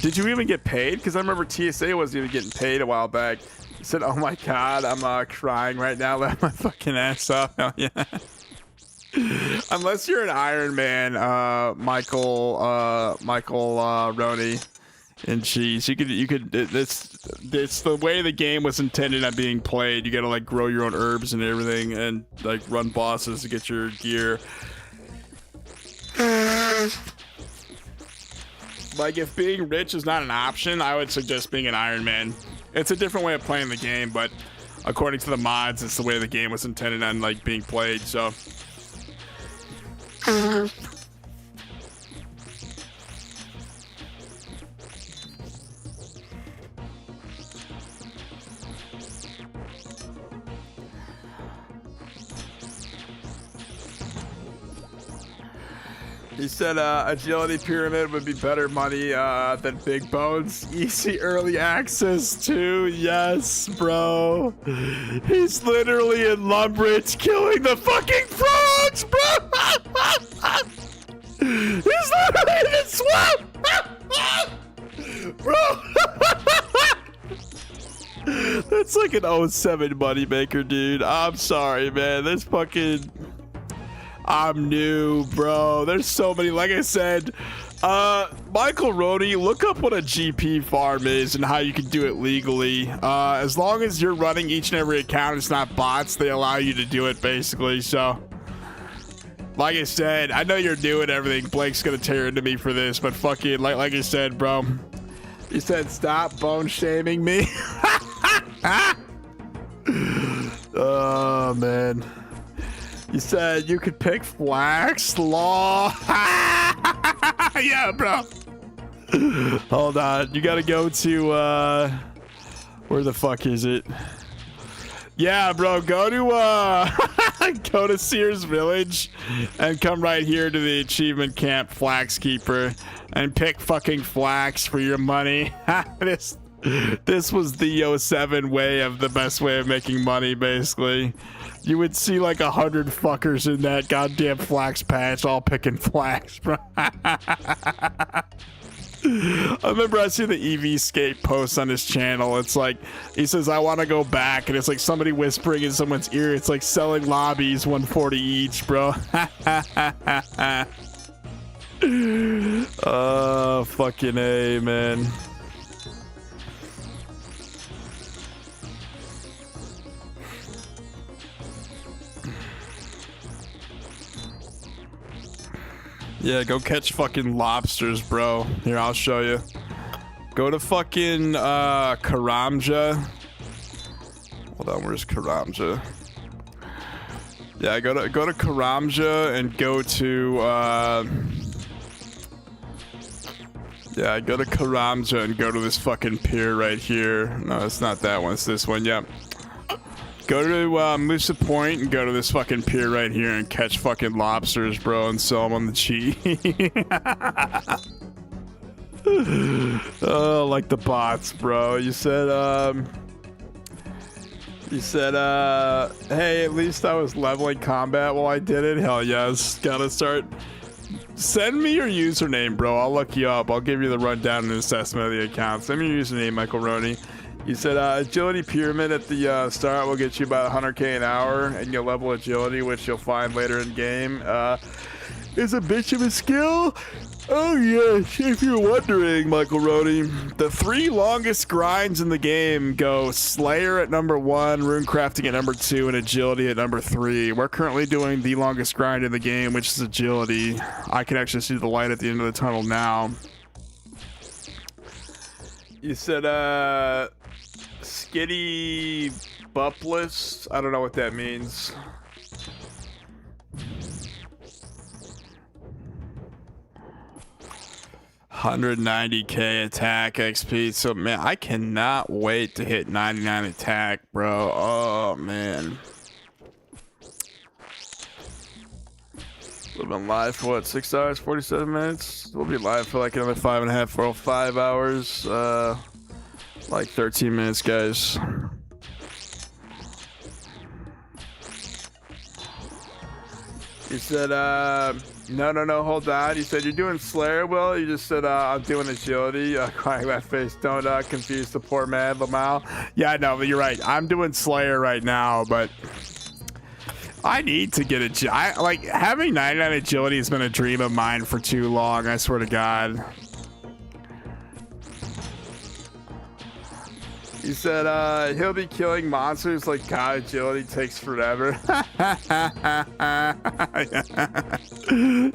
did you even get paid? Because I remember TSA wasn't even getting paid a while back. He said, "Oh my God, I'm crying right now. Laugh my fucking ass off." Hell yeah. Unless you're an Iron Man, Michael Roney and cheese. You could. It's the way the game was intended on being played. You gotta like grow your own herbs and everything, and like run bosses to get your gear. Like, if being rich is not an option, I would suggest being an Iron Man. It's a different way of playing the game, but according to the mods, it's the way the game was intended on like being played. So. He said agility pyramid would be better money than big bones. Easy early access too. Yes, bro. He's literally in Lumbridge killing the fucking frogs, bro. He's literally in the swamp, bro. That's like an 07 moneymaker, dude. I'm sorry, man. This fucking... I'm new, bro. There's so many. Like I said, Michael Roney, look up what a GP farm is and how you can do it legally. As long as you're running each and every account, it's not bots, they allow you to do it, basically. So, like I said, I know you're new and everything. Blake's gonna tear into me for this, but fucking, like I said, bro. He said, stop bone shaming me. Oh, man. You said you could pick flax law. Yeah, bro. Hold on. You gotta go to where the fuck is it? Yeah, bro. Go to go to Sears Village and come right here to the achievement camp, Flax Keeper, and pick fucking flax for your money. This was the 07 way of the best way of making money, basically. You would see like 100 fuckers in that goddamn flax patch all picking flax, bro. I remember I see the EVscape post on his channel. It's like, he says, I want to go back. And it's like somebody whispering in someone's ear. It's like selling lobbies, 140 each, bro. Oh, fucking A, man. Yeah, go catch fucking lobsters, bro. Here, I'll show you. Go to fucking Karamja. Hold on, where's Karamja? Yeah, go to Karamja and go to yeah, go to Karamja and go to this fucking pier right here. No, it's not that one, it's this one. Yep. Go to Musa Point and go to this fucking pier right here and catch fucking lobsters, bro, and sell them on the cheap. Oh, like the bots, bro. You said, hey, at least I was leveling combat while I did it. Hell yes. Gotta start. Send me your username, bro. I'll look you up. I'll give you the rundown and assessment of the account. Send me your username, Michael Roney. You said agility pyramid at the start will get you about 100k an hour, and you'll level agility, which you'll find later in game. Is a bitch of a skill. Oh yes, if you're wondering, Michael Roney, the 3 longest grinds in the game go Slayer at number 1, runecrafting at number 2, and agility at number 3. We're currently doing the longest grind in the game, which is agility. I can actually see the light at the end of the tunnel now. You said skitty bupless. I don't know what that means. $190k attack XP. So man, I cannot wait to hit 99 attack, bro. Oh man. We've been live for what, 6 hours, 47 minutes? We'll be live for like another 5.5 or 5 hours. Like 13 minutes, guys. You said, no, hold on. You said you're doing Slayer, Will. You just said, I'm doing agility. Crying my face. Don't confuse the poor man, Lamau. Yeah, no, but you're right. I'm doing Slayer right now, but I need to get like, having 99 agility has been a dream of mine for too long. I swear to God. He said, he'll be killing monsters like God, agility takes forever.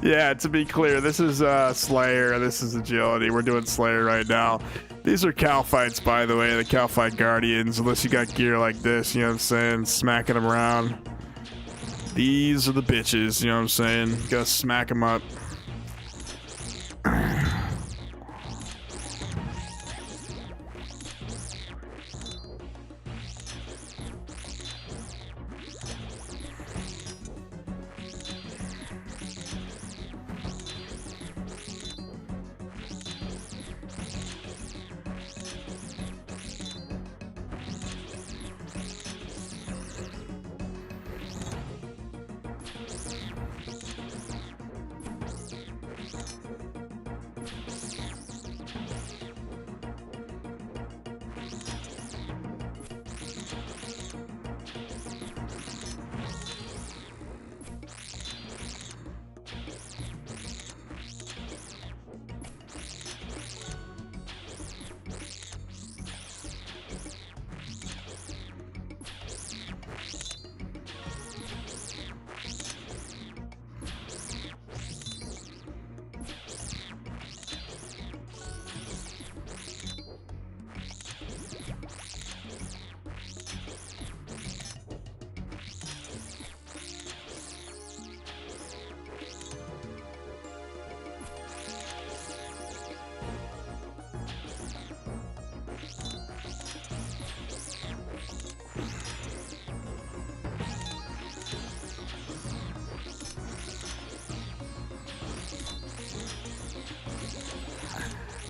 Yeah, to be clear, this is Slayer, this is agility. We're doing Slayer right now. These are cow fights, by the way, the cow fight guardians, unless you got gear like this, you know what I'm saying? Smacking them around. These are the bitches, you know what I'm saying? You gotta smack them up.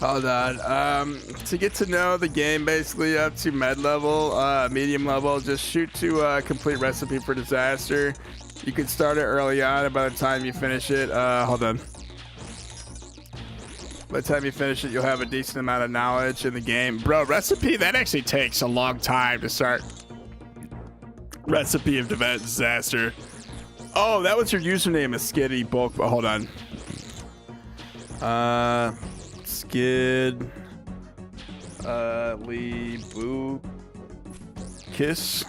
Hold on. To get to know the game, basically up to med level, medium level, just shoot to complete recipe for disaster. You can start it early on, and by the time you finish it, hold on. By the time you finish it, you'll have a decent amount of knowledge in the game. Bro, recipe, that actually takes a long time to start. Recipe of disaster. Oh, that was your username, a skitty bulk. But hold on. Skid Lee Boo Kiss.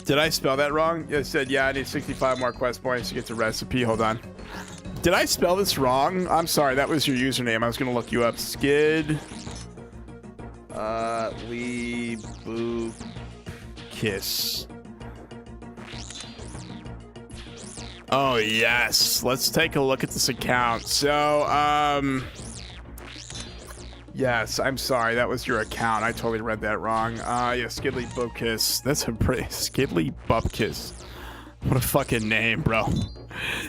Did I spell that wrong? I said, yeah, I need 65 more quest points to get to recipe. Hold on. Did I spell this wrong? I'm sorry, that was your username. I was gonna look you up. Skid Lee Boo Kiss. Oh yes, let's take a look at this account. So yes, I'm sorry, that was your account. I totally read that wrong. Yeah, Skidly Bupkiss. That's a pretty Skidly Bupkiss. What a fucking name, bro.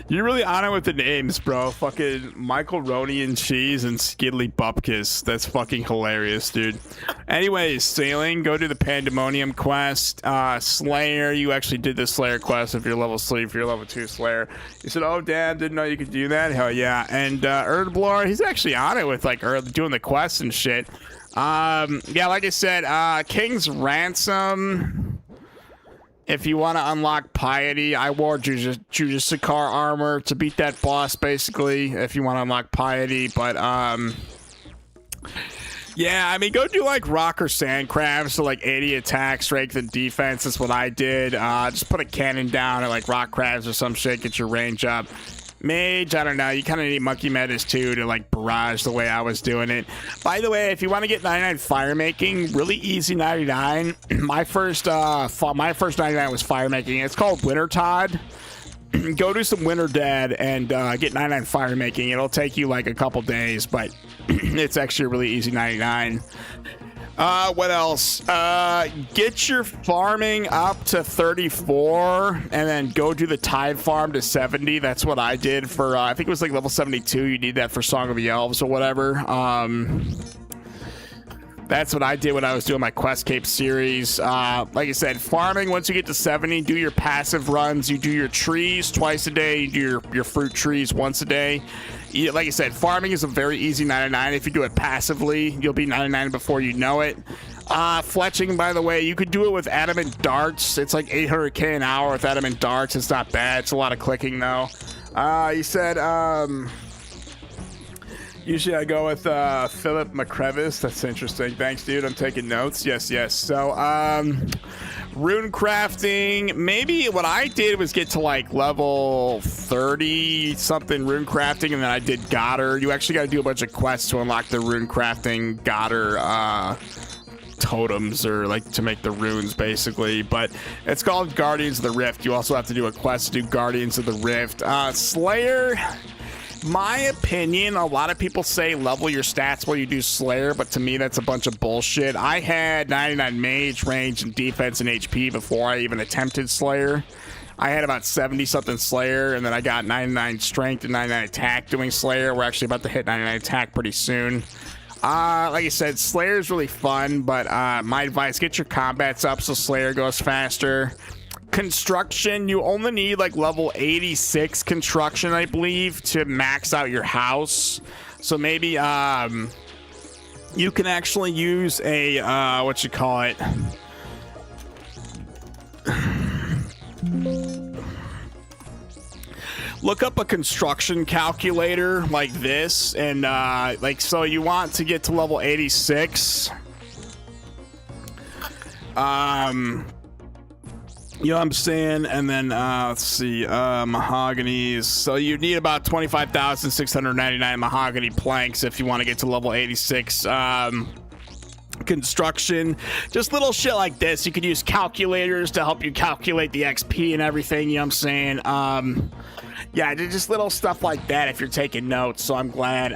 You're really on it with the names, bro. Fucking Michael Roney and Cheese and Skidly Bupkiss. That's fucking hilarious, dude. Anyways, sailing, go to the Pandemonium quest. Slayer, you actually did the Slayer quest if you're level 3, if you're level 2 Slayer. You said, oh damn, didn't know you could do that. Hell yeah. And Erdblor, he's actually on it with like doing the quests and shit. Yeah, like I said, King's Ransom. If you want to unlock Piety, I wore Jujusakar armor to beat that boss, basically, if you want to unlock Piety, but, yeah, I mean, go do, like, Rock or Sand Crabs, so, like, 80 attack, strength, and defense, that's what I did. Just put a cannon down at, like, Rock Crabs or some shit, get your range up. Mage, I don't know, you kind of need Monkey Metas too to like barrage the way I was doing it. By the way, if you want to get 99 fire making, really easy 99. My first 99 was fire making. It's called Winter Todd. Go do some Winter Dead and get 99 fire making. It'll take you like a couple days, but it's actually a really easy 99. What else? Get your farming up to 34 and then go do the Tide farm to 70. That's what I did for, I think it was like level 72. You need that for Song of the Elves or whatever. That's what I did when I was doing my QuestScape series. Like I said, farming, once you get to 70, do your passive runs. You do your trees twice a day. You do your fruit trees once a day. Like I said, farming is a very easy 99. If you do it passively, you'll be 99 before you know it. Fletching, by the way, you could do it with adamant darts. It's like 800k an hour with adamant darts. It's not bad. It's a lot of clicking, though. You said, usually I go with Philip McCrevis. That's interesting. Thanks, dude. I'm taking notes. Yes, yes. So, rune crafting. Maybe what I did was get to like level 30 something rune crafting, and then I did Goddard. You actually got to do a bunch of quests to unlock the rune crafting Goddard totems, or like to make the runes basically. But it's called Guardians of the Rift. You also have to do a quest to do Guardians of the Rift. Slayer. My opinion, a lot of people say level your stats while you do Slayer, but to me that's a bunch of bullshit. I had 99 mage, range, and defense and HP before I even attempted Slayer. I had about 70 something Slayer, and then I got 99 strength and 99 attack doing Slayer. We're actually about to hit 99 attack pretty soon. Like I said, Slayer is really fun, but my advice, get your combats up so Slayer goes faster. Construction, you only need like level 86 construction, I believe, to max out your house. So maybe you can actually use a what you call it, look up a construction calculator like this, and like, so you want to get to level 86. You know what I'm saying? And then let's see, mahoganies. So you need about 25,699 mahogany planks if you want to get to level 86. Construction, just little shit like this. You could use calculators to help you calculate the XP and everything. You know what I'm saying? Yeah, just little stuff like that if you're taking notes. So I'm glad.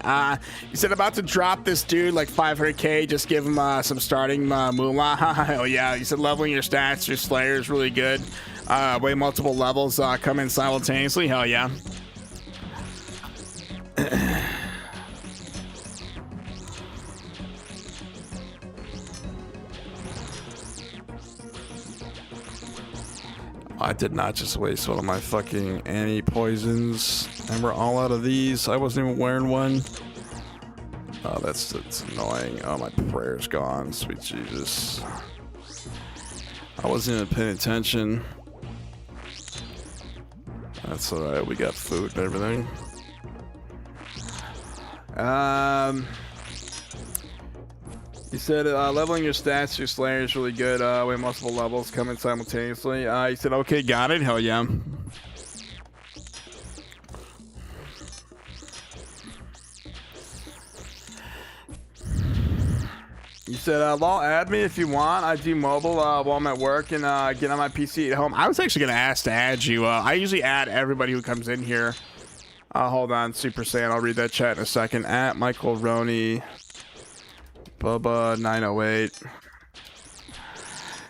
You said about to drop this dude like 500k. Just give him some starting moolah. Hell yeah. You said leveling your stats, your Slayer is really good. Way multiple levels come in simultaneously. Hell yeah. I did not just waste one of my fucking anti-poisons, and we're all out of these. I wasn't even wearing one. Oh, that's annoying. Oh, my prayer's gone. Sweet Jesus. I wasn't even paying attention. That's alright. We got food and everything. You said leveling your stats, your Slayer is really good. Way multiple levels come in simultaneously. You said, okay, got it. Hell yeah. You said, lol, add me if you want. I do mobile while I'm at work and get on my PC at home. I was actually going to ask to add you. I usually add everybody who comes in here. Hold on, Super Saiyan. I'll read that chat in a second. At Michael Roney. Bubba 908.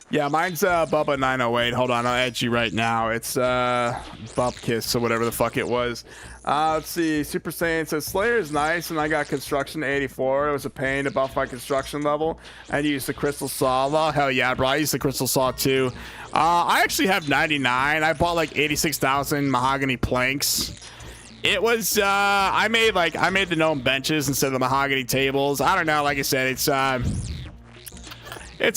Yeah, mine's Bubba 908. Hold on, I'll add you right now. It's Bupkiss or whatever the fuck it was. Let's see. Super Saiyan says Slayer is nice, and I got construction to 84. It was a pain to buff my construction level. And used the crystal saw. Well, hell yeah, bro. I used the crystal saw too. I actually have 99. I bought like 86,000 mahogany planks. It was I made the gnome benches instead of the mahogany tables. I don't know, like I said, it's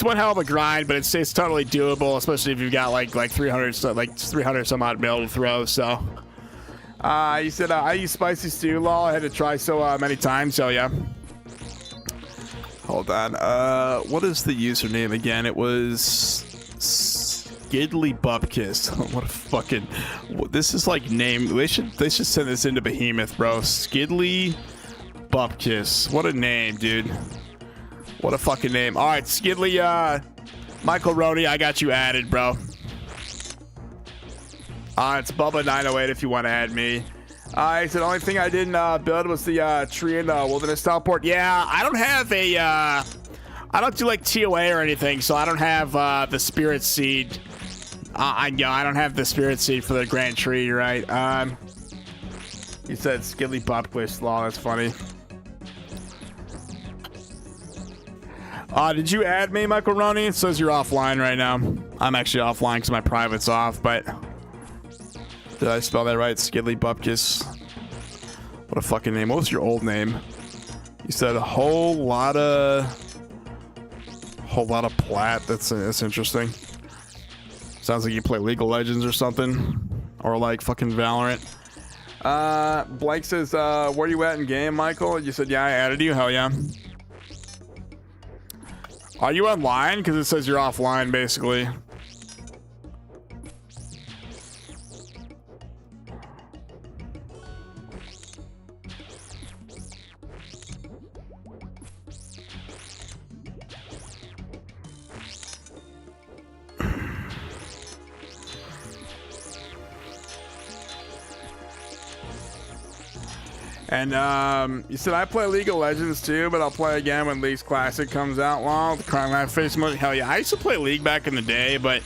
one hell of a grind, but it's totally doable, especially if you've got like 300 some odd mil to throw. So you said I use spicy stew, lol. I had to try so many times. So yeah. Hold on. What is the username again? It was Skidly Bupkiss. What a fucking, this is like name. They should send this into Behemoth, bro. Skidly Bupkiss. What a name, dude. What a fucking name. All right, Skidly, Michael Roney, I got you added, bro. It's Bubba 908 if you want to add me. He said the only thing I didn't build was the tree and wilderness teleport. Yeah, I don't have a I don't do like TOA or anything, so I don't have the spirit seed. I don't have the spirit seed for the Grand Tree, right? You said Skidly Bupkiss, law. That's funny. Did you add me, Michael Roney? It says you're offline right now. I'm actually offline because my private's off, but... Did I spell that right? Skidly Bupkis. What a fucking name. What was your old name? You said a whole lot of plat. That's interesting. Sounds like you play League of Legends or something. Or like fucking Valorant. Blake says, where you at in game, Michael? You said, yeah, I added you. Hell yeah. Are you online? Because it says you're offline, basically. And you said I play League of Legends too, but I'll play again when League's Classic comes out. Wow, the crying laugh face emoji. Hell yeah, I used to play League back in the day, but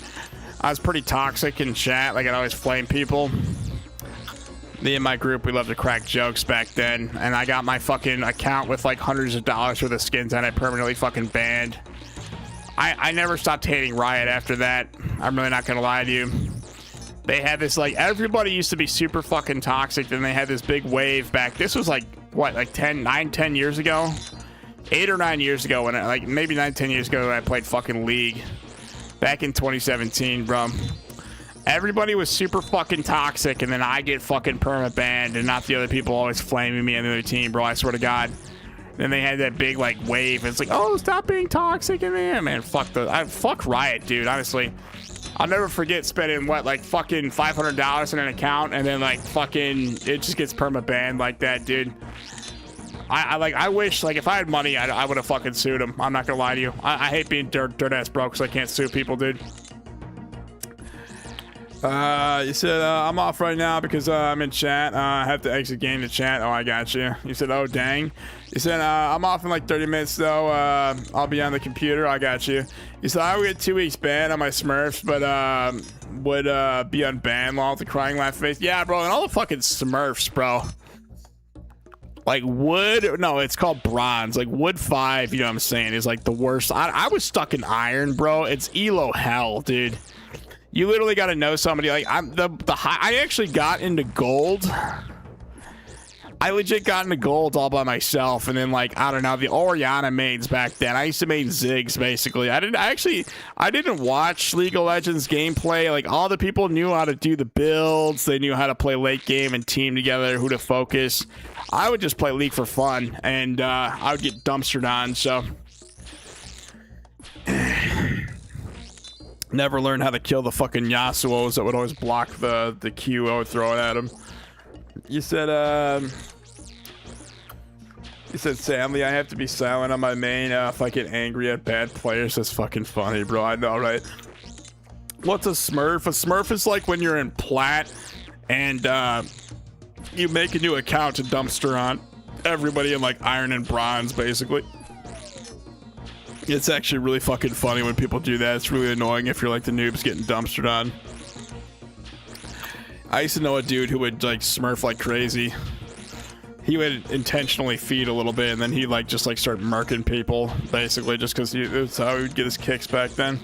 I was pretty toxic in chat. Like I'd always flame people. Me and my group, we loved to crack jokes back then, and I got my fucking account with like hundreds of dollars worth of skins and I permanently fucking banned. I never stopped hating Riot after that. I'm really not gonna lie to you. They had this, like, everybody used to be super fucking toxic. Then they had this big wave back. This was like, what, like 10 years ago? 8 or 9 years ago when I, like, maybe 9, 10 years ago when I played fucking League. Back in 2017, bro. Everybody was super fucking toxic, and then I get fucking perma banned, and not the other people always flaming me on the other team, bro. I swear to God. Then they had that big, like, wave. It's like, oh, stop being toxic. And man, fuck Riot, dude, honestly. I'll never forget spending, what, like fucking $500 in an account, and then like fucking it just gets perma banned like that, dude. I wish, like, if I had money, I would have fucking sued him. I'm not gonna lie to you. I hate being dirt ass broke, so I can't sue people, dude. You said I'm off right now because I'm in chat. I have to exit game to chat. Oh, I got you. You said, oh dang. You said I'm off in like 30 minutes though. I'll be on the computer. I got you. You said I would get 2 weeks ban on my Smurfs, but would be unbanned along with the crying laugh face. Yeah, bro, and all the fucking Smurfs, bro. Like wood, no, it's called bronze. Like wood 5, you know what I'm saying, is like the worst. I was stuck in iron, bro. It's elo hell, dude. You literally got to know somebody. Like I actually got into gold. I legit got into gold all by myself, and then, like, I don't know, the Oriana mains back then. I used to main Ziggs, basically. I didn't watch League of Legends gameplay. Like, all the people knew how to do the builds. They knew how to play late game and team together, who to focus. I would just play League for fun, and I would get dumpstered on, so... Never learned how to kill the fucking Yasuos that would always block the Q I would throw it at him. You said, Samly, I have to be silent on my main if I get angry at bad players. That's fucking funny, bro. I know, right? What's a Smurf? A Smurf is like when you're in plat and you make a new account to dumpster on everybody in like iron and bronze, basically. It's actually really fucking funny when people do that. It's really annoying if you're like the noobs getting dumpstered on. I used to know a dude who would like Smurf like crazy. He would intentionally feed a little bit, and then he like just like start murking people, basically, just because that's how he would get his kicks back then.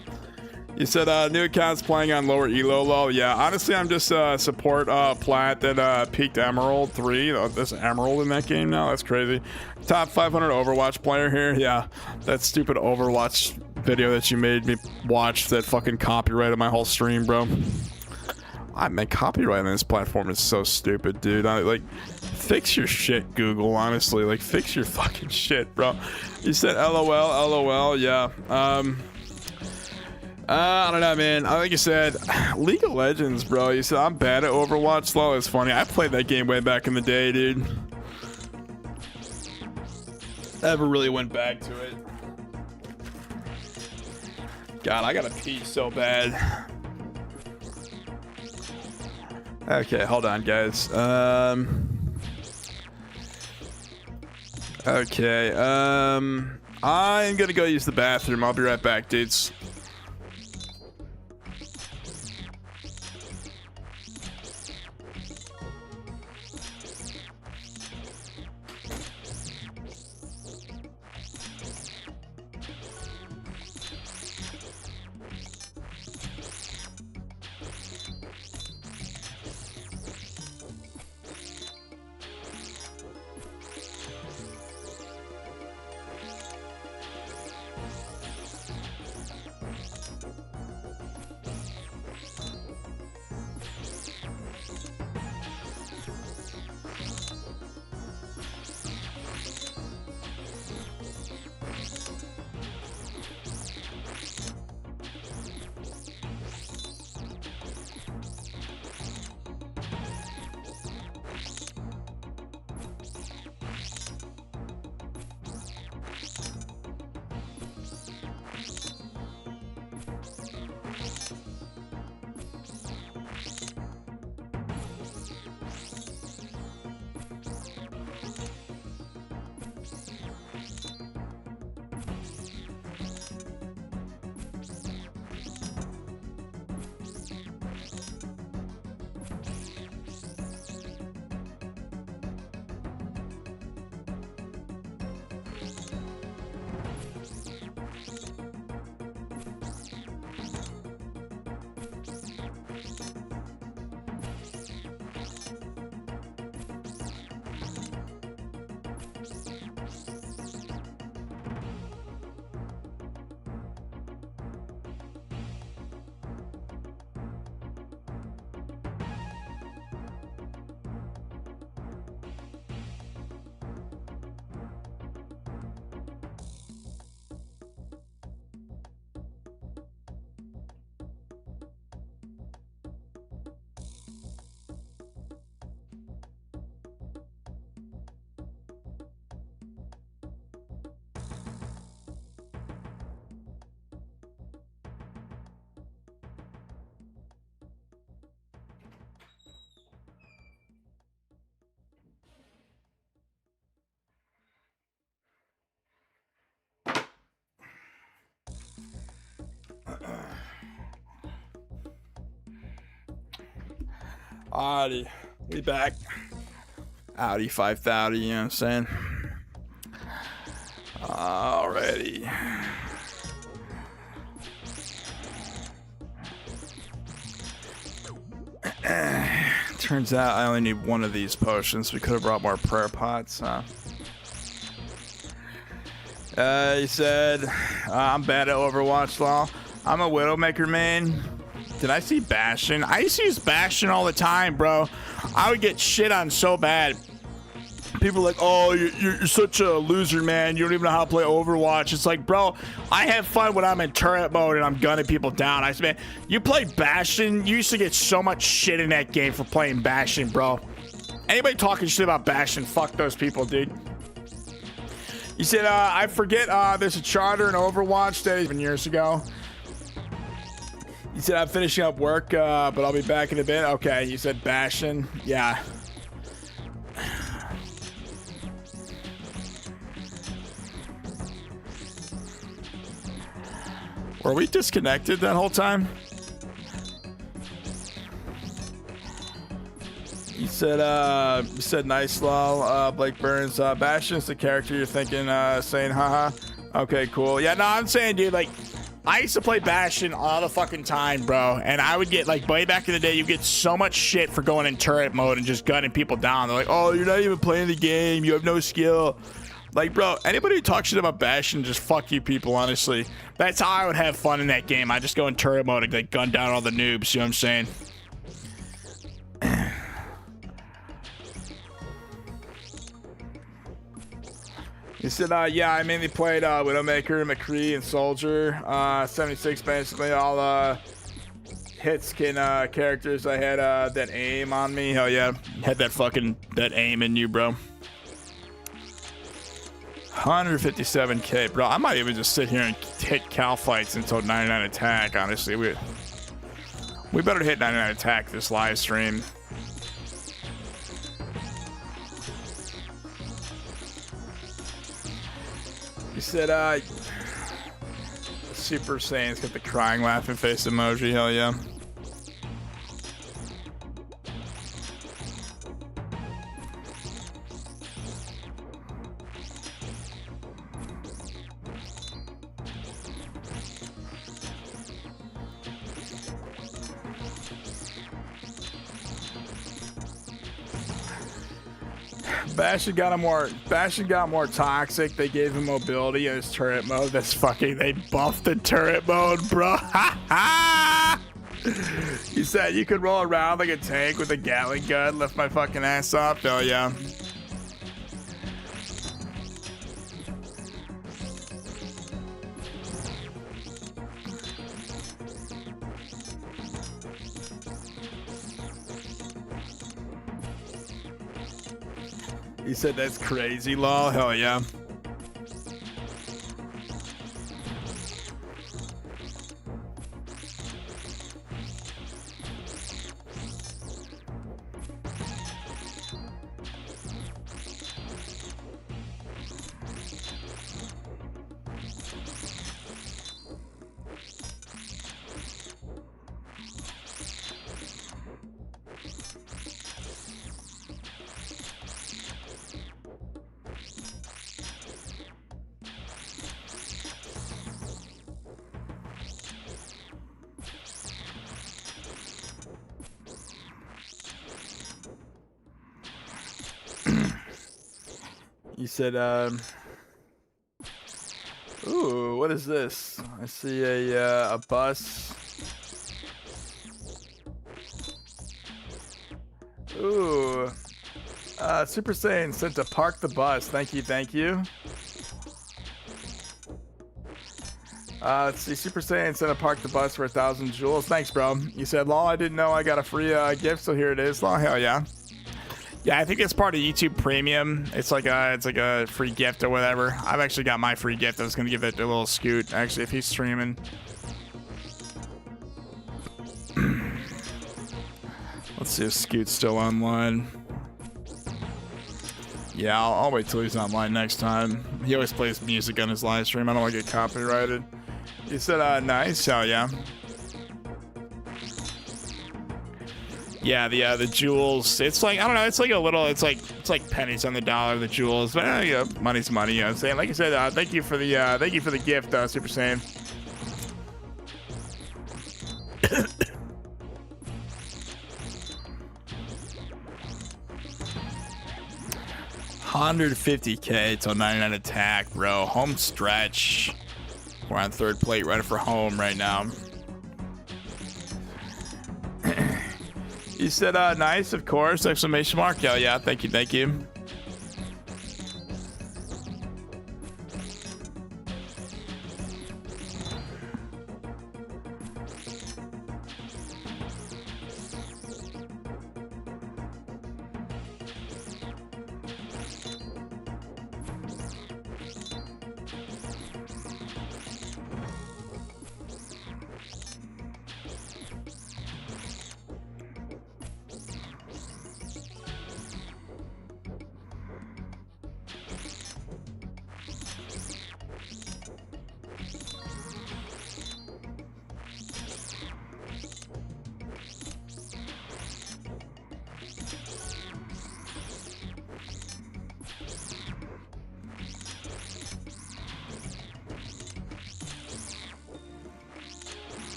You said new accounts playing on lower elo low. Yeah, honestly, I'm just support plat that peaked Emerald 3. There's Emerald in that game now. That's crazy. Top 500 Overwatch player here. Yeah, that stupid Overwatch video that you made me watch that fucking copyrighted my whole stream, bro. I mean, copyright on this platform is so stupid, dude. Like, fix your shit, Google, honestly. Like, fix your fucking shit, bro. You said LOL, yeah. I don't know, man. Like you said, League of Legends, bro. You said I'm bad at Overwatch. Slow is funny. I played that game way back in the day, dude. Never really went back to it. God, I gotta pee so bad. Okay, hold on, guys. Okay, I'm gonna go use the bathroom. I'll be right back, dudes. Alrighty, we back. Audi 5000, you know what I'm saying? Alrighty. Turns out I only need one of these potions. We could have brought more prayer pots. He said, I'm bad at Overwatch, lol. I'm a Widowmaker main. Did I see Bastion? I used to use Bastion all the time, bro. I would get shit on so bad. People are like, oh, you're such a loser, man. You don't even know how to play Overwatch. It's like, bro, I have fun when I'm in turret mode and I'm gunning people down. I said, man, you play Bastion? You used to get so much shit in that game for playing Bastion, bro. Anybody talking shit about Bastion, fuck those people, dude. You said, I forget there's a charter in Overwatch that even years ago. You said, I'm finishing up work, but I'll be back in a bit. Okay, you said Bastion. Yeah. Were we disconnected that whole time? You said nice lol, Blake Burns. Bastion's the character you're thinking, saying haha. Okay, cool. Yeah, no, I'm saying, dude, like, I used to play Bastion all the fucking time, bro. And I would get, like, way back in the day, you get so much shit for going in turret mode and just gunning people down. They're like, oh, you're not even playing the game. You have no skill. Like, bro, anybody who talks shit about Bastion, just fuck you people, honestly. That's how I would have fun in that game. I just go in turret mode and, like, gun down all the noobs, you know what I'm saying? He said, yeah, I mainly played Widowmaker, McCree, and Soldier. 76, basically, all hit skin characters. I had that aim on me. Hell yeah, had that aim in you, bro. 157k, bro. I might even just sit here and hit Cal fights until 99 attack, honestly. We better hit 99 attack this live stream. He said, Super Saiyan's got the crying laughing face emoji, hell yeah. Bastion got more toxic. They gave him mobility in his turret mode. That's fucking, they buffed the turret mode, bro. He said you could roll around like a tank with a Gatling gun, lift my fucking ass up. Hell yeah. He said that's crazy, lol. Hell yeah. You said, ooh, what is this? I see a bus. Ooh, Super Saiyan sent to park the bus. Thank you, thank you. Let's see, Super Saiyan sent to park the bus for 1,000 jewels. Thanks, bro. You said, lol, I didn't know I got a free gift, so here it is. Lol, hell yeah. Yeah, I think it's part of YouTube Premium. It's like a free gift or whatever. I've actually got my free gift. I was gonna give that to a little Scoot, actually, if he's streaming. Let's see if Scoot's still online. Yeah, I'll wait till he's online next time. He always plays music on his live stream. I don't want to get copyrighted. He said, nice. Hell yeah. Yeah, the jewels. It's like, I don't know. It's like a little. It's like pennies on the dollar. The jewels, but yeah, money's money. You know what I'm saying? Like I said, thank you for the gift, Super Saiyan. 150K to 99 attack, bro. Home stretch. We're on third plate, ready for home right now. You said nice, of course, exclamation mark. Hell yeah, thank you, thank you.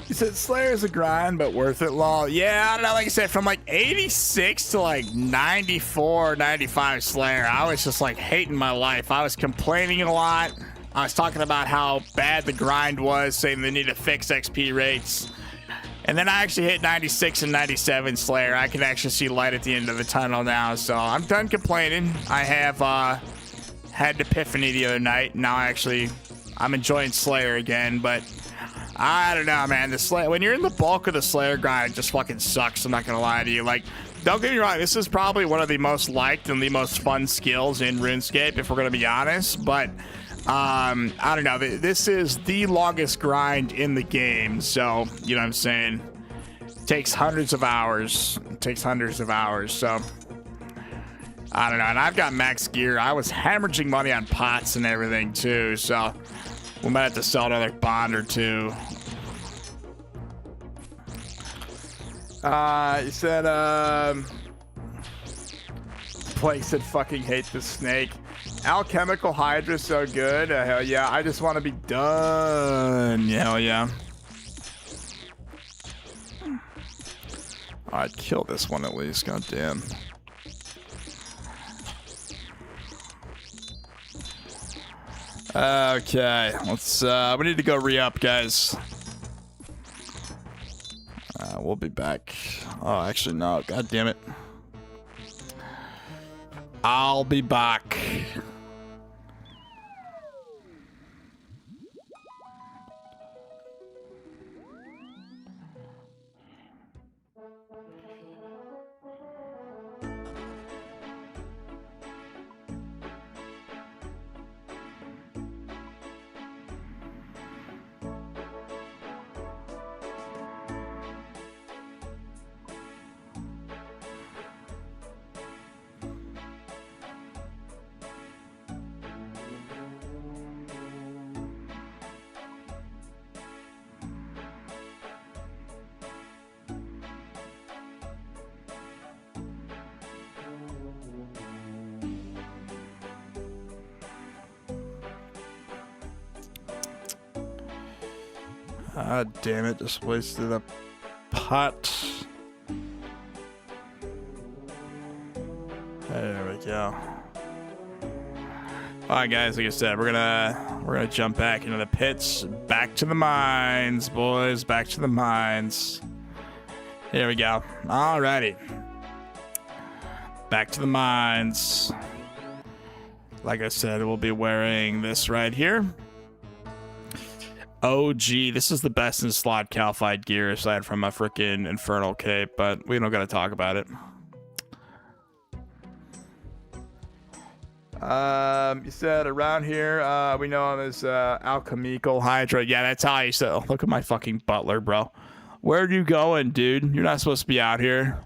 You said Slayer is a grind, but worth it, lol. Yeah, I don't know. Like I said, from like 86 to like 94, 95 Slayer, I was just like hating my life. I was complaining a lot. I was talking about how bad the grind was, saying they need to fix XP rates. And then I actually hit 96 and 97 Slayer. I can actually see light at the end of the tunnel now. So I'm done complaining. I have had an epiphany the other night. Now I'm enjoying Slayer again, but I don't know, man. The Slayer, when you're in the bulk of the Slayer grind, it just fucking sucks. I'm not gonna lie to you. Like, don't get me wrong. This is probably one of the most liked and the most fun skills in RuneScape, if we're gonna be honest. But I don't know. This is the longest grind in the game, so you know what I'm saying. It takes hundreds of hours. So I don't know. And I've got max gear. I was hemorrhaging money on pots and everything too. So we might have to sell another bond or two. You said, Blake said, fucking hate the snake. Alchemical Hydra so good. Hell yeah. I just want to be done. Hell yeah. I'd kill this one at least. God damn. Okay, let's we need to go re-up, guys. We'll be back. Oh, actually no, god damn it. I'll be back. Ah, damn it, just wasted a pot. There we go. Alright guys, like I said, we're gonna jump back into the pits. Back to the mines, boys. Back to the mines. Here we go. Alrighty. Back to the mines. Like I said, we'll be wearing this right here. Oh, gee, this is the best in slot Calphite gear aside from a freaking Infernal Cape, but we don't gotta talk about it. You said around here, we know him as Alchemical Hydra. Yeah, that's how I used to. Look at my fucking butler, bro. Where are you going, dude? You're not supposed to be out here.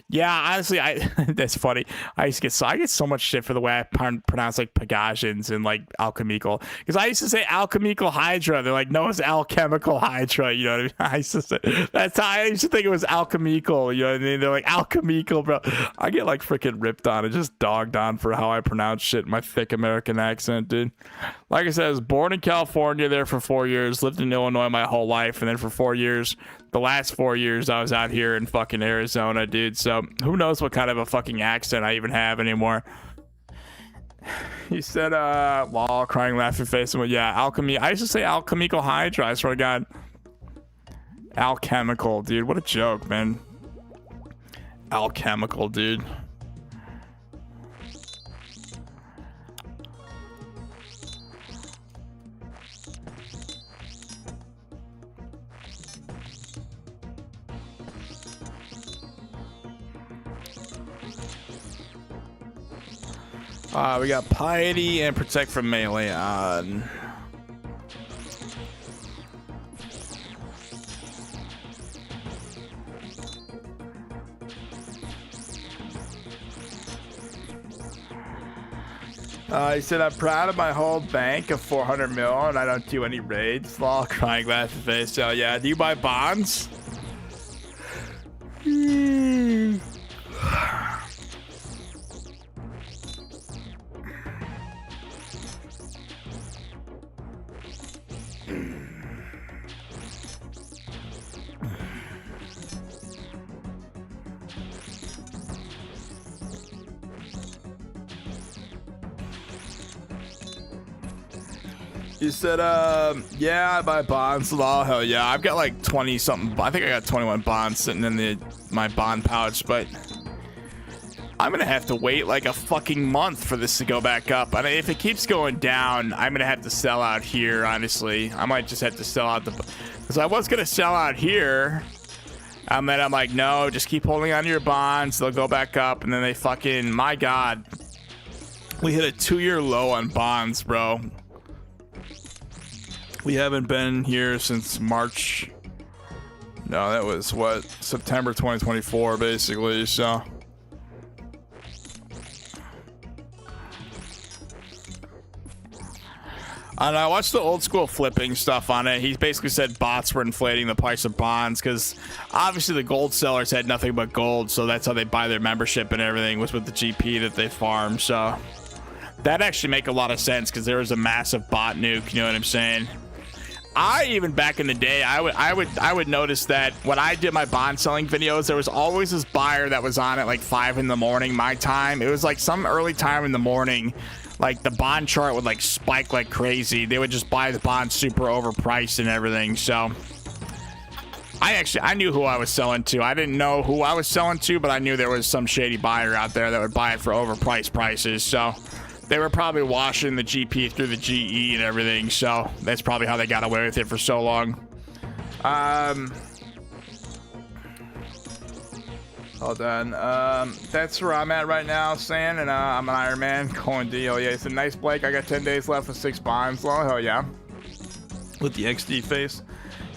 Yeah, honestly, that's funny. I get so much shit for the way I pronounce like Pagasians and like Alchemical, because I used to say Alchemical Hydra. They're like, no, it's Alchemical Hydra. You know what I mean? I used to say, that's how I used to think it was Alchemical. You know what I mean? They're like Alchemical, bro. I get like freaking ripped on and just dogged on for how I pronounce shit in my thick American accent, dude. Like I said, I was born in California there for 4 years, lived in Illinois my whole life, and then for 4 years, the last 4 years, I was out here in fucking Arizona, dude. So who knows what kind of a fucking accent I even have anymore. He said, lol, crying, laughing face. Well, yeah, alchemy. I used to say Alchemical Hydra. I swear to God. Alchemical, dude. What a joke, man. Alchemical, dude. We got Piety and Protect from Melee on. He said, I'm proud of my whole bank of 400 mil and I don't do any raids. Lol, crying, laughing face. So yeah, do you buy bonds? You said, yeah, I buy bonds. Lol, hell yeah. I've got like 20 something. I think I got 21 bonds sitting in my bond pouch, but I'm gonna have to wait like a fucking month for this to go back up. I mean, if it keeps going down, I'm gonna have to sell out here, honestly. I might just have to sell out because I was gonna sell out here. And then I'm like, no, just keep holding on to your bonds. They'll go back up. And then they fucking, my God. We hit a 2-year low on bonds, bro. We haven't been here since March. No, that was what? September 2024, basically, so. And I watched the old school flipping stuff on it. He basically said bots were inflating the price of bonds because obviously the gold sellers had nothing but gold, so that's how they buy their membership and everything, was with the GP that they farm. So that actually make a lot of sense because there was a massive bot nuke, you know what I'm saying? I even back in the day, I would notice that when I did my bond selling videos, there was always this buyer that was on at like 5 in the morning my time. It was like some early time in the morning. Like the bond chart would like spike like crazy. They would just buy the bond super overpriced and everything. So I knew who I was selling to. I didn't know who I was selling to, but I knew there was some shady buyer out there that would buy it for overpriced prices. So they were probably washing the GP through the GE and everything. So that's probably how they got away with it for so long. Hold on. That's where I'm at right now, Stan, and I'm an Iron Man. Colin D. Oh yeah, it's a nice Blake. I got 10 days left with 6 bonds. Oh hell yeah. With the XD face.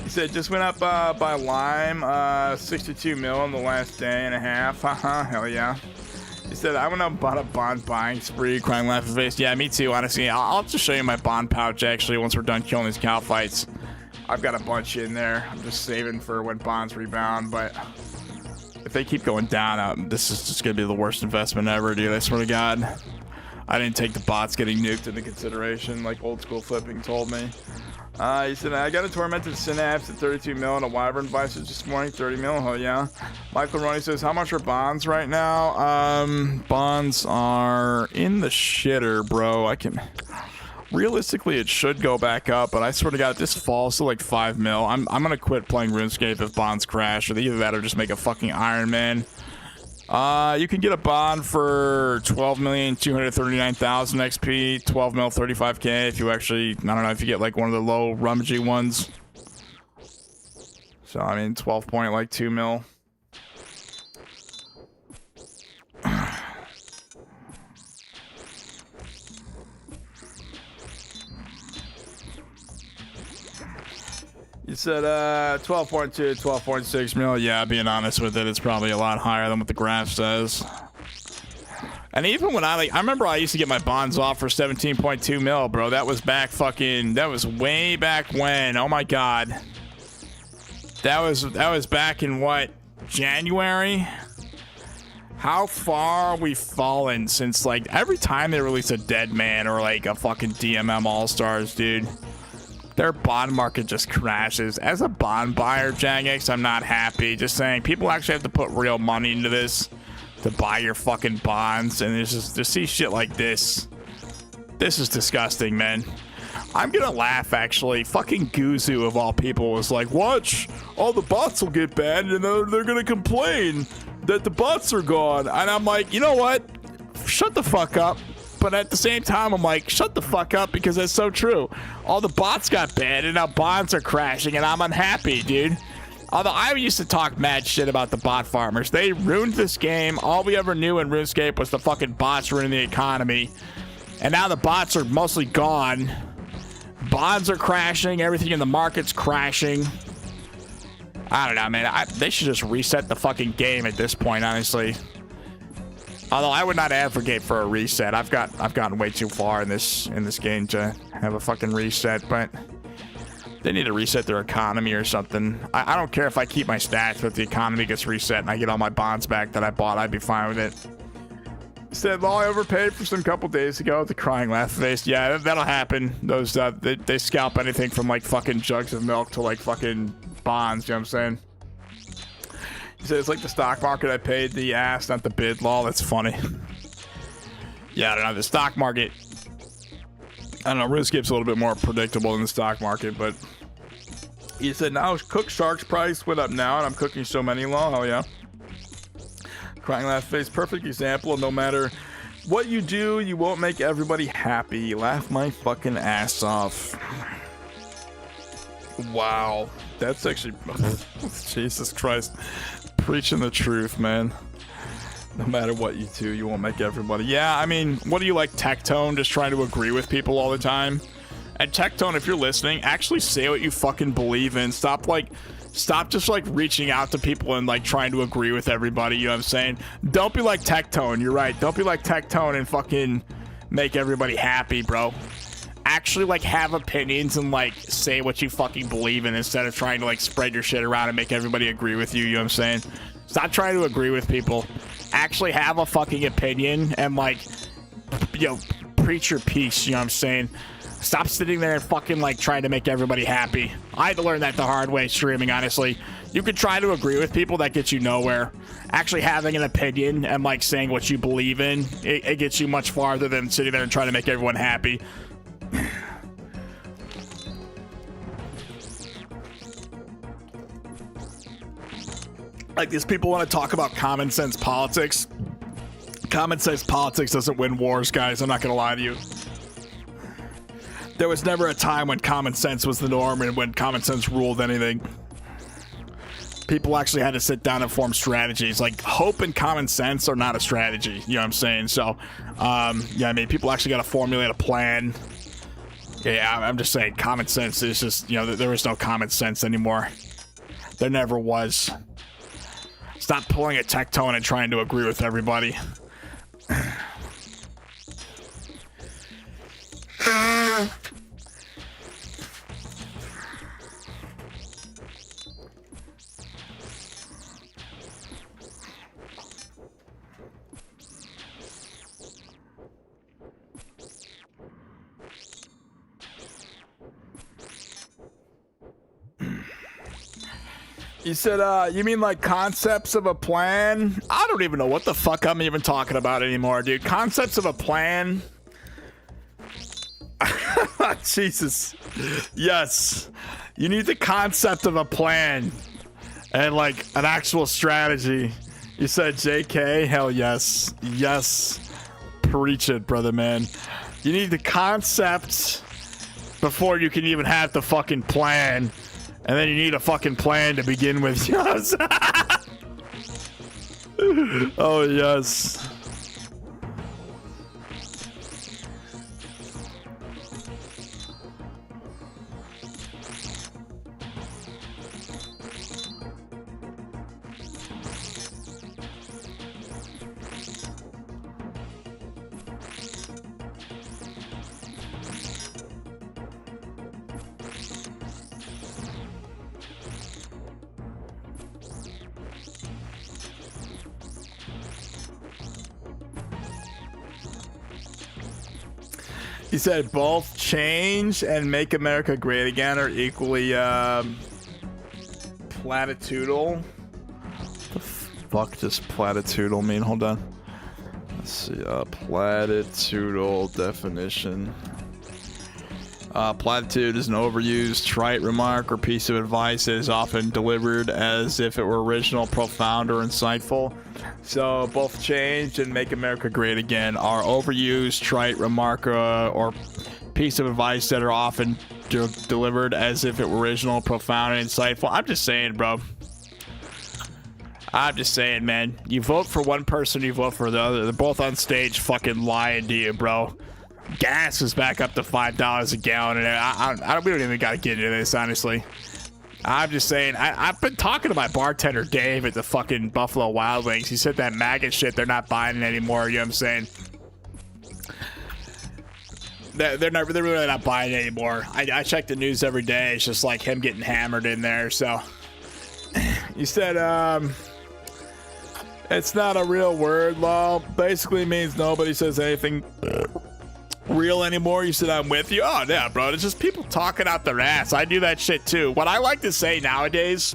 He said just went up by Lime, 62 mil in the last day and a half. Haha, hell yeah. He said I went up and bought a bond buying spree, crying laughing face. Yeah, me too, honestly. I'll just show you my bond pouch actually once we're done killing these cow fights. I've got a bunch in there. I'm just saving for when bonds rebound, but if they keep going down, this is just gonna be the worst investment ever, dude. I swear to God. I didn't take the bots getting nuked into consideration like old school flipping told me. He said, I got a tormented synapse at 32 mil and a wyvern vices this morning, 30 mil. Oh yeah. Michael Roney says, how much are bonds right now? Bonds are in the shitter, bro. Realistically, it should go back up, but I swear to God, if this falls to like 5 mil, I'm gonna quit playing RuneScape if bonds crash, or either that or just make a fucking Iron Man. You can get a bond for 12,239,000 XP, 12 mil, 35k if you actually, I don't know, if you get like one of the low rummagey ones. So I mean, 12.2 mil. said 12.2, 12.6 mil. Yeah, being honest with it, it's probably a lot higher than what the graph says. And even when I remember I used to get my bonds off for 17.2 mil, bro. That was back that was way back when. Oh my god. That was back in what? January? How far we've fallen since, like, every time they release a Dead Man or like a fucking DMM All-Stars, dude. Their bond market just crashes. As a bond buyer, Jagex, I'm not happy. Just saying, people actually have to put real money into this to buy your fucking bonds, and there's just to see shit like this. This is disgusting, man. I'm gonna laugh, actually. Fucking Guzu, of all people, was like, watch, all the bots will get banned, and they're gonna complain that the bots are gone. And I'm like, you know what? Shut the fuck up. But at the same time, I'm like, shut the fuck up, because that's so true. All the bots got banned, and now bonds are crashing, and I'm unhappy, dude. Although I used to talk mad shit about the bot farmers. They ruined this game. All we ever knew in RuneScape was the fucking bots ruining the economy. And now the bots are mostly gone. Bonds are crashing. Everything in the market's crashing. I don't know, man. They should just reset the fucking game at this point, honestly. Although I would not advocate for a reset. I've gotten way too far in this game to have a fucking reset, but they need to reset their economy or something. I don't care if I keep my stats, but if the economy gets reset and I get all my bonds back that I bought, I'd be fine with it. Said, well, I overpaid for some couple days ago. The crying laugh face. Yeah, that'll happen. Those they scalp anything from like fucking jugs of milk to like fucking bonds. You know what I'm saying? He said it's like the stock market. I paid the ass, not the bid. Lol. That's funny. Yeah, I don't know. The stock market, I don't know. RuneScape's a little bit more predictable than the stock market, but he said now Cook Shark's price went up now, and I'm cooking so many. Lol. Oh yeah. Crying laugh face. Perfect example of no matter what you do, you won't make everybody happy. Laugh my fucking ass off. Wow. That's actually... Jesus Christ. Preaching the truth, man. No matter what you do, you won't make everybody... Yeah, I mean, what do you like, Tectone? Just trying to agree with people all the time? And Tectone, if you're listening, actually say what you fucking believe in. Stop just like reaching out to people and like trying to agree with everybody. You know what I'm saying? Don't be like Tectone. You're right. Don't be like Tectone and fucking make everybody happy, bro. Actually like have opinions and like say what you fucking believe in instead of trying to like spread your shit around and make everybody agree with you. You know what I'm saying? Stop trying to agree with people. Actually have a fucking opinion and like, you know, preach your piece. You know what I'm saying? Stop sitting there and fucking like trying to make everybody happy. I had to learn that the hard way streaming, honestly. You could try to agree with people, that gets you nowhere. Actually having an opinion and like saying what you believe in, it gets you much farther than sitting there and trying to make everyone happy. Like these people want to talk about common sense politics. Common sense politics doesn't win wars, guys. I'm not gonna lie to you. There was never a time when common sense was the norm and when common sense ruled anything. People actually had to sit down and form strategies. Like, hope and common sense are not a strategy. You know what I'm saying? So, yeah, I mean, people actually got to formulate a plan. Yeah, I'm just saying, common sense is just, you know, there is no common sense anymore. There never was. Stop pulling a Tectone and trying to agree with everybody. You said, you mean like concepts of a plan? I don't even know what the fuck I'm even talking about anymore, dude. Concepts of a plan? Jesus. Yes. You need the concept of a plan and like an actual strategy. You said JK? Hell yes. Yes. Preach it, brother, man. You need the concept before you can even have the fucking plan. And then you need a fucking plan to begin with. Yes. Oh, yes. He said both change and make America great again are equally platitudinal. What the fuck does platitudinal mean? Hold on. Let's see. Platitudinal definition. Platitude is an overused, trite remark or piece of advice that is often delivered as if it were original, profound, or insightful. So both change and make America great again are overused, trite remark or piece of advice that are often delivered as if it were original, profound, and insightful. I'm just saying, bro. I'm just saying, man. You vote for one person, you vote for the other. They're both on stage fucking lying to you, bro. Gas is back up to $5 a gallon, and we don't even gotta get into this, honestly. I'm just saying, I've been talking to my bartender Dave at the fucking Buffalo Wild Wings. He said that maggot shit, they're not buying it anymore. You know what I'm saying? They're really not buying it anymore. I check the news every day. It's just like him getting hammered in there. So you said it's not a real word, lol. Basically means nobody says anything real anymore. You said I'm with you. Oh yeah, bro, it's just people talking out their ass. I do that shit too. What I like to say nowadays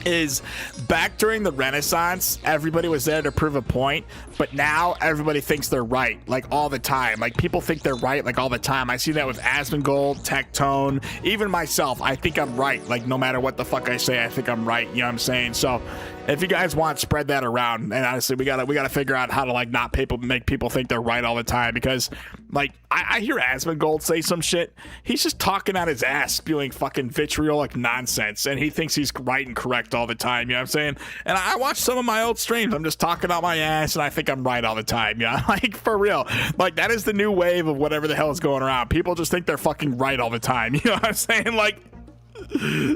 is back during the Renaissance, everybody was there to prove a point, but now everybody thinks they're right, like all the time. Like people think they're right like all the time. I see that with Asmongold, Tectone, even myself. I think I'm right, like no matter what the fuck I say, I think I'm right. You know what I'm saying? So if you guys want, spread that around. And honestly, we gotta figure out how to like not make people think they're right all the time, because like I hear Asmongold say some shit. He's just talking out his ass, spewing fucking vitriolic nonsense, and he thinks he's right and correct all the time. You know what I'm saying? And I watch some of my old streams. I'm just talking out my ass, and I think I'm right all the time. Yeah, like for real. Like that is the new wave of whatever the hell is going around. People just think they're fucking right all the time. You know what I'm saying? Like,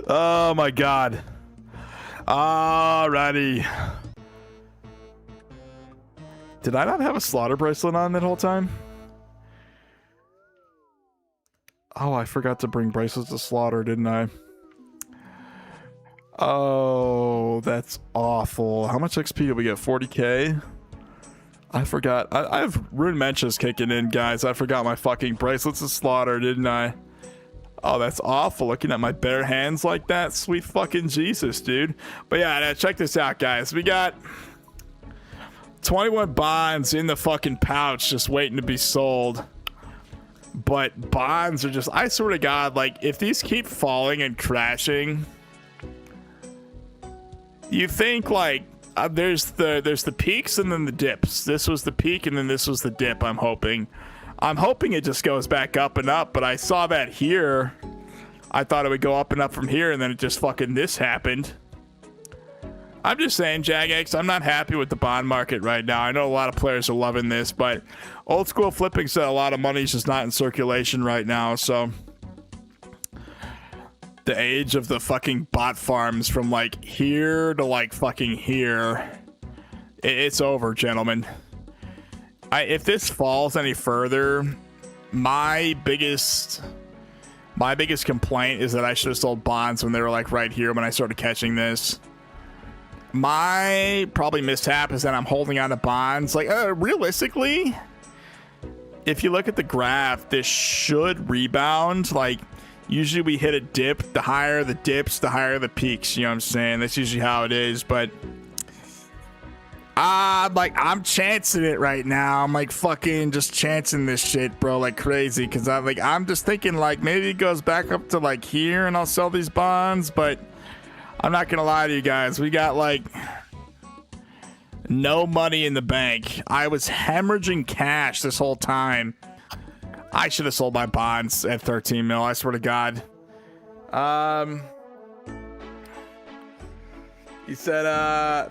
oh my god. Alrighty. Did I not have a slaughter bracelet on that whole time? Oh, I forgot to bring bracelets to slaughter, didn't I? Oh, that's awful. How much XP did we get? 40k? I forgot. I have Rune Mentions kicking in, guys. I forgot my fucking bracelets to slaughter, didn't I? Oh, that's awful. Looking at my bare hands like that. Sweet fucking Jesus, dude. But yeah, now check this out, guys. We got 21 bonds in the fucking pouch just waiting to be sold. But bonds are just, I swear to God, like if these keep falling and crashing, you think like there's the peaks and then the dips. This was the peak and then this was the dip. I'm hoping it just goes back up and up, but I saw that here. I thought it would go up and up from here, and then it just fucking this happened. I'm just saying, Jagex, I'm not happy with the bond market right now. I know a lot of players are loving this, but old school flipping said a lot of money is just not in circulation right now, so the age of the fucking bot farms from like here to like fucking here, it's over, gentlemen. If this falls any further, my biggest complaint is that I should have sold bonds when they were like right here when I started catching this. My probably mishap is that I'm holding on to bonds. Like realistically, if you look at the graph, this should rebound. Like usually we hit a dip. The higher the dips, the higher the peaks. You know what I'm saying? That's usually how it is. But I'm chancing it right now. I'm like fucking just chancing this shit, bro, like crazy. Cause I'm just thinking like maybe it goes back up to like here and I'll sell these bonds. But I'm not gonna lie to you guys. We got like no money in the bank. I was hemorrhaging cash this whole time. I should have sold my bonds at 13 mil. I swear to God. He said,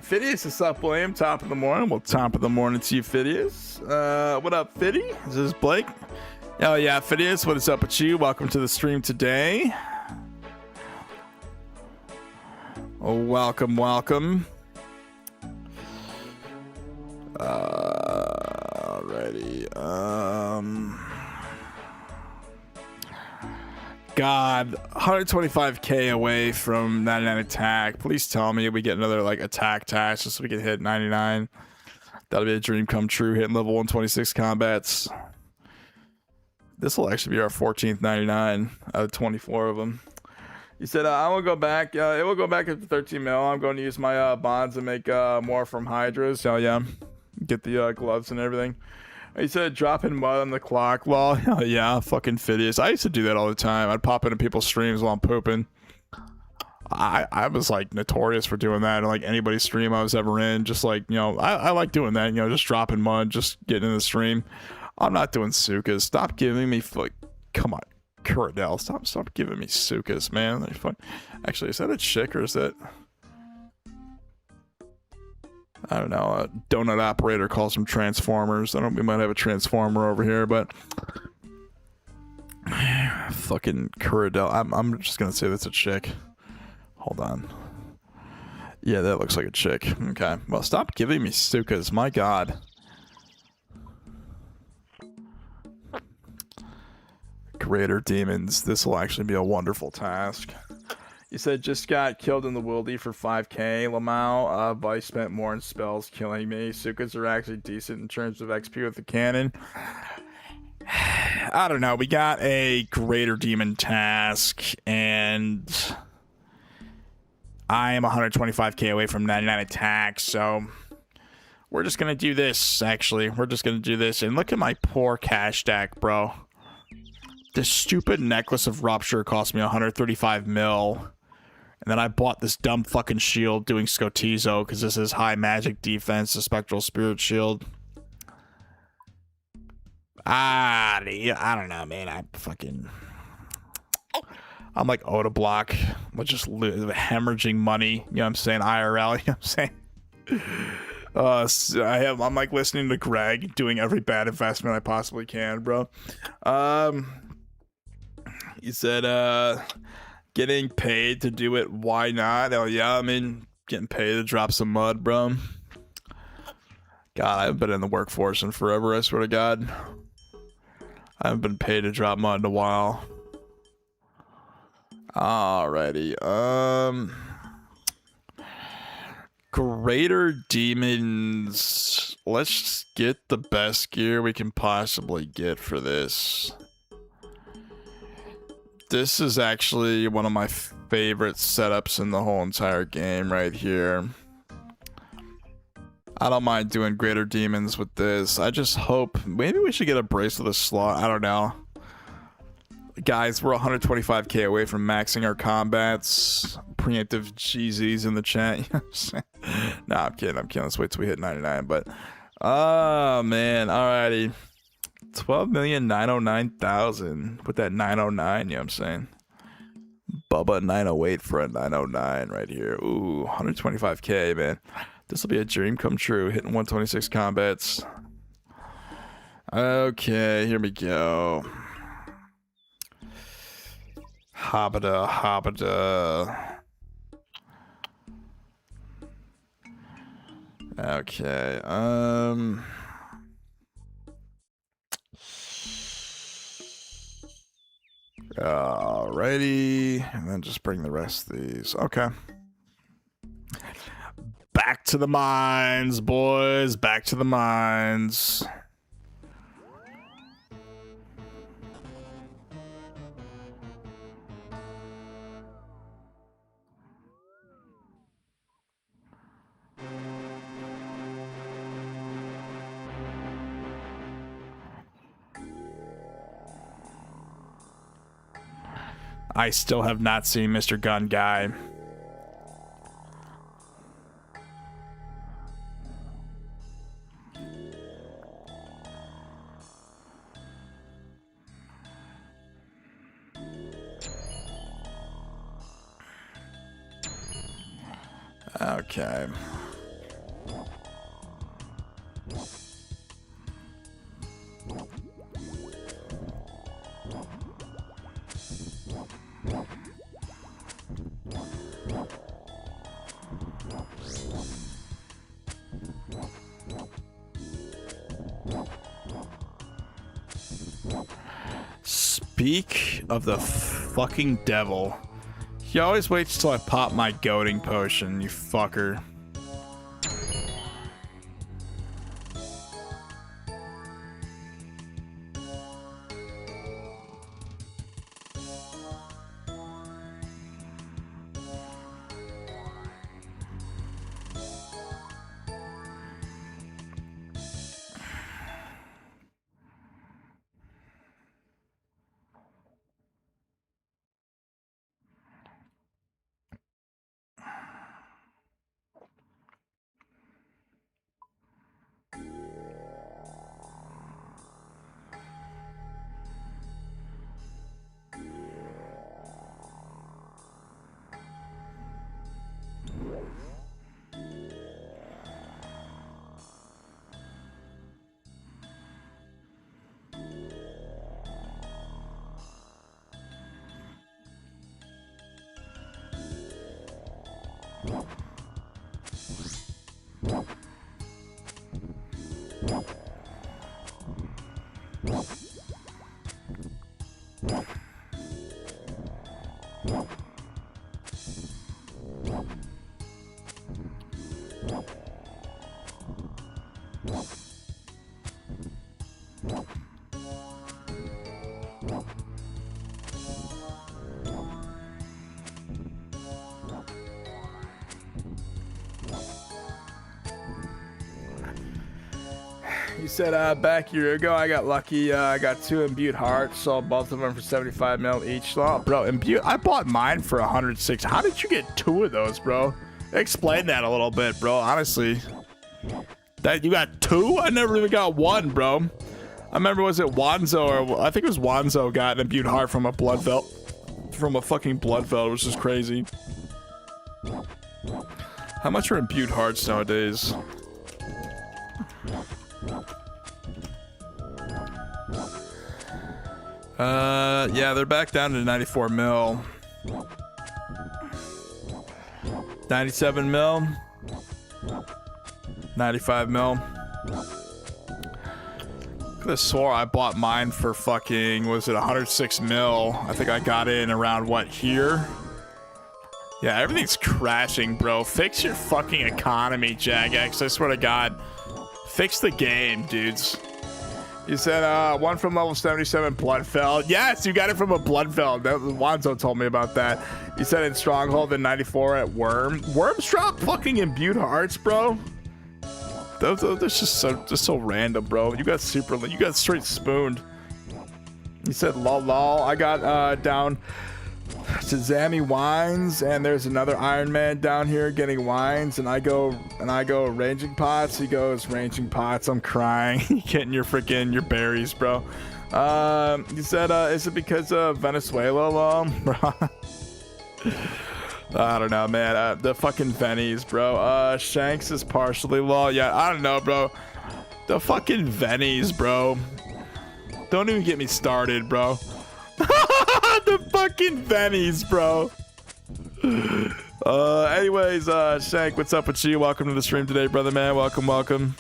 Phidias is up, William. Top of the morning. Well, top of the morning to you, Phidias. What up, Fiddy? Is this Blake? Oh, yeah, Phidias. What is up with you? Welcome to the stream today. Oh, welcome. Alrighty. God, 125k away from 99 attack. Please tell me we get another like attack task just so we can hit 99. That'll be a dream come true, hitting level 126 combats. This will actually be our 14th 99 out of 24 of them. He said, I will go back. It will go back up to 13 mil. I'm going to use my bonds and make more from Hydras. Hell yeah. Get the gloves and everything. He said, dropping mud on the clock. Well, hell yeah. Fucking Phidias. I used to do that all the time. I'd pop into people's streams while I'm pooping. I was like notorious for doing that. And like anybody's stream I was ever in, just like, you know, I like doing that, you know, just dropping mud, just getting in the stream. I'm not doing sukas. Stop giving me, like, come on, Curadell. Stop giving me sukas, man. Actually, is that a chick or is that, I don't know, a donut operator calls them Transformers. I don't, we might have a Transformer over here, but fucking Curadell. I'm just gonna say that's a chick. Hold on. Yeah, that looks like a chick. Okay. Well, stop giving me sukas. My God. Greater demons. This will actually be a wonderful task. You said just got killed in the wildy for 5k, Lamau. But I spent more in spells killing me. Sukas are actually decent in terms of XP with the cannon. I don't know. We got a greater demon task, and I am 125k away from 99 attacks, so we're just gonna do this, actually. We're just gonna do this, and look at my poor cash stack, bro. This stupid necklace of rupture cost me 135 mil, and then I bought this dumb fucking shield doing Scotizo, because this is high magic defense, the Spectral Spirit Shield. I don't know, man. I'm like Oda Block, with just hemorrhaging money. You know what I'm saying? IRL. You know what I'm saying? I'm like listening to Greg, doing every bad investment I possibly can, bro. He said, getting paid to do it. Why not? Hell yeah. I mean, getting paid to drop some mud, bro. God, I haven't been in the workforce in forever. I swear to God. I haven't been paid to drop mud in a while. Alrighty, greater demons. Let's get the best gear we can possibly get for this. This is actually one of my favorite setups in the whole entire game right here. I don't mind doing greater demons with this. I just hope maybe we should get a bracelet of slot. I don't know. Guys, we're 125k away from maxing our combats. Preemptive GZs in the chat. You know what I'm saying? Nah, I'm kidding. Let's wait till we hit 99. But, oh, man. Alrighty. 12,909,000. Put that 909, you know what I'm saying? Bubba 908 for a 909 right here. Ooh, 125k, man. This will be a dream come true. Hitting 126 combats. Okay, here we go. Habada. Okay, alrighty, and then just bring the rest of these. Okay. Back to the mines, boys. Back to the mines. I still have not seen Mr. Gun Guy. Okay. Speak of the fucking devil. He always waits till I pop my goading potion, you fucker. You said back a year ago I got lucky. I got 2 imbued hearts, sold both of them for 75 mil each. Oh, bro, imbued. I bought mine for 106. How did you get 2 of those, bro? Explain that a little bit, bro. Honestly, that you got 2? I never even got 1, bro. I remember, was it Wanzo, or I think it was Wanzo got an imbued heart from a bloodveld, from a fucking bloodveld, which is crazy. How much are imbued hearts nowadays? Yeah, they're back down to 94 mil. 97 mil. 95 mil. Could have swore I bought mine for fucking, was it 106 mil? I think I got in around, what, here? Yeah, everything's crashing, bro. Fix your fucking economy, Jagex. I swear to God. Fix the game, dudes. You said, 1 from level 77 Bloodfeld. Yes, you got it from a Bloodfeld. Wanzo told me about that. You said in Stronghold in 94 at Worm. Worms drop fucking imbued hearts, bro. That's just so random, bro. You got you got straight spooned. You said lol. I got down to Zammy Wines, and there's another Iron Man down here getting wines, and I go ranging pots. He goes ranging pots. I'm crying. You getting your berries, bro. You said is it because of Venezuela, lol? I don't know, man. The fucking Vennies, bro. Shanks is partially lol. Yeah, I don't know, bro. The fucking Vennies, bro. Don't even get me started, bro. The fucking Vennies, bro. Anyways, Shank, what's up with you? Welcome to the stream today, brother, man. Welcome.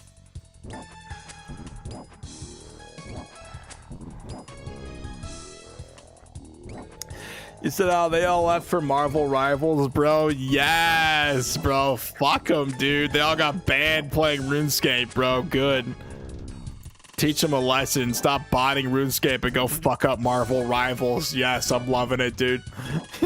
You said, oh, they all left for Marvel Rivals, bro. Yes, bro. Fuck them, dude. They all got banned playing RuneScape, bro. Good. Teach them a lesson. Stop botting RuneScape and go fuck up Marvel Rivals. Yes, I'm loving it, dude.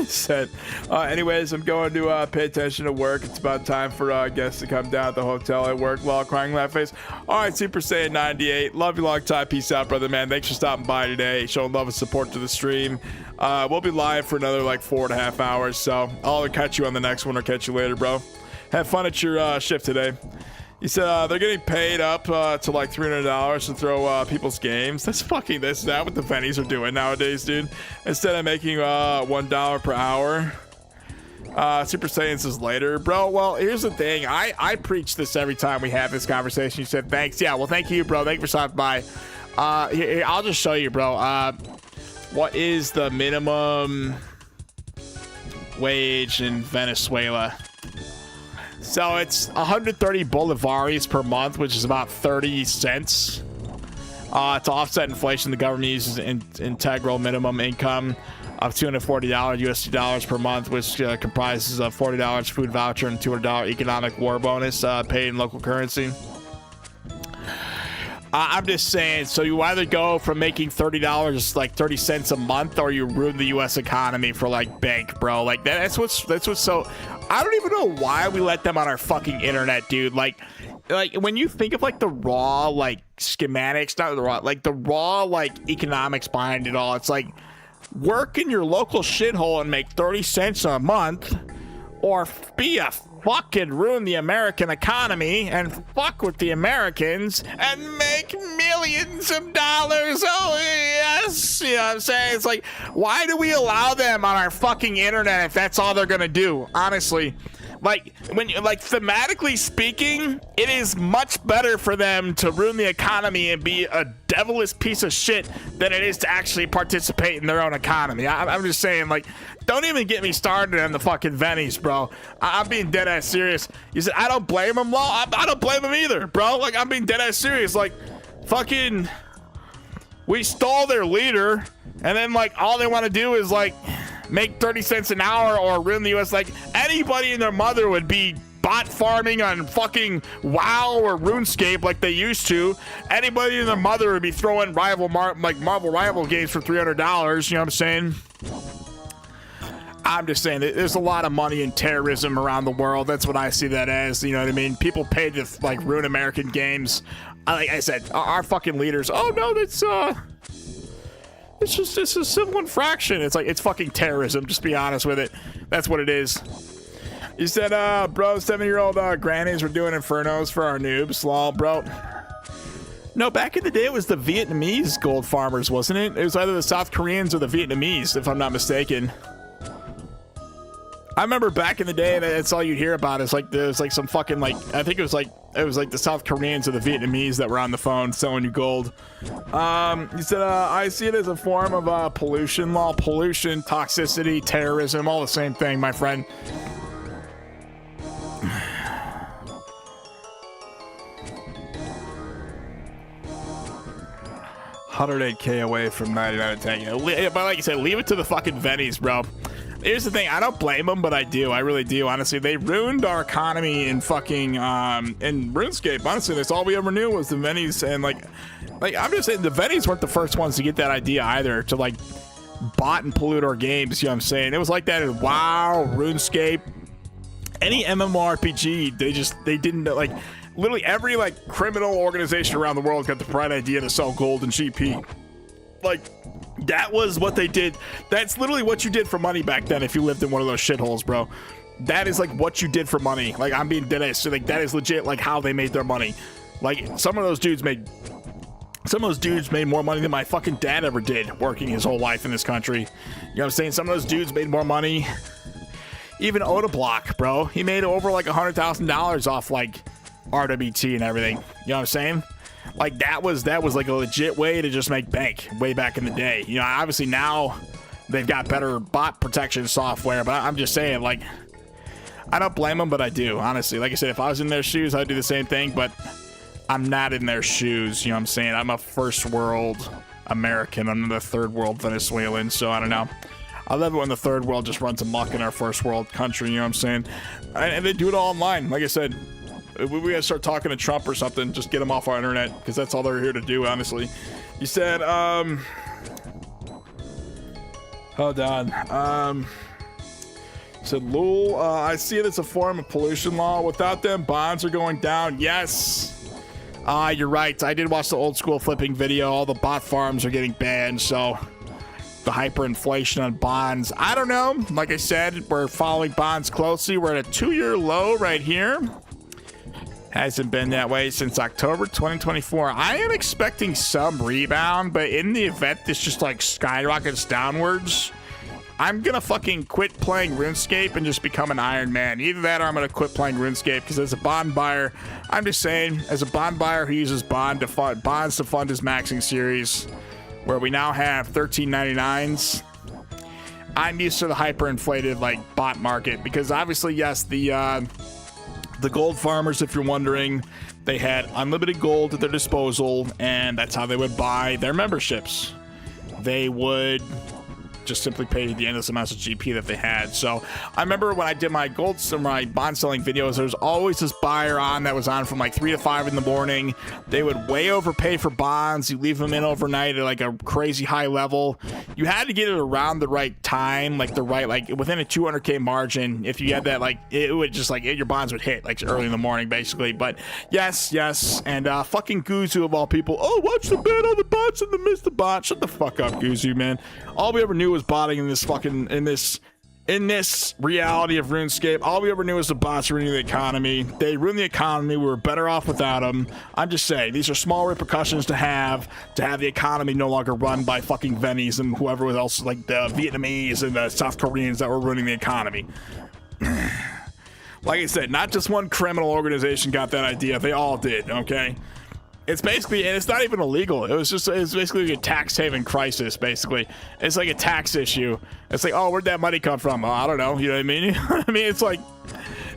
Said, anyways, I'm going to pay attention to work. It's about time for guests to come down at the hotel at work. While crying laugh face. All right, Super Saiyan 98. Love you long time. Peace out, brother, man. Thanks for stopping by today. Showing love and support to the stream. We'll be live for another like 4.5 hours. So I'll either catch you on the next one or catch you later, bro. Have fun at your shift today. He said they're getting paid up to like $300 to throw people's games. That's fucking, that's that what the Vennies are doing nowadays, dude. Instead of making $1 per hour. Super Saiyan says later. Bro, well, here's the thing. I preach this every time we have this conversation. You said thanks. Yeah, well, thank you, bro. Thank you for stopping by. Here, I'll just show you, bro. What is the minimum wage in Venezuela? So it's 130 bolivares per month, which is about 30 cents. To offset inflation, the government uses integral minimum income of $240 USD dollars per month, which comprises of $40 food voucher and $200 economic war bonus paid in local currency. I'm just saying, so you either go from making $30 like 30 cents a month, or you ruin the U.S. economy for like bank, bro. Like that's what's so. I don't even know why we let them on our fucking internet, dude. Like when you think of like the raw like schematics, not the raw, like the raw like economics behind it all. It's like work in your local shithole and make 30 cents a month, or be a fucking ruin the American economy and fuck with the Americans and make millions of dollars. Oh yes, you know what I'm saying? It's like, why do we allow them on our fucking internet if that's all they're gonna do? Honestly, like thematically speaking, it is much better for them to ruin the economy and be a devilish piece of shit than it is to actually participate in their own economy. I'm just saying, like, don't even get me started on the fucking Vennies, bro. I'm being dead ass serious. You said I don't blame them, I don't blame them either, bro. Like, I'm being dead ass serious. Like, fucking We stole their leader, and then like all they want to do is like make 30 cents an hour or ruin the US. Like anybody and their mother would be bot farming on fucking WoW or RuneScape like they used to. Anybody and their mother would be throwing Marvel Rival games for $300. You know what I'm saying? I'm just saying that there's a lot of money in terrorism around the world. That's what I see that as. You know what I mean? People pay to like ruin American games. Like I said, our fucking leaders. Oh no, it's just a civil infraction. It's like it's fucking terrorism. Just be honest with it. That's what it is. You said, bro, 7-year-old grannies were doing infernos for our noobs. Lol, bro. No, back in the day, it was the Vietnamese gold farmers, wasn't it? It was either the South Koreans or the Vietnamese, if I'm not mistaken. I remember back in the day, that's all you'd hear about. Is like there's like some fucking like I think it was like the South Koreans or the Vietnamese that were on the phone selling you gold. You said I see it as a form of pollution, pollution, toxicity, terrorism, all the same thing, my friend. $108K away from 99 10. You know, but like you said, leave it to the fucking Vennies, bro. Here's the thing, I don't blame them, but I do. I really do, honestly. They ruined our economy in fucking, in RuneScape. Honestly, that's all we ever knew was the Vennies. And, like I'm just saying, the Vennies weren't the first ones to get that idea either, to, like, bot and pollute our games, you know what I'm saying? It was like that in WoW, RuneScape, any MMORPG, they didn't, like, literally every, like, criminal organization around the world got the bright idea to sell gold and GP. Like, that was what they did. That's literally what you did for money back then if you lived in one of those shitholes, bro. That is like what you did for money. Like, I'm being dead-ass. So, like, that is legit like how they made their money. Like, some of those dudes made more money than my fucking dad ever did working his whole life in this country. You know what I'm saying? Some of those dudes made more money. Even Odablock, bro. He made over like $100,000 off like RWT and everything. You know what I'm saying? Like that was like a legit way to just make bank way back in the day. You know, obviously now they've got better bot protection software, but I'm just saying, like, I don't blame them, but I do, honestly. Like I said, if I was in their shoes, I'd do the same thing, but I'm not in their shoes. You know what I'm saying? I'm a first world American. I'm the third world Venezuelan, so I don't know. I love it when the third world just runs amok in our first world country, you know what I'm saying? And they do it all online, like I said. We gotta start talking to Trump or something. Just get him off our internet, because that's all they're here to do, honestly. You said, hold on. You said, lol, I see it as a form of pollution law. Without them, bonds are going down. Yes. You're right. I did watch the old school flipping video. All the bot farms are getting banned, so the hyperinflation on bonds. I don't know. Like I said, we're following bonds closely. We're at a 2-year low right here. Hasn't been that way since October 2024. I am expecting some rebound, but in the event this just like skyrockets downwards, I'm gonna fucking quit playing RuneScape and just become an Iron Man. Either that or I'm gonna quit playing RuneScape, because as a bond buyer, I'm just saying, as a bond buyer who uses bonds to fund his maxing series, where we now have 13.99s, I'm used to the hyperinflated like bot market, because obviously, yes, the gold farmers, if you're wondering, they had unlimited gold at their disposal, and that's how they would buy their memberships. They would just simply pay the endless amounts of GP that they had. So I remember when I did my my bond selling videos, there was always this buyer on that was on from like 3 to 5 in the morning. They would way overpay for bonds. You leave them in overnight at like a crazy high level. You had to get it around the right time, like the right, like within a 200K margin. If you had that, like it would just like your bonds would hit like early in the morning, basically. But yes, and fucking Guzu of all people. Oh, watch the ban on the bots and the miss the bot. Shut the fuck up, Guzu, man. All we ever knew was botting in this fucking in this reality of RuneScape. All we ever knew was the bots ruining the economy. They ruined the economy. We were better off without them. I'm just saying, these are small repercussions to have the economy no longer run by fucking Vennies and whoever else, like the Vietnamese and the South Koreans that were ruining the economy. Like I said, not just one criminal organization got that idea. They all did, okay? It's basically, and it's not even illegal. It's basically a tax haven crisis, basically. It's like a tax issue. It's like, oh, where'd that money come from? Oh, I don't know. You know what I mean? I mean, it's like,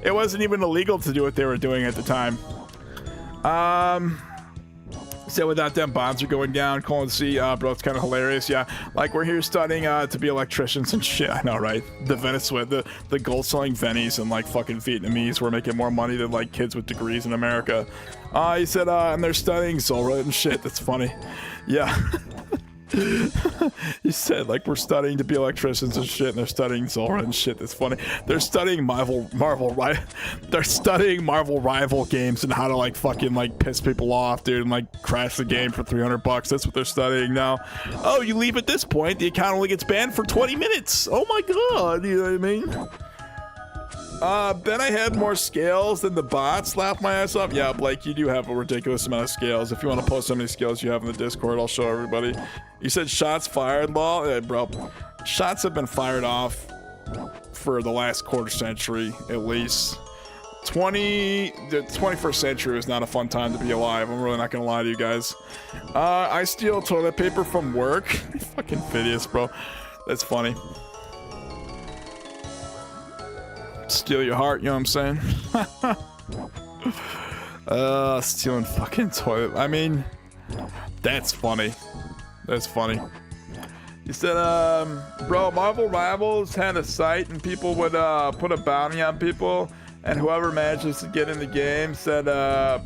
it wasn't even illegal to do what they were doing at the time. So without them, bonds are going down. Colin C, bro, it's kind of hilarious. Yeah, like we're here studying to be electricians and shit. I know, right? The Venezuela, the gold selling Vennies and like fucking Vietnamese were making more money than like kids with degrees in America. He said, and they're studying Zora and shit. That's funny. Yeah. He said, like, we're studying to be electricians and shit, and they're studying Zora and shit. That's funny. They're studying they're studying Marvel rival games and how to like fucking like piss people off, dude, and like crash the game for $300. That's what they're studying now. Oh, you leave at this point, the account only gets banned for 20 minutes. Oh my god, you know what I mean? Then I had more scales than the bots. Laugh my ass off. Yeah, Blake, you do have a ridiculous amount of scales. If you want to post how many scales you have in the Discord, I'll show everybody. You said shots fired, Law? Yeah, bro, shots have been fired off for the last quarter century, at least. The 21st century is not a fun time to be alive. I'm really not gonna lie to you guys. I steal toilet paper from work. Fucking Phidias, bro. That's funny. Steal your heart, you know what I'm saying? Stealing fucking toilet. I mean, that's funny. That's funny. You said, bro, Marvel Rivals had a site and people would put a bounty on people, and whoever manages to get in the game said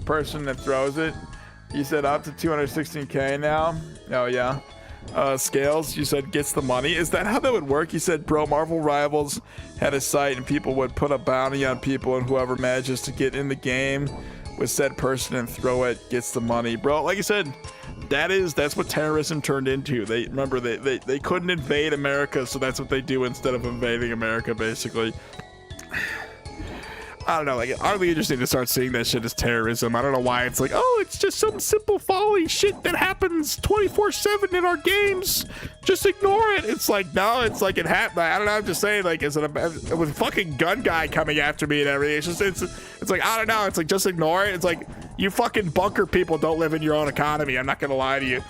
person that throws it. You said up to 216k now. Oh yeah. Scales, you said gets the money. Is that how that would work? You said, bro, Marvel Rivals had a site and people would put a bounty on people, and whoever manages to get in the game with said person and throw it gets the money. Bro, like I said, that's what terrorism turned into. They remember they couldn't invade America, so that's what they do instead of invading America, basically. I don't know, like, it's really interesting to start seeing that shit as terrorism. I don't know why it's like, oh, it's just some simple folly shit that happens 24/7 in our games. Just ignore it. It's like, no, it's like it happened. I don't know, I'm just saying, like, is it with a fucking gun guy coming after me and everything? It's just, it's like, I don't know, it's like, just ignore it. It's like, you fucking bunker people don't live in your own economy. I'm not gonna lie to you.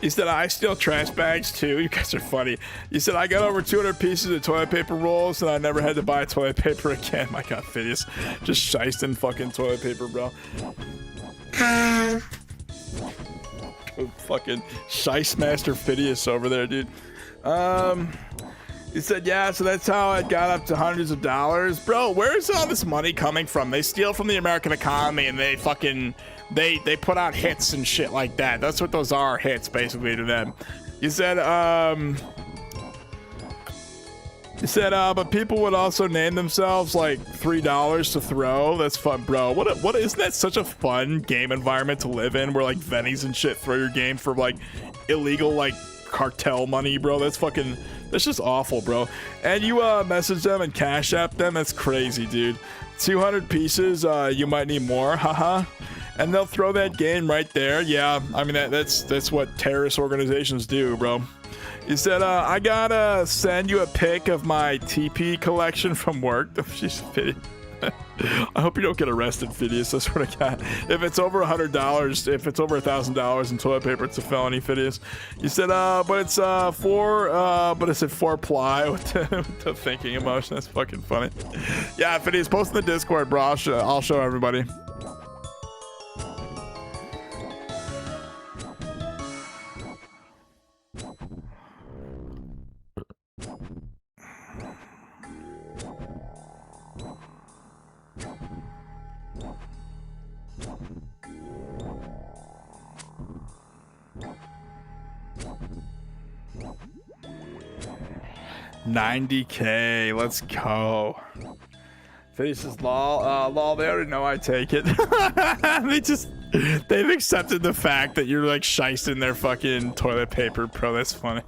You said, I steal trash bags too. You guys are funny. You said, I got over 200 pieces of toilet paper rolls and I never had to buy toilet paper again. My god, Phidias. Just shysting fucking toilet paper, bro. Fucking shice master Phidias over there, dude. You said, yeah, so that's how I got up to hundreds of dollars. Bro, where's all this money coming from? They steal from the American economy and they fucking... They put out hits and shit like that. That's what those are, hits, basically, to them. You said, but people would also name themselves, like, $3 to throw. That's fun, bro. What isn't that such a fun game environment to live in, where, like, Vennies and shit throw your game for, like, illegal, like, cartel money, bro? That's just awful, bro. And you, message them and cash app them? That's crazy, dude. 200 pieces, you might need more, haha. And they'll throw that game right there. Yeah, I mean, that's what terrorist organizations do, bro. You said, I gotta send you a pic of my TP collection from work. She's Phidias. I hope you don't get arrested, Phidias. I swear to God. If it's over $100, if it's over $1,000 in toilet paper, it's a felony, Phidias. You said, but it's four ply with the thinking emotion. That's fucking funny. Yeah, Phidias, post in the Discord, bro. I'll show everybody. $90K, let's go. Phidias is lol, they already know I take it. They've accepted the fact that you're like shysting their fucking toilet paper, bro. That's funny.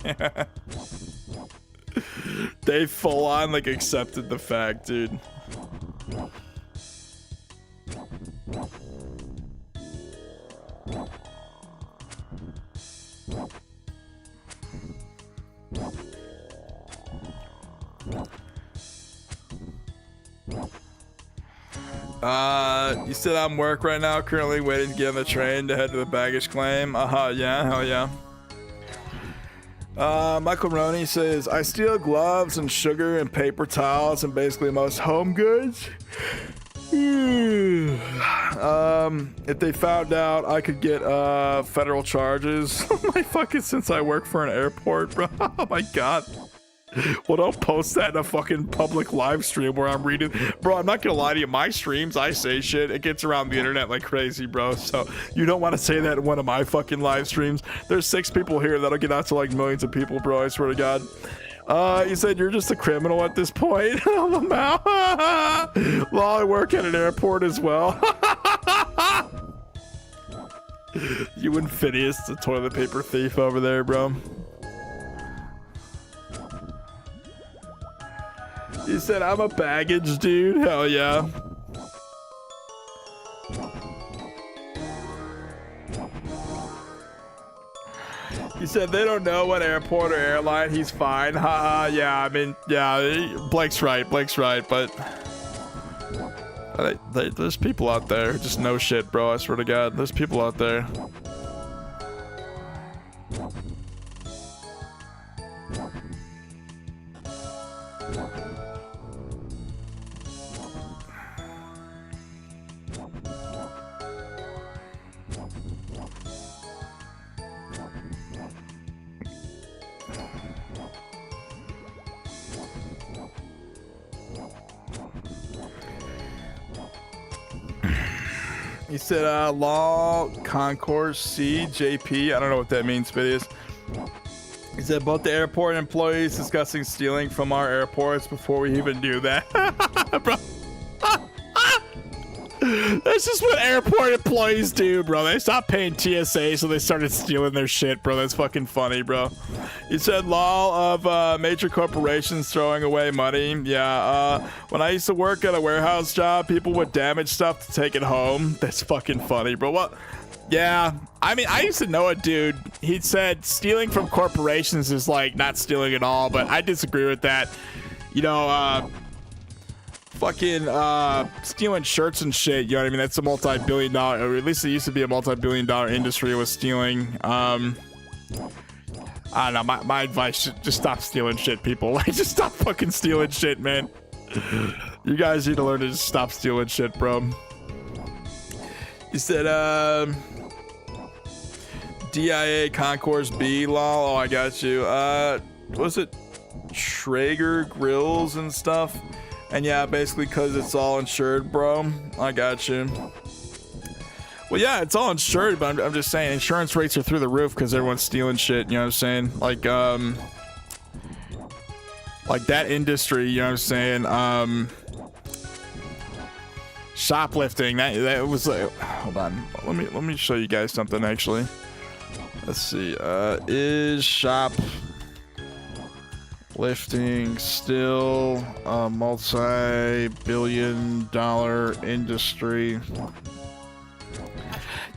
They full on like accepted the fact, dude. You said I'm work right now, currently waiting to get on the train to head to the baggage claim. Yeah, hell yeah. Michael Roney says, I steal gloves and sugar and paper towels and basically most home goods. If they found out I could get federal charges, my fucking, since I work for an airport, bro. Oh my god. Well, don't post that in a fucking public live stream where I'm reading. Bro, I'm not gonna lie to you. My streams, I say shit. It gets around the internet like crazy, bro. So you don't want to say that in one of my fucking live streams. There's 6 people here. That'll get out to like millions of people, bro. I swear to God. You said you're just a criminal at this point. Well, I work at an airport as well. You and Phineas, the toilet paper thief over there, bro. You said I'm a baggage dude? Hell yeah. You said they don't know what airport or airline. He's fine. Haha, yeah, I mean, yeah, Blake's right, but there's people out there who just know shit, bro. I swear to God, there's people out there. He said, law concourse C JP. I don't know what that means, but it is. He said, both the airport employees discussing stealing from our airports before we even do that. Bro. That's just what airport employees do, bro. They stopped paying TSA, so they started stealing their shit, bro. That's fucking funny, bro. He said, law of major corporations throwing away money. Yeah, when I used to work at a warehouse job, people would damage stuff to take it home. That's fucking funny, bro. What? Yeah, I mean, I used to know a dude. He said stealing from corporations is like not stealing at all, but I disagree with that. You know, fucking stealing shirts and shit, you know what I mean? That's a multi-billion-dollar, or at least it used to be a multi-billion-dollar industry with stealing. I don't know, my advice should just stop stealing shit, people. Like, just stop fucking stealing shit, man. You guys need to learn to just stop stealing shit, bro. You said, DIA Concourse B, lol. Oh, I got you. Was it Traeger grills and stuff? And yeah, basically because it's all insured, bro. I got you. Well, yeah, it's all insured, but I'm just saying insurance rates are through the roof because everyone's stealing shit. You know what I'm saying? Like that industry. You know what I'm saying? Shoplifting. That was like. Hold on. Let me show you guys something. Actually, let's see. Is shoplifting still a multi-billion-dollar industry?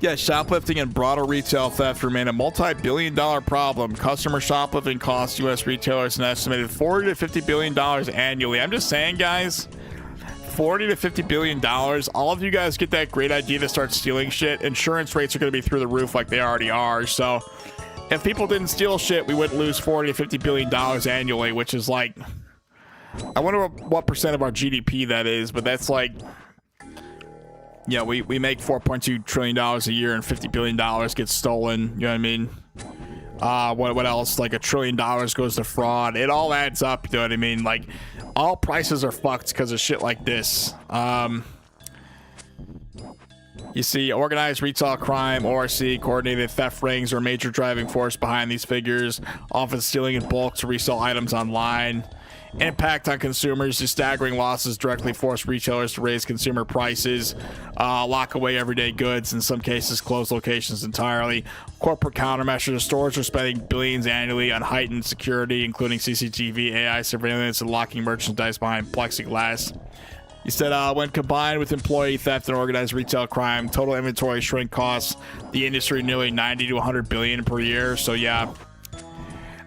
Yeah, shoplifting and broader retail theft remain a multi-billion-dollar problem. Customer shoplifting costs U.S. retailers an estimated $40 to $50 billion annually. I'm just saying, guys, $40 to $50 billion. All of you guys get that great idea to start stealing shit. Insurance rates are going to be through the roof like they already are. So if people didn't steal shit, we wouldn't lose $40 to $50 billion annually, which is like, I wonder what percent of our GDP that is, but that's like, yeah, we make $4.2 trillion a year and $50 billion gets stolen. You know what I mean? What else? Like $1 trillion goes to fraud. It all adds up. You know what I mean? Like, all prices are fucked because of shit like this. You see, organized retail crime, ORC, coordinated theft rings are a major driving force behind these figures, often stealing in bulk to resell items online. Impact on consumers. The staggering losses directly force retailers to raise consumer prices, lock away everyday goods, in some cases close locations entirely. Corporate countermeasures. Stores are spending billions annually on heightened security, including CCTV, AI surveillance, and locking merchandise behind plexiglass. He said, when combined with employee theft and organized retail crime, total inventory shrink costs the industry nearly 90 to 100 billion per year. So yeah,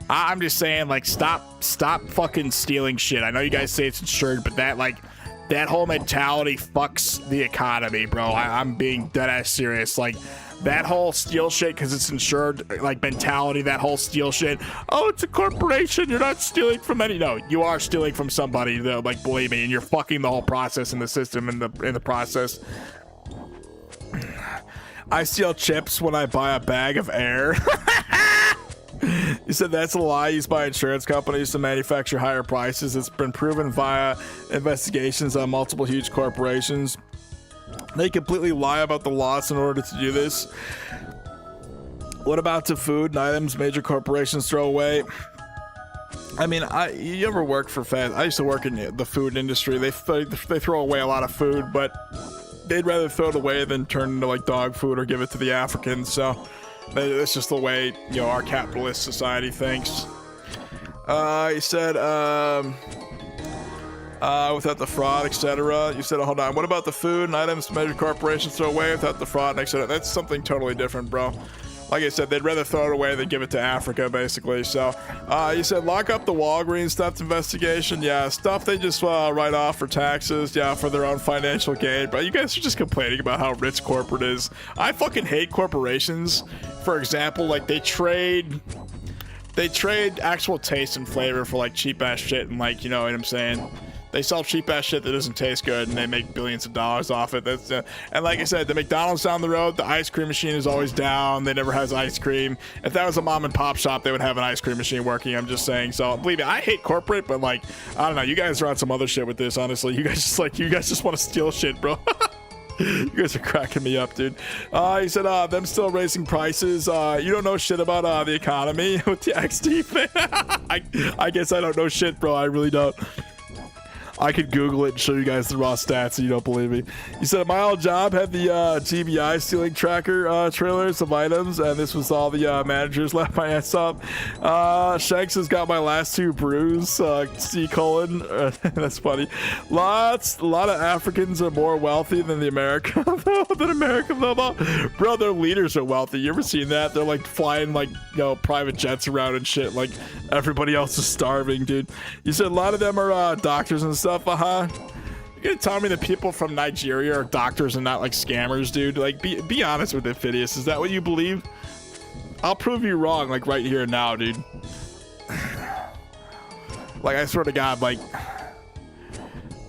I'm just saying, like, stop fucking stealing shit. I know you guys say it's insured, but that whole mentality fucks the economy, bro. I'm being dead ass serious. Like, that whole steal shit because it's insured, like mentality, that whole steal shit. Oh, it's a corporation. You're not stealing from any. No, you are stealing from somebody, though. Like, believe me, and you're fucking the whole process in the system in the process. I steal chips when I buy a bag of air. You said that's a lie used by insurance companies to manufacture higher prices. It's been proven via investigations on multiple huge corporations. They completely lie about the loss in order to do this. What about the food and items major corporations throw away? I mean, you ever work for fast? I used to work in the food industry. They throw away a lot of food, but they'd rather throw it away than turn into like dog food or give it to the Africans. So that's just the way, you know, our capitalist society thinks. He said, without the fraud, etc. You said, hold on, what about the food and items major corporations throw away without the fraud, etc.? That's something totally different, bro. Like I said, they'd rather throw it away than give it to Africa, basically. So, you said lock up the Walgreens theft investigation. Yeah, stuff they just write off for taxes. Yeah, for their own financial gain. But you guys are just complaining about how rich corporate is. I fucking hate corporations. For example, like they trade actual taste and flavor for like cheap ass shit, and like, you know what I'm saying? They sell cheap ass shit that doesn't taste good, and they make billions of dollars off it. That's and like I said, the McDonald's down the road, the ice cream machine is always down. They never has ice cream. If that was a mom and pop shop, they would have an ice cream machine working. I'm just saying. So believe me, I hate corporate, but like, I don't know. You guys are on some other shit with this. Honestly, you guys just want to steal shit, bro. You guys are cracking me up, dude. He said, them still raising prices. You don't know shit about the economy with the XD thing. I guess I don't know shit, bro. I really don't. I could Google it and show you guys the raw stats and you don't believe me. You said my old job had the GBI stealing tracker trailers of items, and this was all the managers left my ass up. Shanks has got my last two brews. C colon. That's funny. A lot of Africans are more wealthy than the American bro. Their leaders are wealthy. You ever seen that? They're like flying like, you know, private jets around and shit. Like everybody else is starving, dude. You said a lot of them are doctors and stuff. You're gonna tell me that people from Nigeria are doctors and not like scammers, dude? Like, be honest with it, Phidias. Is that what you believe? I'll prove you wrong, like right here and now, dude. Like, I swear to God, like, you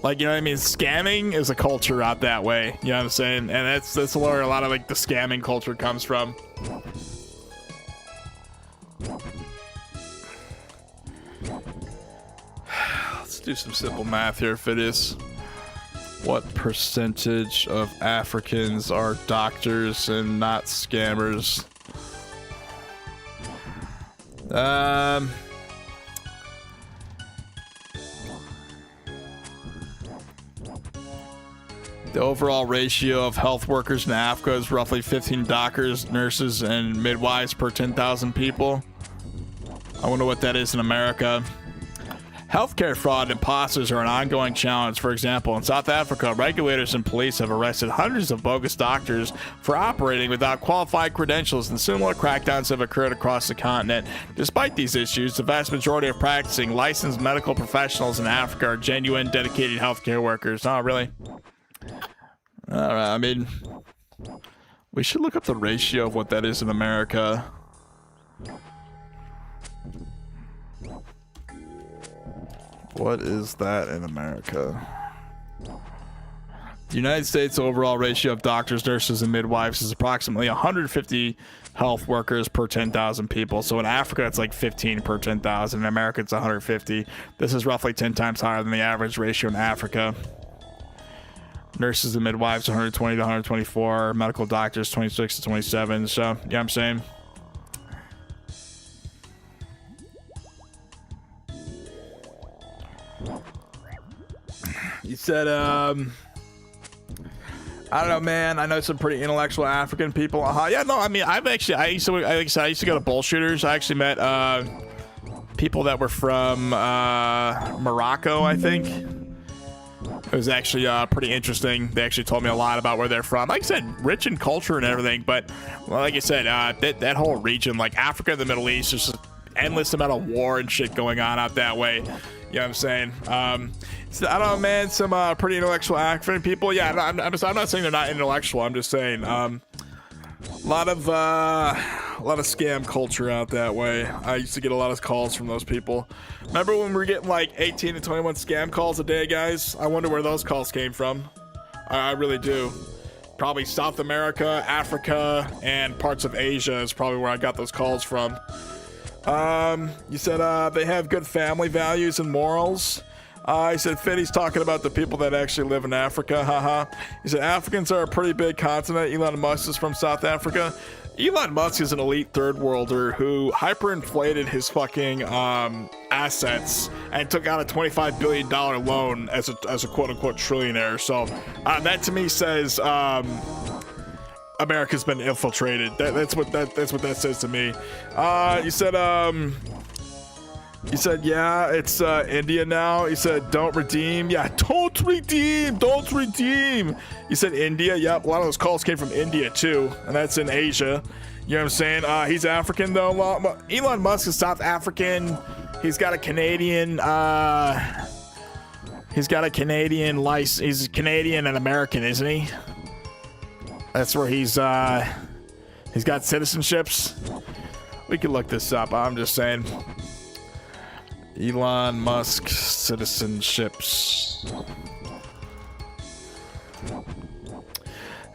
know what I mean? Scamming is a culture out that way. You know what I'm saying? And that's where a lot of like the scamming culture comes from. Do some simple math here, Phidias. What percentage of Africans are doctors and not scammers? The overall ratio of health workers in Africa is roughly 15 doctors, nurses, and midwives per 10,000 people. I wonder what that is in America. Healthcare fraud and imposters are an ongoing challenge. For example, in South Africa, regulators and police have arrested hundreds of bogus doctors for operating without qualified credentials, and similar crackdowns have occurred across the continent. Despite these issues, the vast majority of practicing licensed medical professionals in Africa are genuine, dedicated healthcare workers. Oh, really? All right, I mean, we should look up the ratio of what that is in America. What is that in America? The United States overall ratio of doctors, nurses, and midwives is approximately 150 health workers per 10,000 people. So in Africa, it's like 15 per 10,000. In America, it's 150. This is roughly 10 times higher than the average ratio in Africa. Nurses and midwives, 120 to 124. Medical doctors, 26 to 27. So, yeah, I'm saying. You said, I don't know, man. I know some pretty intellectual African people. Yeah, no, I mean, I used to go to bullshitters. I actually met people that were from Morocco, I think. It was actually pretty interesting. They actually told me a lot about where they're from. Like I said, rich in culture and everything. But well, like I said, that whole region, like Africa and the Middle East, there's just endless amount of war and shit going on out that way. You know what I'm saying? So, I don't know, man. Some pretty intellectual African people. Yeah, I'm not saying they're not intellectual. I'm just saying A lot of scam culture out that way. I used to get a lot of calls from those people. Remember when we were getting like 18 to 21 scam calls a day, guys? I wonder where those calls came from. I really do. Probably South America, Africa, and parts of Asia is probably where I got those calls from. You said they have good family values and morals. He said Fiddy's talking about the people that actually live in Africa, haha. He said Africans are a pretty big continent. Elon Musk is from South Africa. Elon Musk is an elite third worlder who hyperinflated his fucking assets and took out a $25 billion loan as a quote-unquote trillionaire. So that to me says America's been infiltrated. That's what that says to me. You said, yeah, it's India now. You said, don't redeem. Yeah, don't redeem. Don't redeem. You said India. Yep, a lot of those calls came from India, too. And that's in Asia. You know what I'm saying? He's African, though. Elon Musk is South African. He's got a Canadian... he's got a Canadian license. He's Canadian and American, isn't he? That's where he's got citizenships. We can look this up. I'm just saying... Elon Musk citizenships.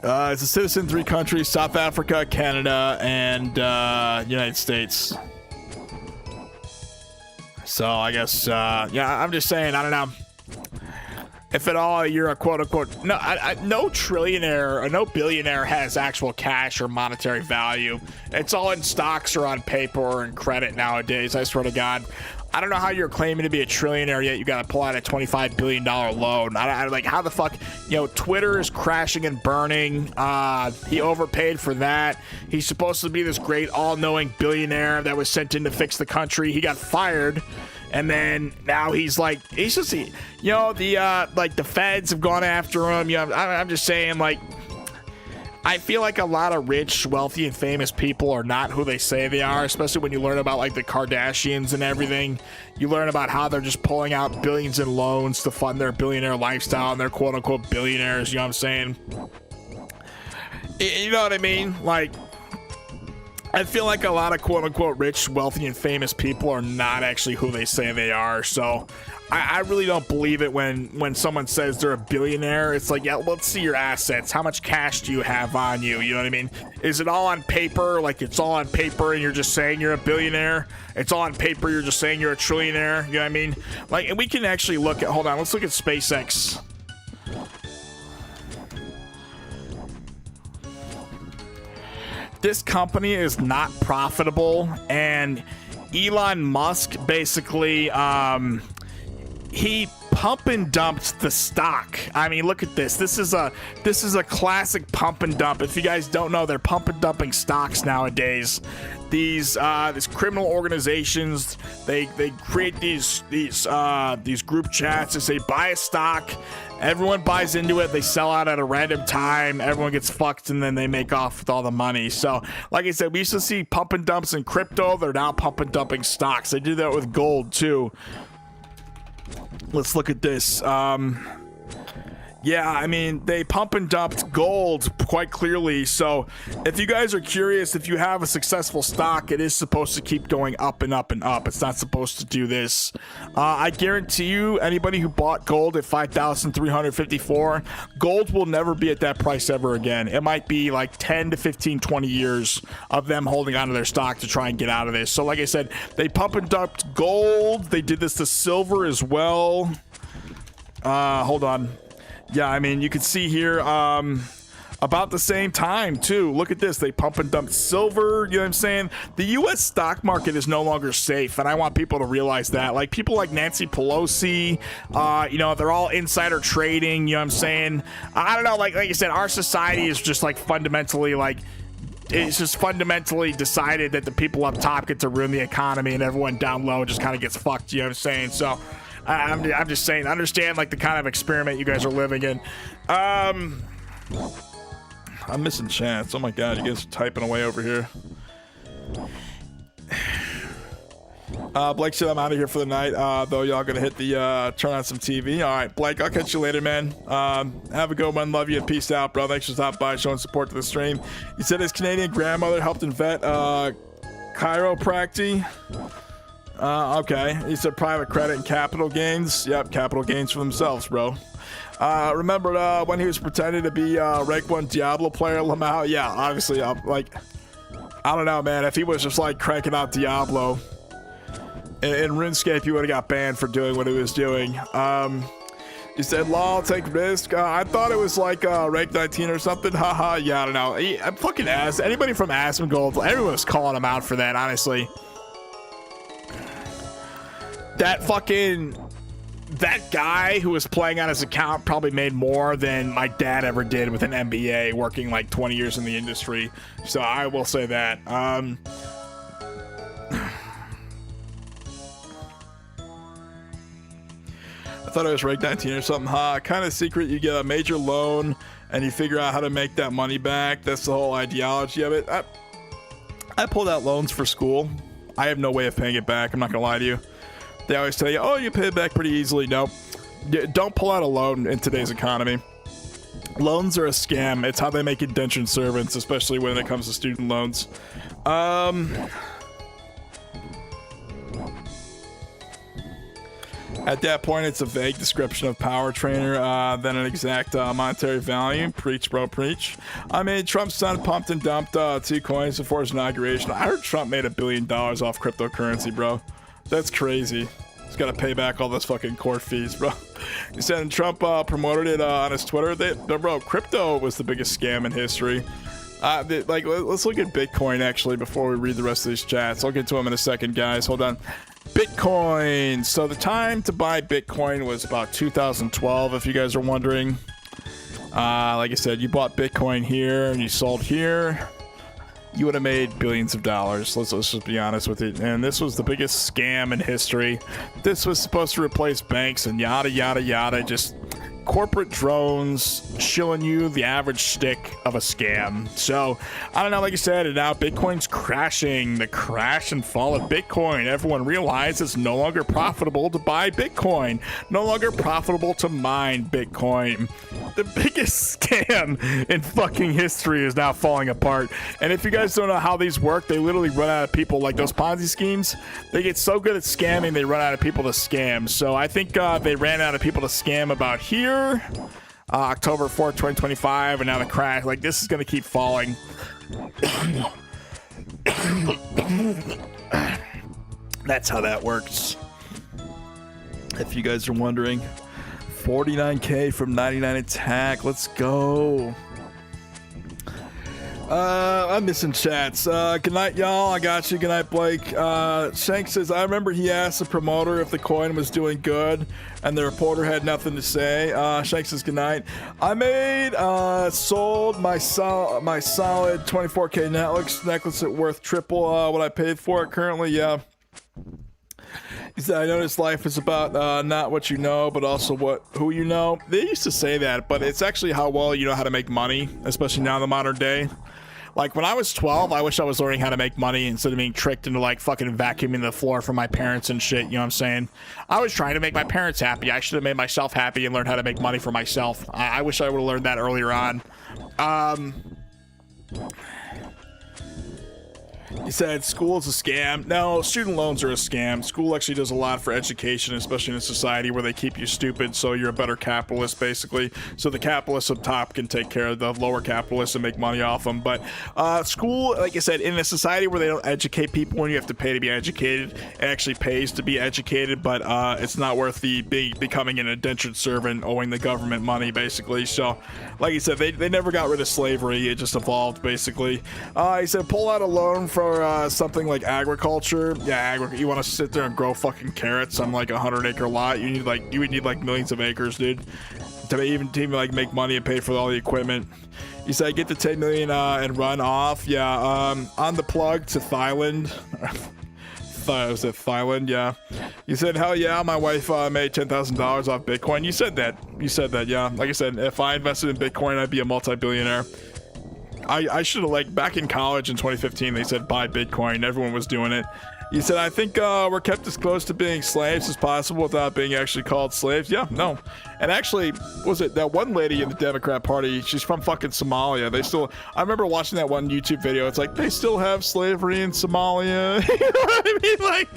It's a citizen, 3 countries: South Africa, Canada, and United States. So I guess, yeah, I'm just saying, I don't know. If at all you're a quote-unquote... No, no trillionaire or no billionaire has actual cash or monetary value. It's all in stocks or on paper or in credit nowadays, I swear to God. I don't know how you're claiming to be a trillionaire yet you gotta pull out a $25 billion loan. I like, how the fuck... You know, Twitter is crashing and burning. He overpaid for that. He's supposed to be this great all-knowing billionaire that was sent in to fix the country. He got fired. And then now he's like, he's just, you know, the feds have gone after him. You know, I'm just saying, like, I feel like a lot of rich, wealthy, and famous people are not who they say they are, especially when you learn about, like, the Kardashians and everything. You learn about how they're just pulling out billions in loans to fund their billionaire lifestyle, and they're quote-unquote billionaires, you know what I'm saying? You know what I mean? Like, I feel like a lot of quote-unquote rich, wealthy, and famous people are not actually who they say they are, so... I really don't believe it when someone says they're a billionaire. It's like, yeah, let's see your assets. How much cash do you have on you? You know what I mean? Is it all on paper? Like, it's all on paper and you're just saying you're a billionaire? It's all on paper, you're just saying you're a trillionaire? You know what I mean? Like, and we can actually look at... Hold on, let's look at SpaceX. This company is not profitable, and Elon Musk basically... he pump and dumped the stock. I mean, look at this. This is a classic pump and dump. If you guys don't know, they're pump and dumping stocks nowadays. These criminal organizations, they create these group chats. They say buy a stock. Everyone buys into it. They sell out at a random time. Everyone gets fucked, and then they make off with all the money. So, like I said, we used to see pump and dumps in crypto. They're now pump and dumping stocks. They do that with gold too. Let's look at this. Yeah, I mean, they pump and dumped gold quite clearly. So if you guys are curious, if you have a successful stock, it is supposed to keep going up and up and up. It's not supposed to do this. I guarantee you, anybody who bought gold at 5,354, gold will never be at that price ever again. It might be like 10 to 15, 20 years of them holding onto their stock to try and get out of this. So like I said, they pump and dumped gold. They did this to silver as well. Hold on. Yeah, I mean, you can see here, about the same time, too. Look at this. They pump and dump silver. You know what I'm saying? The U.S. stock market is no longer safe, and I want people to realize that. Like, people like Nancy Pelosi, you know, they're all insider trading. You know what I'm saying? I don't know. Like I said, our society is just, like, fundamentally, like... It's just fundamentally decided that the people up top get to ruin the economy, and everyone down low just kind of gets fucked. You know what I'm saying? So... I'm just saying, understand like the kind of experiment you guys are living in. I'm missing chats. Oh my god, you guys are typing away over here. Blake said I'm out of here for the night, though y'all gonna hit the turn on some TV. All right, Blake, I'll catch you later, man. Have a good one. Love you and peace out, bro. Thanks for stopping by, showing support to the stream. He said his Canadian grandmother helped invent chiropractic. Okay. He said private credit and capital gains. Yep, capital gains for themselves, bro. Remember when he was pretending to be rank 1 Diablo player, Lamau? Yeah, obviously, like, I don't know, man. If he was just like cranking out Diablo in RuneScape, he would have got banned for doing what he was doing. He said, lol, take risk. I thought it was like rank 19 or something. Haha, yeah, I don't know. I'm fucking ass. Anybody from Asmongold, everyone was calling him out for that, honestly. That guy who was playing on his account probably made more than my dad ever did with an MBA, working like 20 years in the industry. So I will say that. I thought it was rank 19 or something. Kind of secret. You get a major loan and you figure out how to make that money back. That's the whole ideology of it. I pulled out loans for school. I have no way of paying it back. I'm not gonna lie to you. They always tell you, oh, you pay it back pretty easily. Nope. Don't pull out a loan in today's economy. Loans are a scam. It's how they make indentured servants, especially when it comes to student loans. At that point, it's a vague description of power trainer than an exact monetary value. Preach, bro, preach. I mean, Trump's son pumped and dumped 2 coins before his inauguration. I heard Trump made $1 billion off cryptocurrency, bro. That's crazy. He's got to pay back all those fucking court fees, bro. He said Trump promoted it on his Twitter. Bro, crypto was the biggest scam in history. Like, let's look at Bitcoin, actually, before we read the rest of these chats. I'll get to them in a second, guys. Hold on. Bitcoin. So the time to buy Bitcoin was about 2012, if you guys are wondering. Like I said, you bought Bitcoin here and you sold here. You would have made billions of dollars. Let's just be honest with it. And this was the biggest scam in history. This was supposed to replace banks and yada, yada, yada. Just corporate drones shilling you the average stick of a scam. So, I don't know, like I said, and now Bitcoin's crashing. The crash and fall of Bitcoin. Everyone realizes it's no longer profitable to buy Bitcoin. No longer profitable to mine Bitcoin. The biggest scam in fucking history is now falling apart. And if you guys don't know how these work, they literally run out of people. Like those Ponzi schemes, they get so good at scamming, they run out of people to scam. So I think they ran out of people to scam about here. October 4th, 2025, and now the crash. Like, this is going to keep falling. That's how that works. If you guys are wondering. 49k from 99 attack. Let's go. I'm missing chats. Good night, y'all. I got you. Good night, Blake. Shank says, I remember he asked the promoter if the coin was doing good, and the reporter had nothing to say. Shank says, good night. I made, sold my solid 24k necklace at worth triple what I paid for it currently. Yeah. He said, I noticed life is about not what you know, but also who you know. They used to say that, but it's actually how well you know how to make money, especially now in the modern day. Like, when I was 12, I wish I was learning how to make money instead of being tricked into, like, fucking vacuuming the floor for my parents and shit, you know what I'm saying? I was trying to make my parents happy. I should have made myself happy and learned how to make money for myself. I wish I would have learned that earlier on. He said school is a scam. No, student loans are a scam. School actually does a lot for education, especially in a society where they keep you stupid, so you're a better capitalist, basically. So the capitalists up top can take care of the lower capitalists and make money off them. But school, like I said, in a society where they don't educate people and you have to pay to be educated, it actually pays to be educated, but it's not worth becoming an indentured servant owing the government money, basically. So, like he said, they never got rid of slavery. It just evolved, basically. He said pull out a loan for something like agriculture. Yeah, you want to sit there and grow fucking carrots on like a 100-acre lot. You would need like millions of acres, dude, to even like make money and pay for all the equipment. You said get the 10 million and run off. Yeah, on the plug to Thailand. Was it Thailand? Yeah. You said, hell yeah, my wife made $10,000 off Bitcoin. You said that, yeah. Like I said, if I invested in Bitcoin, I'd be a multi-billionaire. I should have, like, back in college in 2015, they said buy Bitcoin. Everyone was doing it. He said, I think we're kept as close to being slaves as possible without being actually called slaves. Yeah, no. And actually, was it that one lady in the Democrat Party? She's from fucking Somalia. They still, I remember watching that one YouTube video. It's like, they still have slavery in Somalia. You know what I mean? Like,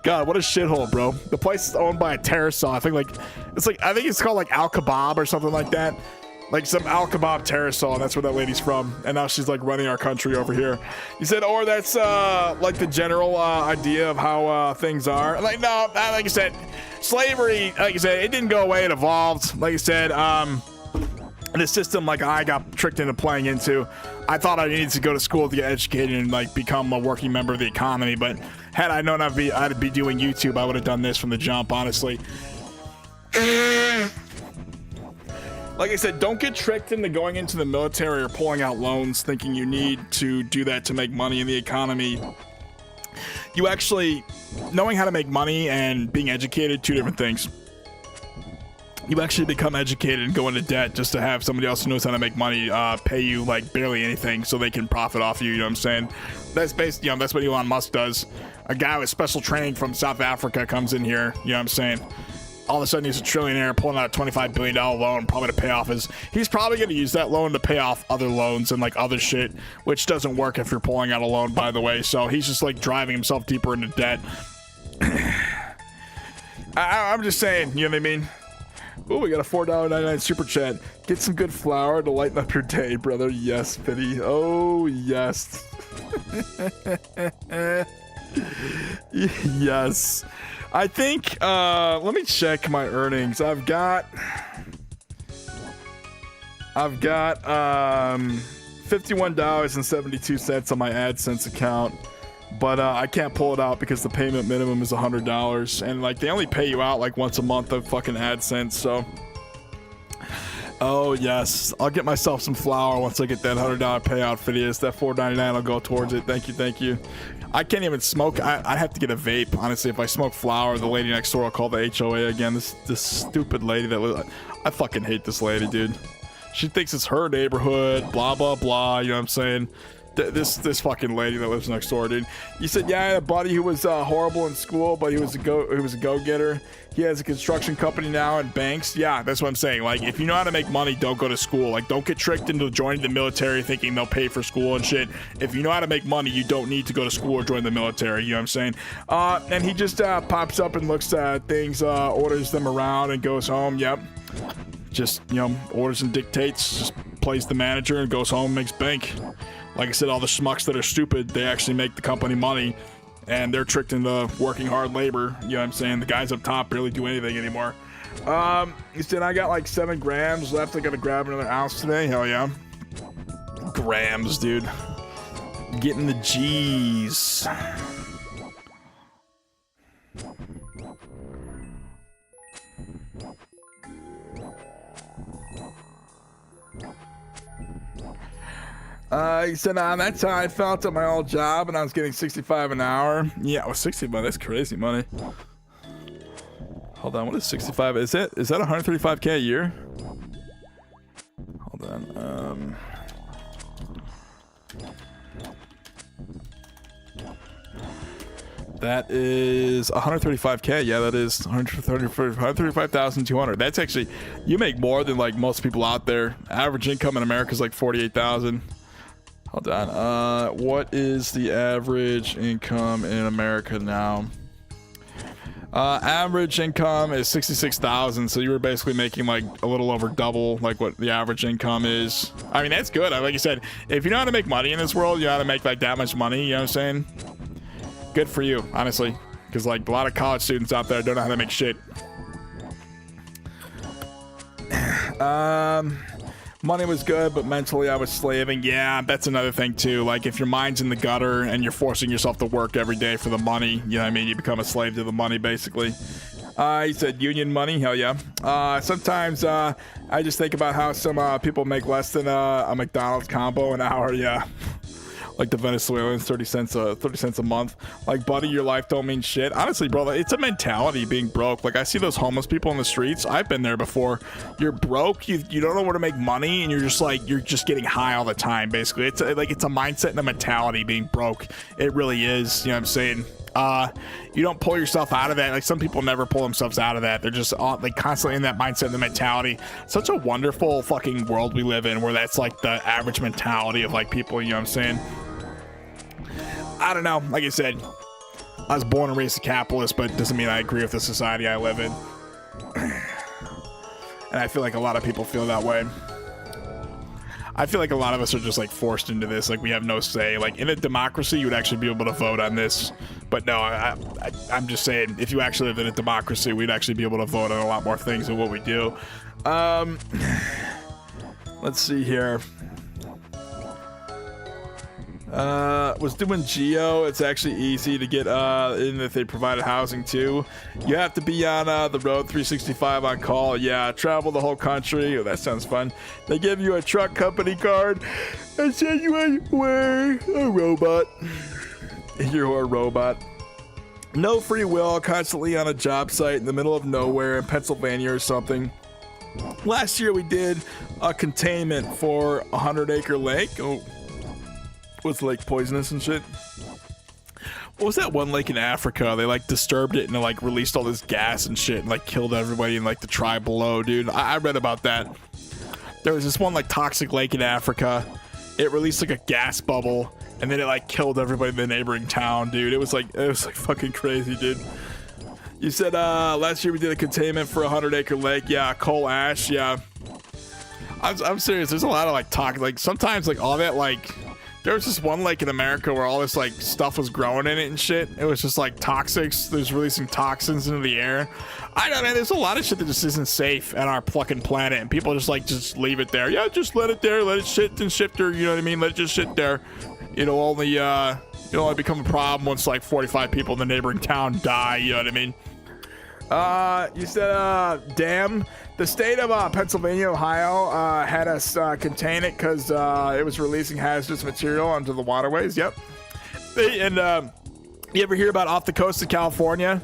God, what a shithole, bro. The place is owned by a terrorist cell. I think it's called like Al Kebab or something like that. Like some Al Kebab terrorist cell, and that's where that lady's from. And now she's like running our country over here. He said, or that's like the general idea of how things are. Like, no, like I said, slavery, like I said, it didn't go away, it evolved. Like I said, the system like I got tricked into playing into. I thought I needed to go to school to get educated and like become a working member of the economy, but had I known I'd be doing YouTube, I would have done this from the jump, honestly. Like I said, don't get tricked into going into the military or pulling out loans thinking you need to do that to make money in the economy. You actually, knowing how to make money and being educated, two different things. You actually become educated and go into debt just to have somebody else who knows how to make money pay you like barely anything so they can profit off you, you know what I'm saying? That's basically, that's what Elon Musk does. A guy with special training from South Africa comes in here, you know what I'm saying? All of a sudden he's a trillionaire pulling out a $25 billion loan probably to pay off he's probably going to use that loan to pay off other loans and like other shit, which doesn't work if you're pulling out a loan, by the way. So he's just like driving himself deeper into debt. I'm just saying, you know what I mean? Oh, we got a $4.99 super chat. Get some good flour to lighten up your day, brother. Yes, Pity. Oh, yes. Yes. I think, let me check my earnings. I've got $51.72 on my AdSense account, but I can't pull it out because the payment minimum is $100, and like they only pay you out like once a month of fucking AdSense. So, oh yes, I'll get myself some flour once I get that $100 payout for this. That $4.99 will go towards it. Thank you, thank you. I can't even smoke. I have to get a vape. Honestly, if I smoke flour, the lady next door will call the HOA again. This stupid lady I fucking hate this lady, dude. She thinks it's her neighborhood, blah blah blah. You know what I'm saying? This fucking lady that lives next door, dude. You said, yeah, I had a buddy who was horrible in school, but he was a go-getter. He has a construction company now and banks. Yeah, that's what I'm saying. Like, if you know how to make money, don't go to school. Like, don't get tricked into joining the military thinking they'll pay for school and shit. If you know how to make money, you don't need to go to school or join the military. You know what I'm saying? And he just pops up and looks at things, orders them around and goes home. Yep. Just, orders and dictates. Just plays the manager and goes home and makes bank. Like I said, all the schmucks that are stupid, they actually make the company money, and they're tricked into working hard labor. You know what I'm saying? The guys up top barely do anything anymore. He said, I got like 7 grams left. I gotta grab another ounce today. Hell yeah. Grams, dude. Getting the G's. He said, that's how I felt at my old job, and I was getting $65 an hour. Yeah, it was 60, but that's crazy money. Hold on, what is 65? Is that 135K a year? Hold on. That is 135K. Yeah, that is 135,200. That's actually, you make more than like most people out there. Average income in America is like 48,000. Hold on. What is the average income in America now? Average income is 66,000. So you were basically making like a little over double like what the average income is. I mean, that's good. Like you said, if you know how to make money in this world, you know how to make like that much money. You know what I'm saying? Good for you, honestly. Because like a lot of college students out there don't know how to make shit. Money was good, but mentally I was slaving. Yeah, that's another thing too. Like if your mind's in the gutter and you're forcing yourself to work every day for the money, you know what I mean? You become a slave to the money, basically. He said union money. Hell yeah. Sometimes I just think about how some people make less than a McDonald's combo an hour. Yeah. like the Venezuelans, 30 cents a month. Like, buddy, your life don't mean shit. Honestly, bro, it's a mentality being broke. Like, I see those homeless people on the streets. I've been there before. You're broke, you don't know where to make money, and you're just getting high all the time, basically. It's a mindset and a mentality being broke. It really is, you know what I'm saying? You don't pull yourself out of that. Like, some people never pull themselves out of that. They're just like constantly in that mindset and the mentality. Such a wonderful fucking world we live in, where that's like the average mentality of like people, you know what I'm saying? I don't know. Like I said, I was born and raised a capitalist, but it doesn't mean I agree with the society I live in. And I feel like a lot of people feel that way. I feel like a lot of us are just like forced into this. Like, we have no say. Like, in a democracy, you would actually be able to vote on this. But no, I'm just saying, if you actually live in a democracy, we'd actually be able to vote on a lot more things than what we do. Let's see here. Was doing Geo. It's actually easy to get in if they provided housing too. You have to be on the road 365 on call. Yeah, travel the whole country. Oh, that sounds fun. They give you a truck company card and send you anywhere. A robot. You're a robot. No free will, constantly on a job site in the middle of nowhere in Pennsylvania or something. Last year we did a containment for a 100-acre lake. Oh, was the lake poisonous and shit? What was that one lake in Africa? They like disturbed it and like released all this gas and shit and like killed everybody in like the tribe below, dude. I read about that. There was this one like toxic lake in Africa. It released like a gas bubble and then it like killed everybody in the neighboring town, dude. It was like fucking crazy, dude. You said last year we did a containment for a 100-acre lake. Yeah, coal ash. Yeah, I'm serious. There's a lot of like talk. Like, sometimes like all that, like, there was this one lake in America where all this like stuff was growing in it and shit. It was just like toxics. There's releasing toxins into the air. I don't know, man. There's a lot of shit that just isn't safe at our fucking planet, and people just leave it there. Yeah, just let it there. Let it shit and shift there. You know what I mean? Let it just sit there. It'll only become a problem once like 45 people in the neighboring town die. You know what I mean? You said, damn. The state of Pennsylvania, Ohio, had us contain it because it was releasing hazardous material onto the waterways. Yep. And you ever hear about off the coast of California?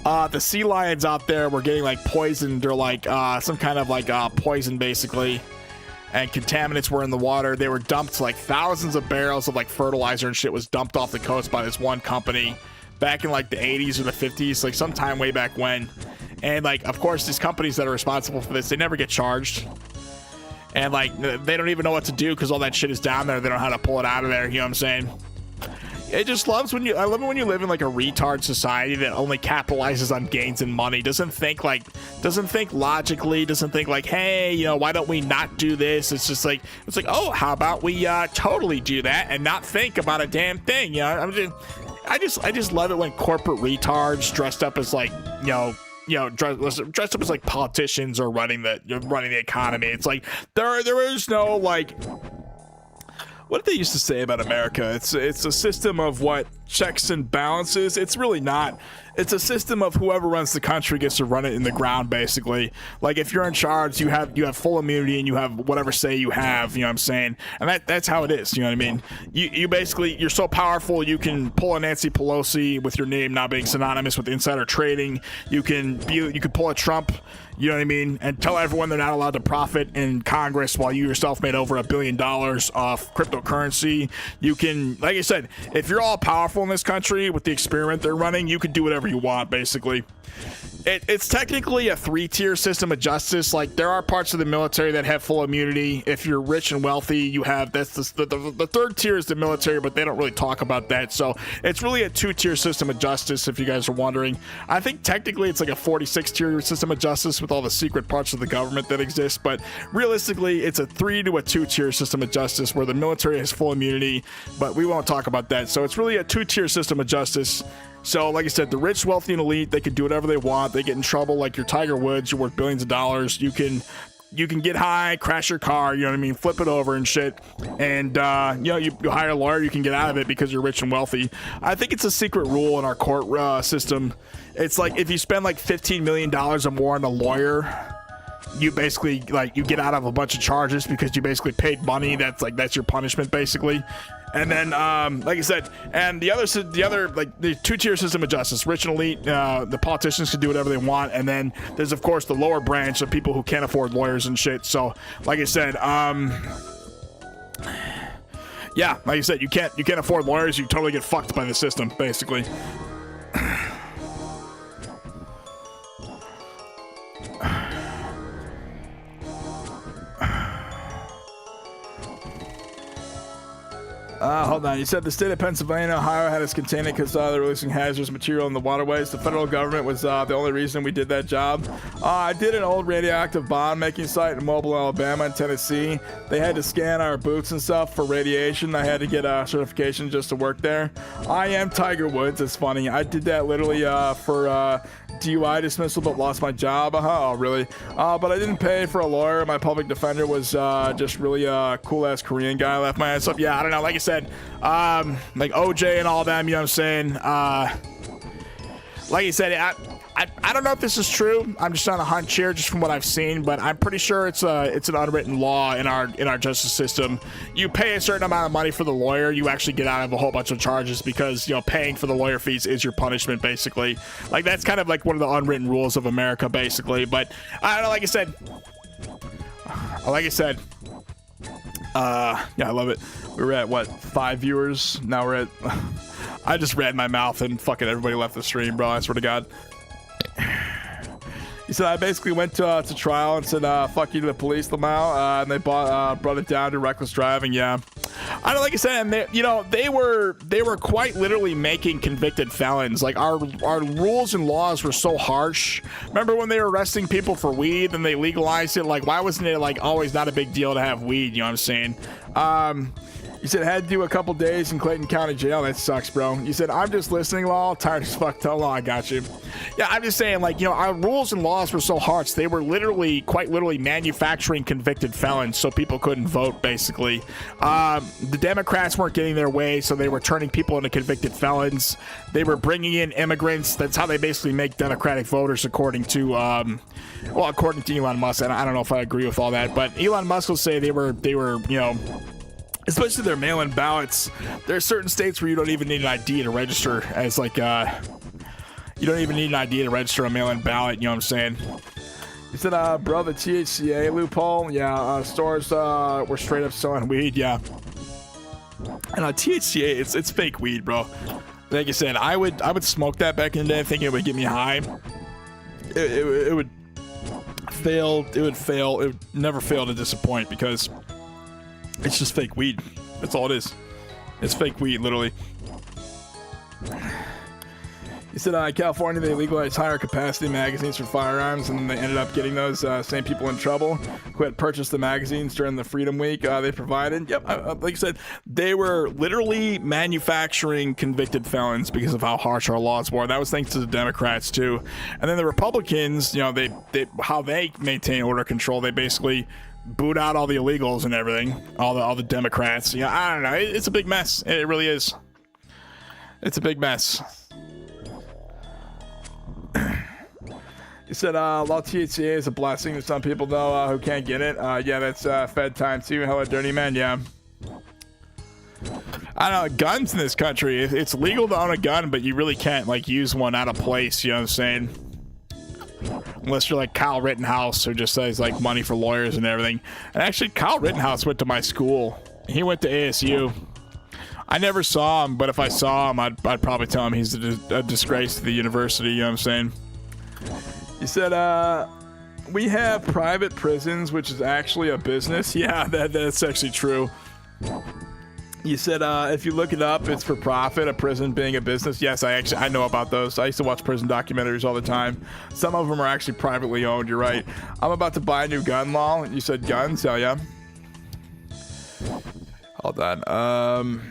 The sea lions out there were getting like poisoned, or like some kind of like poison basically, and contaminants were in the water. They were dumped, like thousands of barrels of like fertilizer and shit was dumped off the coast by this one company back in like the 80s or the 50s, like sometime way back when. And like, of course, these companies that are responsible for this, they never get charged, and like they don't even know what to do because all that shit is down there. They don't know how to pull it out of there. You know what I'm saying? I love it when you live in like a retard society that only capitalizes on gains and money. Doesn't think logically, doesn't think like, hey, you know, why don't we not do this? It's like, oh, how about we totally do that and not think about a damn thing? You know, I just love it when corporate retards dressed up as like, dressed up as like politicians or running the economy. It's like there is no like, what did they used to say about America? It's a system of what checks and balances. It's really not. It's a system of whoever runs the country gets to run it in the ground, basically. Like, if you're in charge, you have full immunity and you have whatever say you have, you know what I'm saying? And that's how it is, you know what I mean? You basically, you're so powerful, you can pull a Nancy Pelosi with your name not being synonymous with insider trading. You can pull a Trump, you know what I mean, and tell everyone they're not allowed to profit in Congress while you yourself made over $1 billion off cryptocurrency. You can, like I said, if you're all powerful in this country with the experiment they're running, you can do whatever you want, basically. It's technically a 3-tier system of justice. Like, there are parts of the military that have full immunity. If you're rich and wealthy, you have, that's the third tier is the military, but they don't really talk about that. So it's really a 2-tier system of justice, if you guys are wondering. I think technically it's like a 46-tier system of justice with all the secret parts of the government that exist, but realistically it's a 3 to a 2-tier system of justice where the military has full immunity, but we won't talk about that. So it's really a 2-tier system of justice. So, like I said, the rich, wealthy, and elite, they can do whatever they want. They get in trouble like you're Tiger Woods. You're worth billions of dollars. You can get high, crash your car, you know what I mean, flip it over and shit. And, you hire a lawyer, you can get out of it because you're rich and wealthy. I think it's a secret rule in our court system. It's like if you spend like $15 million or more on a lawyer, you basically, like, you get out of a bunch of charges because you basically paid money. That's your punishment, basically. And then, like I said, and the other like the two-tier system of justice, rich and elite, the politicians can do whatever they want. And then there's, of course, the lower branch of people who can't afford lawyers and shit. So, like I said, yeah, like I said, you can't afford lawyers. You totally get fucked by the system, basically. Hold on. You said the state of Pennsylvania, Ohio had us contain it because they're releasing hazardous material in the waterways. The federal government was the only reason we did that job. I did an old radioactive bomb making site in Mobile, Alabama, and Tennessee. They had to scan our boots and stuff for radiation. I had to get a certification just to work there. I am Tiger Woods. It's funny. I did that literally for DUI dismissal, but lost my job. Oh, really? But I didn't pay for a lawyer. My public defender was just really a cool-ass Korean guy. I left my ass up. Yeah, I don't know. Like I said, like OJ and all them, you know what I'm saying? Like I said, I don't know if this is true. I'm just on a hunch here, just from what I've seen, but I'm pretty sure it's an unwritten law in our justice system. You pay a certain amount of money for the lawyer, you actually get out of a whole bunch of charges because, you know, paying for the lawyer fees is your punishment, basically. Like, that's kind of like one of the unwritten rules of America, basically. But I don't know, like I said, yeah, I love it. We were at, what, 5 viewers? Now we're at... I just ran my mouth and fucking everybody left the stream, bro. I swear to God. He said, I basically went to trial and said, fuck you to the police, Lamau, and they brought it down to reckless driving. Yeah. I don't, like I said, and they were quite literally making convicted felons. Like, our rules and laws were so harsh. Remember when they were arresting people for weed and they legalized it? Like, why wasn't it, like, always not a big deal to have weed? You know what I'm saying? You said, had to do a couple days in Clayton County Jail. That sucks, bro. You said, I'm just listening, Law. Tired as fuck. Tell Law I got you. Yeah, I'm just saying, like, you know, our rules and laws were so harsh. They were quite literally manufacturing convicted felons so people couldn't vote, basically. The Democrats weren't getting their way, so they were turning people into convicted felons. They were bringing in immigrants. That's how they basically make Democratic voters, according to Elon Musk. I don't know if I agree with all that, but Elon Musk will say they were, you know, especially their mail-in ballots. There are certain states where you don't even need an ID to register as, like, you don't even need an ID to register a mail-in ballot, you know what I'm saying? You said, bro, the THCA loophole? Yeah, stores were straight up selling weed, yeah. And THCA, it's fake weed, bro. Like I said, I would smoke that back in the day thinking it would get me high. It would fail. It would fail. It would never fail to disappoint because it's just fake weed. That's all it is. It's fake weed, literally. He said, California, they legalized higher capacity magazines for firearms, and they ended up getting those same people in trouble who had purchased the magazines during the Freedom Week they provided. Yep, like I said, they were literally manufacturing convicted felons because of how harsh our laws were. That was thanks to the Democrats, too. And then the Republicans, you know, how they maintain order control, they basically boot out all the illegals and everything, all the Democrats. Yeah, I don't know. It's a big mess. It really is. It's a big mess. You said law THCA is a blessing to some people though who can't get it. Yeah, that's Fed time too. Hello, dirty man. Yeah. I don't know, guns in this country. It's legal to own a gun, but you really can't like use one out of place. You know what I'm saying? Unless you're like Kyle Rittenhouse, who just says like money for lawyers and everything. And actually, Kyle Rittenhouse went to my school. He went to ASU. I never saw him, but if I saw him, I'd probably tell him he's a disgrace to the university. You know what I'm saying? You said, we have private prisons, which is actually a business. Yeah, that's actually true. You said, if you look it up, it's for profit, a prison being a business. Yes, I know about those. I used to watch prison documentaries all the time. Some of them are actually privately owned. You're right. I'm about to buy a new gun, Law. You said guns? Oh, yeah. Hold on.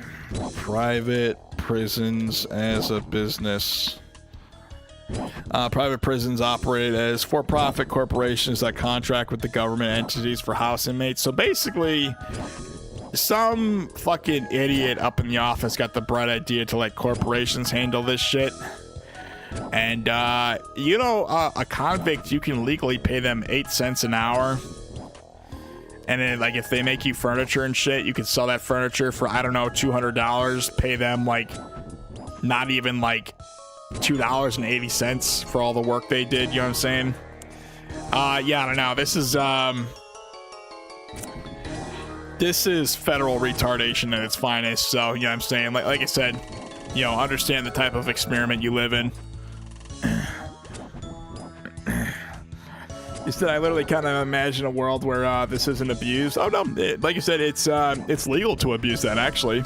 Private prisons as a business. Private prisons operate as for-profit corporations that contract with the government entities for house inmates. So basically, some fucking idiot up in the office got the bright idea to let corporations handle this shit. And, a convict, you can legally pay them 8 cents an hour. And then like if they make you furniture and shit, you could sell that furniture for, I don't know, $200, pay them like not even like $2.80 for all the work they did, you know what I'm saying? Yeah, I don't know. This is federal retardation at its finest. So, you know what I'm saying? Like I said, you know, understand the type of experiment you live in. You said I literally kind of imagine a world where this isn't abused. Oh no, like you said, it's legal to abuse that actually.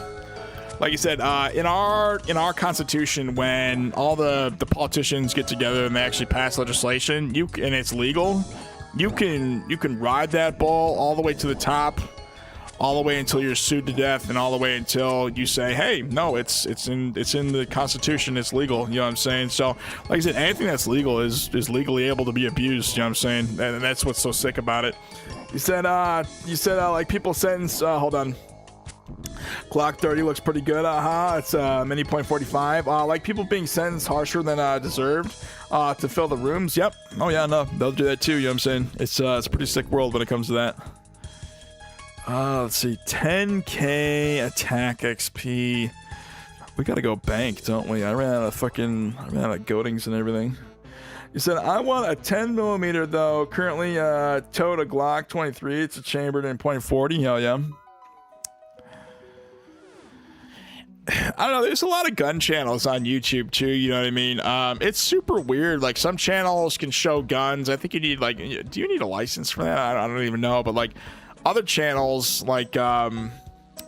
Like you said, in our constitution, when all the politicians get together and they actually pass legislation, and it's legal, you can ride that ball all the way to the top, all the way until you're sued to death, and all the way until you say, hey, no, it's in the Constitution, it's legal, you know what I'm saying? So like I said, anything that's legal is legally able to be abused, you know what I'm saying? And that's what's so sick about it. You said like people sentence, hold on, Glock 30 looks pretty good. It's mini .45. Like people being sentenced harsher than deserved to fill the rooms. Yep. Oh yeah, no, they'll do that too, you know what I'm saying? It's a pretty sick world when it comes to that. Let's see, 10k attack XP. We gotta go bank, don't we? I ran out of goatings and everything. You said I want a 10mm though. Currently towed a Glock 23. It's a chambered in .40. Hell yeah. I don't know, there's a lot of gun channels on YouTube too, you know what I mean? It's super weird. Like some channels can show guns. I think you need like, do you need a license for that? I don't even know, but like other channels, like I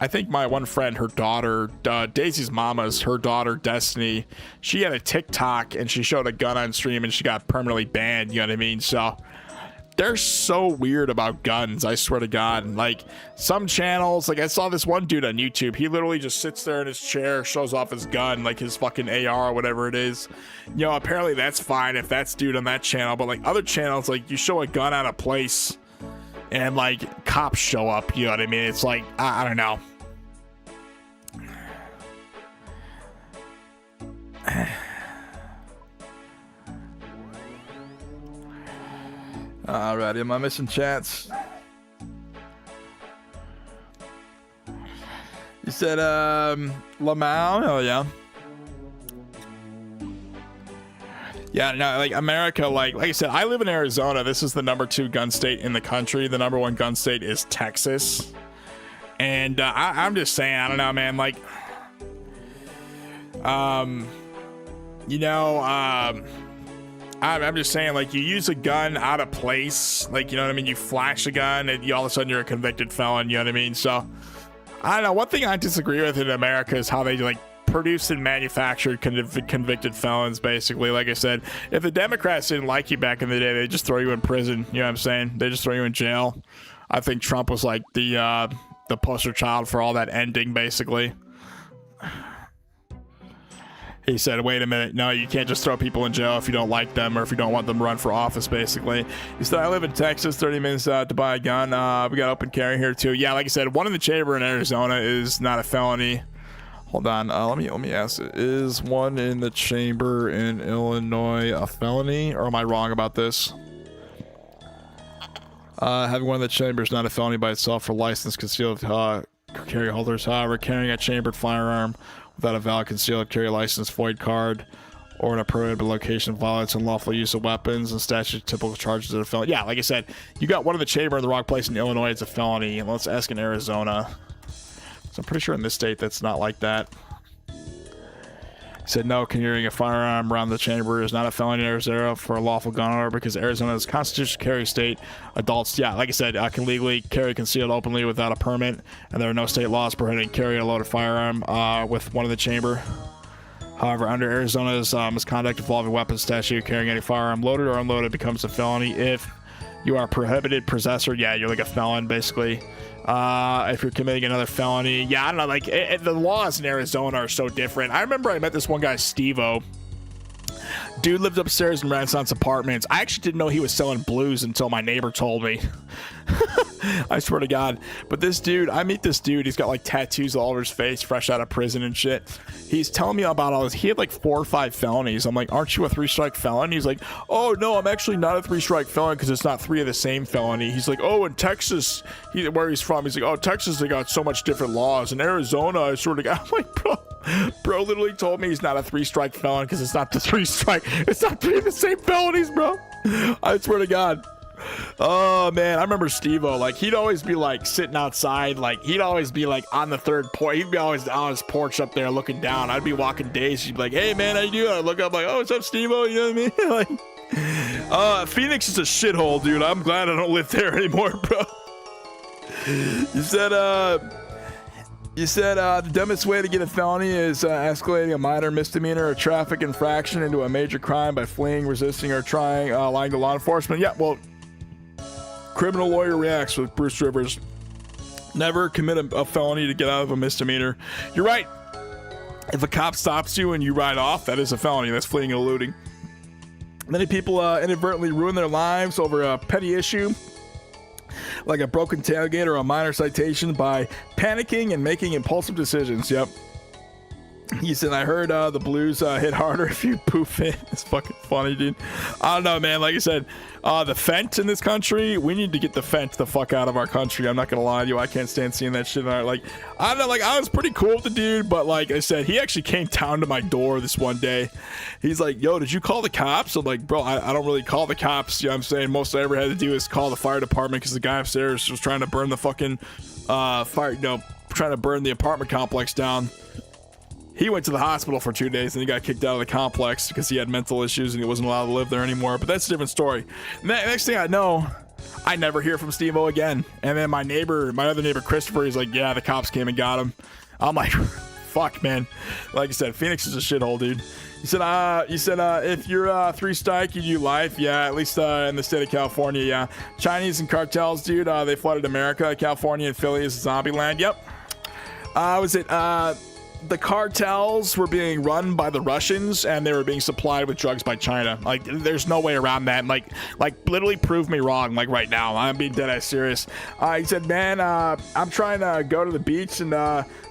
think my one friend, her daughter, Daisy's mama's, her daughter Destiny, she had a TikTok and she showed a gun on stream and she got permanently banned, you know what I mean? So they're so weird about guns, I swear to God. Like some channels, like I saw this one dude on YouTube, he literally just sits there in his chair, shows off his gun, like his fucking AR or whatever it is. You know, apparently that's fine if that's dude on that channel, but like other channels, like you show a gun out of place and like cops show up, you know what I mean? It's like, I don't know. Alrighty, am I missing chats? You said Lamau? Oh yeah. Yeah, no, like America, like I said, I live in Arizona. This is the #2 gun state in the country. The #1 gun state is Texas. And I'm just saying, I don't know, man, like you know, I'm just saying, like, you use a gun out of place, like, you know what I mean? You flash a gun and all of a sudden you're a convicted felon, you know what I mean? So, I don't know. One thing I disagree with in America is how they, like, produce and manufacture convicted felons, basically. Like I said, if the Democrats didn't like you back in the day, they just throw you in prison, you know what I'm saying? They just throw you in jail. I think Trump was, like, the poster child for all that ending, basically. He said, wait a minute, no, you can't just throw people in jail if you don't like them or if you don't want them to run for office, basically. He said, I live in Texas, 30 minutes to buy a gun. We got open carry here, too. Yeah, like I said, one in the chamber in Arizona is not a felony. Hold on, let me ask, is one in the chamber in Illinois a felony, or am I wrong about this? Having one in the chamber is not a felony by itself for licensed concealed carry holders. However, carrying a chambered firearm without a valid concealed carry license, void card, or in a prohibited location violates unlawful use of weapons and statute typical charges of a felony. Yeah, like I said, you got one in the chamber in the wrong place in Illinois, it's a felony. And let's ask in Arizona. So I'm pretty sure in this state that's not like that. He said no, carrying a firearm around the chamber is not a felony in Arizona for a lawful gun owner because Arizona is a constitutional carry state. Adults, yeah, like I said, can legally carry concealed openly without a permit, and there are no state laws prohibiting carrying a loaded firearm with one in the chamber. However, under Arizona's misconduct involving weapons statute, carrying any firearm loaded or unloaded becomes a felony. If you are prohibited possessor, yeah, you're like a felon, basically. If you're committing another felony, yeah, I don't know, like the laws in Arizona are so different. I remember I met this one guy, Steve-O, Dude lived upstairs in Renaissance Apartments. I actually didn't know he was selling blues until my neighbor told me. I swear to God. But this dude, I meet this dude. He's got like tattoos all over his face, fresh out of prison and shit. He's telling me about all this. He had like 4 or 5 felonies. I'm like, aren't you a 3-strike felon? He's like, oh no, I'm actually not a 3-strike felon because it's not 3 of the same felony. He's like, oh, in Texas, where he's from, he's like, oh, Texas, they got so much different laws. In Arizona, I sort of got, I'm like, bro literally told me he's not a 3-strike felon because it's not the 3-strike. It's not 3 of the same felonies, bro. I swear to God. Oh man, I remember Steve-O, like he'd always be like sitting outside, like he'd always be like on the 3rd porch. He'd be always on his porch up there looking down. I'd be walking days. He'd be like, hey man, how you doing? I'd look up like, oh, what's up, Steve-O? You know what I mean? Like, Phoenix is a shithole, dude. I'm glad I don't live there anymore, bro. You said the dumbest way to get a felony is escalating a minor misdemeanor or traffic infraction into a major crime by fleeing, resisting, or lying to law enforcement. Yeah, well, Criminal Lawyer Reacts with Bruce Rivers. Never commit a felony to get out of a misdemeanor. You're right. If a cop stops you and you ride off, that is a felony. That's fleeing and eluding. Many people inadvertently ruin their lives over a petty issue, like a broken tailgate or a minor citation, by panicking and making impulsive decisions. Yep. He said, I heard the blues hit harder if you poof it. It's fucking funny, dude. I don't know, man. Like I said, the fent in this country, we need to get the fent the fuck out of our country. I'm not gonna lie to you. I can't stand seeing that shit. Like, I don't know, like, I was pretty cool with the dude, but like I said, he actually came down to my door this one day. He's like, yo, did you call the cops? I'm like, bro, I don't really call the cops. You know what I'm saying? Most I ever had to do is call the fire department because the guy upstairs was trying to burn the fucking trying to burn the apartment complex down. He went to the hospital for 2 days and he got kicked out of the complex because he had mental issues and he wasn't allowed to live there anymore. But that's a different story. Next thing I know, I never hear from Steve-O again. And then my other neighbor, Christopher, he's like, yeah, the cops came and got him. I'm like, fuck, man. Like I said, Phoenix is a shithole, dude. He said, if you're 3-strike, you do life. Yeah, at least in the state of California, yeah. Chinese and cartels, dude, they flooded America. California and Philly is zombie land. Yep. The cartels were being run by the Russians and they were being supplied with drugs by China. Like, there's no way around that. Like literally prove me wrong, like right now. I'm being dead ass serious. He said, man, I'm trying to go to the beach and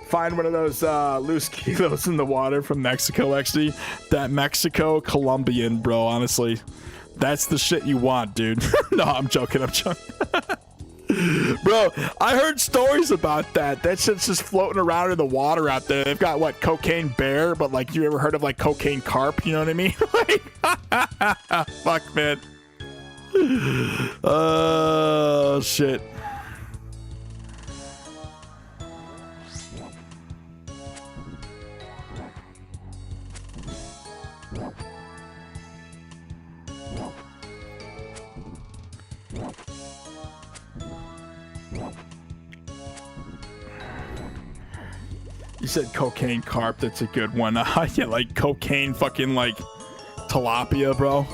find one of those loose kilos in the water from Mexico, actually. That Mexico Colombian, bro, honestly. That's the shit you want, dude. No, I'm joking. Bro, I heard stories about that. That shit's just floating around in the water out there. They've got, what, cocaine bear? But, like, you ever heard of, like, cocaine carp? You know what I mean? Like, fuck, man. Oh, shit. You said cocaine carp. That's a good one. Yeah, like cocaine fucking like tilapia, bro.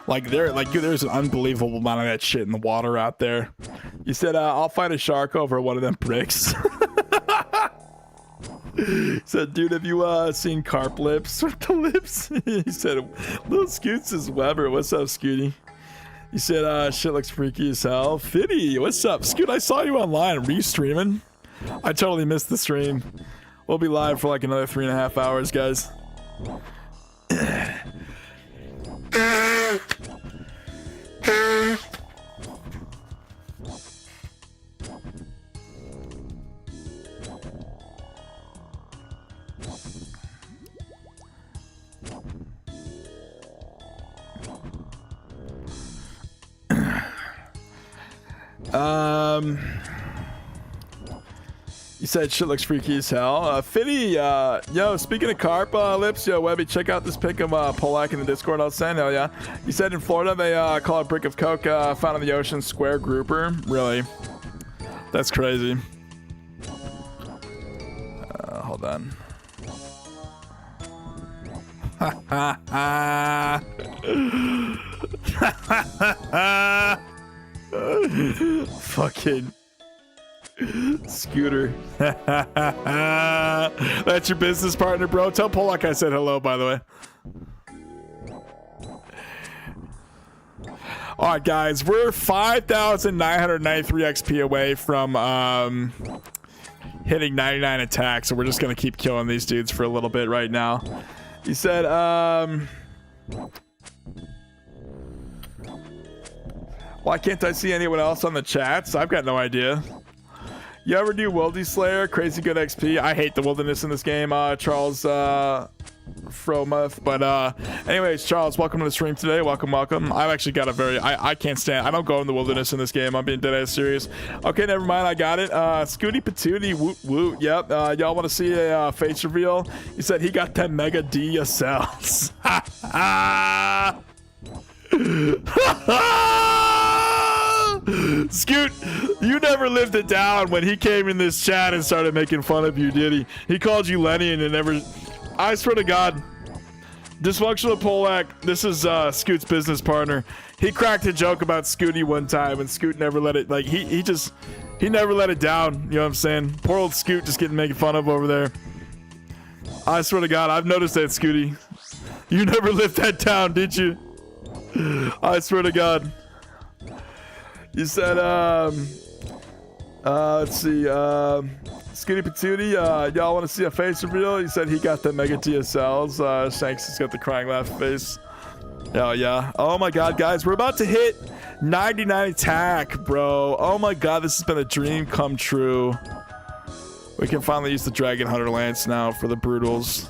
Like there's an unbelievable amount of that shit in the water out there. You said I'll fight a shark over one of them bricks. He said, dude, have you seen carp lips with the lips? He said, little Scoots is Weber. What's up, Scooty? He said, shit looks freaky as hell. Fitty, what's up? Scoot, I saw you online. Were you streaming? I totally missed the stream. We'll be live for like another 3.5 hours, guys. You said shit looks freaky as hell. Fitty, yo, speaking of carp lips, yo, Webby, check out this pic of Polak in the Discord I'll send. Hell yeah. You said in Florida they call a brick of coke found in the ocean square grouper. Really? That's crazy. Hold on. Fucking Scooter. That's your business partner, bro. Tell Polak I said hello, by the way. All right, guys, we're 5,993 XP away from hitting 99 attacks, so we're just gonna keep killing these dudes for a little bit right now. He said, why can't I see anyone else on the chats? I've got no idea. You ever do Wildy Slayer? Crazy good XP. I hate the wilderness in this game, Charles Fromuth. But anyways, Charles, welcome to the stream today. Welcome. I've actually got a very I can't stand, I don't go in the wilderness in this game. I'm being dead ass serious. Okay, never mind, I got it. Scooty Patootie, woot woot. Yep. Y'all want to see a face reveal? He said he got 10 mega DSLs. Scoot, you never lived it down when he came in this chat and started making fun of you, did he? He called you Lenny and it never... I swear to God, Dysfunctional Polak, this is Scoot's business partner. He cracked a joke about Scooty one time and Scoot never let it... Like, he never let it down, you know what I'm saying? Poor old Scoot just getting making fun of over there. I swear to God, I've noticed that, Scooty. You never lived that down, did you? I swear to God. You said, let's see, Scooty Patootie, y'all want to see a face reveal? He said he got the mega DSLs. Shanks has got the crying laugh face. Oh, yeah. Oh, my God, guys, we're about to hit 99 attack, bro. Oh, my God, this has been a dream come true. We can finally use the Dragon Hunter Lance now for the Brutals.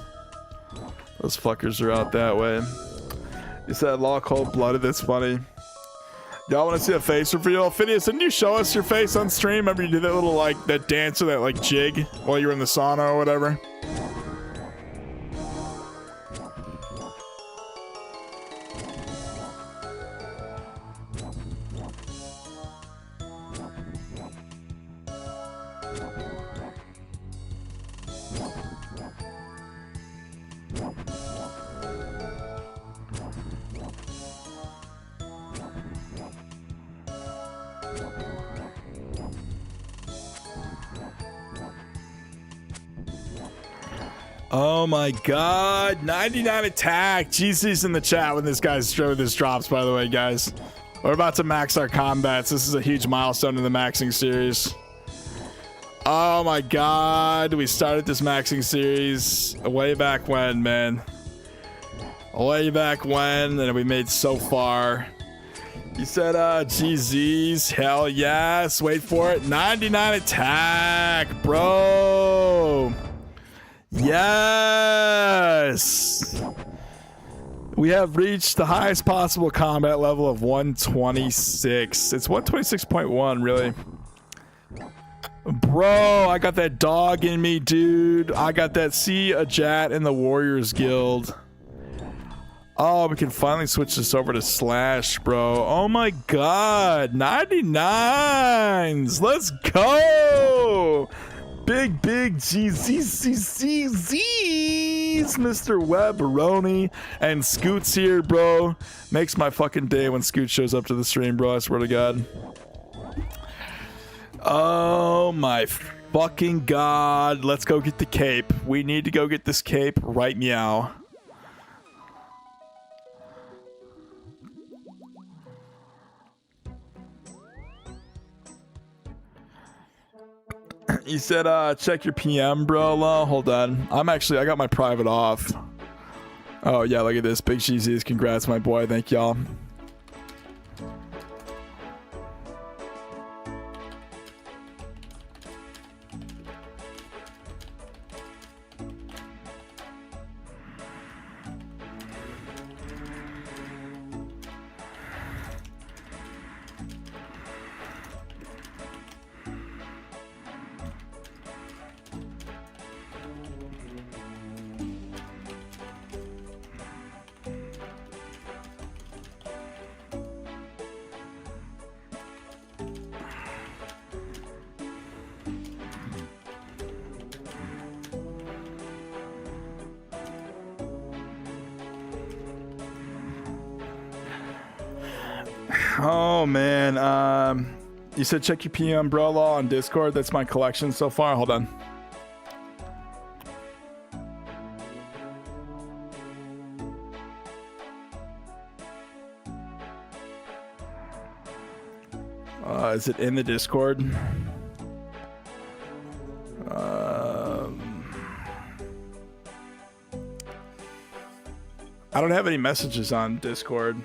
Those fuckers are out that way. You said law cold-blooded, that's funny. Y'all want to see a face reveal? Phineas, didn't you show us your face on stream? Remember you did that little, like, that dance or that, like, jig while you were in the sauna or whatever? Oh my God, 99 attack. GC's in the chat when this drops, by the way, guys. We're about to max our combats. This is a huge milestone in the maxing series. Oh my God, we started this maxing series way back when, man. Way back when, and we made so far. You said, GZ's, hell yes. Wait for it, 99 attack, bro. Yes! We have reached the highest possible combat level of 126. It's 126.1, really. Bro, I got that dog in me, dude. I got that see a Jat in the Warriors Guild. Oh, we can finally switch this over to Slash, bro. Oh my God, 99s. Let's go! Big GZZZZs, Mr. Webberoni, and Scoot's here, bro. Makes my fucking day when Scoot shows up to the stream, bro. I swear to God. Oh my fucking God. Let's go get the cape. We need to go get this cape right meow. You said, check your PM, bro. Hold on. I got my private off. Oh, yeah, look at this. Big GZs. Congrats, my boy. Thank y'all. Oh man, you said check your PM bro law on Discord. That's my collection so far. Hold on. Is it in the Discord? I don't have any messages on Discord.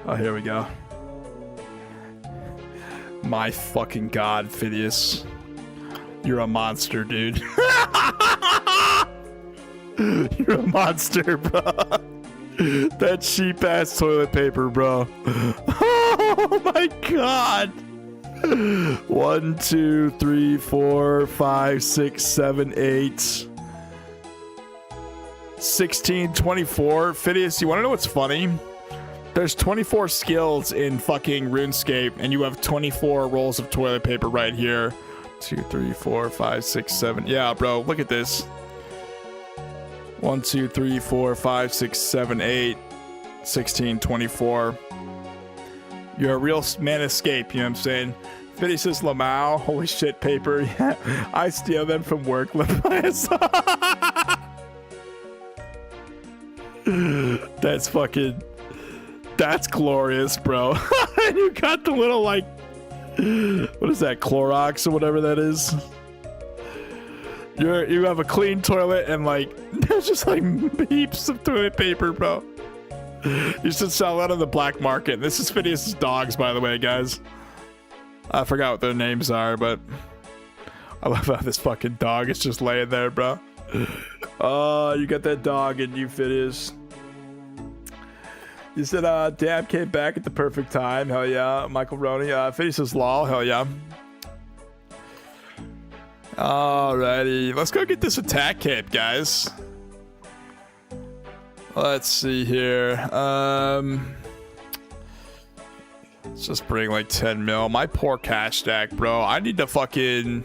Oh, here we go. My fucking god, Phidias. You're a monster, dude. You're a monster, bro. That cheap ass toilet paper, bro. Oh my god. 1, 2, 3, 4, 5, 6, 7, 8. 16, 24. Phidias, you want to know what's funny? There's 24 skills in fucking RuneScape, and you have 24 rolls of toilet paper right here. 2, 3, 4, 5, 6, 7. Yeah, bro, look at this. 1, 2, 3, 4, 5, 6, 7, 8, 16, 24. You're a real man escape, you know what I'm saying? Fiddy says Lamau, holy shit, paper. Yeah, I steal them from work. That's fucking... That's glorious, bro. And you got the little, like... What is that, Clorox or whatever that is? You have a clean toilet and, like, there's just, like, heaps of toilet paper, bro. You should sell that on the black market. This is Phidias' dogs, by the way, guys. I forgot what their names are, but... I love how this fucking dog is just laying there, bro. Oh, you got that dog in you, Phidias. You said, Dab came back at the perfect time. Hell yeah. Michael Roney. Phidias says, lol. Hell yeah. Alrighty. Let's go get this attack cape, guys. Let's see here. Let's just bring like 10 mil. My poor cash stack, bro. I need to fucking...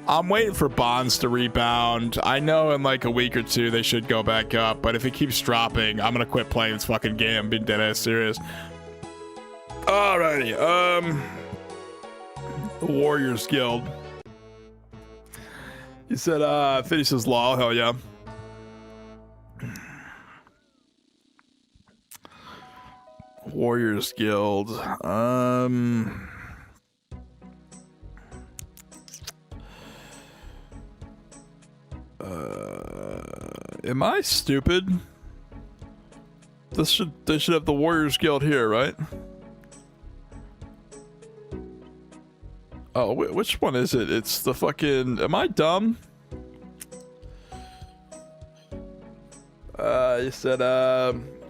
I'm waiting for bonds to rebound. I know in like a week or two they should go back up, but if it keeps dropping, I'm gonna quit playing this fucking game. I'm being dead ass serious. Alrighty, the Warriors Guild. You said, Fiddy says law, hell yeah. Warriors Guild, am I stupid? They should have the Warriors Guild here, right? Oh, which one is it? It's the fucking... Am I dumb? You said,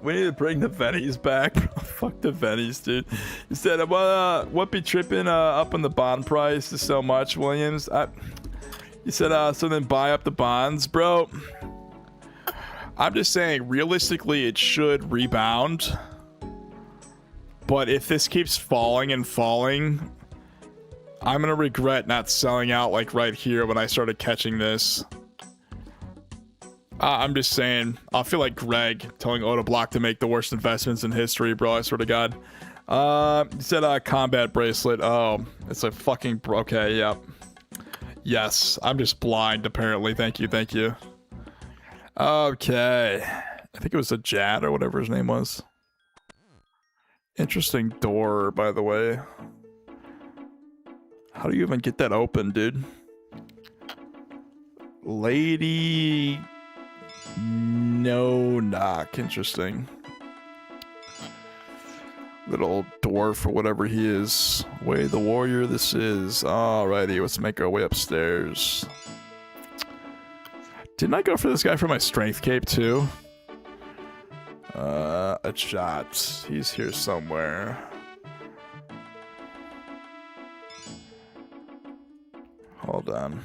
we need to bring the Vennies back. Fuck the Vennies, dude. You said, what be tripping up on the bond price to so much, Williams? You said, so then buy up the bonds, bro. I'm just saying, realistically, it should rebound. But if this keeps falling and falling, I'm gonna regret not selling out like right here when I started catching this. I'm just saying, I feel like Greg telling Otoblock to make the worst investments in history, bro. I swear to God. You said combat bracelet. Oh, it's a fucking... Okay, yep. Yes, I'm just blind, apparently. Thank you, thank you. Okay. I think it was a Jad or whatever his name was. Interesting door, by the way. How do you even get that open, dude? Lady... No knock. Interesting. Little dwarf or whatever he is. Way the warrior this is. Alrighty, let's make our way upstairs. Didn't I go for this guy for my strength cape too? A shot. He's here somewhere. Hold on.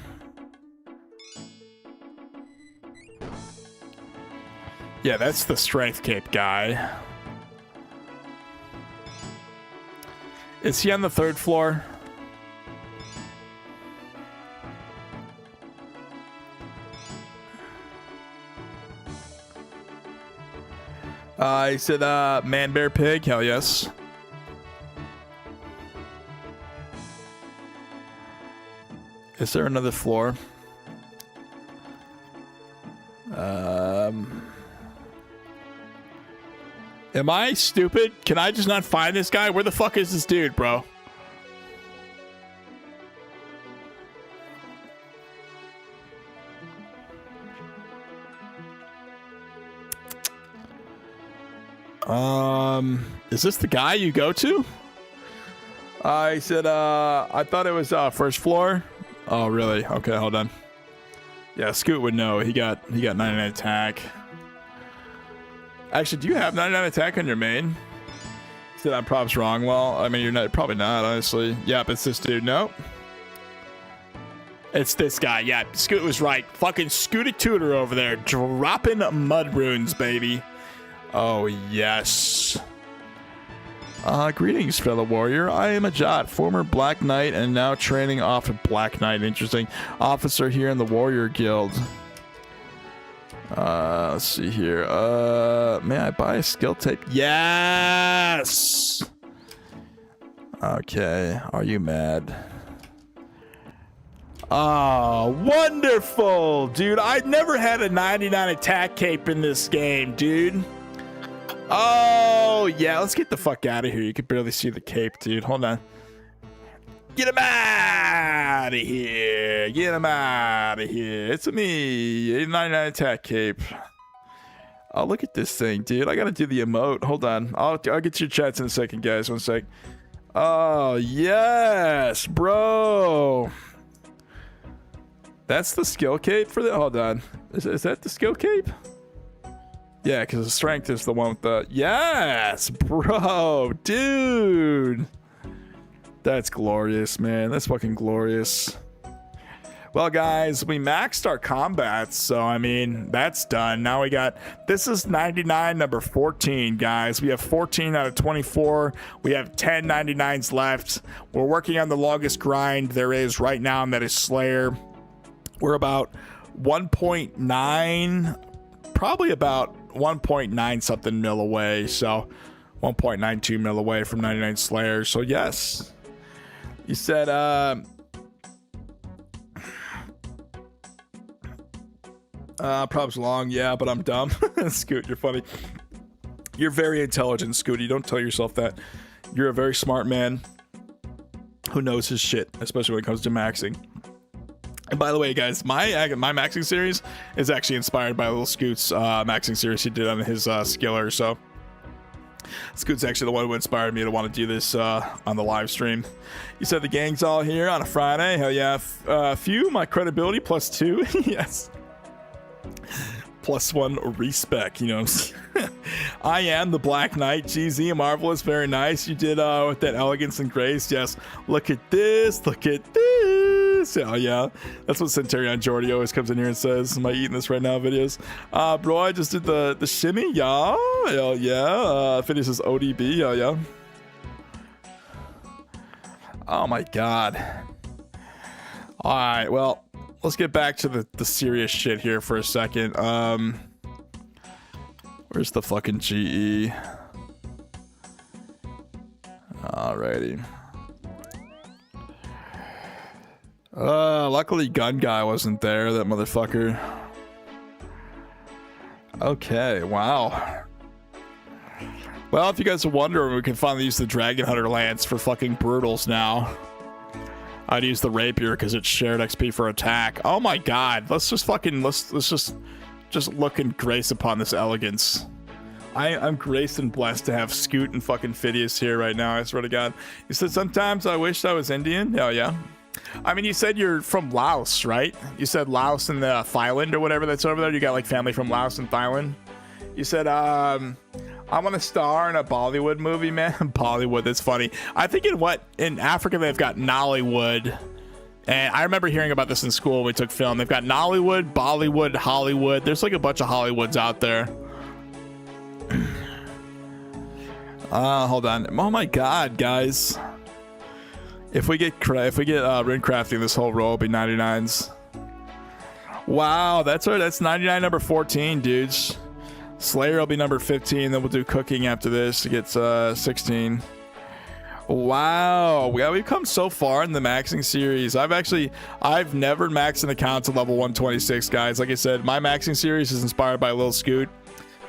Yeah, that's the strength cape guy. Is he on the 3rd floor? He said, man, bear, pig. Hell yes. Is there another floor? Am I stupid? Can I just not find this guy? Where the fuck is this dude, bro? Is this the guy you go to? I said, I thought it was first floor. Oh, really? Okay, hold on. Yeah, Scoot would know. He got 99 attack. Actually, do you have 99 attack on your main? Said I'm props wrong. Well, I mean, you're not, probably not, honestly. Yep, it's this dude. Nope. It's this guy. Yeah, Scoot was right. Fucking Scooty Tutor over there, dropping mud runes, baby. Oh, yes. Greetings, fellow warrior. I am a Jot, former Black Knight, and now training off of Black Knight. Interesting. Officer here in the Warrior Guild. Let's see here. May I buy a skill tape? Yes! Okay. Are you mad? Oh, wonderful, dude. I never had a 99 attack cape in this game, dude. Oh, yeah. Let's get the fuck out of here. You can barely see the cape, dude. Hold on. Get him out of here. Get him out of here. It's me. 99 attack cape. Oh, look at this thing, dude. I gotta do the emote. Hold on. I'll get to your chats in a second, guys. One sec. Oh, yes, bro. That's the skill cape for the... Hold on. Is that the skill cape? Yeah, because the strength is the one with the... Yes, bro. Dude. That's glorious, man. That's fucking glorious. Well, guys, we maxed our combats, so, I mean, that's done. Now we got... This is 99, number 14, guys. We have 14 out of 24. We have 10 99s left. We're working on the longest grind there is right now, and that is Slayer. We're about 1.9... Probably about 1.9 something mil away, so 1.92 mil away from 99 Slayer. So yes, you said props long, yeah, but I'm dumb. Scoot, you're funny. You're very intelligent, Scoot. You don't tell yourself that. You're a very smart man who knows his shit, especially when it comes to maxing. And by the way, guys, my maxing series is actually inspired by Little Scoot's maxing series he did on his skiller. So Scoot's actually the one who inspired me to want to do this on the live stream. You said the gang's all here on a Friday. Hell yeah. Few, my credibility +2. Yes. +1 respect, you know. I am the Black Knight. GZ, marvelous, very nice. You did with that elegance and grace. Yes. Look at this. Look at this. Oh yeah, that's what Centurion Jordy always comes in here and says. Am I eating this right now? Videos. Bro, I just did the shimmy. Yeah. Hell yeah. Phineas is ODB. Hell yeah. Oh my god. All right. Well, let's get back to the serious shit here for a second. Where's the fucking GE? Alrighty. Luckily Gun Guy wasn't there, that motherfucker. Okay, wow. Well, if you guys are wondering, we can finally use the Dragon Hunter Lance for fucking Brutals now. I'd use the Rapier because it's shared XP for attack. Oh my god, let's just fucking, let's just look and grace upon this elegance. I'm graced and blessed to have Scoot and fucking Phidias here right now, I swear to god. You said sometimes I wish I was Indian? Oh yeah. I mean, you said you're from Laos, right? You said Laos and the Thailand or whatever that's over there. You got like family from Laos and Thailand. You said, I want to star in a Bollywood movie, man. Bollywood, that's funny. I think in Africa they've got Nollywood. And I remember hearing about this in school when we took film. They've got Nollywood, Bollywood, Hollywood. There's like a bunch of Hollywoods out there. Hold on. Oh my god, guys. If we get rune crafting, this whole row will be 99s. Wow, that's right. That's 99 number 14, dudes. Slayer will be number 15. Then we'll do cooking after this. It gets 16. Wow, yeah, we've come so far in the maxing series. I've never maxed an account to level 126, guys. Like I said, my maxing series is inspired by Lil Scoot.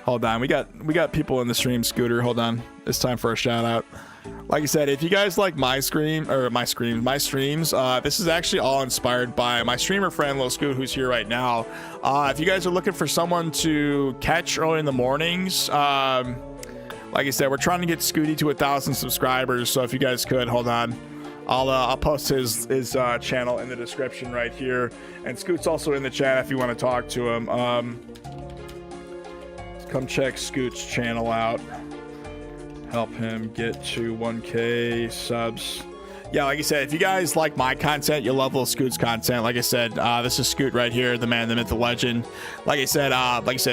Hold on, we got people in the stream, Scooter. Hold on, it's time for a shout out. Like I said, if you guys like my streams, this is actually all inspired by my streamer friend Lil Scoot, who's here right now. If you guys are looking for someone to catch early in the mornings, like I said, we're trying to get Scooty to 1,000 subscribers. So if you guys could, hold on, I'll post his channel in the description right here. And Scoot's also in the chat if you want to talk to him. Come check Scoot's channel out. Help him get to 1K subs. Yeah, like I said, if you guys like my content, you'll love Lil Scoot's content. Like I said, this is Scoot right here, the man, the myth, the legend. Like I said,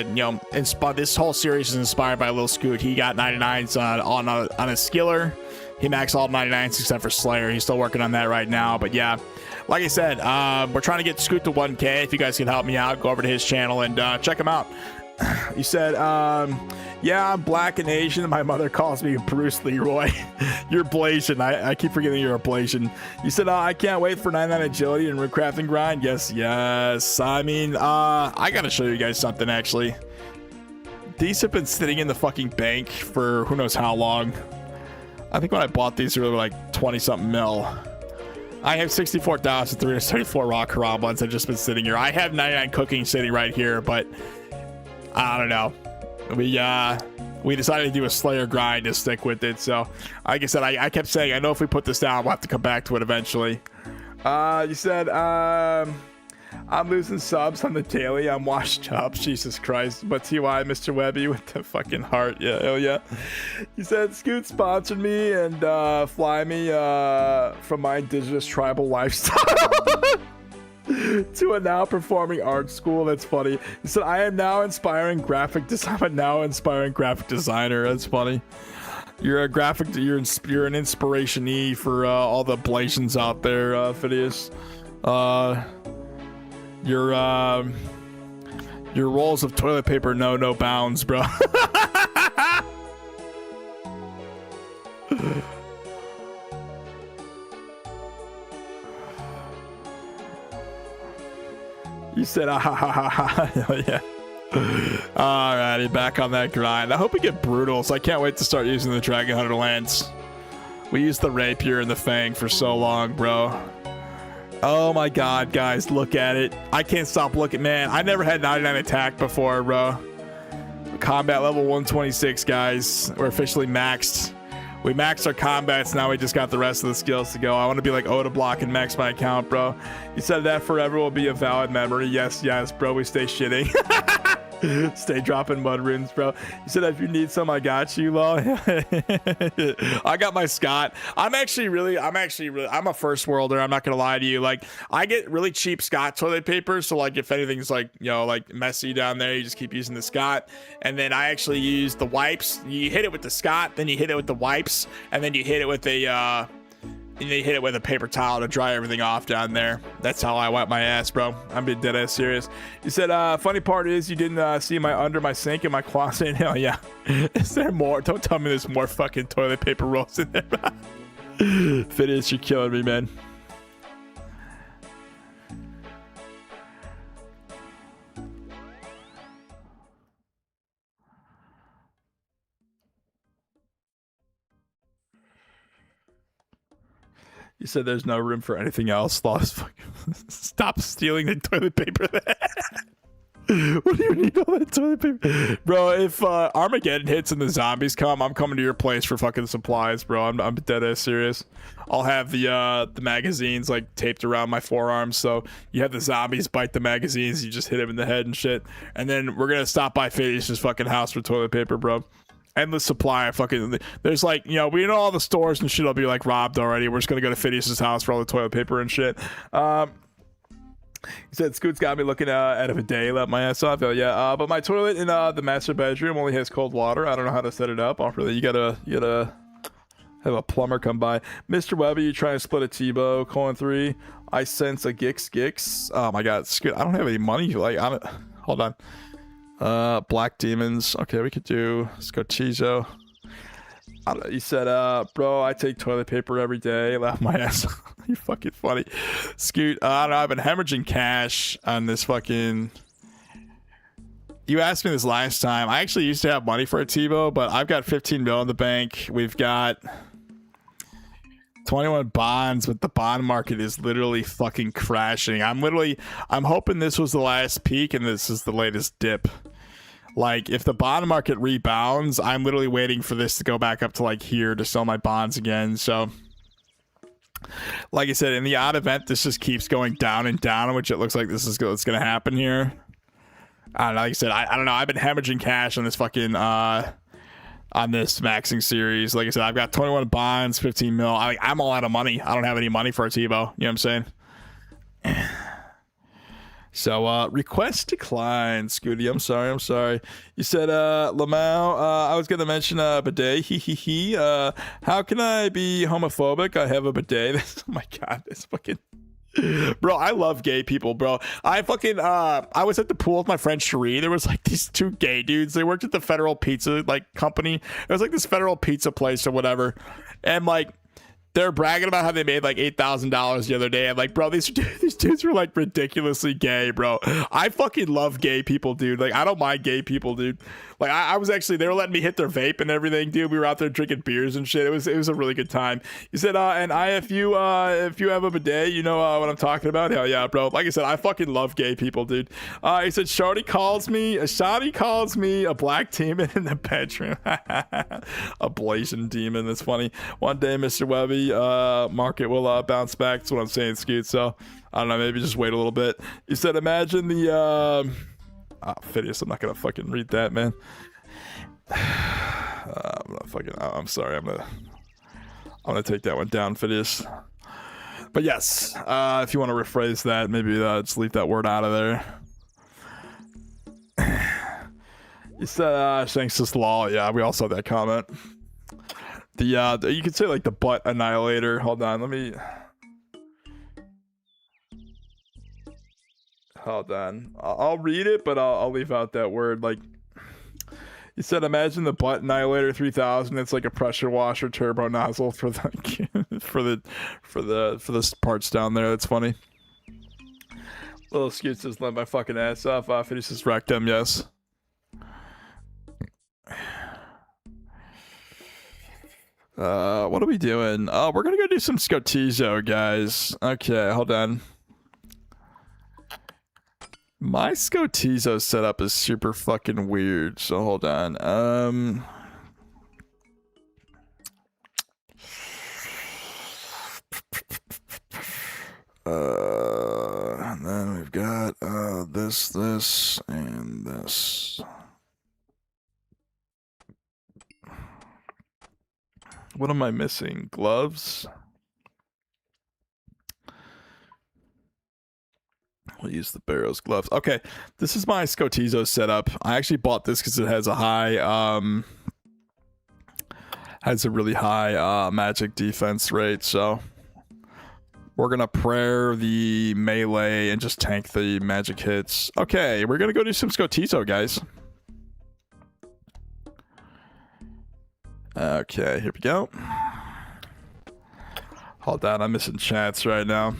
you know, this whole series is inspired by Lil Scoot. He got 99s on a skiller. He maxed all 99s except for Slayer. He's still working on that right now. But yeah, like I said, we're trying to get Scoot to 1K. If you guys can help me out, go over to his channel and check him out. You said, yeah, I'm black and Asian. My mother calls me Bruce Leroy. You're Blasian. I keep forgetting you're a Blasian. You said, I can't wait for 99 agility and root crafting grind. Yes. I mean, I gotta show you guys something, actually. These have been sitting in the fucking bank for who knows how long. I think when I bought these, they were like 20-something mil. I have 64,334 raw Karambans that have just been sitting here. I have 99 cooking sitting right here, but I don't know. We decided to do a Slayer grind to stick with it. So, like I said, I kept saying, I know if we put this down, we'll have to come back to it eventually. You said, I'm losing subs on the daily. I'm washed up. Jesus Christ. But TY, Mr. Webby with the fucking heart. Yeah, hell yeah. You said Scoot sponsored me and fly me from my indigenous tribal lifestyle to a now performing art school. That's funny. He said, I am now inspiring graphic design. I'm now inspiring graphic designer. That's funny. You're a graphic, you're an inspiration-y for all the Blasians out there, Phineas. Your rolls of toilet paper know no bounds, bro. You said, ah, ha, ha, ha, ha. Yeah. Alrighty, back on that grind. I hope we get brutal, so I can't wait to start using the Dragon Hunter Lance. We used the Rapier and the Fang for so long, bro. Oh my god, guys, look at it. I can't stop looking, man. I never had 99 attack before, bro. Combat level 126, guys. We're officially maxed. We maxed our combats, now we just got the rest of the skills to go. I want to be like Oda Block and max my account, bro. You said that forever will be a valid memory. Yes, bro, we stay shitting. Stay dropping mud runes, bro. You said if you need some, I got you, lol. I got my Scott. I'm a first worlder. I'm not gonna lie to you. Like, I get really cheap Scott toilet paper, so like if anything's like, you know, like messy down there, you just keep using the Scott. And then I actually use the wipes. You hit it with the Scott, then you hit it with the wipes, and then you hit it with a paper towel to dry everything off down there. That's how I wipe my ass, bro. I'm being dead ass serious. You said, funny part is you didn't see my under my sink in my closet. Hell yeah. Is there more? Don't tell me there's more fucking toilet paper rolls in there. If it is, you're killing me, man. You said there's no room for anything else. Lost. Stop stealing the toilet paper. What do you need all that toilet paper, bro? If Armageddon hits and the zombies come, I'm coming to your place for fucking supplies, bro. I'm dead ass serious. I'll have the magazines like taped around my forearms, so you have the zombies bite the magazines, you just hit them in the head and shit. And then we're gonna stop by Fadish's fucking house for toilet paper, bro. Endless supply of fucking, there's like, you know, we know all the stores and shit will be like robbed already. We're just gonna go to Fiddius's house for all the toilet paper and shit. He said Scoot's got me looking out of a day, let my ass off. Oh yeah, but my toilet in the master bedroom only has cold water. I don't know how to set it up. You gotta have a plumber come by. Mr. Webber, you trying to split a Tebow? :3. I sense a Gix. Oh my god, Scoot, I don't have any money. Like, hold on. Black demons. Okay, we could do Scotizo. You said, bro, I take toilet paper every day. Laugh my ass off. You fucking funny. Scoot, I don't know. I've been hemorrhaging cash on this fucking... You asked me this last time. I actually used to have money for a TiVo, but I've got 15 mil in the bank. We've got 21 bonds, but the bond market is literally fucking crashing. I'm hoping this was the last peak and this is the latest dip. Like, if the bond market rebounds, I'm literally waiting for this to go back up to like here to sell my bonds again. So, like I said, in the odd event, this just keeps going down and down, which it looks like this is what's going to happen here. I don't know. Like I said, I don't know. I've been hemorrhaging cash on this fucking on this maxing series. Like I said, I've got 21 bonds, 15 mil. I'm all out of money. I don't have any money for a TiVo. You know what I'm saying? So request declined, Scooty. I'm sorry. You said Lamau, I was gonna mention bidet. How can I be homophobic? I have a bidet. Oh my god, this fucking bro, I love gay people, bro. I was at the pool with my friend Cherie. There was like these two gay dudes. They worked at the Federal Pizza like company. It was like this Federal Pizza place or whatever. And like they're bragging about how they made like $8,000 the other day. I'm like, bro, these dudes were like ridiculously gay, bro. I fucking love gay people, dude. Like, I don't mind gay people, dude. Like, I was actually, they were letting me hit their vape and everything, dude. We were out there drinking beers and shit. It was a really good time. You said, and if you have a bidet, you know what I'm talking about? Hell yeah, bro. Like I said, I fucking love gay people, dude. He said, Shawty calls me a black demon in the bedroom. A blazing demon. That's funny. One day, Mr. Webby, market will bounce back. That's what I'm saying, Scoot. So, I don't know, maybe just wait a little bit. You said, imagine the, Phidias, I'm not gonna fucking read that, man. I'm sorry. I'm gonna take that one down, Phidias. But yes, if you want to rephrase that, maybe just leave that word out of there. You said, thanks to law. Yeah, we all saw that comment. You could say like the butt annihilator. Hold on, hold on. I'll read it, but I'll leave out that word. Like, you said, imagine the butt annihilator 3000. It's like a pressure washer turbo nozzle for the for the parts down there. That's funny. Little Scoot says, let my fucking ass off. Finishes rectum. Yes. What are we doing? Oh, we're gonna go do some Scotizo, guys. Okay, hold on. My Scotizo setup is super fucking weird, so hold on. And then we've got this, and this. What am I missing? Gloves? We'll use the Barrows gloves. Okay, this is my Scotizo setup. I actually bought this because it has a really high magic defense rate, so we're gonna prayer the melee and just tank the magic hits. Okay, we're gonna go do some Scotizo, guys. Okay, here we go. Hold on, I'm missing chats right now.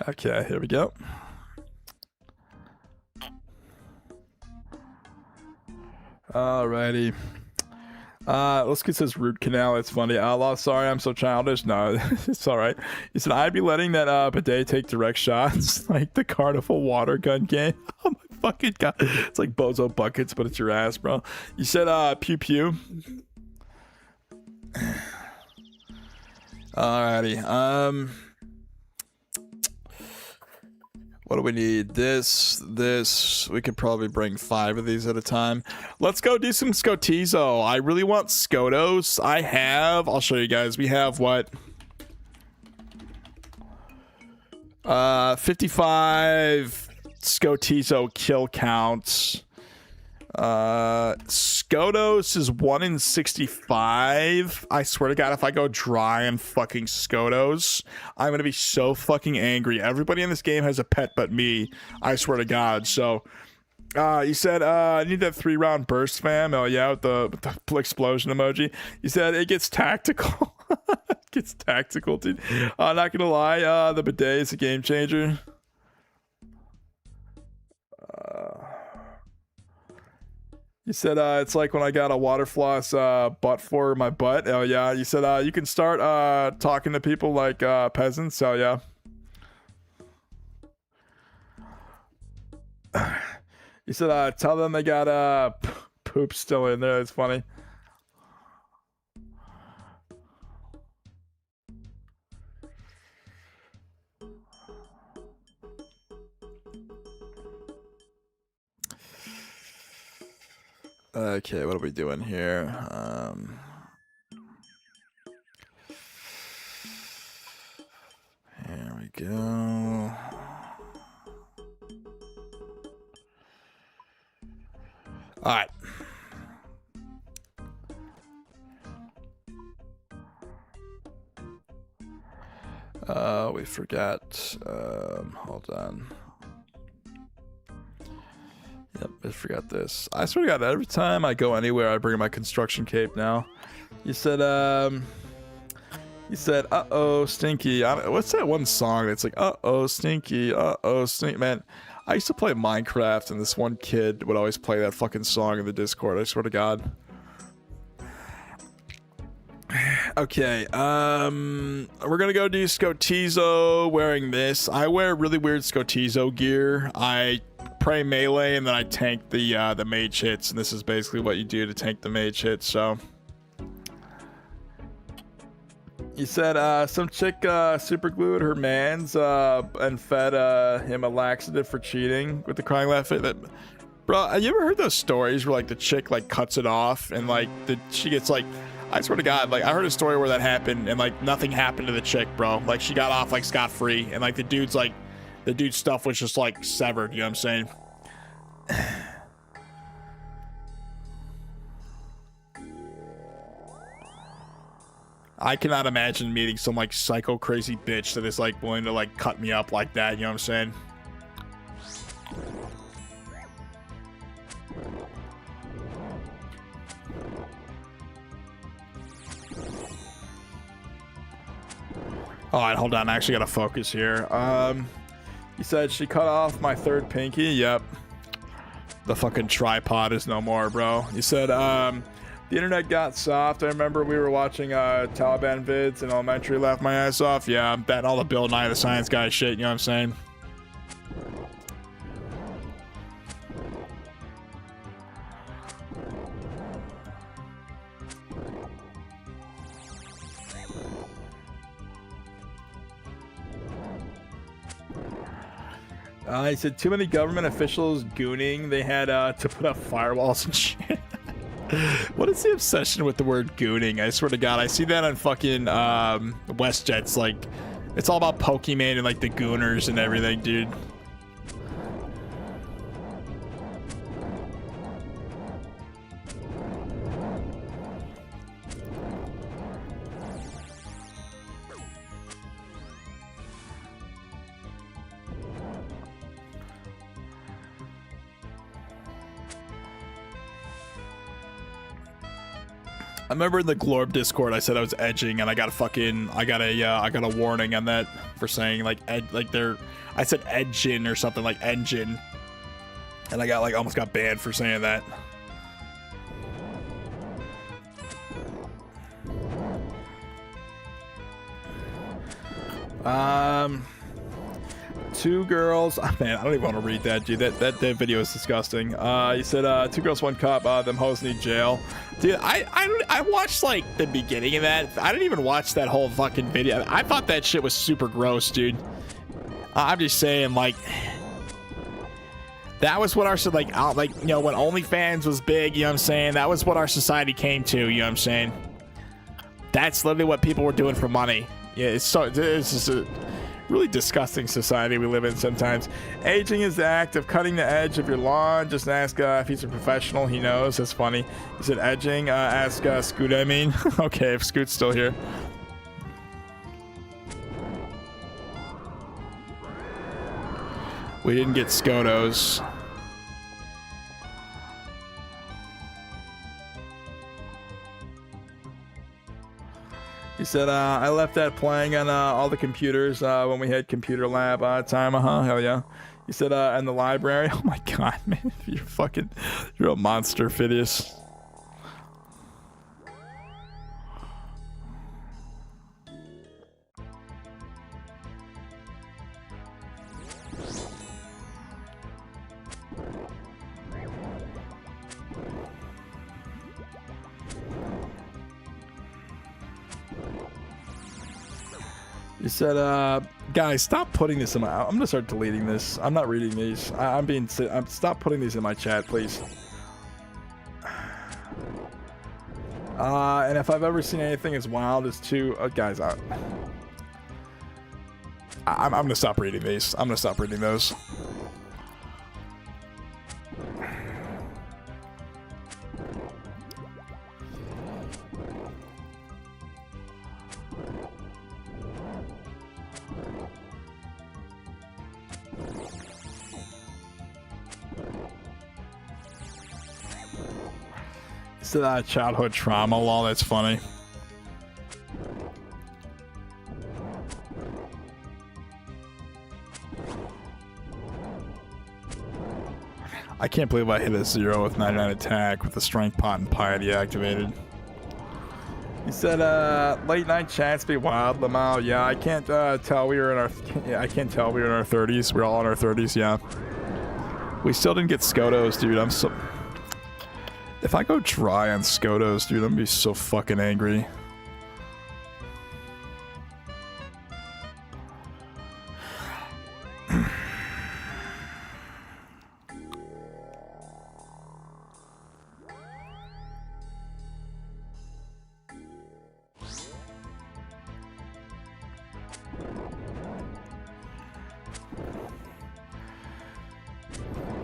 Okay, here we go. Alrighty. Let's get this root canal. It's funny. Allah, sorry, I'm so childish. No, it's alright. He said, I'd be letting that bidet take direct shots like the carnival water gun game. Oh my fucking god. It's like Bozo Buckets, but it's your ass, bro. You said, pew pew. Alrighty. What do we need? This. We could probably bring 5 of these at a time. Let's go do some Scotizo. I really want Scotos. I'll show you guys. We have what? 55 Scotizo kill counts. Skodos is 1 in 65. I swear to God, if I go dry on fucking Skodos, I'm gonna be so fucking angry. Everybody in this game has a pet but me. I swear to God. So, you said I need that 3-round burst, fam. Oh yeah, with the explosion emoji. You said it gets tactical. It gets tactical, dude. Not gonna lie, the bidet is a game changer. You said it's like when I got a water floss butt for my butt. Oh yeah. You said you can start talking to people like peasants. Oh yeah. You said tell them they got poop still in there. It's funny. Okay, what are we doing here? Here we go. All right. We forgot. Hold on. Yep, I forgot this. I swear to God, every time I go anywhere, I bring my construction cape now. You said, uh-oh, stinky. What's that one song that's like, uh-oh, stinky, uh-oh, stinky? Man, I used to play Minecraft, and this one kid would always play that fucking song in the Discord. I swear to God. Okay, we're gonna go do Scotizo wearing this. I wear really weird Scotizo gear. I pray melee and then I tank the mage hits, and this is basically what you do to tank the mage hits. So you said some chick super glued her mans and fed him a laxative for cheating with the crying laugh. Bro, have you ever heard those stories where like the chick like cuts it off and like she gets like, I swear to God, like I heard a story where that happened and like nothing happened to the chick, bro. Like she got off like scot-free, and like the dude's stuff was just like severed, you know what I'm saying? I cannot imagine meeting some like psycho crazy bitch that is like willing to like cut me up like that, you know what I'm saying? All right, hold on. I actually gotta focus here. You said she cut off my third pinky. Yep. The fucking tripod is no more, bro. You said the internet got soft. I remember we were watching Taliban vids in elementary, laughed my ass off. Yeah, I'm betting all the Bill Nye the Science Guy shit, you know what I'm saying? He said too many government officials gooning. They had to put up firewalls and shit. What is the obsession with the word gooning? I swear to God, I see that on fucking WestJet's. Like, it's all about Pokemon and like the gooners and everything, dude. I remember in the Glorb Discord I said I was edging, and I got a warning on that for saying like I said edging or something like engine, and I got like almost got banned for saying that. Two girls. Oh, man, I don't even want to read that, dude. That video is disgusting. You said 2 girls, 1 cup. Them hoes need jail, dude. I watched like the beginning of that. I didn't even watch that whole fucking video. I thought that shit was super gross, dude. I'm just saying, like, that was what our like you know, when OnlyFans was big, you know what I'm saying? That was what our society came to, you know what I'm saying? That's literally what people were doing for money. Yeah, it's just really disgusting society we live in sometimes. Aging is the act of cutting the edge of your lawn. Just ask if he's a professional. He knows. That's funny. He said edging. Ask Scoot, I mean. Okay, if Scoot's still here. We didn't get Skotos. He said, I left that playing on all the computers when we had computer lab time. Hell yeah. He said, in the library. Oh my god, man. You're a monster, Phidias. He said, guys, stop putting this in my... I'm gonna start deleting this. I'm not reading these. Stop putting these in my chat, please. And if I've ever seen anything as wild as two... guys, I'm gonna stop reading these. I'm gonna stop reading those. Childhood trauma, lol, that's funny. I can't believe I hit a 0 with 99 attack with the strength pot and piety activated. He said, late night chats be wild, Lamau. Yeah, I can't tell we were in our 30s. We're all in our 30s, yeah. We still didn't get Skotos, dude. I'm so... If I go dry on Skotos, dude, I'm gonna be so fucking angry.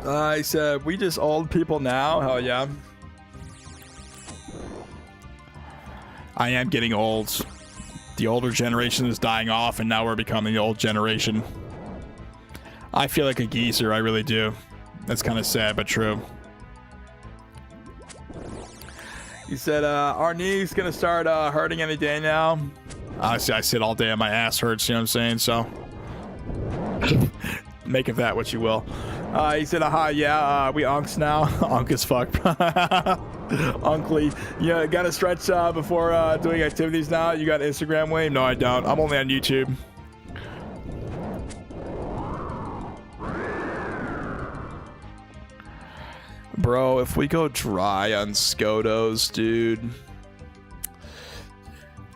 I said, we just old people now? Hell yeah. I am getting old. The older generation is dying off, and now we're becoming the old generation. I feel like a geezer, I really do. That's kind of sad, but true. He said, our knees gonna start hurting any day now. Honestly, I sit all day and my ass hurts, you know what I'm saying? So, make of that what you will. He said, aha, yeah, we unks now. Unk as fuck. Uncly. Yeah, gotta stretch before doing activities now. You got Instagram wave? No, I don't. I'm only on YouTube. Bro, if we go dry on Skotos, dude.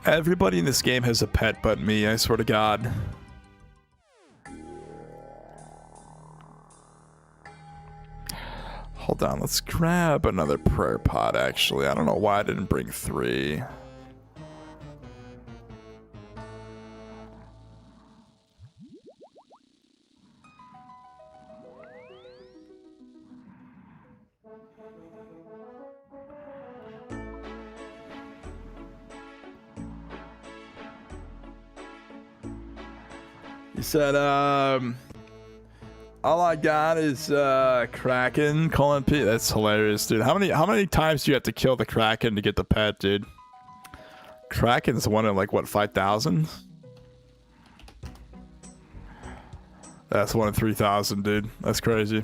Everybody in this game has a pet but me, I swear to God. Hold on, let's grab another prayer pot, actually. I don't know why I didn't bring 3. He said, all I got is Kraken, colon P. That's hilarious, dude. How many times do you have to kill the Kraken to get the pet, dude? Kraken's one in like what, 5,000? That's one in 3,000, dude. That's crazy.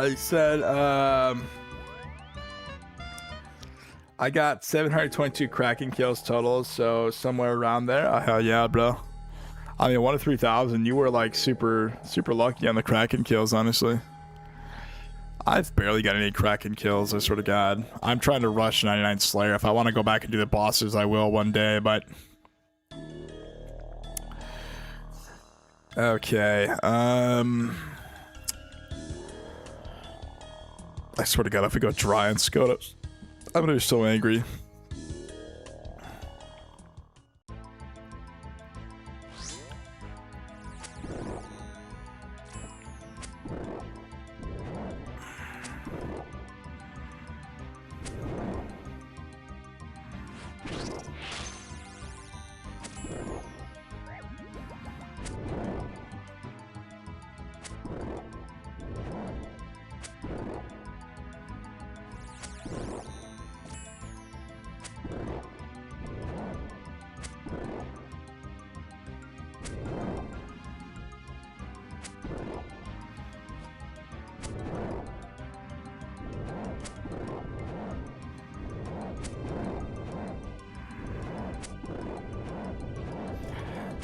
He said, I got 722 Kraken kills total, so somewhere around there. Oh, hell yeah, bro. I mean, 1 to 3,000. You were like super lucky on the Kraken kills, honestly. I've barely got any Kraken kills, I swear to God. I'm trying to rush 99 Slayer. If I want to go back and do the bosses, I will one day, but... Okay, I swear to God, if we go dry on Skotos, I'm gonna be so angry.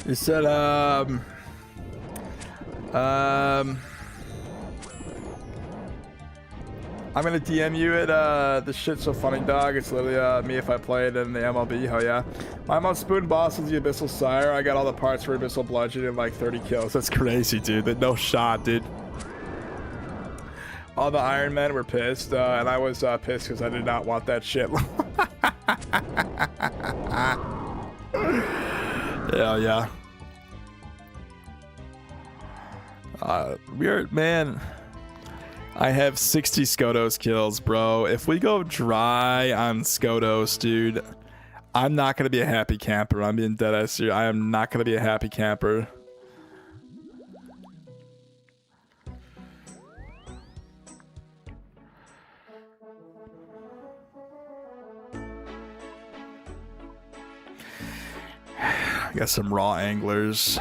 He said, I'm gonna DM you it. This shit's so funny, dog. It's literally me if I played in the MLB. Hell yeah. My most spoon boss is the Abyssal Sire. I got all the parts for Abyssal Bludgeon and like 30 kills. That's crazy, dude. No shot, dude. All the Iron Men were pissed, and I was pissed because I did not want that shit. Hell yeah. Weird, man. I have 60 Skotos kills, bro. If we go dry on Skotos, dude, I'm not gonna be a happy camper. I'm being dead ass serious. I am not gonna be a happy camper. I got some raw anglers.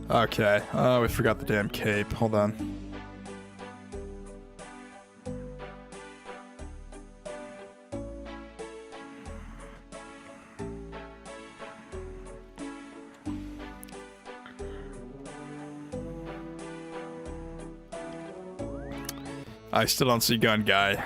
Okay. Oh, we forgot the damn cape. Hold on. I still don't see gun guy.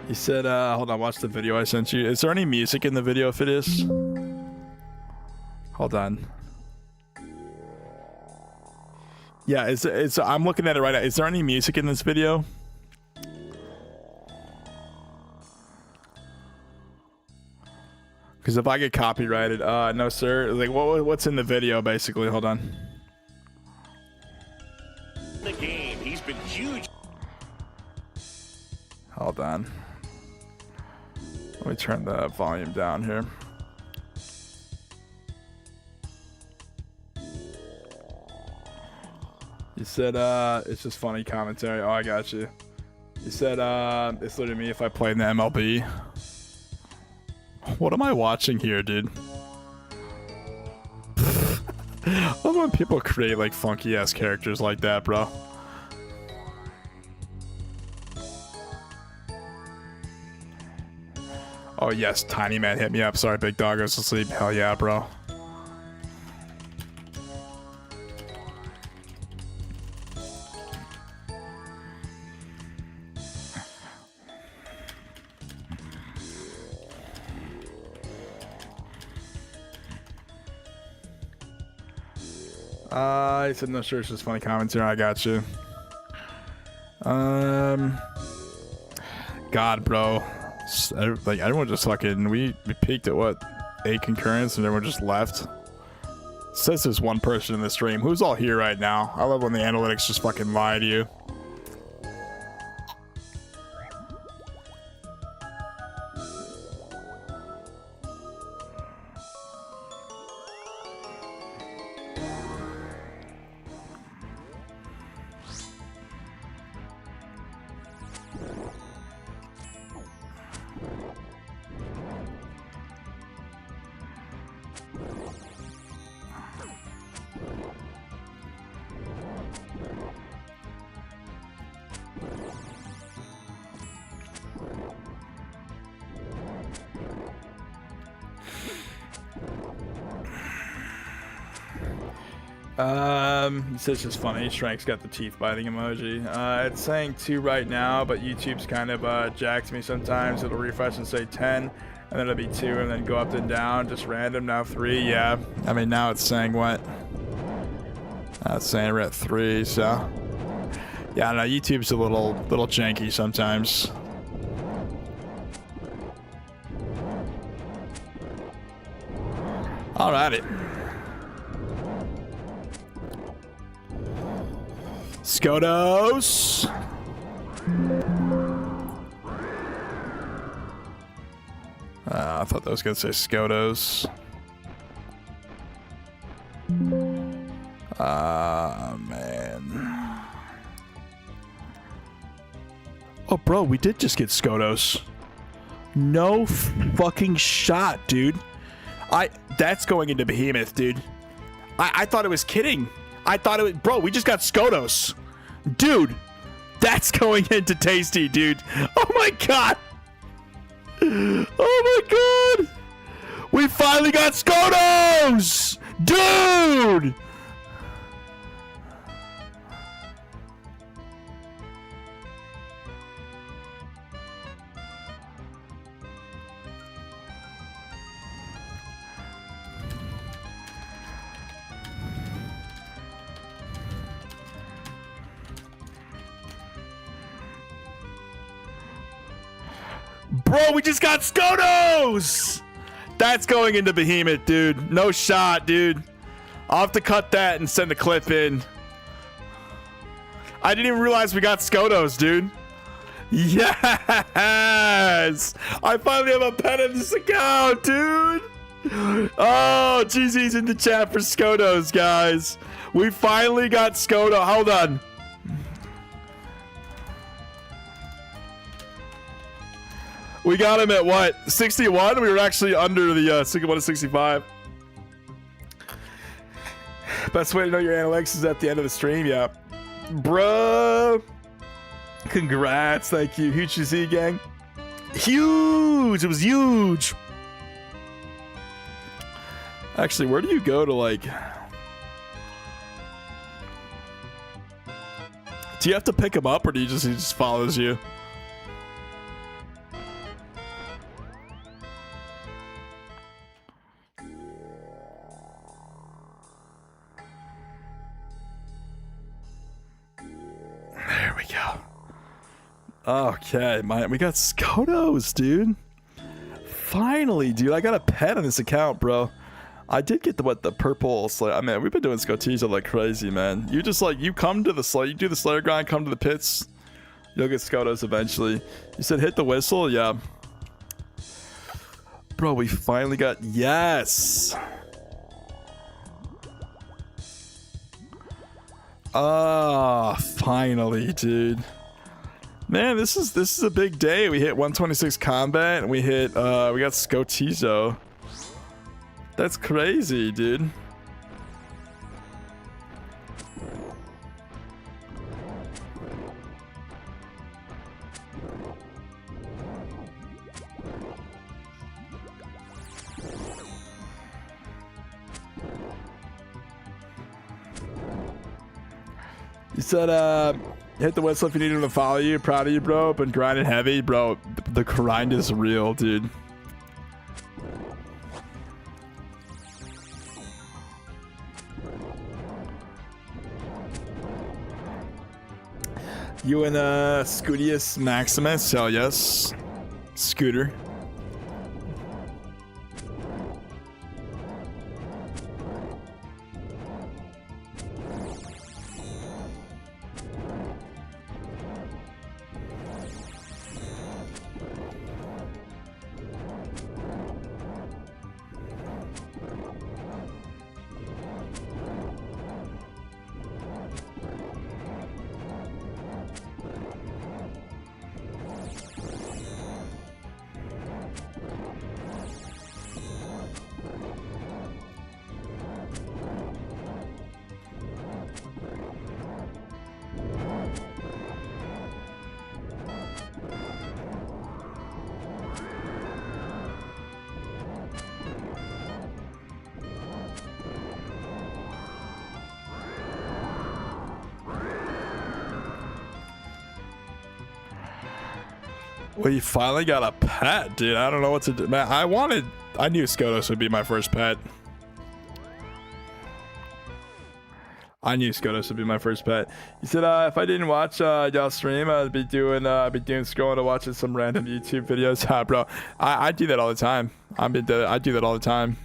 He said, hold on, watch the video I sent you. Is there any music in the video if it is? Hold on. Yeah, I'm looking at it right now. Is there any music in this video? Because if I get copyrighted, no sir. Like, what's in the video basically? Hold on. The game, he's been huge. Hold on. Let me turn the volume down here. You said, it's just funny commentary. Oh, I got you. You said, it's literally me if I played in the MLB. What am I watching here, dude? I love when people create like funky ass characters like that, bro. Oh yes, Tiny Man hit me up. Sorry, big dog, I was asleep. Hell yeah, bro. He said no sure, it's just funny comments here. I got you. God, bro. Like everyone just fucking we peaked at what 8 concurrents and everyone just left. It says there's one person in the stream. Who's all here right now? I love when the analytics just fucking lie to you. He says it's just funny. Shrank's got the teeth biting emoji. It's saying 2 right now, but YouTube's kind of jacked me sometimes. It'll refresh and say 10, and then it'll be 2, and then go up and down, just random. Now 3, yeah. I mean, now it's saying what? It's saying we're at 3, so yeah. No, YouTube's a little janky sometimes. Alrighty. Skodos. I thought that was gonna say Skodos. Man. Oh, bro, we did just get Skodos. No fucking shot, dude. That's going into Behemoth, dude. I thought it was kidding. I thought it was, bro, we just got Skodos. Dude, that's going into Tasty, dude. Oh my god. Oh my god. We finally got Skodos. Dude. Bro, we just got Skodos! That's going into Behemoth, dude. No shot, dude. I'll have to cut that and send a clip in. I didn't even realize we got Skodos, dude. Yes! I finally have a pet in this account, dude! Oh, GG's in the chat for Skodos, guys. We finally got Skodos. Hold on. We got him at what? 61? We were actually under the 61 to 65. Best way to know your analytics is at the end of the stream, yeah. Bro. Congrats. Thank you. Huge GC gang. Huge. It was huge. Actually, where do you go to like... Do you have to pick him up or do you he just follows you? There we go. Okay, we got Skodos, dude. Finally, dude. I got a pet on this account, bro. I did get the purple Slayer. I mean, we've been doing Skotiza like crazy, man. You just like, you come to the Slayer, you do the Slayer grind, come to the pits. You'll get Skodos eventually. You said hit the whistle? Yeah. Bro, we finally got, yes. Ah, finally, dude. Man, this is a big day. We hit 126 combat and we hit we got Skotizo. That's crazy, dude. You said, hit the whistle if you need him to follow you. Proud of you, bro. Been grinding heavy, bro. The grind is real, dude. You and Scoodius Maximus? Hell yes. Scooter. Well, you finally got a pet, dude. I don't know what to do. Man, I knew Skodos would be my first pet. You said if I didn't watch y'all stream, I'd be doing scrolling to watching some random YouTube videos. Bro, I do that all the time. I do that all the time.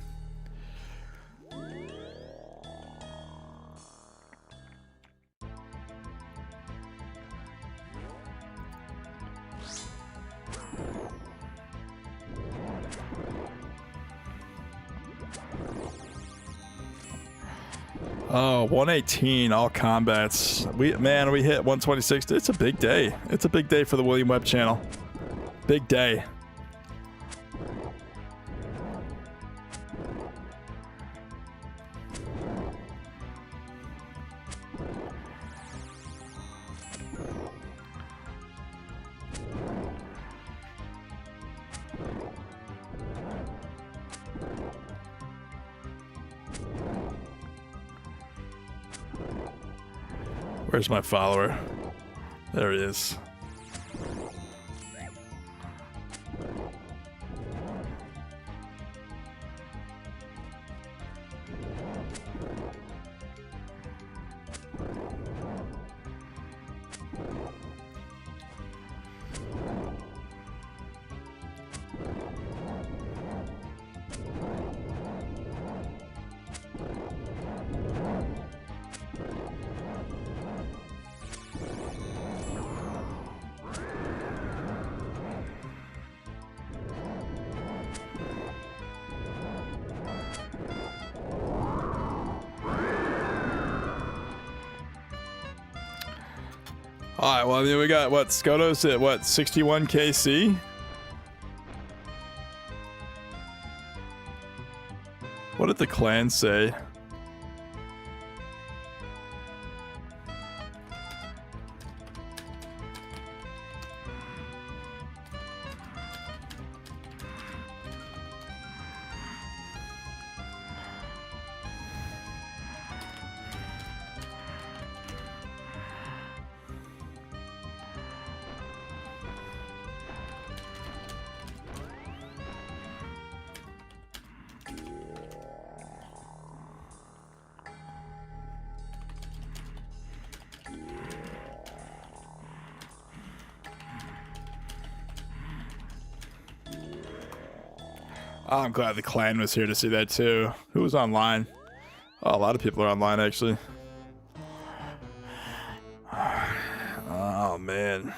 Oh, 118 all combats. We hit 126. It's a big day. It's a big day for the William Webb channel. Big day. Where's my follower? There he is. All right, well, I mean, we got what Skodos at what 61 KC. What did the clan say? Oh, I'm glad the clan was here to see that too. Who was online? Oh, a lot of people are online actually. Oh man.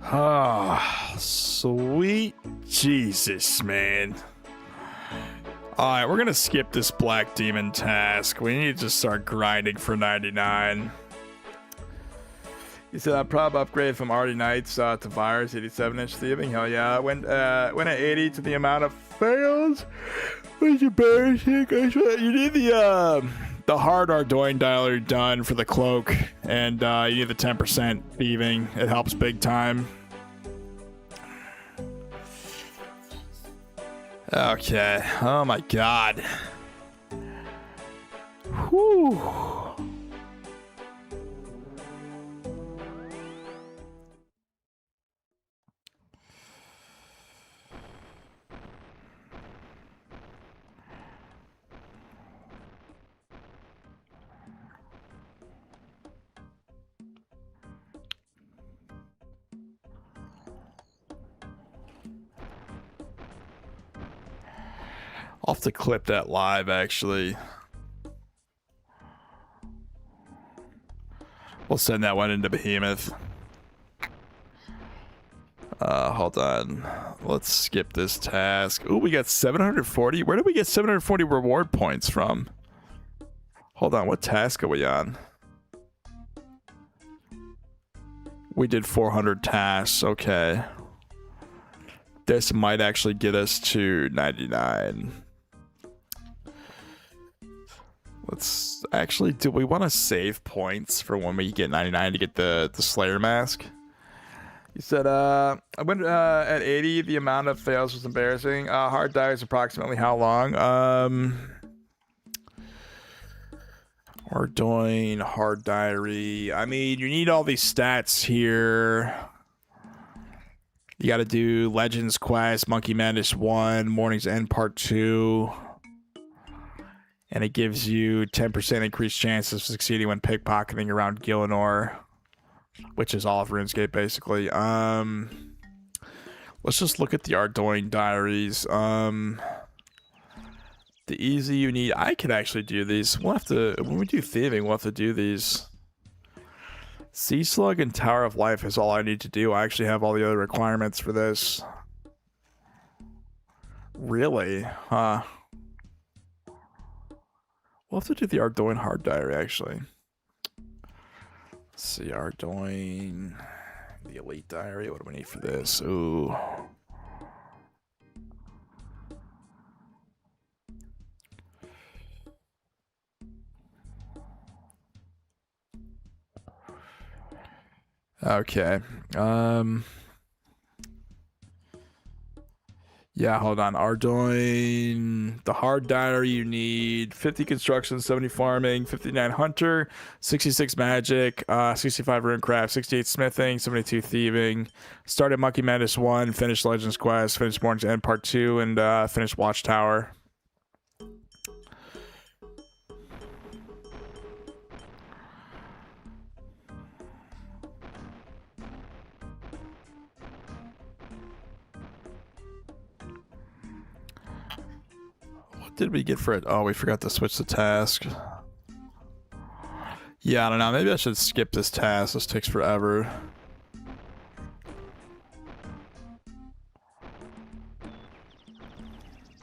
Ah, sweet Jesus, man. Alright, we're gonna skip this Black Demon task. We need to start grinding for 99. He said I'd probably upgrade from Arty Knights to Virus 87-inch thieving. Hell yeah. I went at 80 to the amount of fails. Which is embarrassing. You need the hard Ardoin dialer done for the cloak, and you need the 10% thieving. It helps big time. Okay. Oh my god. Whew. I'll have to clip that live, actually. We'll send that one into Behemoth. Hold on. Let's skip this task. Ooh, we got 740. Where did we get 740 reward points from? Hold on, what task are we on? We did 400 tasks, okay. This might actually get us to 99. Let's actually, do we want to save points for when we get 99 to get the Slayer mask? You said, I went at 80, the amount of fails was embarrassing. Hard die is approximately how long? We're doing hard diary. I mean, you need all these stats here. You got to do Legends Quest, Monkey Madness 1, Morning's End Part 2. And it gives you 10% increased chance of succeeding when pickpocketing around Gillinor, which is all of RuneScape, basically. Let's just look at the Ardoin diaries. The easy you need, I could actually do these. We'll have to, when we do thieving, we'll have to do these. Sea Slug and Tower of Life is all I need to do. I actually have all the other requirements for this. Really? Huh. We'll have to do the Ardoin hard diary, actually. Let's see, Ardoin, the elite diary. What do we need for this? Ooh. Okay. Yeah, hold on. Ardoin, the hard diary, you need 50 construction, 70 farming, 59 hunter, 66 magic, 65 runecraft, 68 smithing, 72 thieving. Started Monkey Madness 1, finished Legends Quest, finished Morning's End Part 2, and finished Watchtower. Did we get for it? Oh, we forgot to switch the task. Yeah, I don't know. Maybe I should skip this task. This takes forever.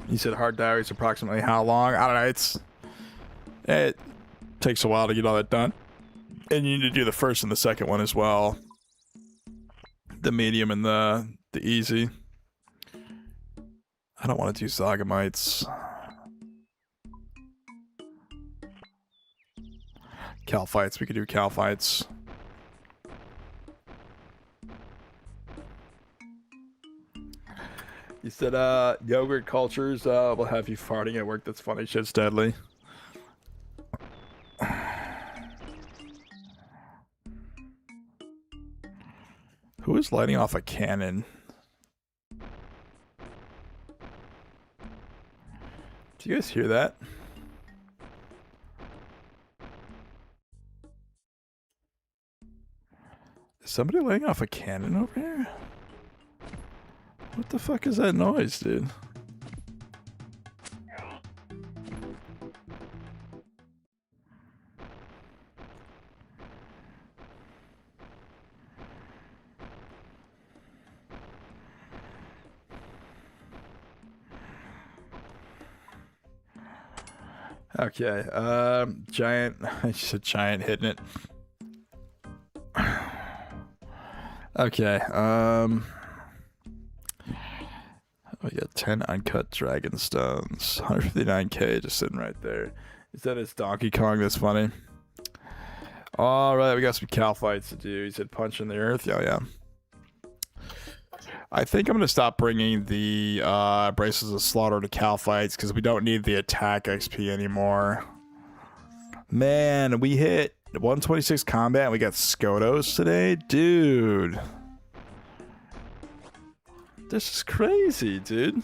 You said hard diary is approximately how long? I don't know. It takes a while to get all that done. And you need to do the first and the second one as well. The medium and the easy. I don't want to do Zagamites. Cal fights, we could do Cal fights. You said yogurt cultures will have you farting at work. That's funny. Shit's deadly. Who is lighting off a cannon? Do you guys hear that? Is somebody laying off a cannon over here? What the fuck is that noise, dude? Okay, giant, I said giant hitting it. Okay, we got 10 uncut dragon stones, 159k just sitting right there. He said it's Donkey Kong. That's funny. All right, we got some cow fights to do. He said punch in the earth. Yeah, yeah. I think I'm going to stop bringing the Braces of Slaughter to cow fights because we don't need the attack XP anymore. Man, we hit 126 combat and we got Skotos today? Dude. This is crazy, dude.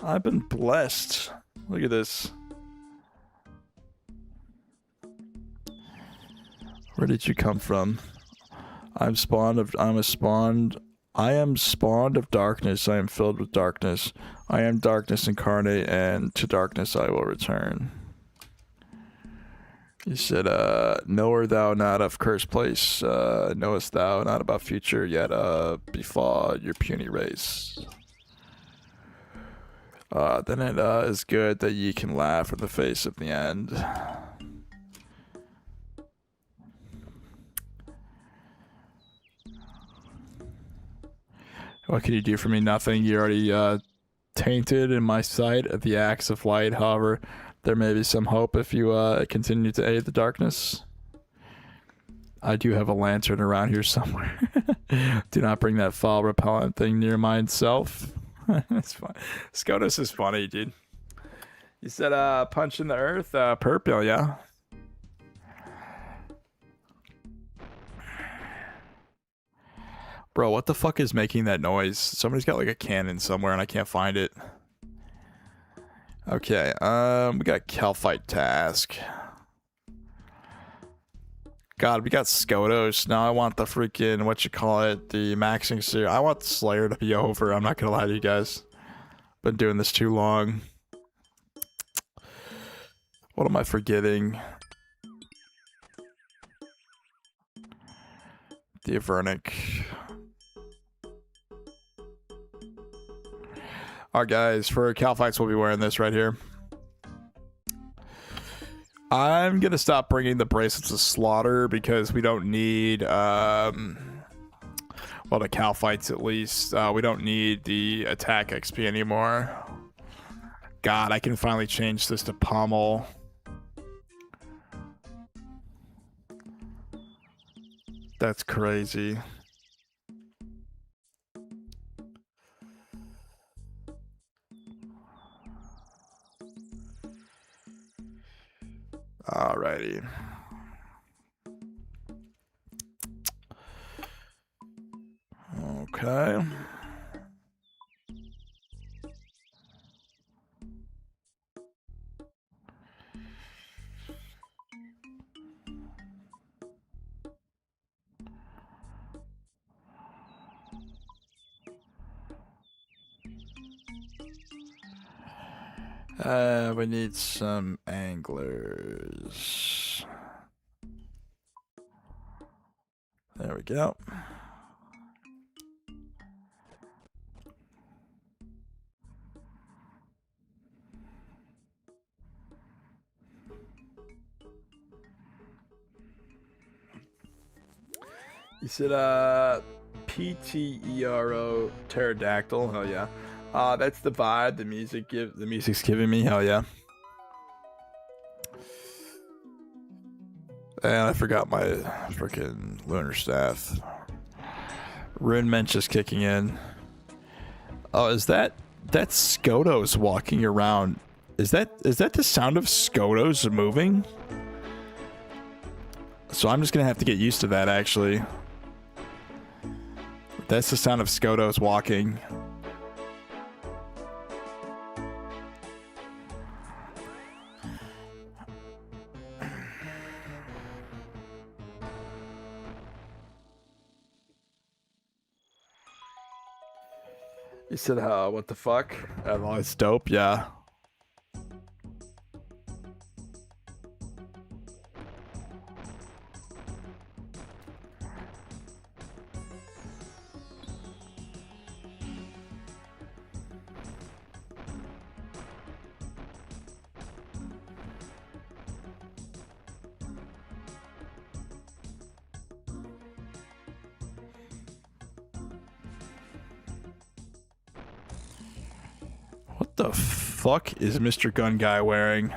I've been blessed. Look at this. Where did you come from? I am spawned of darkness. I am filled with darkness. I am darkness incarnate, and to darkness I will return. He said, knowest thou not of cursed place, knowest thou not about future, yet befall your puny race. Then it is good that ye can laugh in the face of the end. What can you do for me? Nothing. You're already tainted in my sight at the axe of light. However, there may be some hope if you continue to aid the darkness. I do have a lantern around here somewhere. Do not bring that foul repellent thing near myself. That's fun. Skotos is funny, dude. You said punch in the earth? Purple, yeah. Bro, what the fuck is making that noise? Somebody's got like a cannon somewhere and I can't find it. Okay, we got Calfight task. God, we got Skotos. Now I want the freaking, what you call it, the maxing series. I want Slayer to be over. I'm not gonna lie to you guys. Been doing this too long. What am I forgetting? The Avernic. Alright guys, for Cal fights we'll be wearing this right here. I'm gonna stop bringing the Bracelets of Slaughter because we don't need, well, the Cal fights at least. We don't need the attack XP anymore. God, I can finally change this to Pommel. That's crazy. Alrighty. Okay. We need some anglers. There we go. You said PTERO pterodactyl. Hell yeah. That's the vibe the music's giving me. Hell yeah. And I forgot my freaking lunar staff. Rune Mensch is kicking in. Oh, is that's Skotos walking around? Is that the sound of Skotos moving? So I'm just gonna have to get used to that actually. That's the sound of Skotos walking. You said, what the fuck? Oh, it's dope, yeah. What the fuck is Mr. Gun Guy wearing?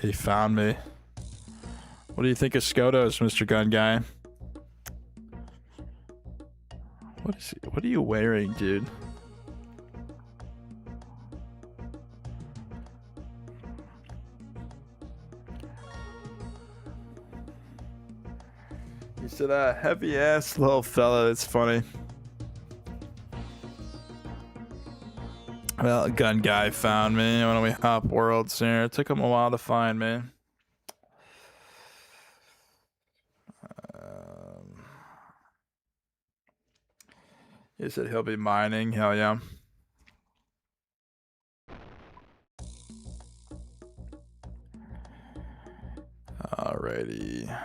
He found me. What do you think of Skotos, Mr. Gun Guy? What are you wearing, dude? You said a heavy ass little fella. It's funny. Well, Gun Guy found me. Why don't we hop worlds here? It took him a while to find me. He said he'll be mining. Hell yeah. Alrighty.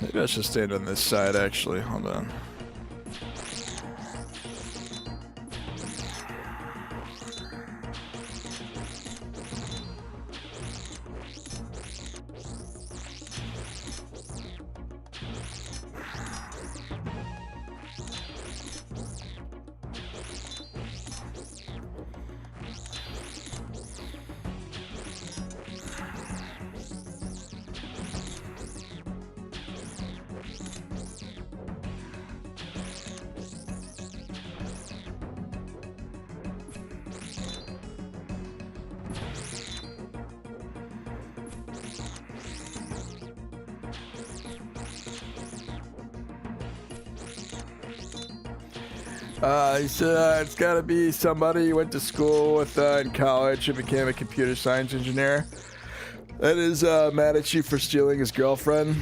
Maybe I should stand on this side, actually. Hold on. He said it's got to be somebody he went to school with in college and became a computer science engineer. That is mad at you for stealing his girlfriend.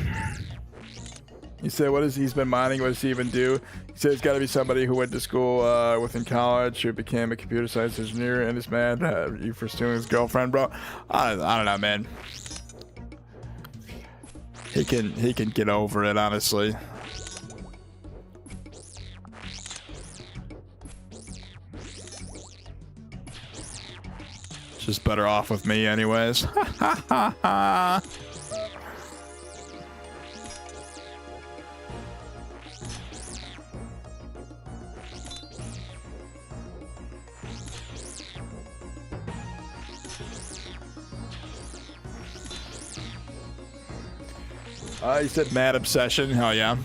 He said, he's been mining? What does he even do? He said it's got to be somebody who went to school within college who became a computer science engineer and is mad at you for stealing his girlfriend, bro. I don't know, man. He can get over it, honestly. Just better off with me anyways. He said mad obsession. Hell yeah.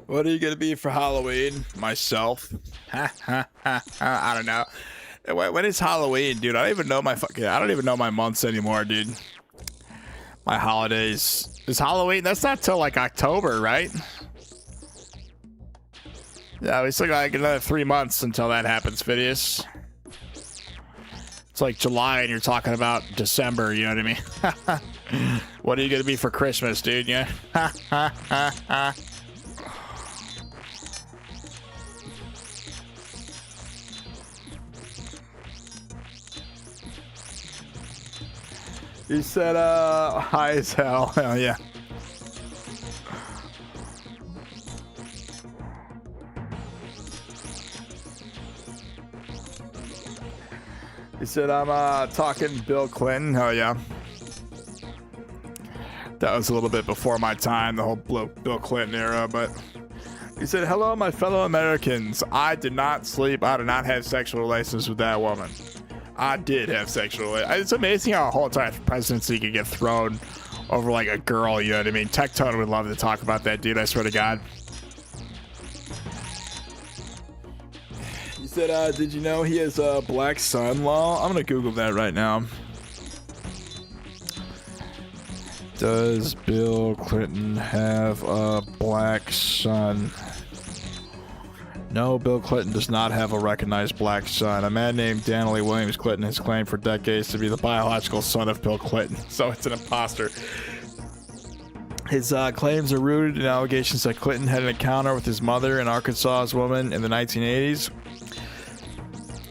What are you gonna be for Halloween? Myself. I don't know. When is Halloween, dude? I don't even know my months anymore, dude. My holidays. Is Halloween? That's not till like October, right? Yeah, we still got like another 3 months until that happens, Phidias. It's like July and you're talking about December, you know what I mean? What are you gonna be for Christmas, dude? Yeah. He said, high as hell. Hell yeah. He said, I'm talking Bill Clinton. Hell yeah. That was a little bit before my time, the whole Bill Clinton era, but he said, hello, my fellow Americans. I did not sleep. I did not have sexual relations with that woman. I did have sexual relations. It's amazing how a whole entire presidency could get thrown over like a girl, you know what I mean? Tectone would love to talk about that, dude. I swear to God. He said, did you know he has a black son-in-law? I'm going to Google that right now. Does Bill Clinton have a black son? No, Bill Clinton does not have a recognized black son. A man named Daniel Williams Clinton has claimed for decades to be the biological son of Bill Clinton, so it's an imposter. His claims are rooted in allegations that Clinton had an encounter with his mother, an Arkansas woman, in the 1980s.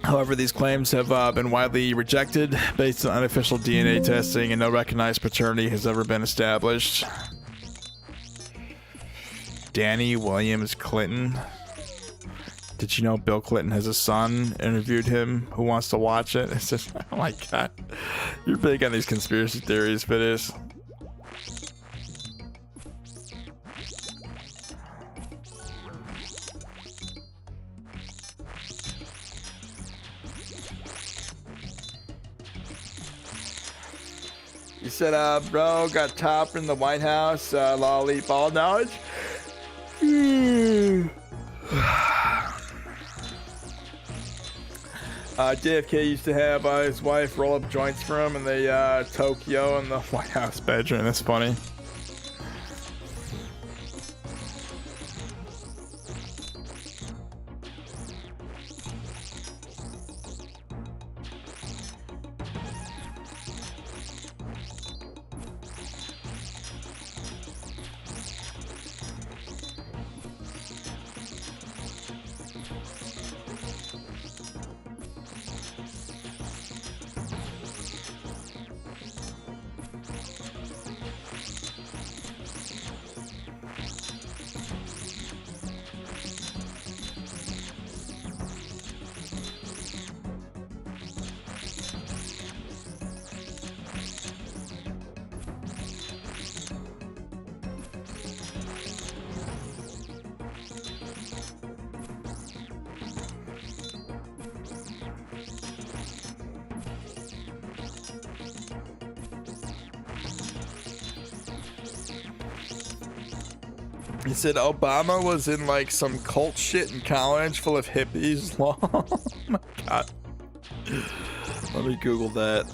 However, these claims have been widely rejected based on unofficial DNA testing, and no recognized paternity has ever been established. Danny Williams Clinton. Did you know Bill Clinton has a son? Interviewed him. Who wants to watch it? It's just, oh my God. You're big on these conspiracy theories, but it is. You said, bro, got top in the White House, lollipop knowledge. JFK used to have his wife roll up joints for him in the Tokyo in the White House bedroom. That's funny. He said Obama was in like some cult shit in college full of hippies. Oh my God. Let me Google that.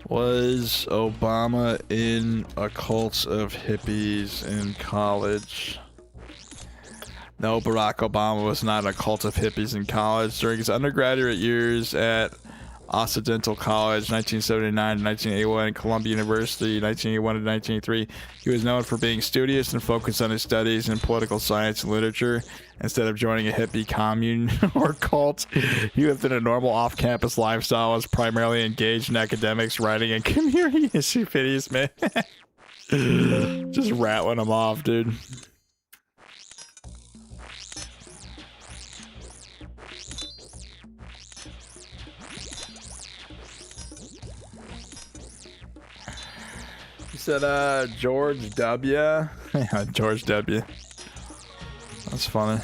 Was Obama in a cult of hippies in college? No, Barack Obama was not in a cult of hippies in college. During his undergraduate years at Occidental College, 1979 to 1981, and Columbia University, 1981 to 1983. He was known for being studious and focused on his studies in political science and literature. Instead of joining a hippie commune or cult, he lived in a normal off-campus lifestyle, was primarily engaged in academics, writing, and community issue videos, man. Just rattling them off, dude. Said George W. Yeah, George W. That's funny.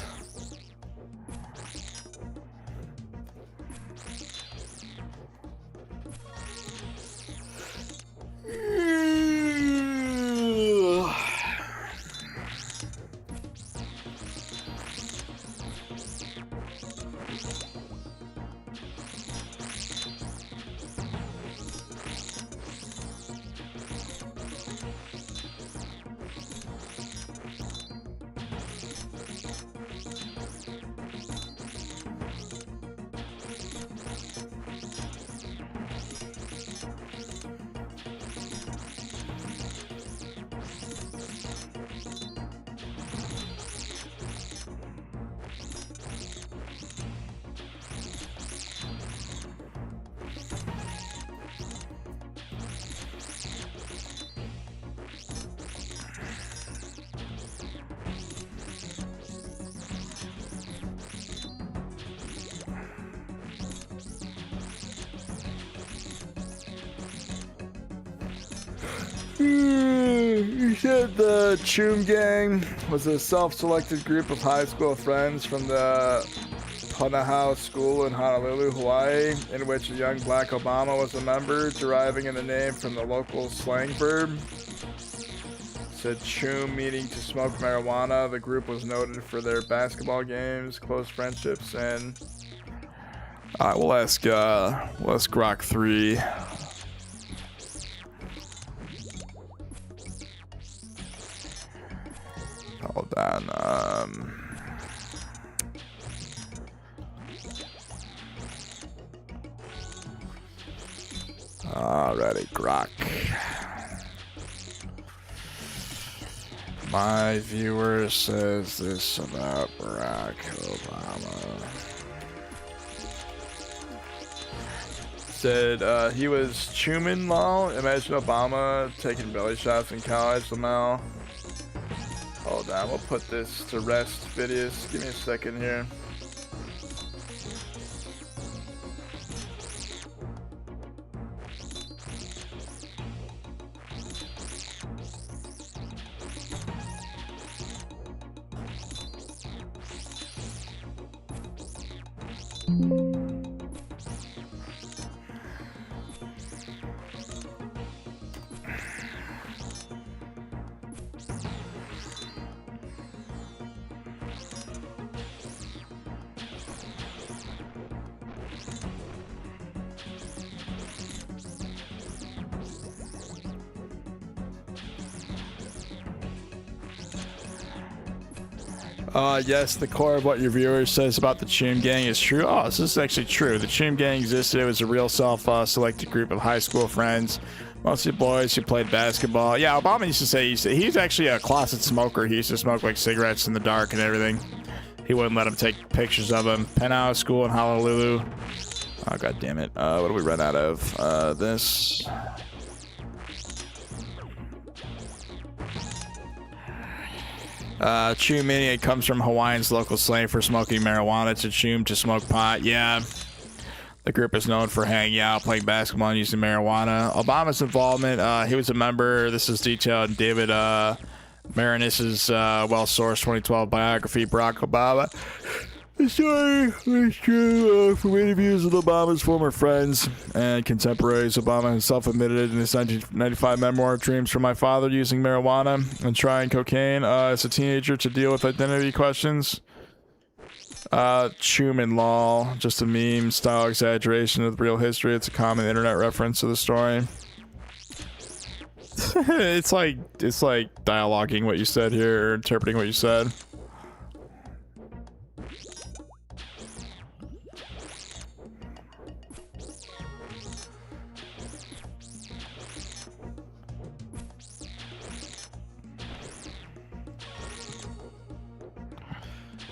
You said the Choom Gang was a self-selected group of high school friends from the Punahou School in Honolulu, Hawaii, in which a young black Obama was a member, deriving in the name from the local slang verb. Said choom, meaning to smoke marijuana. The group was noted for their basketball games, close friendships, and alright, we'll ask Grok 3. Hold on. Alrighty, Grok. My viewer says this about Barack Obama. Said he was chooming lol. Imagine Obama taking belly shots in college, Lamau. Hold on, we'll put this to rest, Vidius. Give me a second here. Yes, the core of what your viewer says about the Choom Gang is true. Oh, this is actually true. The Choom Gang existed. It was a real self-selected group of high school friends, mostly boys who played basketball. Yeah, Obama used to say he's actually a closet smoker. He used to smoke like cigarettes in the dark and everything. He wouldn't let him take pictures of him. Penthouse School in Honolulu. Oh, god damn it. What do we run out of? This. Choom meaning it comes from Hawaiian's local slang for smoking marijuana. To choom, to smoke pot. Yeah. The group is known for hanging out, playing basketball, and using marijuana. Obama's involvement, he was a member. This is detailed in David Marinis's well-sourced 2012 biography, Barack Obama. The story is true from interviews with Obama's former friends and contemporaries. Obama himself admitted in his 1995 memoir, Dreams from My Father, using marijuana and trying cocaine as a teenager to deal with identity questions. Choom and lol, just a meme style exaggeration of the real history. It's a common internet reference to the story. it's like dialoguing what you said here, or interpreting what you said.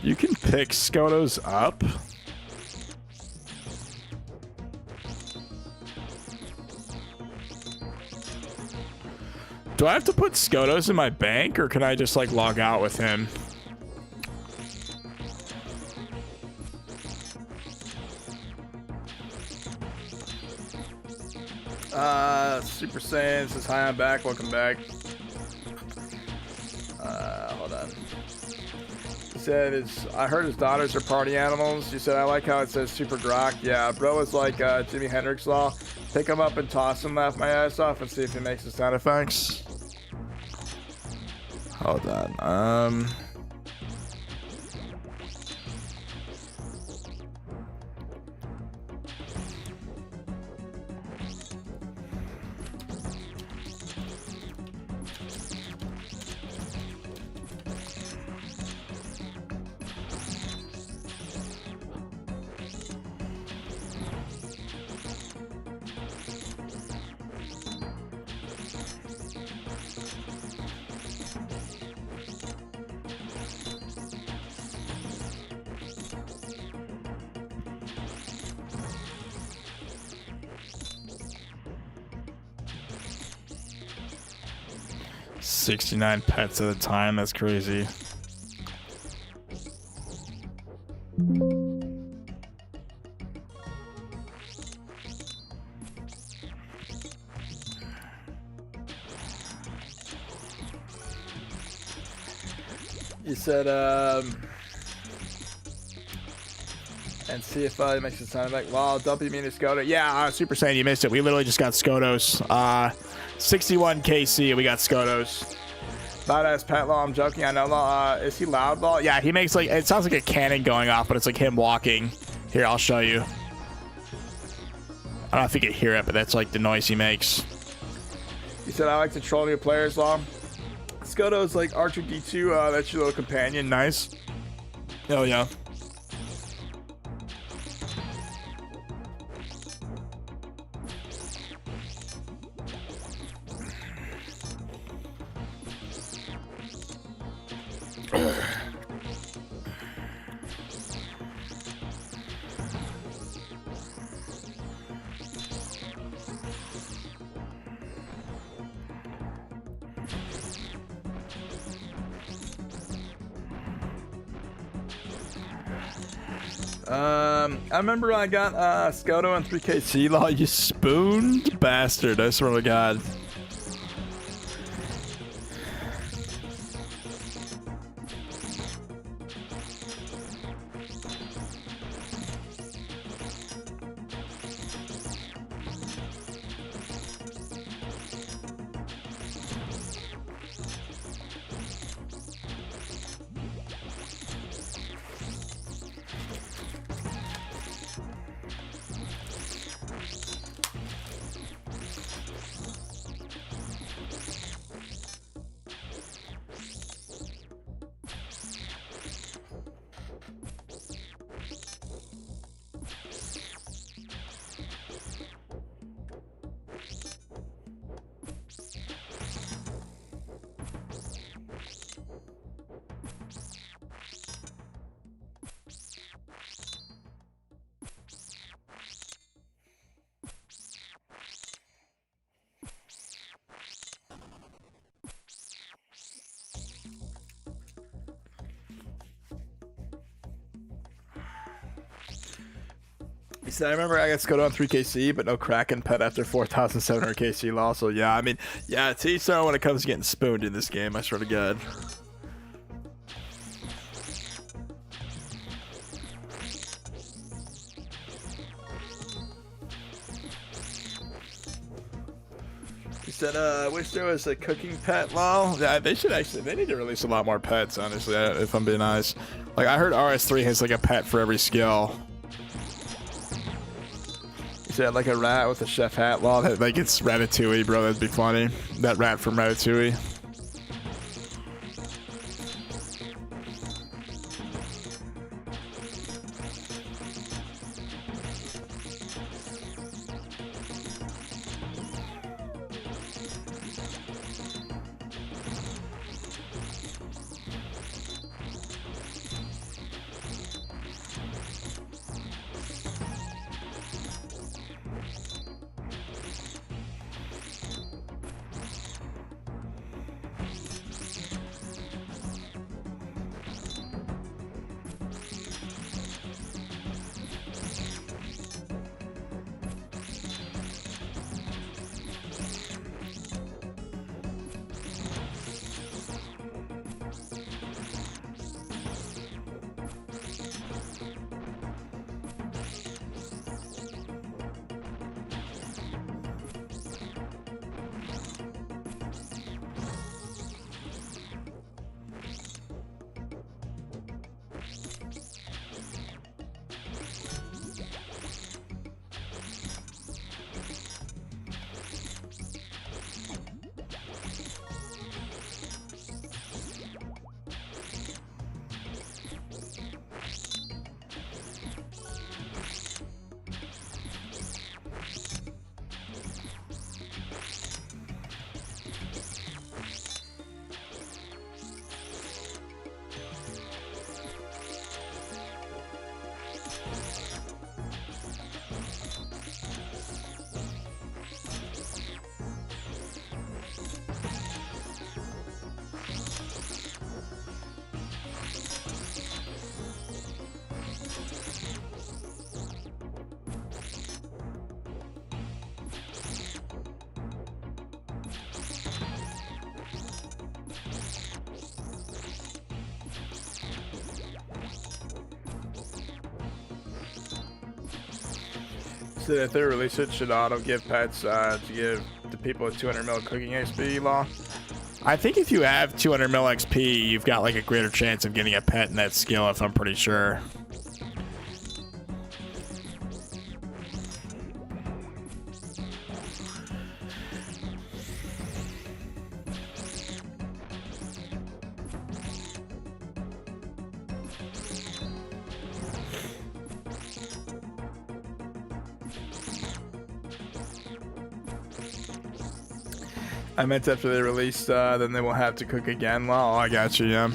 You can pick Skotos up. Do I have to put Skotos in my bank, or can I just like log out with him? Super Saiyan says hi, I'm back. Welcome back. Hold on. Said I heard his daughters are party animals. You said I like how it says Super Grok. Yeah, bro is like Jimi Hendrix law. Pick him up and toss him, laugh my ass off, and see if he makes the sound effects. Hold on. 69 pets at a time, that's crazy. He said, and see if it makes it sound like, well, W mean Scoto. Yeah, Super Saiyan, you missed it. We literally just got Scotos. 61 KC, we got Scotos. Badass Pet Law, I'm joking. I know Law. Is he Loud Law? Yeah, he makes like, it sounds like a cannon going off, but it's like him walking. Here, I'll show you. I don't know if you can hear it, but that's like the noise he makes. He said, I like to troll new players, Law. Scoto's like R2D2, that's your little companion. Nice. Hell yeah. I remember I got Scoto and 3KC Law. You spooned bastard. I swear to God. He said, I remember I got Scoto on 3KC, but no Kraken pet after 4,700 KC Law. So yeah, I mean, yeah, it's each when it comes to getting spooned in this game, I swear to God. He said, I wish there was a cooking pet, Law. Yeah, they should actually, they need to release a lot more pets, honestly, if I'm being honest. Like, I heard RS3 has like a pet for every skill. He said, like a rat with a chef hat, Law. Like, it's Ratatouille, bro. That'd be funny. That rat from Ratatouille. So if they release it, should auto give pets to give to people with 200 mil cooking XP law? I think if you have 200 mil XP, you've got like a greater chance of getting a pet in that skill, if I'm pretty sure. I meant after they release, then they will have to cook again. Well, I got you, yeah.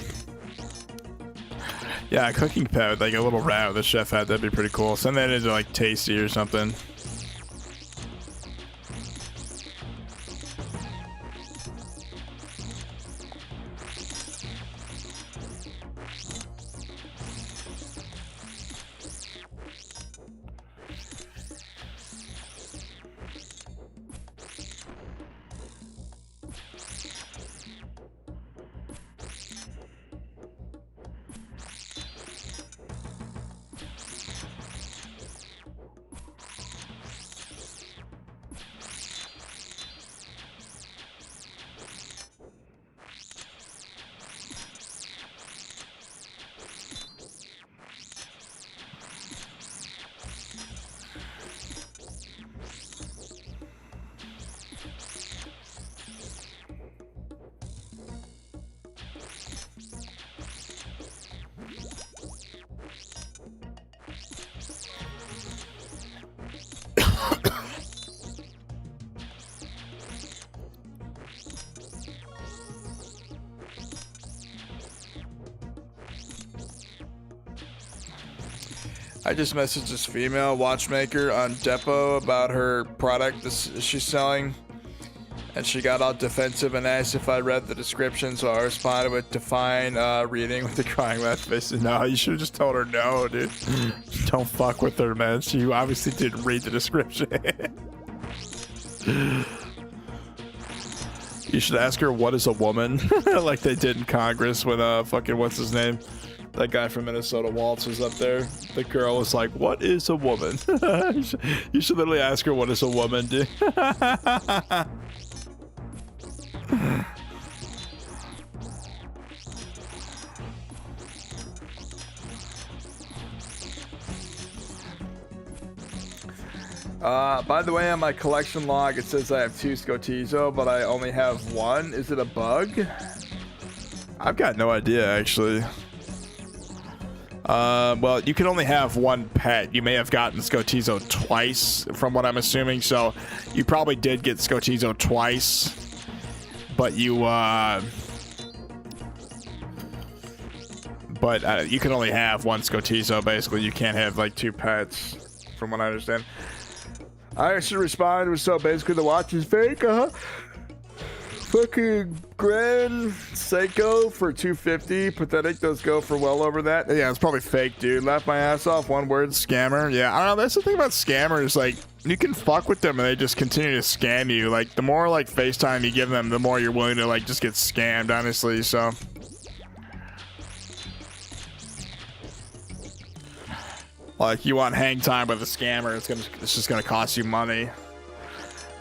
Yeah, a cooking pet with like a little rat with a chef hat, that'd be pretty cool. Send that into like Tasty or something. I just messaged this female watchmaker on Depot about her product she's selling, and she got all defensive and asked if I read the description, so I responded with define reading with a crying laugh face. No, you should have just told her no, dude. Don't fuck with her, man. She obviously didn't read the description. You should ask her what is a woman, like they did in Congress when fucking what's his name? That guy from Minnesota Waltz was up there. The girl was like, what is a woman? You should literally ask her what is a woman, dude. By the way, on my collection log, it says I have 2 Scotizo, but I only have 1. Is it a bug? I've got no idea, actually. Well, you can only have 1 pet. You may have gotten Scotizo twice, from what I'm assuming, so you probably did get Scotizo twice, but you can only have 1 Scotizo, basically. You can't have, like, 2 pets, from what I understand. I should respond with, so basically the watch is fake, Fucking Grand Seiko for 250. Pathetic. Those go for well over that. Yeah, it's probably fake, dude. Laugh my ass off. One word, scammer. Yeah, I don't know. That's the thing about scammers. Like, you can fuck with them and they just continue to scam you. Like, the more, like, FaceTime you give them, the more you're willing to, like, just get scammed, honestly. So, like, you want hang time with a scammer, it's just gonna cost you money.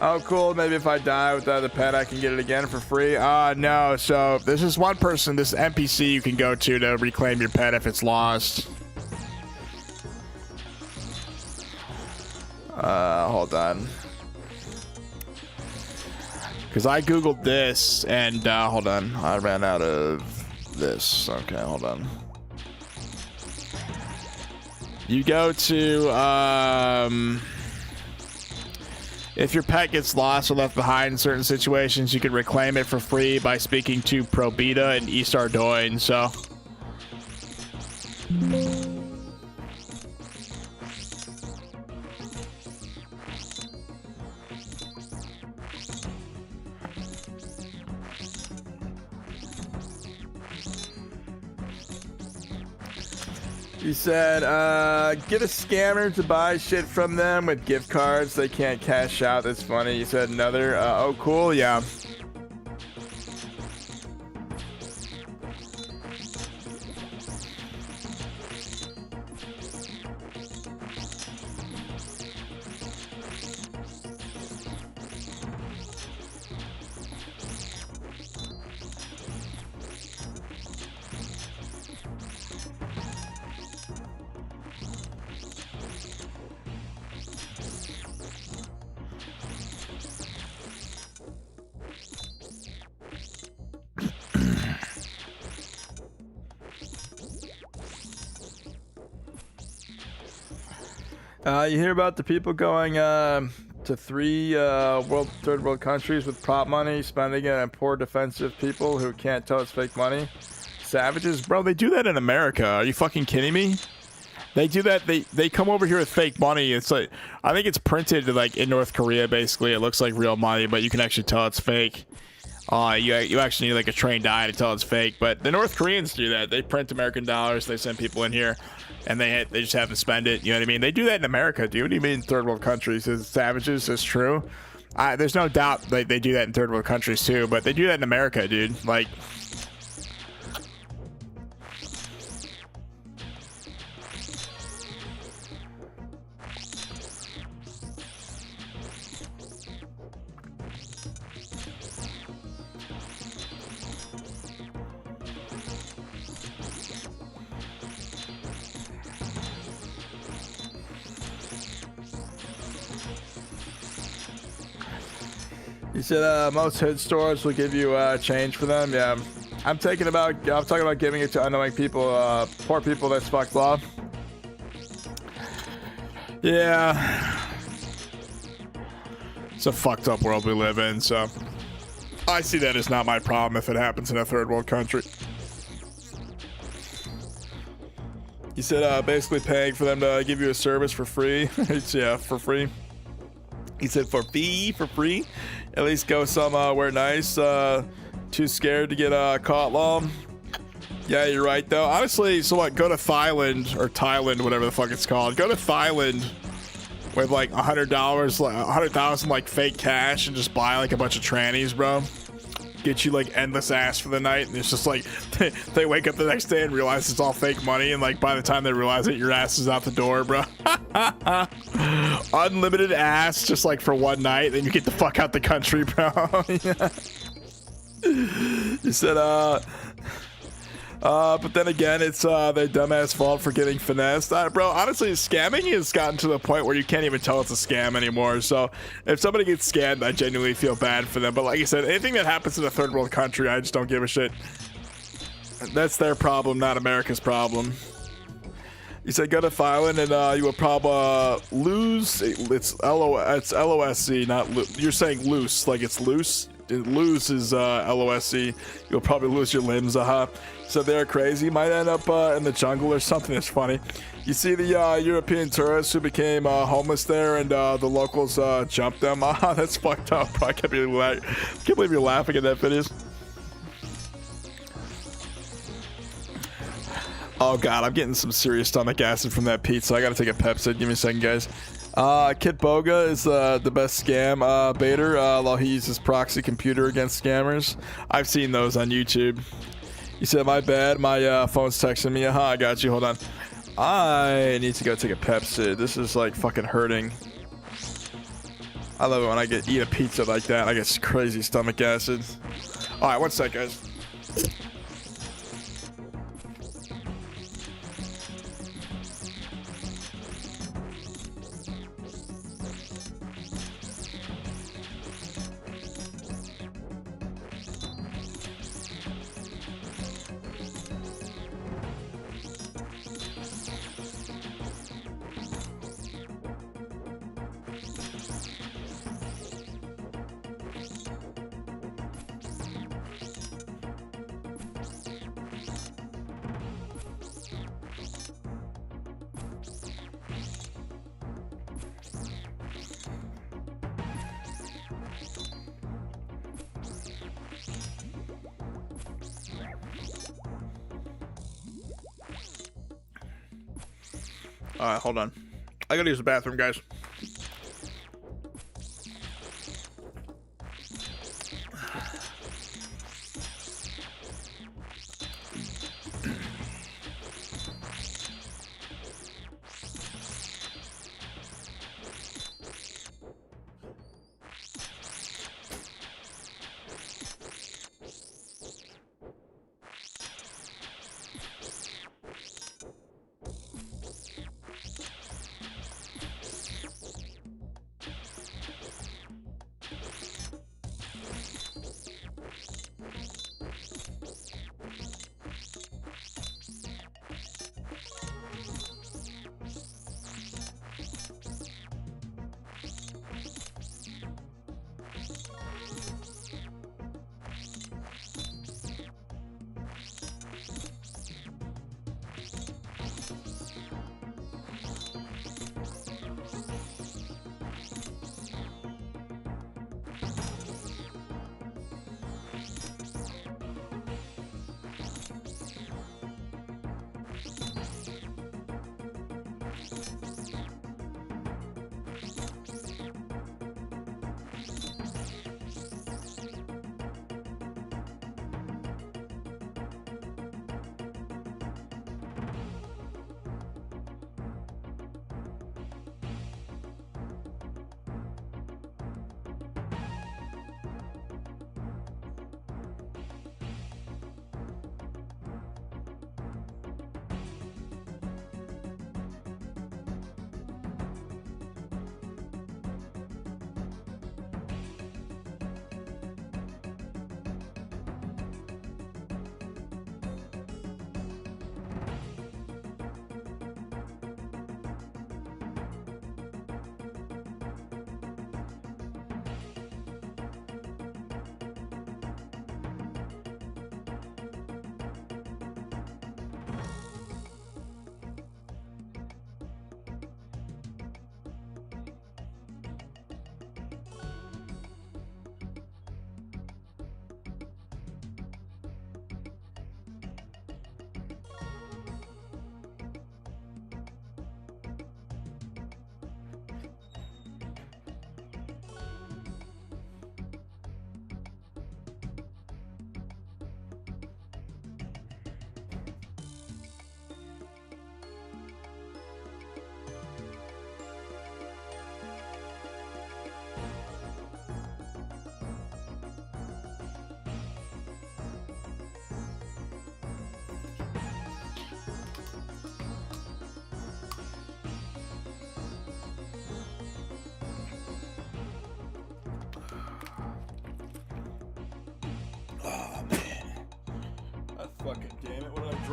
Oh, cool. Maybe if I die without the pet, I can get it again for free. No. So there's this one person, this NPC you can go to reclaim your pet if it's lost. Hold on. Because I Googled this and, hold on. I ran out of this. Okay, hold on. You go to, if your pet gets lost or left behind in certain situations, you can reclaim it for free by speaking to Probita and East Ardoin, so. He said, get a scammer to buy shit from them with gift cards they can't cash out. That's funny. He said another, oh, cool, yeah. You hear about the people going to third world countries with prop money, spending it on poor defensive people who can't tell it's fake money? Savages, bro. They do that in America. Are you fucking kidding me? They do that. They come over here with fake money. It's like, I think it's printed like in North Korea. Basically, it looks like real money, but you can actually tell it's fake. You actually need like a trained eye to tell it's fake. But the North Koreans do that. They print American dollars. They send people in here, and they just have to spend it. You know what I mean? They do that in America, dude. What do you mean third world countries? Is savages? It's true. There's no doubt they do that in third world countries too, but they do that in America, dude. Like. You said most hood stores will give you change for them. Yeah, I'm talking about giving it to unknowing people, poor people that's fucked law. Yeah, it's a fucked up world we live in. So I see that as not my problem if it happens in a third world country. You said basically paying for them to give you a service for free. Yeah, for free. He said for free. At least go somewhere nice. Too scared to get caught long. Yeah, you're right though. Honestly, so what? Go to Thailand or Thailand, whatever the fuck it's called. Go to Thailand with like $100, 100,000 like fake cash, and just buy like a bunch of trannies, bro. Get you like endless ass for the night, and it's just like they wake up the next day and realize it's all fake money, and like by the time they realize it, your ass is out the door, bro. Unlimited ass just like for one night, then you get the fuck out the country, bro. Yeah. You said but then again, it's their dumbass fault for getting finessed. Bro, honestly, scamming has gotten to the point where you can't even tell it's a scam anymore. So if somebody gets scammed, I genuinely feel bad for them. But like I said, anything that happens in a third world country, I just don't give a shit. That's their problem, not America's problem. You said go to Thailand and you will probably lose. It's LOSC, not you're saying loose, like it's loose. Lose is LOSC. You'll probably lose your limbs. So they're crazy. Might end up in the jungle or something. It's funny. You see the European tourists who became homeless there, and the locals jumped them. That's fucked up, bro. I can't believe you're laughing at that video. Oh god, I'm getting some serious stomach acid from that pizza. I gotta take a Pepsi. Give me a second, guys. Kit Boga is the best scam baiter while he uses proxy computer against scammers. I've seen those on YouTube. You said, my bad, my phone's texting me. I got you, hold on. I need to go take a Pepsi. This is like fucking hurting. I love it when I eat a pizza like that. I get crazy stomach acid. Alright, one sec, guys. Alright, hold on. I gotta use the bathroom, guys.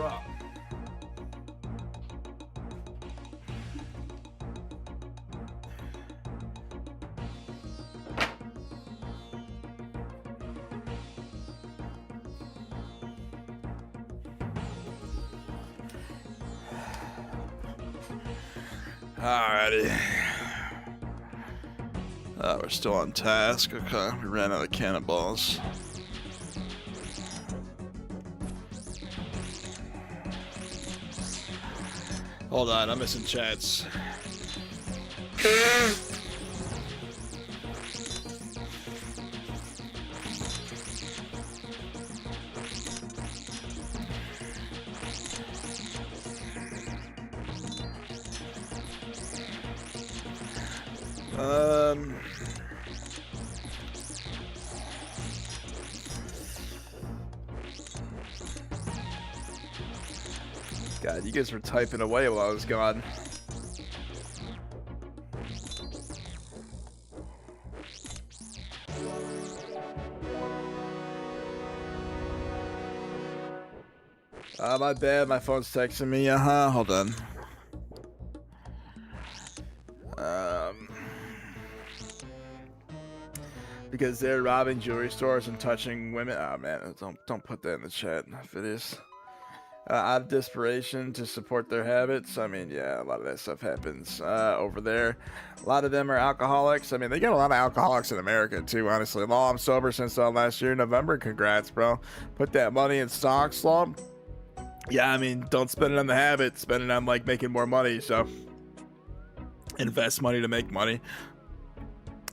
bro. Alrighty. We're still on task. Okay, we ran out of cannonballs. Hold on, I'm missing chats. God, you guys were typing away while I was gone. My bad, my phone's texting me. Hold on. Because they're robbing jewelry stores and touching women. Oh man, don't put that in the chat if it is. Out of desperation to support their habits. I mean, yeah, a lot of that stuff happens over there. A lot of them are alcoholics. I mean, they got a lot of alcoholics in America too, honestly. Law, I'm sober since last year, November. Congrats, bro. Put that money in stocks, Law. Yeah, I mean, don't spend it on the habit. Spend it on, like, making more money. So, invest money to make money.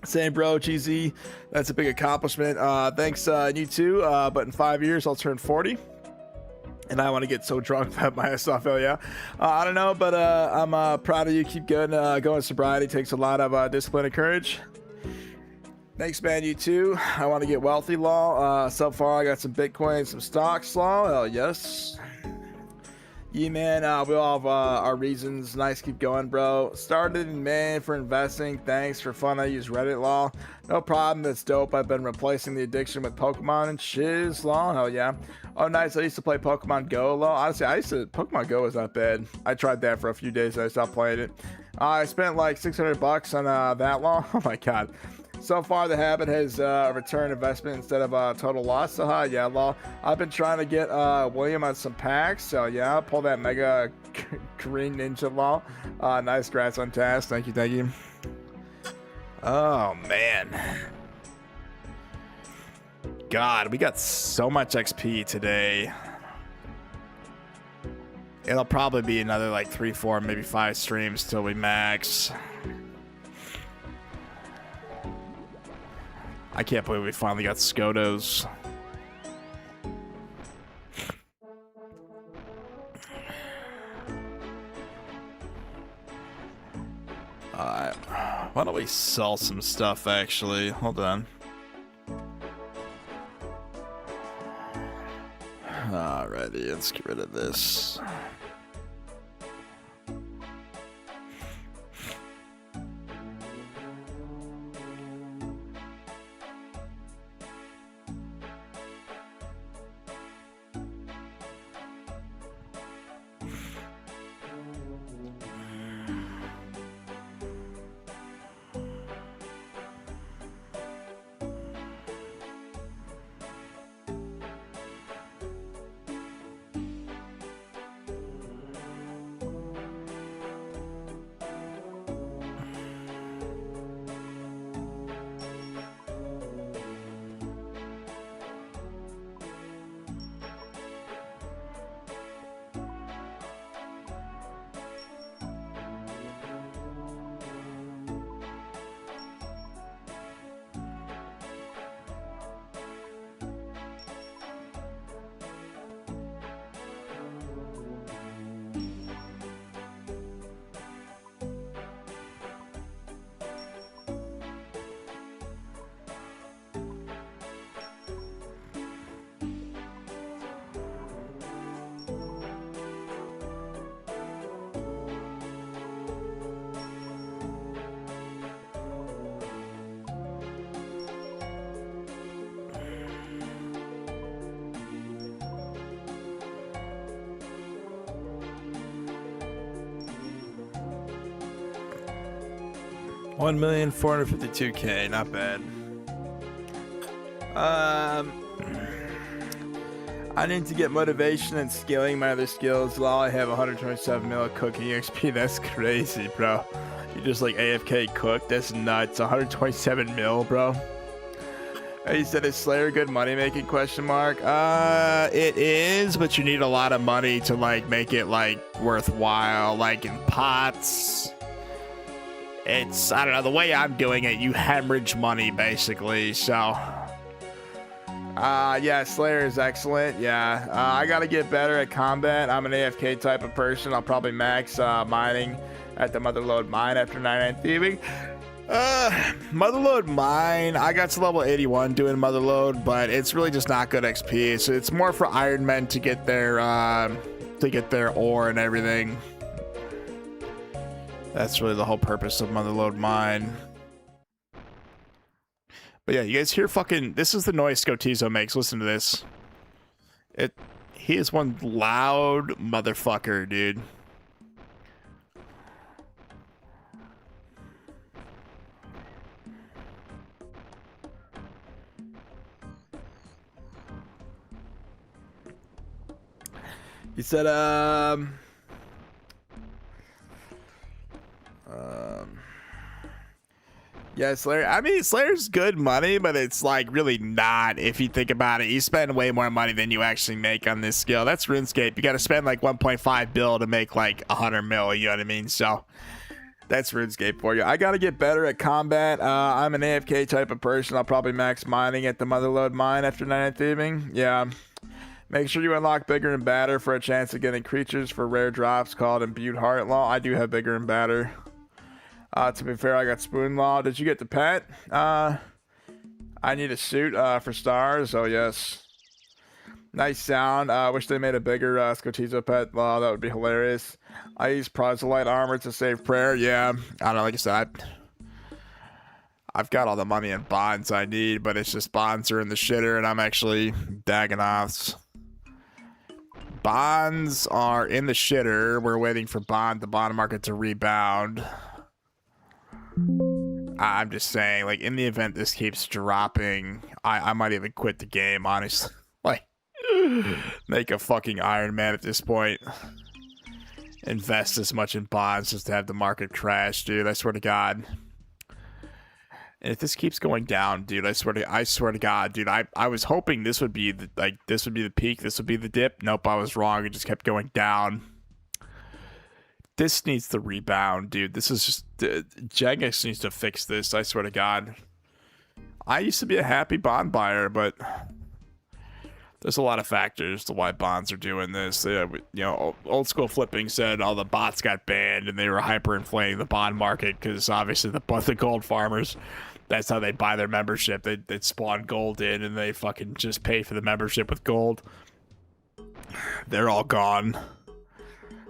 Same, bro, GZ. That's a big accomplishment. Thanks, you too. But in 5 years, I'll turn 40. And I want to get so drunk that my ass off, hell yeah. I don't know, but I'm proud of you. Keep going. Going sobriety takes a lot of discipline and courage. Thanks, man. You too. I want to get wealthy, Law. So far, I got some Bitcoin, some stocks, Law. Hell yes. Yeah, man. We all have our reasons. Nice. Keep going, bro. Started in May for investing. Thanks for fun. I use Reddit, Law. No problem. That's dope. I've been replacing the addiction with Pokemon and shiz, Law. Hell yeah. Oh, nice. I used to play Pokemon Go, Law. Honestly, Pokemon Go was not bad. I tried that for a few days. I stopped playing it. I spent like $600 on that, Law. Oh my god. So far, the habit has return investment instead of total loss. So, yeah, Law. I've been trying to get William on some packs. So, yeah, pull that Mega Green Ninja, Law. Nice. Grats on task. Thank you. Thank you. Oh, man. God, we got so much XP today. It'll probably be another like 3, 4, maybe 5 streams till we max. I can't believe we finally got Skotos. Alright. Why don't we sell some stuff actually? Hold on. Alrighty, let's get rid of this. 1,452,000, not bad. I need to get motivation and scaling my other skills. While I have 127 mil cooking XP, that's crazy, bro. You just like AFK cook, that's nuts. 127 mil, bro. He said, is Slayer good money making, question mark? It is, but you need a lot of money to like make it like worthwhile, like in pots. It's, I don't know, the way I'm doing it, you hemorrhage money basically, so. Yeah, Slayer is excellent, yeah. I gotta get better at combat. I'm an AFK type of person. I'll probably max mining at the Motherlode mine after 99 thieving. Motherlode mine, I got to level 81 doing Motherlode, but it's really just not good XP. So it's more for Iron Men to get their ore and everything. That's really the whole purpose of Motherlode mine. But yeah, you guys hear fucking, this is the noise Scotizo makes. Listen to this. He is one loud motherfucker, dude. He said, yeah, Slayer. I mean, Slayer's good money, but it's like really not. If you think about it, you spend way more money than you actually make on this skill. That's RuneScape. You got to spend like 1.5 bill to make like 100 mil. You know what I mean? So that's RuneScape for you. I got to get better at combat. I'm an AFK type of person. I'll probably max mining at the Motherlode mine after 99 thieving. Yeah. Make sure you unlock bigger and badder for a chance of getting creatures for rare drops called imbued heart law. I do have bigger and badder. To be fair, I got spoon law. Did you get the pet? I need a suit for stars. Oh yes. Nice sound. Wish they made a bigger Scotizo pet law. That would be hilarious. I use proselyte armor to save prayer. Yeah. I don't know. Like I said, I've got all the money and bonds I need, but it's just bonds are in the shitter, and I'm actually Dagonoths. Bonds are in the shitter. We're waiting for the bond market to rebound. I'm just saying, like, in the event this keeps dropping, I might even quit the game, honestly. Like, make a fucking Iron Man at this point. Invest as much in bonds just to have the market crash, dude. I swear to God. And if this keeps going down, dude, I swear to God, dude, I was hoping this would be the peak, this would be the dip. Nope, I was wrong. It just kept going down. This needs to rebound, dude. This is just Jagex needs to fix this. I swear to God. I used to be a happy bond buyer, but there's a lot of factors to why bonds are doing this. You know, old school flipping said all the bots got banned and they were hyperinflating the bond market because obviously the gold farmers, that's how they buy their membership. They'd spawn gold in and they fucking just pay for the membership with gold. They're all gone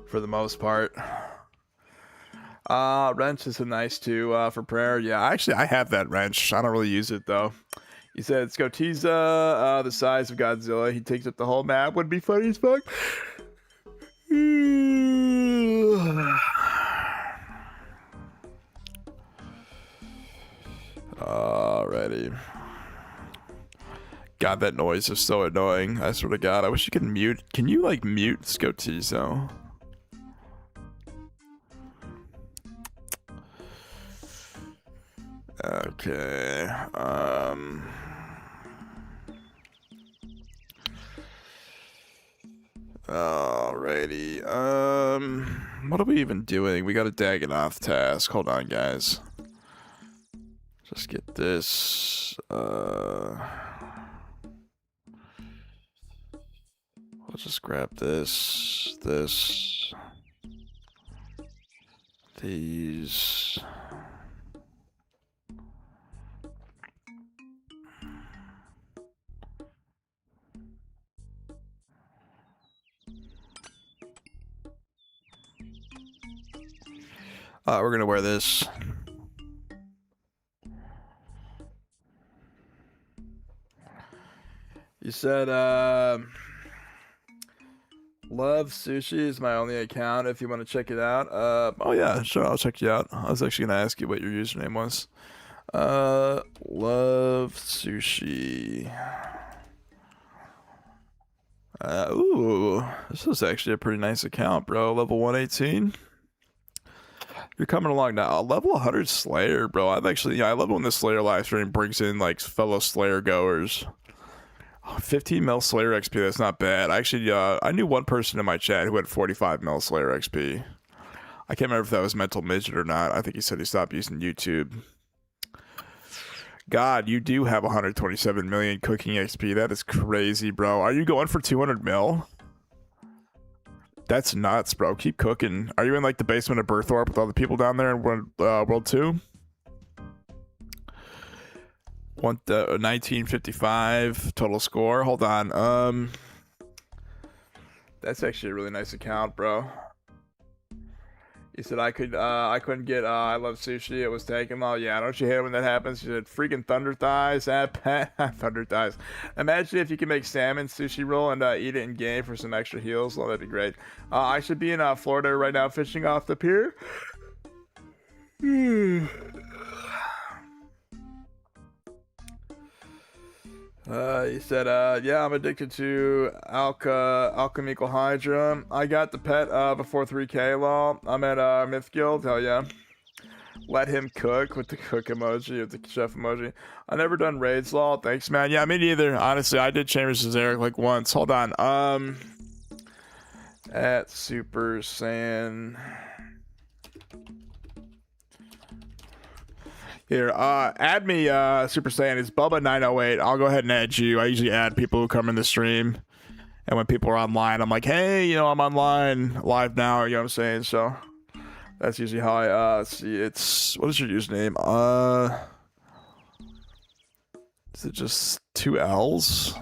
for the most part. Wrench is a nice too for prayer. Yeah, actually I have that wrench. I don't really use it though. He said Scotiza, the size of Godzilla. He takes up the whole map. Would be funny as fuck. Alrighty. God, that noise is so annoying. I swear to God, I wish you could mute. Can you like mute Scotizo? Okay. Alrighty. What are we even doing? We got a Dagonoth task. Hold on, guys. Just get this. I'll just grab this, these. We're gonna wear this. You said, Love Sushi is my only account if you want to check it out. Oh yeah, sure, I'll check you out. I was actually gonna ask you what your username was. Love Sushi. Ooh, this is actually a pretty nice account, bro. Level 118. You're coming along now. Level 100 Slayer, bro. I love when the Slayer live stream brings in like fellow Slayer goers. 15 mil Slayer XP, that's not bad. Actually, I knew one person in my chat who had 45 mil Slayer XP. I can't remember if that was Mental Midget or not. I think he said he stopped using YouTube. God, you do have 127 million cooking XP. That is crazy, bro. Are you going for 200 mil? That's nuts, bro. Keep cooking. Are you in like the basement of Berthorpe with all the people down there in World 2? 1955 total score. Hold on. That's actually a really nice account, bro. He said I couldn't get I love sushi. It was taken. Oh yeah, don't you hate it when that happens? He said freaking thunder thighs. Thunder thighs. Imagine if you could make salmon sushi roll and eat it in game for some extra heals. Well, that'd be great. I should be in Florida right now fishing off the pier. He said, yeah, I'm addicted to alchemical hydra. I got the pet before 3K law. I'm at Myth Guild. Hell yeah. Let him cook with the cook emoji, with the chef emoji. I never done raids law. Thanks, man. Yeah, me neither. Honestly, I did Chambers as Eric like once. Hold on. At Super Saiyan. Here, add me, Super Saiyan. It's Bubba908. I'll go ahead and add you. I usually add people who come in the stream. And when people are online, I'm like, hey, you know, I'm online live now. You know what I'm saying? So that's usually how I see it. What is your username? Is it just 2 L's?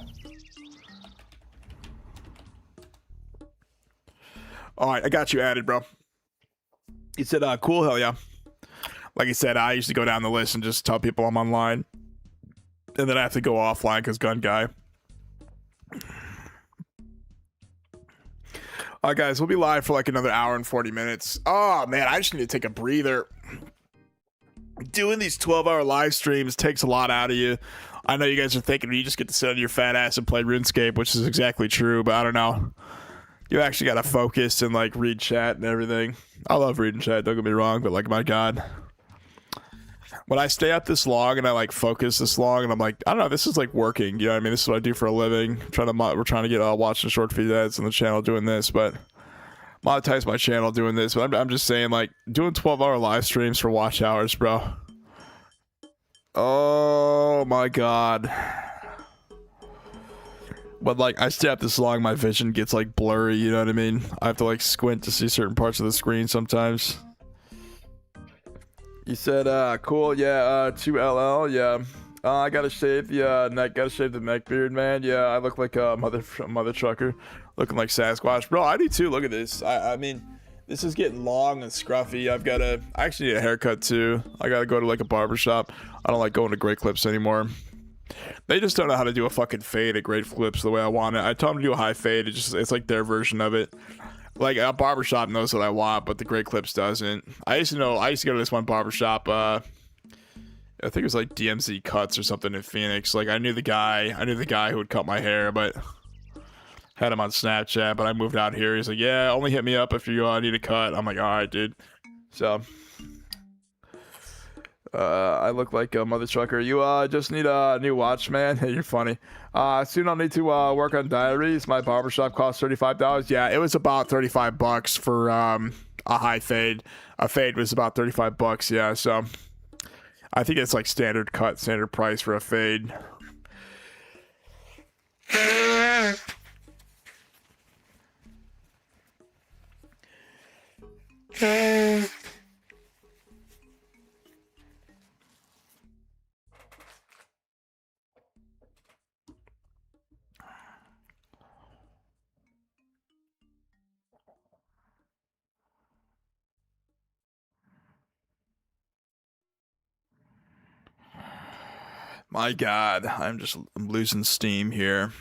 Alright, I got you added, bro. He said, cool, hell yeah. Like I said, I used to go down the list and just tell people I'm online. And then I have to go offline because gun guy. Alright guys, we'll be live for like another hour and 40 minutes. Oh man, I just need to take a breather. Doing these 12-hour live streams takes a lot out of you. I know you guys are thinking you just get to sit on your fat ass and play RuneScape, which is exactly true, but I don't know. You actually gotta focus and like read chat and everything. I love reading chat, don't get me wrong, but like my god. When I stay up this long and I like focus this long and I'm like, I don't know, this is like working, you know what I mean? This is what I do for a living. We're trying to get watching short feed ads on the channel doing this, but monetize my channel doing this. But I'm just saying, like, doing 12-hour live streams for watch hours, bro. Oh my god. But like I stay up this long, my vision gets like blurry, you know what I mean? I have to like squint to see certain parts of the screen sometimes. You said, cool, yeah, 2LL, yeah. I gotta shave the neck beard, man. Yeah, I look like a mother trucker, looking like Sasquatch. Bro, I do too, look at this. I mean, this is getting long and scruffy. I actually need a haircut too. I gotta go to like a barber shop. I don't like going to Great Clips anymore. They just don't know how to do a fucking fade at Great Clips the way I want it. I told them to do a high fade, it's like their version of it. Like a barbershop knows what I want, but the Great Clips doesn't. I used to go to this one barbershop, I think it was like DMZ Cuts or something in Phoenix. Like I knew the guy who would cut my hair, but had him on Snapchat, but I moved out here. He's like, yeah, only hit me up if you need a cut. I'm like, alright, dude. So I look like a mother trucker. You just need a new watch, man. You're funny. Soon I'll need to work on diaries. My barbershop costs $35. Yeah, it was about $35 for a high fade. A fade was about $35. Yeah, so I think it's like standard price for a fade. My god, I'm losing steam here.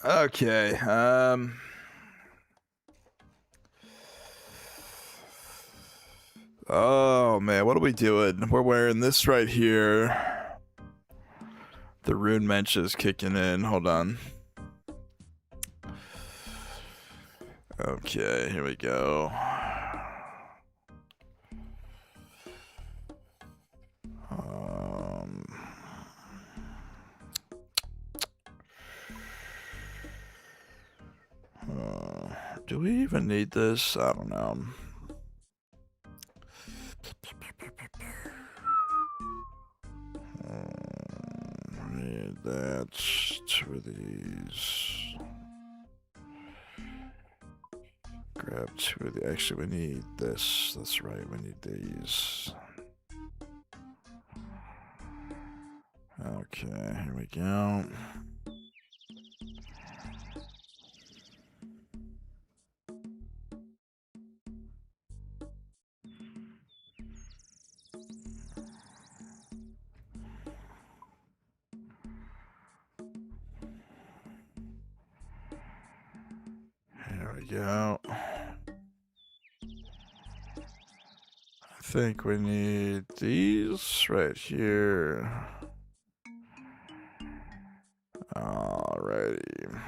Okay. Oh man, what are we doing? We're wearing this right here. The rune mensch is kicking in. Hold on. Okay, here we go. Do we even need this? I don't know. Need that. 2 of these. Grab 2 of the. Actually, we need this. That's right. We need these. Okay, here we go. Here we go. I think we need these right here. Alrighty.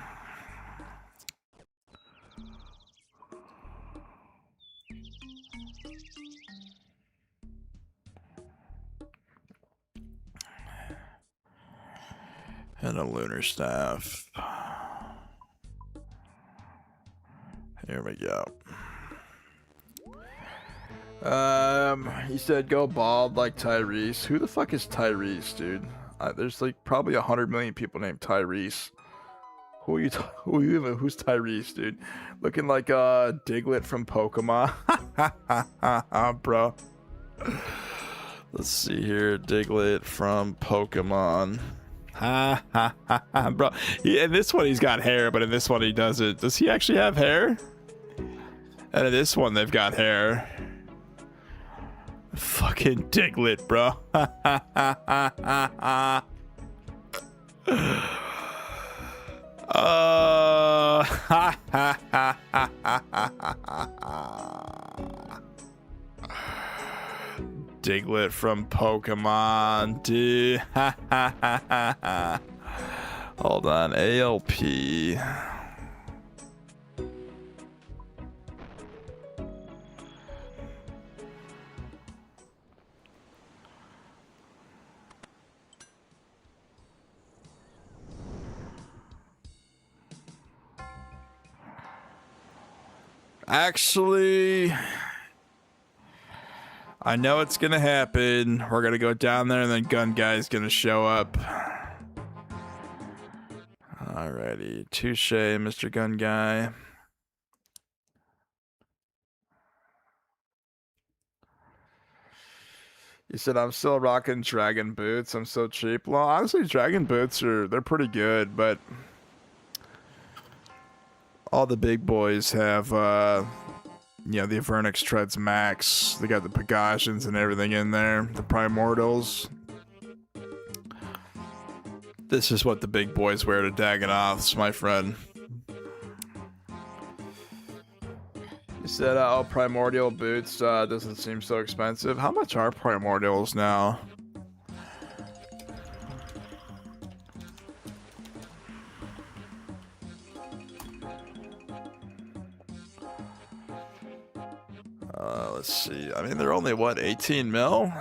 And a lunar staff. Here we go. He said go bald like Tyrese. Who the fuck is Tyrese, dude? There's like probably 100 million people named Tyrese. Who are you? Who's Tyrese, dude? Looking like Diglett from Pokemon. Bro. Let's see here, Diglett from Pokemon. Bro. In this one he's got hair, but in this one he doesn't. Does he actually have hair? And in this one they've got hair. Fucking Diglett, bro. Diglett from Pokemon, dude. Hold on, ALP. Actually, I know it's gonna happen. We're gonna go down there and then Gun Guy's gonna show up. Alrighty, touche, Mr. Gun Guy. You said I'm still rocking dragon boots. I'm so cheap. Well, honestly, dragon boots they're pretty good, but all the big boys have you know, the Avernix Treads Max. They got the Pegasians and everything in there. The Primordials. This is what the big boys wear to Dagonoths, my friend. You said, oh, Primordial boots doesn't seem so expensive. How much are Primordials now? Let's see. I mean, they're only, what, 18 mil?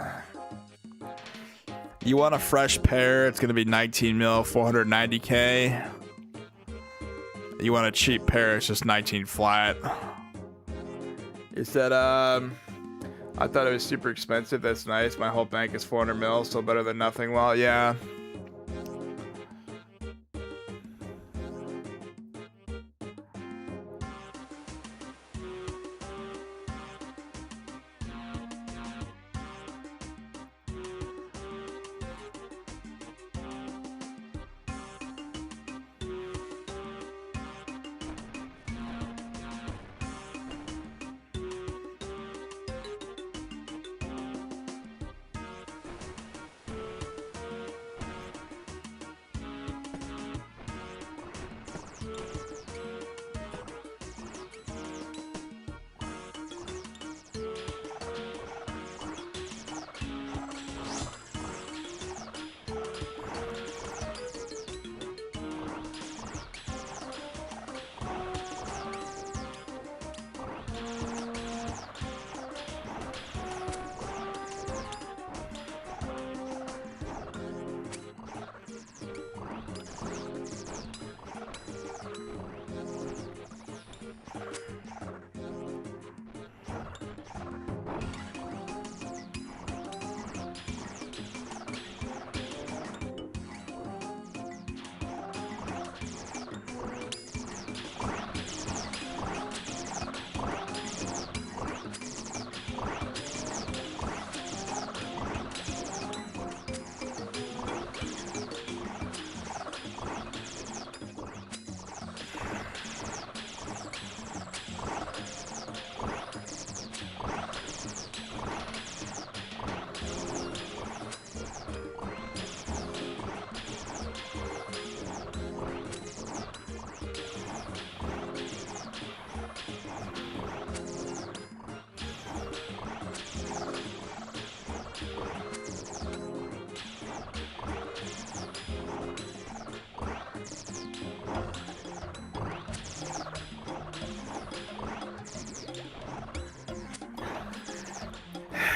You want a fresh pair, it's going to be 19 mil, 490k. You want a cheap pair, it's just 19 flat. You said, I thought it was super expensive. That's nice. My whole bank is 400 mil, so better than nothing. Well, yeah.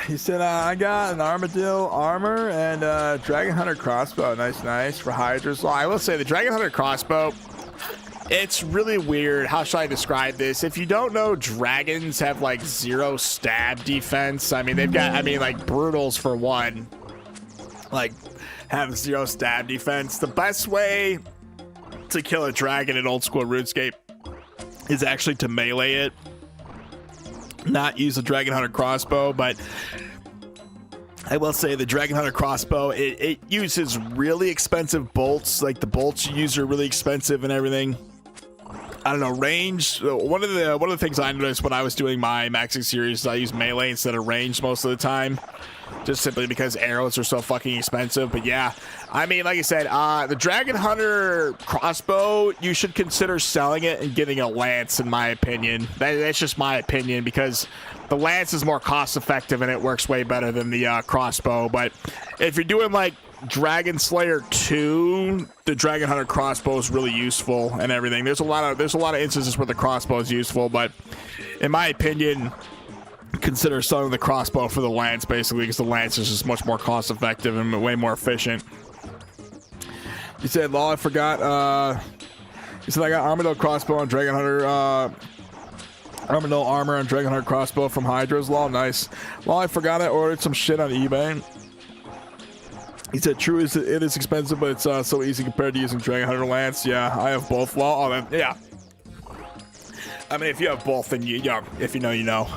He said, I got an armadillo armor and dragon hunter crossbow. Nice for Hydra's Law. I will say the dragon hunter crossbow, it's really weird. How should I describe this? If you don't know, dragons have like 0 stab defense. I mean, they've got, like brutals for one, like have 0 stab defense. The best way to kill a dragon in old school RuneScape is actually to melee it, not use a dragon hunter crossbow. But I will say the dragon hunter crossbow, it uses really expensive bolts. Like the bolts you use are really expensive and everything. I don't know, range. One of the things I noticed when I was doing my maxing series is I use melee instead of range most of the time, just simply because arrows are so fucking expensive. But yeah, I mean, like I said, the dragon hunter crossbow, you should consider selling it and getting a lance, in my opinion. That's just my opinion, because the lance is more cost effective and it works way better than the crossbow. But if you're doing like Dragon Slayer 2, the dragon hunter crossbow is really useful and everything. There's a lot of instances where the crossbow is useful, but in my opinion, consider selling the crossbow for the lance, basically, because the lance is just much more cost effective and way more efficient. He said, Law, I forgot. He said, I got armadillo crossbow and dragon hunter armadillo armor and dragon hunter crossbow from Hydra's Law. Nice. Law, I forgot I ordered some shit on eBay. He said, true, it is expensive, but it's so easy compared to using dragon hunter lance. Yeah, I have both. Law. Oh, yeah. I mean, if you have both, then if you know, you know.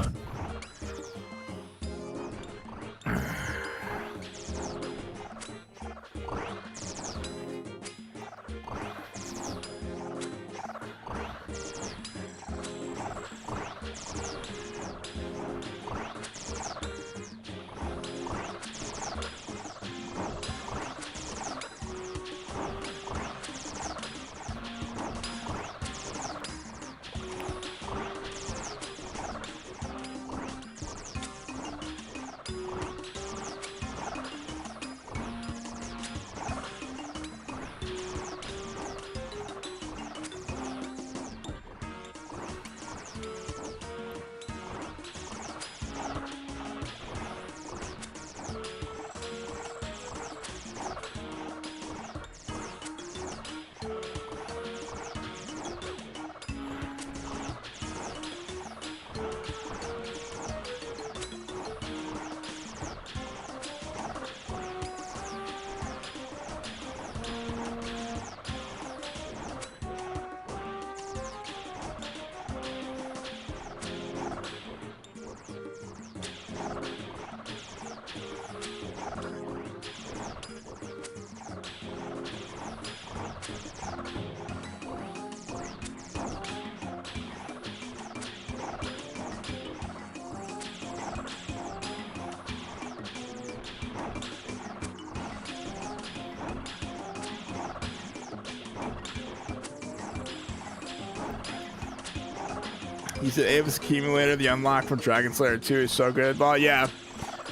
He said Avis Accumulator, the unlock from Dragon Slayer 2 is so good. Well, yeah.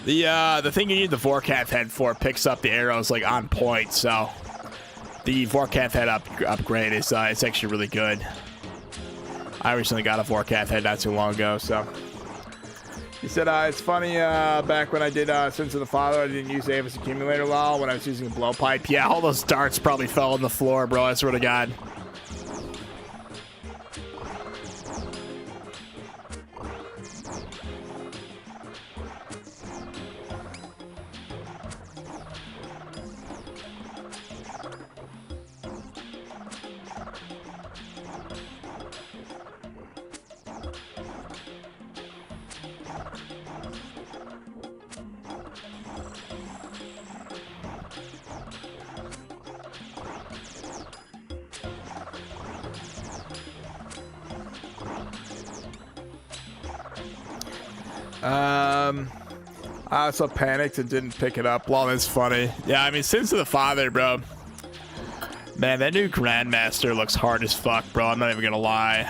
The thing you need the Vorkath head for picks up the arrows like on point, so the Vorkath head upgrade is it's actually really good. I recently got a Vorkath head not too long ago, so. He said, it's funny, back when I did Sins of the Father, I didn't use Avis Accumulator law when I was using a blowpipe. Yeah, all those darts probably fell on the floor, bro, I swear to God. I also panicked and didn't pick it up. Well, that's funny. Yeah, I mean, Sins of the Father, bro. Man, that new Grandmaster looks hard as fuck, bro. I'm not even gonna lie.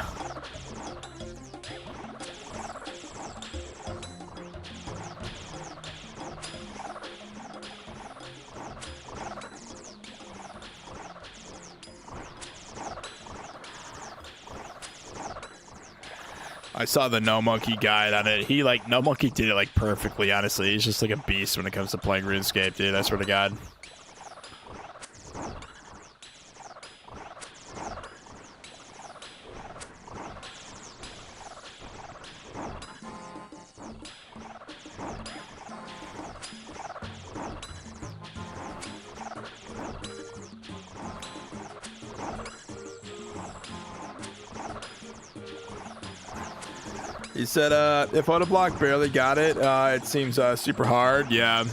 I saw the No Monkey guide on it. He like No Monkey did it like perfectly. Honestly, he's just like a beast when it comes to playing RuneScape, dude. I swear to God. He said, if Autoblock barely got it, it seems super hard. Yeah.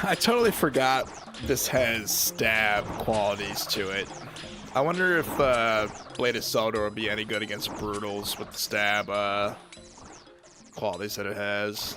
I totally forgot this has stab qualities to it. I wonder if Blade of Soda would be any good against Brutals with the stab qualities that it has.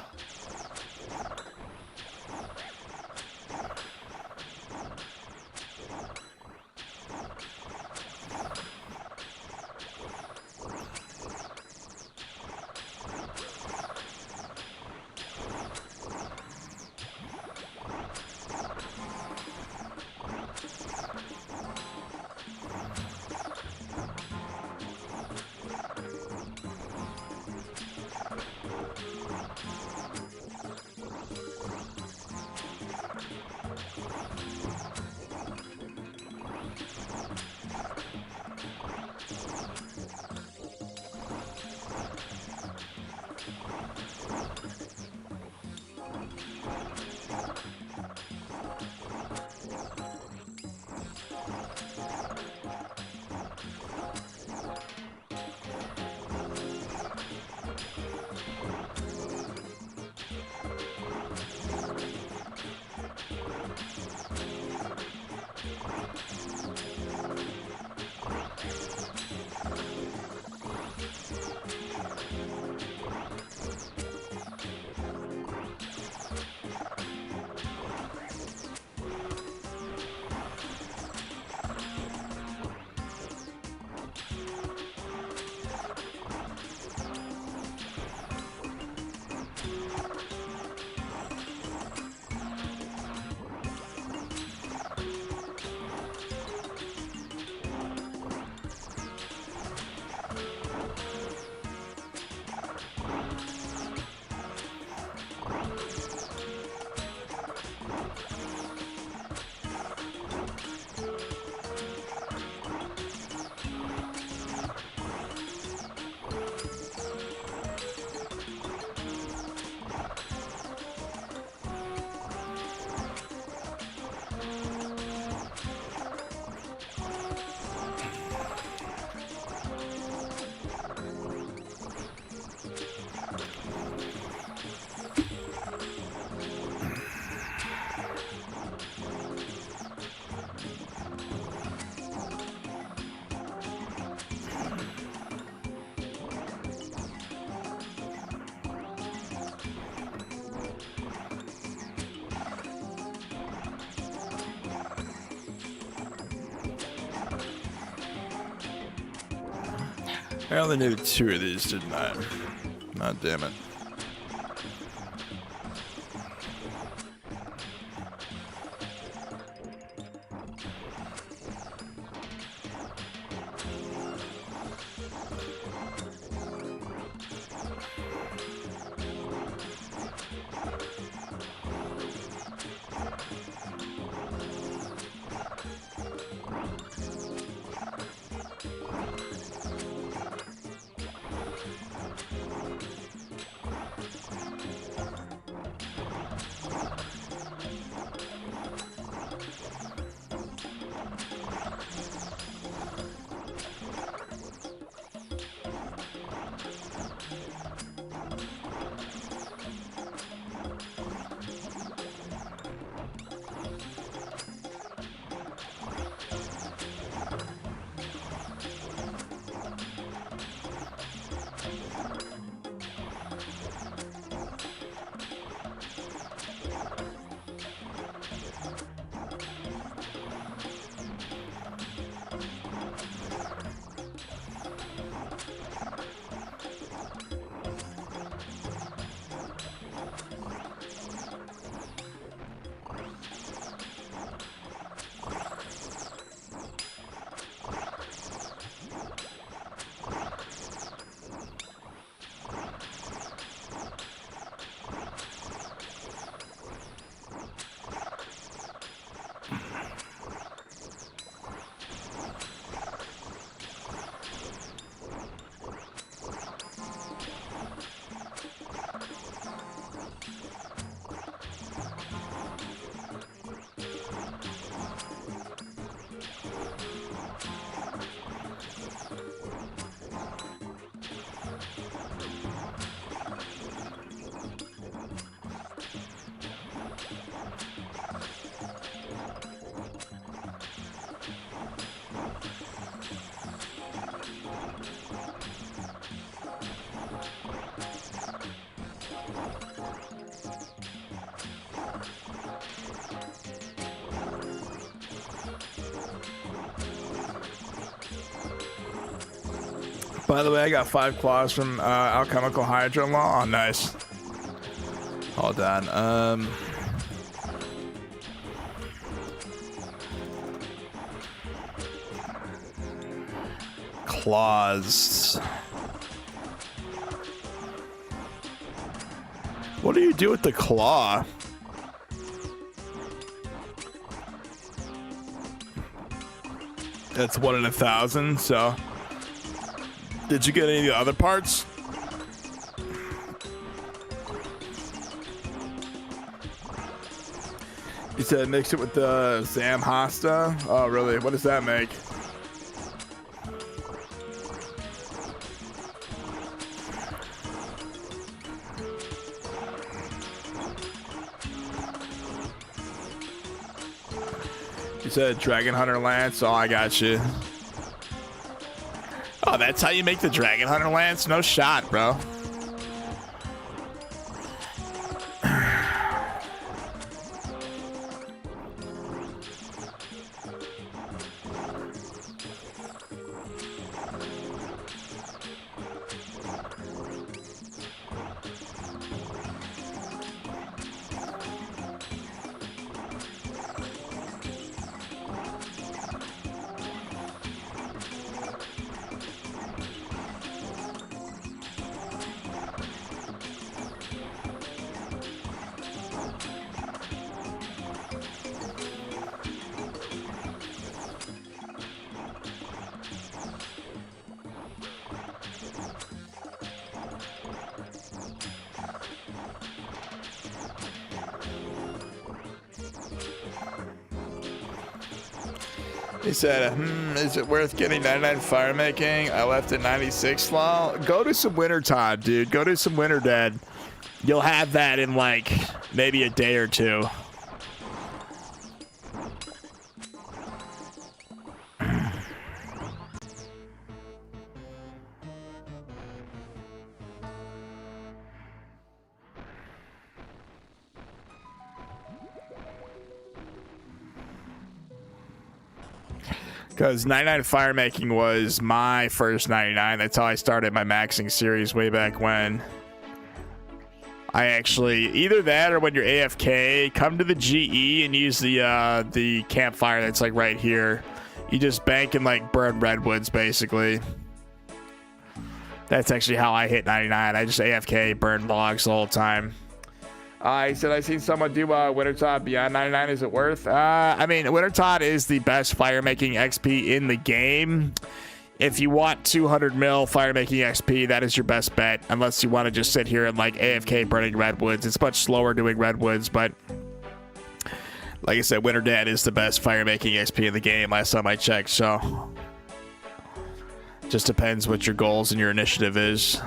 I only needed 2 of these, didn't I? God damn it. By the way, I got 5 claws from Alchemical Hydra Law. Oh, nice. Hold on. Claws. What do you do with the claw? That's 1 in 1,000, so. Did you get any of the other parts? You said mix it with the Zamhasta? Oh, really? What does that make? You said Dragon Hunter Lance? Oh, I got you. Oh, that's how you make the Dragon Hunter Lance? No shot, bro. He said, is it worth getting 99 fire making? I left at 96 law. Go to some winter time, dude. Go to some winter dead. You'll have that in like maybe a day or 2. Because 99 fire making was my first 99. That's how I started my maxing series way back when. I actually, either that or when you're AFK, come to the GE and use the campfire that's like right here. You just bank and like burn redwoods basically. That's actually how I hit 99. I just AFK, burn logs the whole time. He said, I've seen someone do Wintertot beyond 99. Is it worth? I mean, Wintertot is the best fire making XP in the game. If you want 200 mil fire making XP, that is your best bet. Unless you want to just sit here and like AFK burning redwoods. It's much slower doing redwoods, but like I said, Winter Dad is the best fire making XP in the game last time I checked, so just depends what your goals and your initiative is.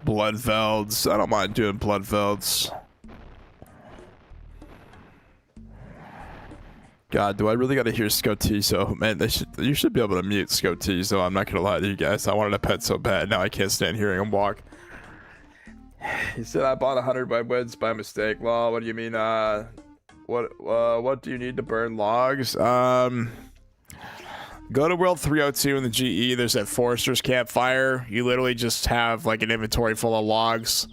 Bloodvelds. I don't mind doing Bloodvelds. God, do I really gotta hear Scotizo? Man, you should be able to mute Scotizo. I'm not gonna lie to you guys. I wanted a pet so bad. Now I can't stand hearing him walk. He said I bought 100 redwoods by mistake. Well, what do you mean? What do you need to burn logs? Go to World 302 in the GE. There's that Forester's Campfire. You literally just have like an inventory full of logs,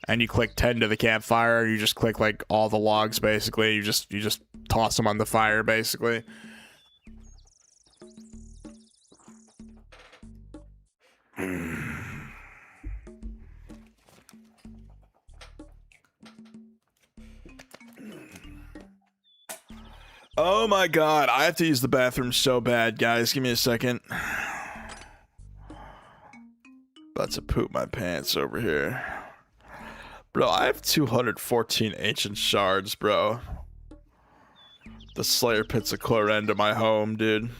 and you click 10 to the campfire. You just click like all the logs basically. You just toss them on the fire basically. Oh my god, I have to use the bathroom so bad, guys. Give me a second. About to poop my pants over here. Bro, I have 214 ancient shards, bro. The Slayer pit's a clear end to my home, dude.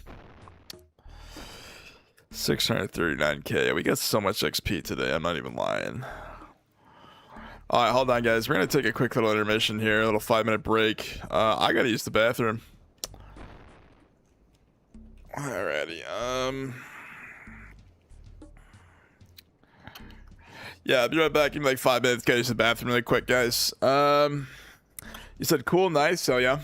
639k. We got so much XP today, I'm not even lying. Alright, hold on, guys. We're gonna take a quick little intermission here, a little 5-minute break. I gotta use the bathroom. Alrighty, yeah, I'll be right back in like 5 minutes. Gotta use the bathroom really quick, guys. You said cool, nice, so yeah.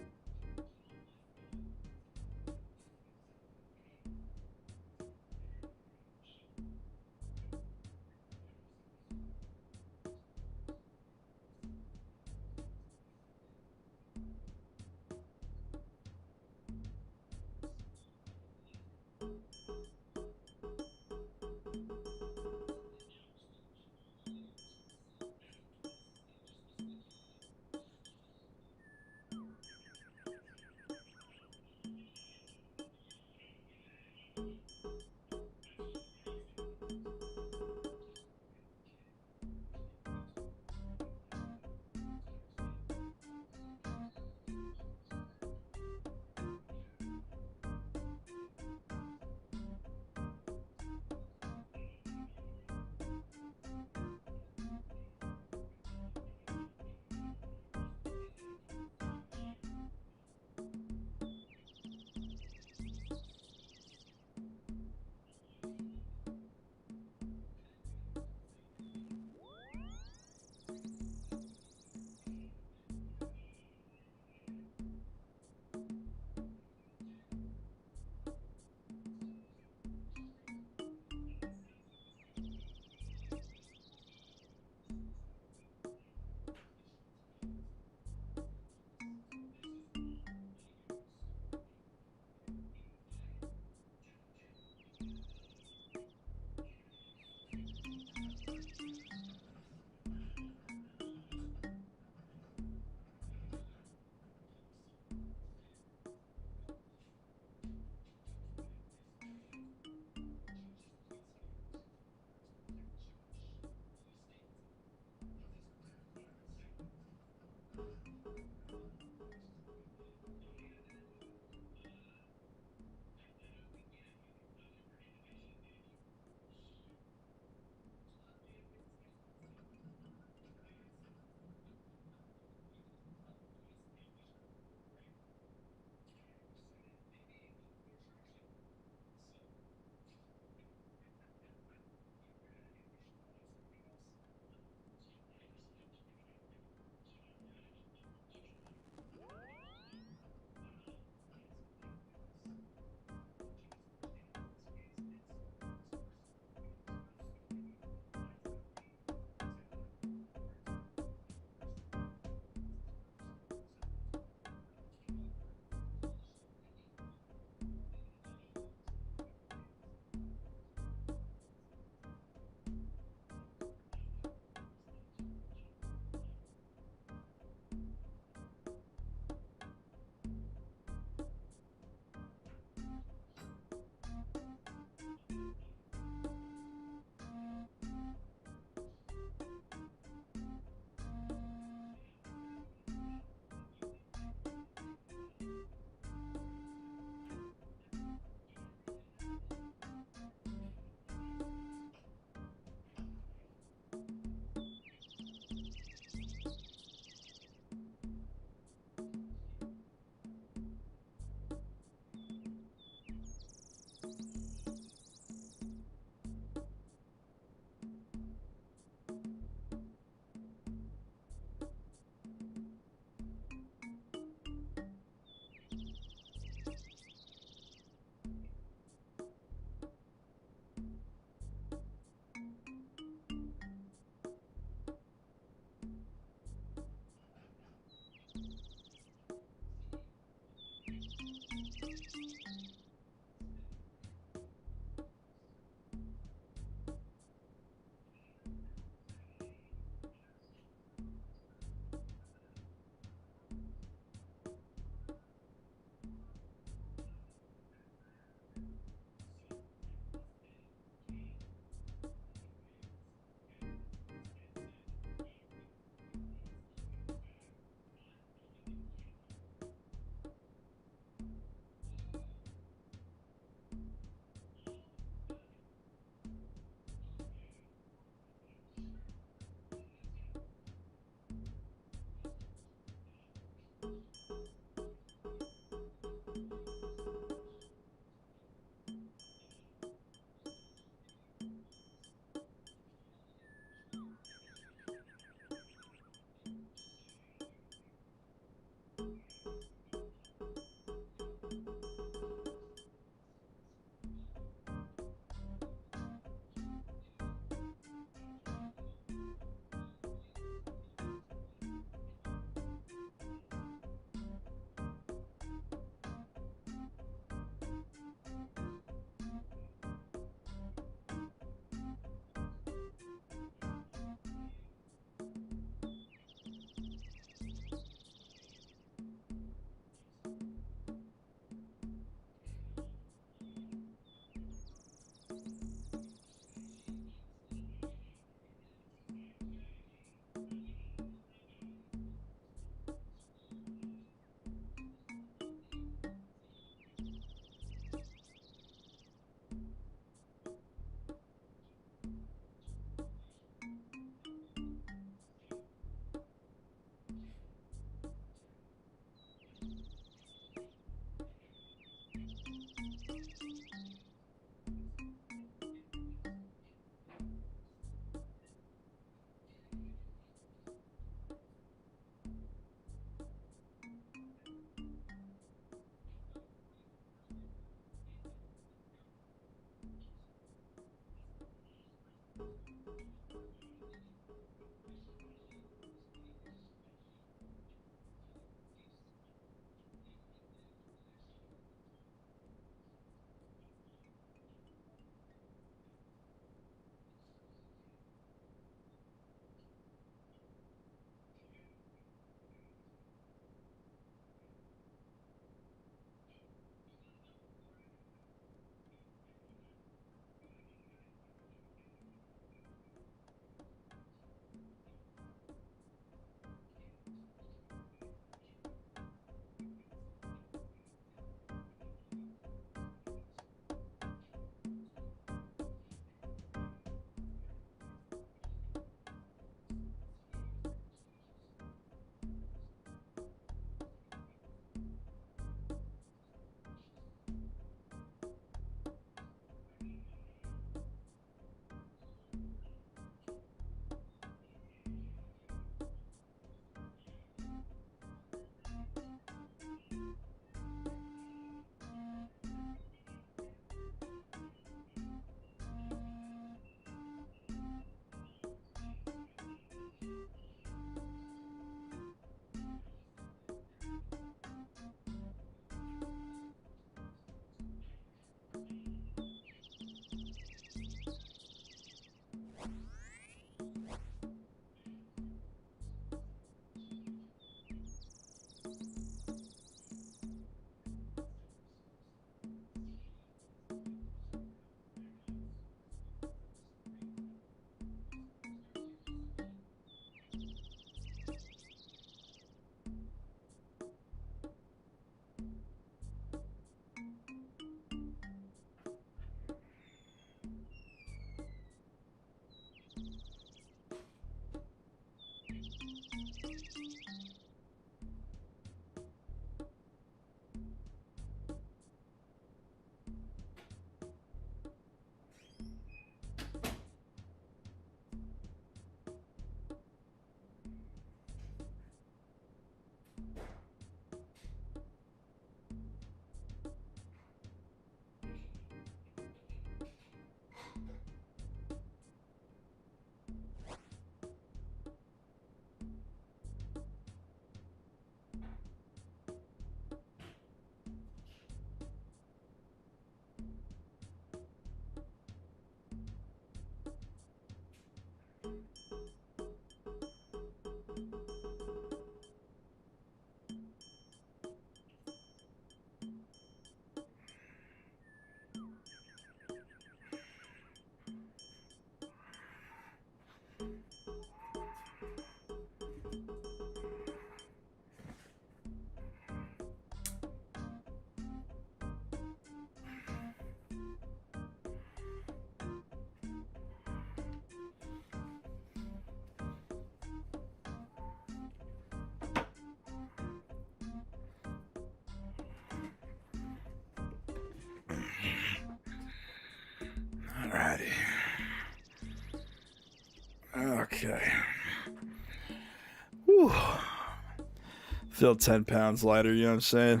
Feel 10 pounds lighter, you know what I'm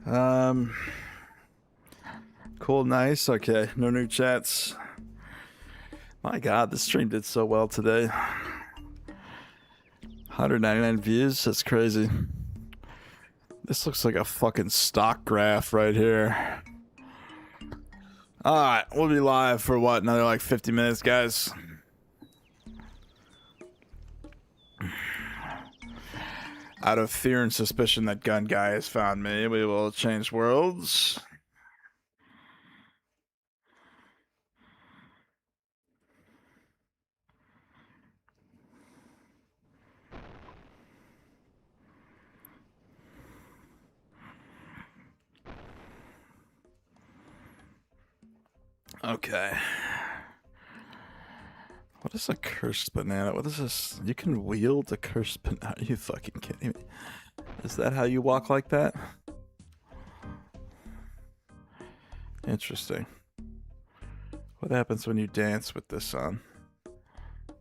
saying? Cool, nice. Okay, no new chats. My god, this stream did so well today. 199 views, that's crazy. This looks like a fucking stock graph right here. Alright, we'll be live for what, another like 50 minutes, guys? Out of fear and suspicion that gun guy has found me, we will change worlds. Okay. What is a cursed banana? What is this? You can wield a cursed banana. Are you fucking kidding me? Is that how you walk like that? Interesting. What happens when you dance with this on?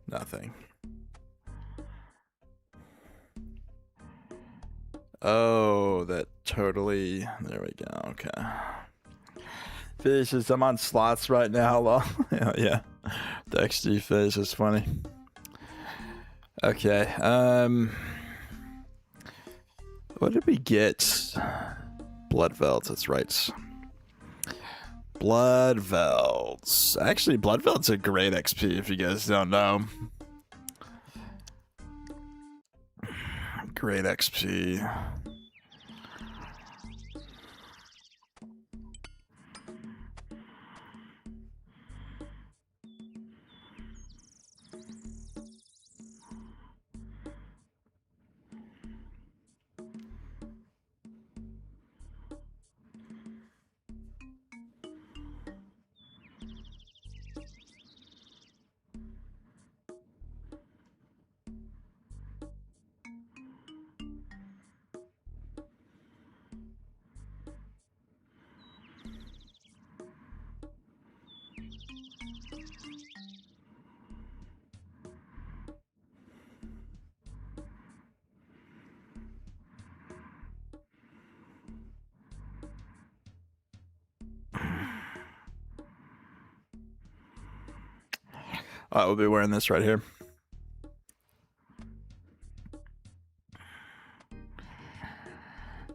Nothing. Oh, that totally... There we go, okay. Faces, I'm on slots right now, lol. Yeah. The XD face is funny. Okay, what did we get? Blood Velds, that's right. Blood Velds. Actually, Blood Velds are great XP if you guys don't know. Great XP. I will be wearing this right here.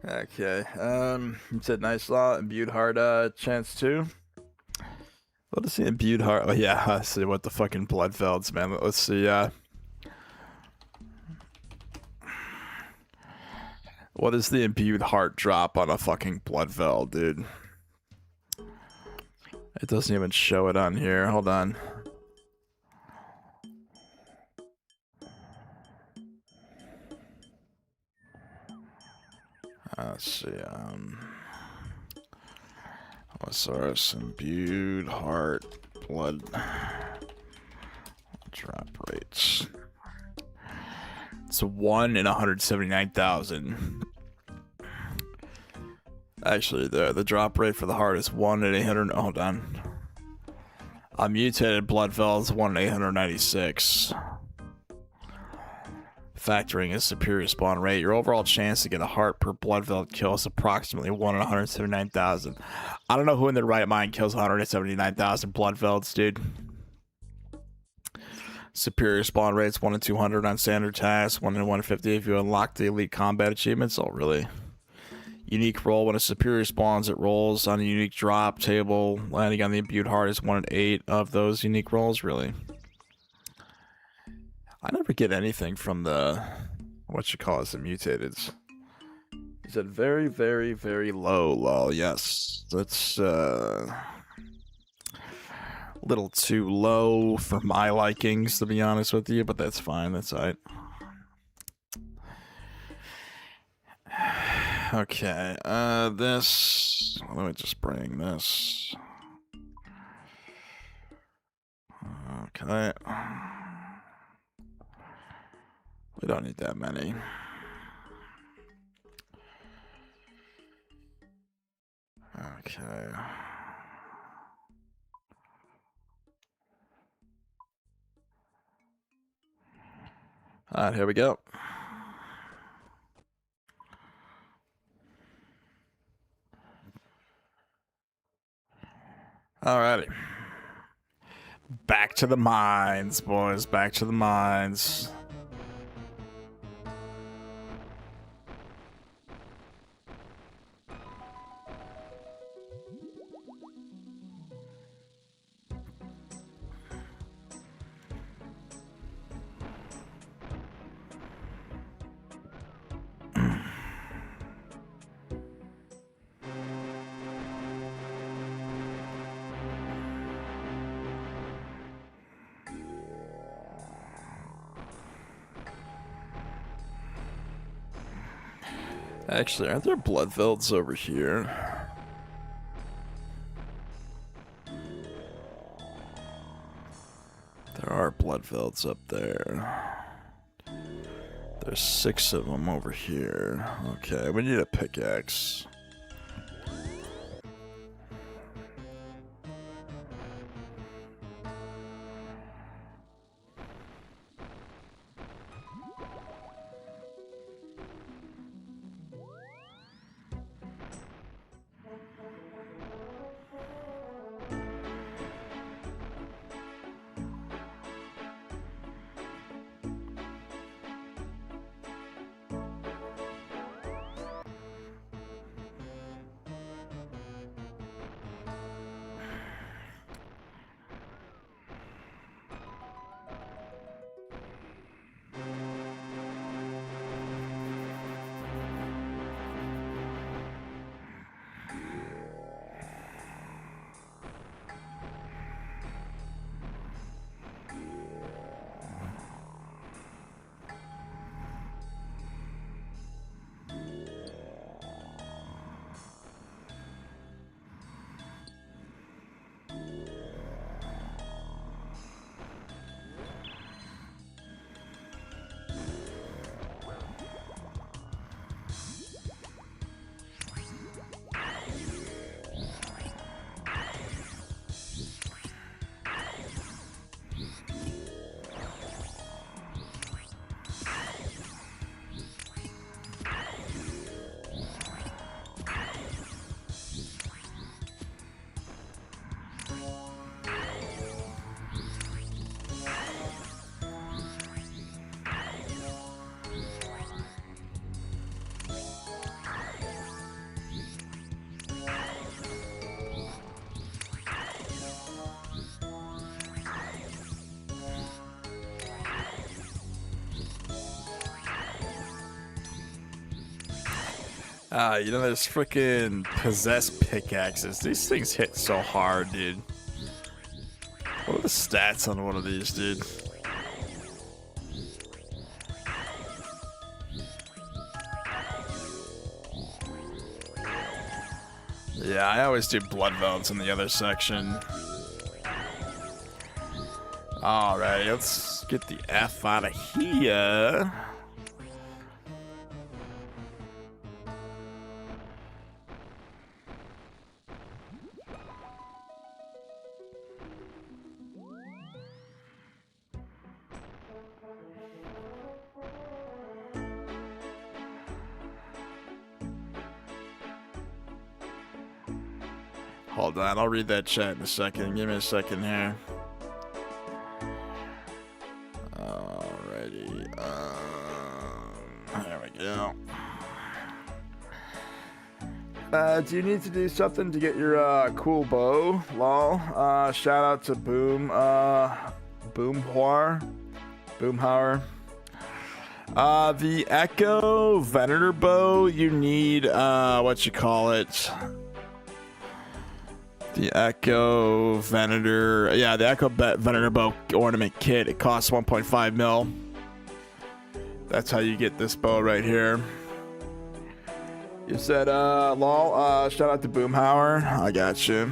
Okay, you said nice law, imbued heart, chance 2. What is the imbued heart? Oh yeah, I see what the fucking blood velds, man. Let's see, what is the imbued heart drop on a fucking blood veld, dude? It doesn't even show it on here, hold on. Let's see, OSRS imbued heart blood drop rates. It's 1 in 179,000. Actually, the drop rate for the heart is 1 in 800. Hold on. A mutated blood veld is 1 in 896. Factoring a superior spawn rate, your overall chance to get a heart per blood veld kill is approximately 1 in 179,000. I don't know who in their right mind kills 179,000 blood velds, dude. Superior spawn rates 1 in 200 on standard tasks, 1 in 150 if you unlock the elite combat achievements. Oh, really? Unique roll, when a superior spawns, it rolls on a unique drop table. Landing on the imbued heart is 1 in 8 of those unique rolls. Really? I never get anything from the, what you call it, the mutateds. He said very, very, very low, lol. Yes, that's a little too low for my likings, to be honest with you, but that's fine. That's alright. Okay, this, let me just bring this. Okay. We don't need that many. Okay. Alright, here we go. Alrighty. Back to the mines, boys. Back to the mines. Actually, aren't there blood velds over here? There are blood velds up there. There's 6 of them over here. Okay, we need a pickaxe. You know, there's freaking possessed pickaxes. These things hit so hard, dude. What are the stats on one of these, dude? Yeah, I always do blood velds in the other section. Alright, let's get the F out of here. Hold on, I'll read that chat in a second. Give me a second here. Alrighty. There we go. Do you need to do something to get your cool bow? Lol. Shout out to Boomhauer. The Echo Venator bow, you need what you call it? The Echo Venator, yeah, the Echo Venator bow ornament kit. It costs 1.5 mil. That's how you get this bow right here. You said, lol, shout out to Boomhauer. I got you.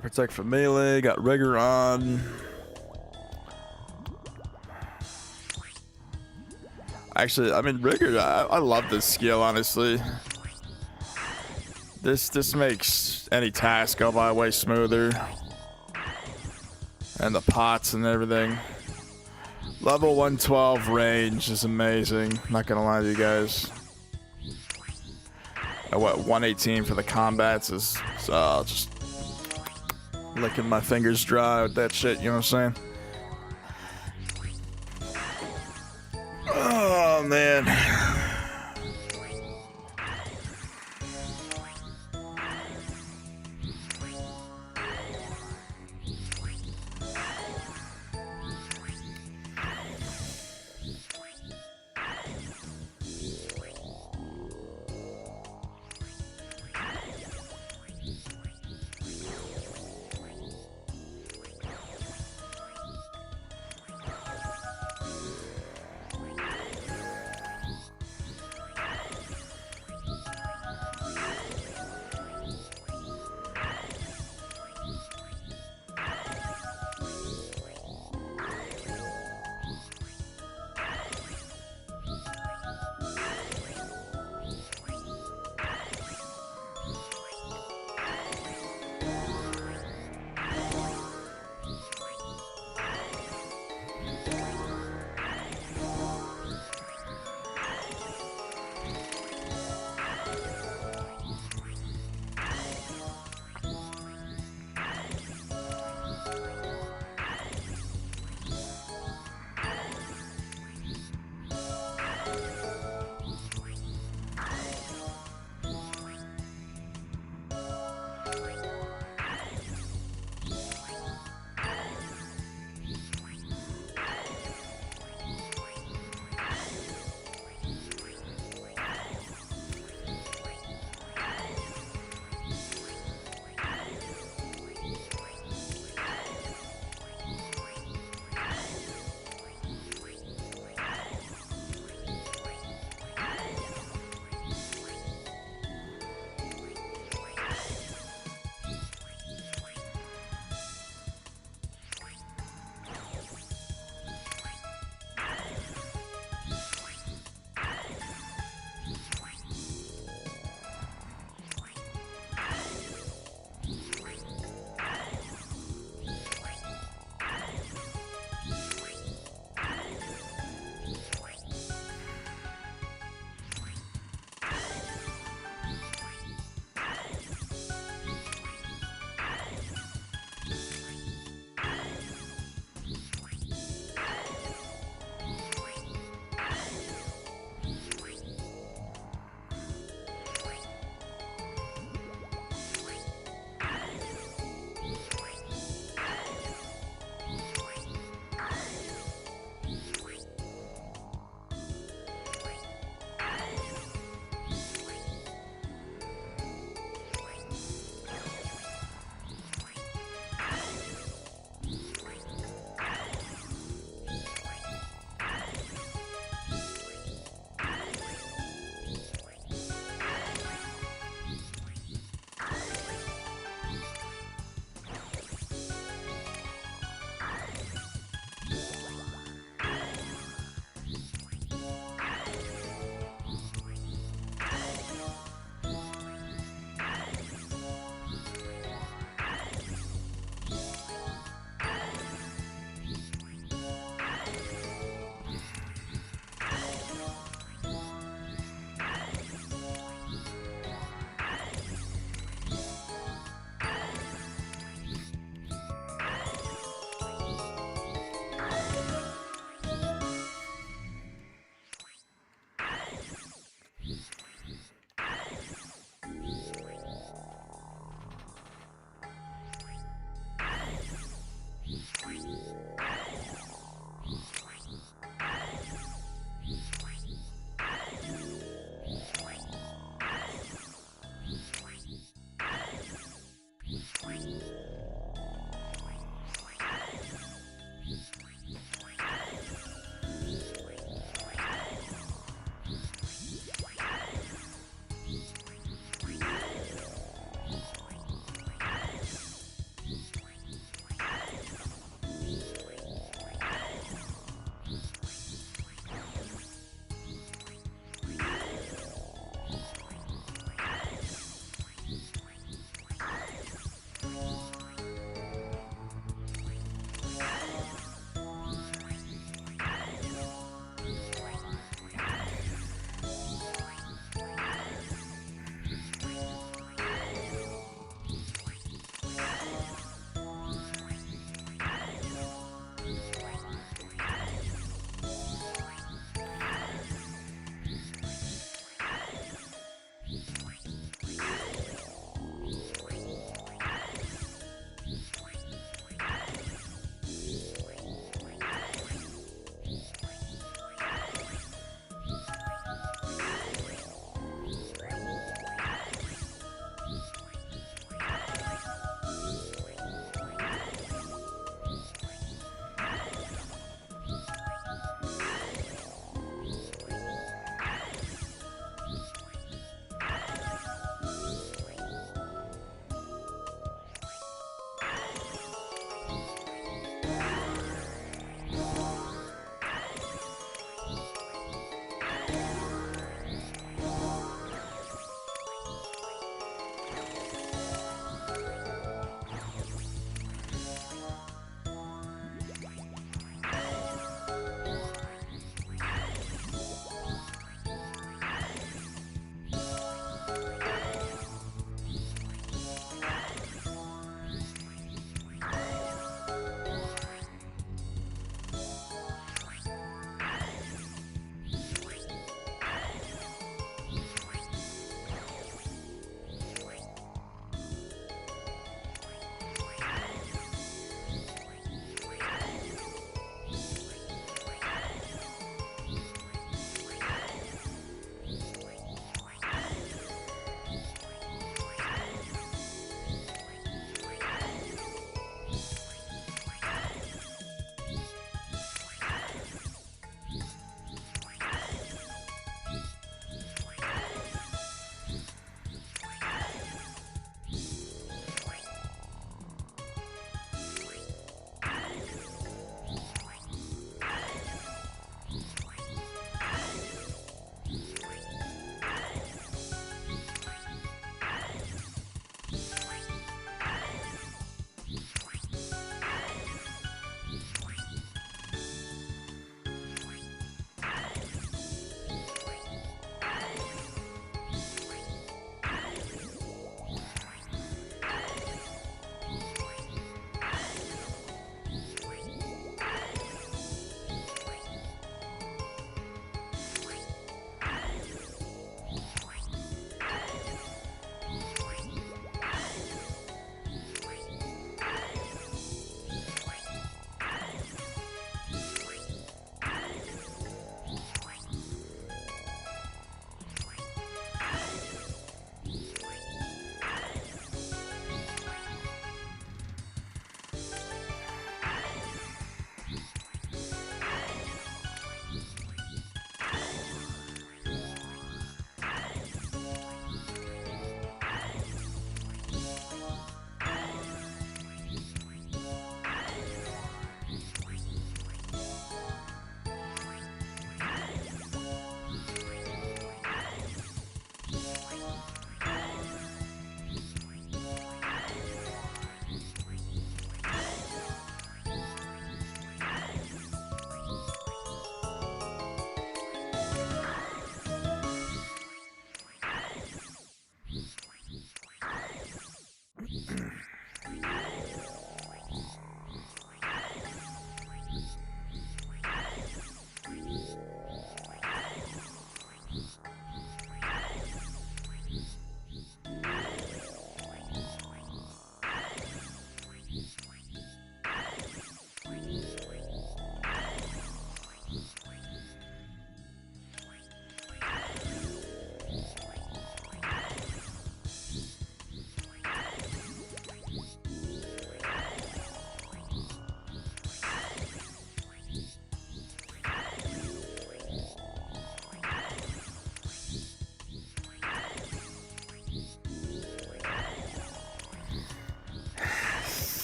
Protect from melee. Got rigor on. Actually, I mean rigor. I love this skill. Honestly, this makes any task go by way smoother. And the pots and everything. Level 112 range is amazing. Not gonna lie to you guys. And what 118 for the combats is just licking my fingers dry with that shit. You know what I'm saying? Oh man.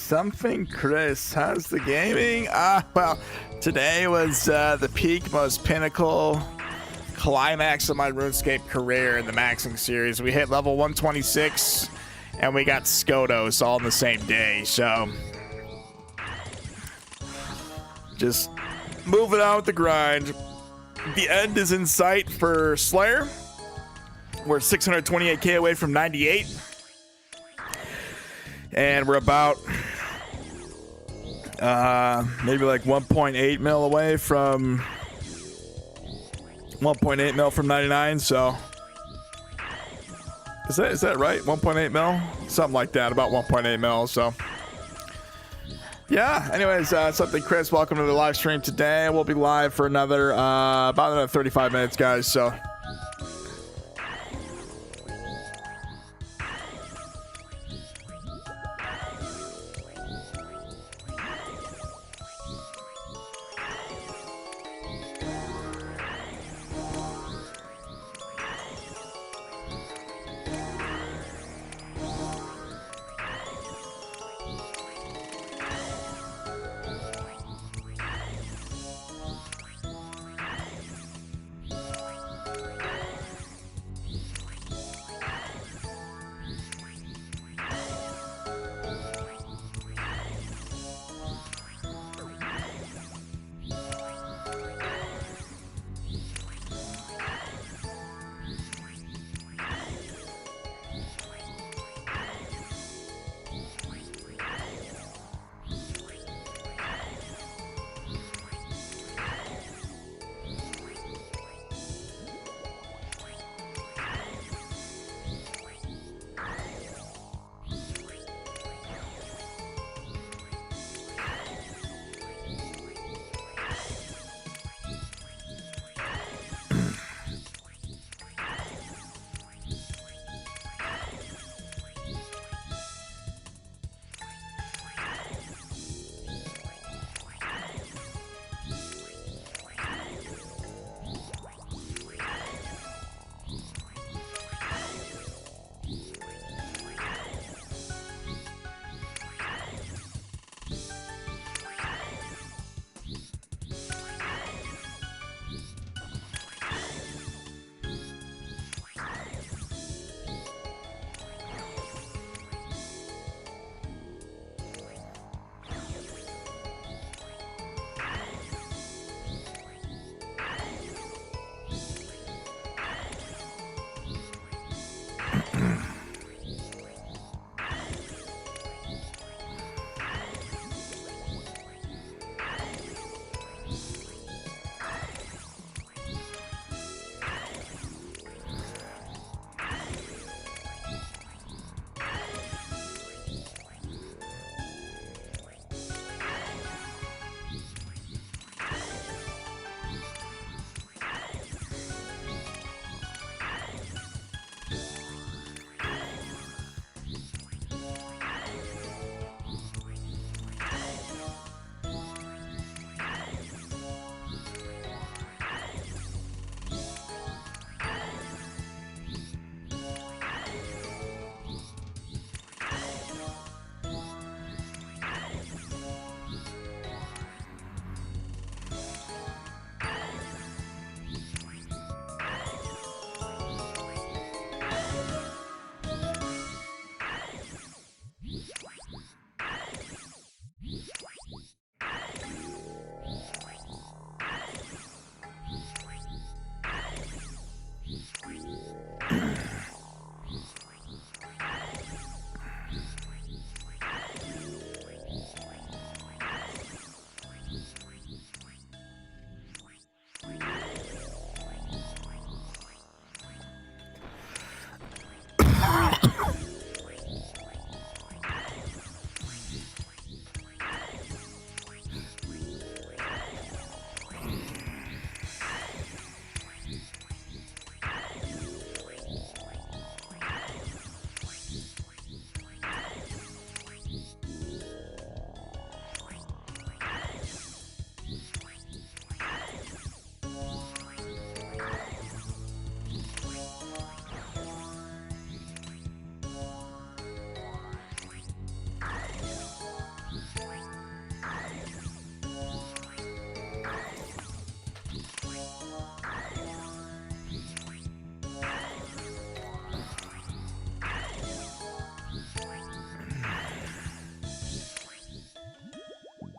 Something Chris, how's the gaming? Well, today was the peak, most pinnacle climax of my RuneScape career in the maxing series. We hit level 126 and we got Skodos all in the same day, so just moving on with the grind. The end is in sight for Slayer. We're 628k away from 98. And we're about maybe like 1.8 mil away from 1.8 mil from 99. So is that right? 1.8 mil, something like that, about 1.8 mil. So yeah. Anyways, something Chris, welcome to the live stream today. We'll be live for another about another 35 minutes, guys. So.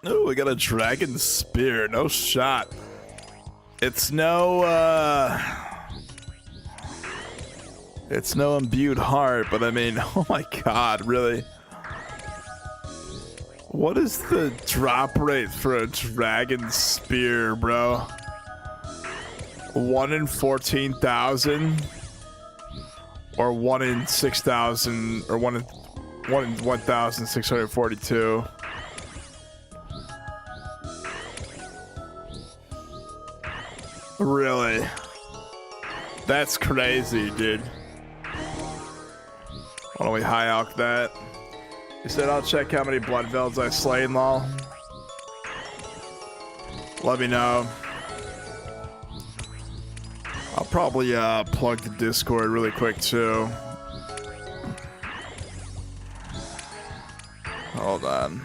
Oh, we got a dragon spear. No shot. It's no imbued heart, but I mean, oh my god, really? What is the drop rate for a dragon spear, bro? 1 in 14,000? Or 1 in 6,000, or 1 in 1,642? Really? That's crazy, dude. Why don't we high alk that? He said, I'll check how many blood velds I slayed, lol. Let me know. I'll probably plug the Discord really quick too. Hold on.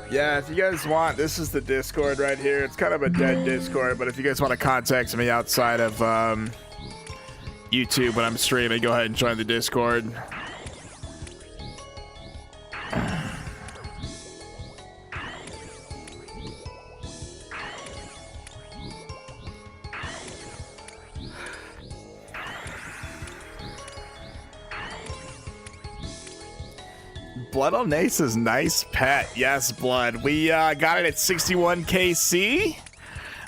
Yeah, if you guys want, this is the Discord right here. It's kind of a dead Discord, but if you guys want to contact me outside of YouTube when I'm streaming, go ahead and join the Discord. Blood on Ace's nice pet. Yes, Blood. We got it at 61 KC.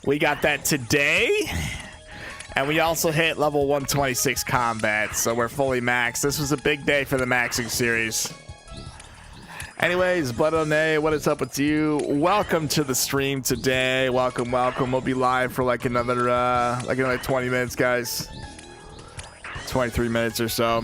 We got that today. And we also hit level 126 combat, so we're fully maxed. This was a big day for the maxing series. Anyways, Blood on A, what is up with you? Welcome to the stream today. Welcome, welcome. We'll be live for like another 20 minutes, guys. 23 minutes or so.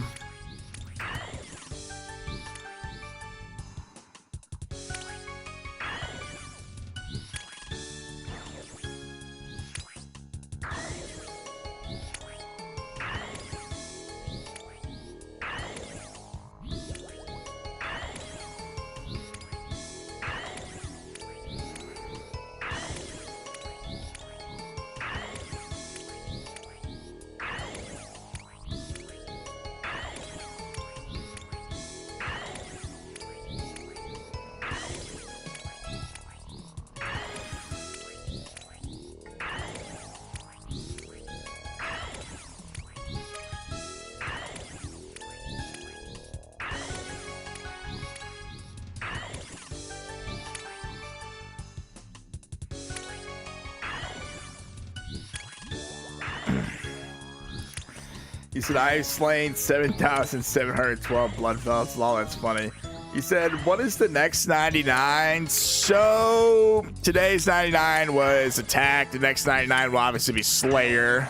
He said, I've slain 7,712 blood velds. Lol, that's funny. He said, what is the next 99? So, today's 99 was attack. The next 99 will obviously be Slayer.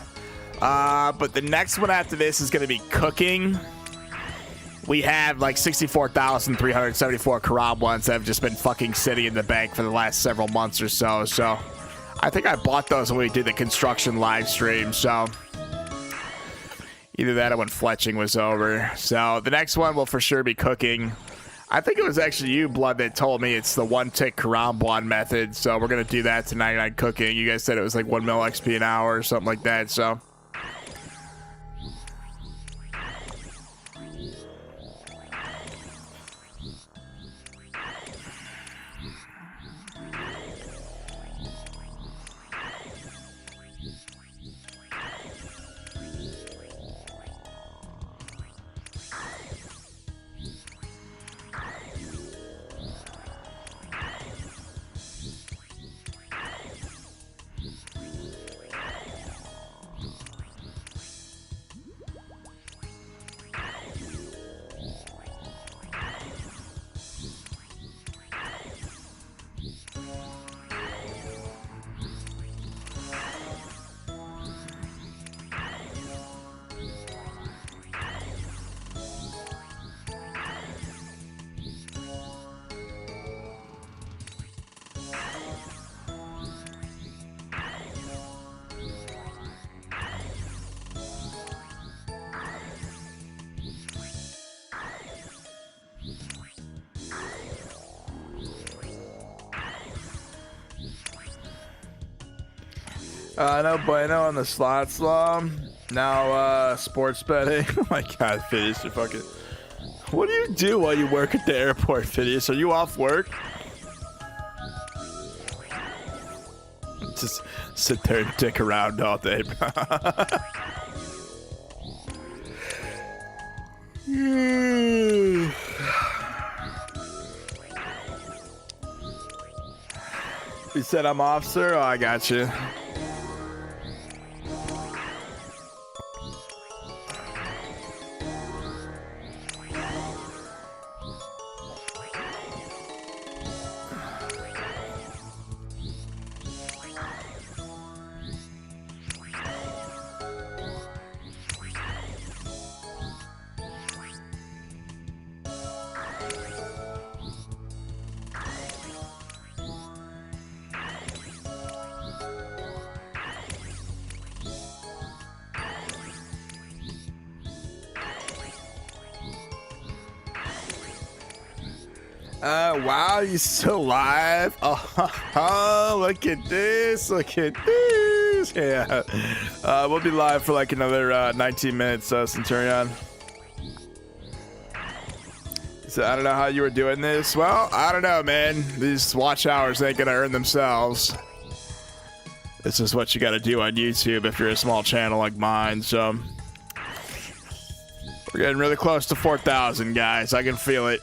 But the next one after this is going to be cooking. We have like 64,374 Karab ones that have just been fucking sitting in the bank for the last several months or so. So, I think I bought those when we did the construction live stream. So, either that or when fletching was over. So the next one will for sure be cooking. I think it was actually you, Blood, that told me it's the one tick Karambwan method. So we're going to do that to 99 cooking. You guys said it was like 1 mil XP an hour or something like that. So no bueno on the slots law. Now, sports betting. Oh my God, Phineas, you fucking. What do you do while you work at the airport, Phineas? Are you off work? Just sit there and dick around all day. You said I'm off, sir? Oh, I got you. Wow, you still live? Oh, look at this, look at this. Yeah, we'll be live for like another 19 minutes, Centurion. So I don't know how you were doing this. Well, I don't know, man. These watch hours ain't gonna earn themselves. This is what you gotta do on YouTube if you're a small channel like mine, so. We're getting really close to 4,000, guys. I can feel it.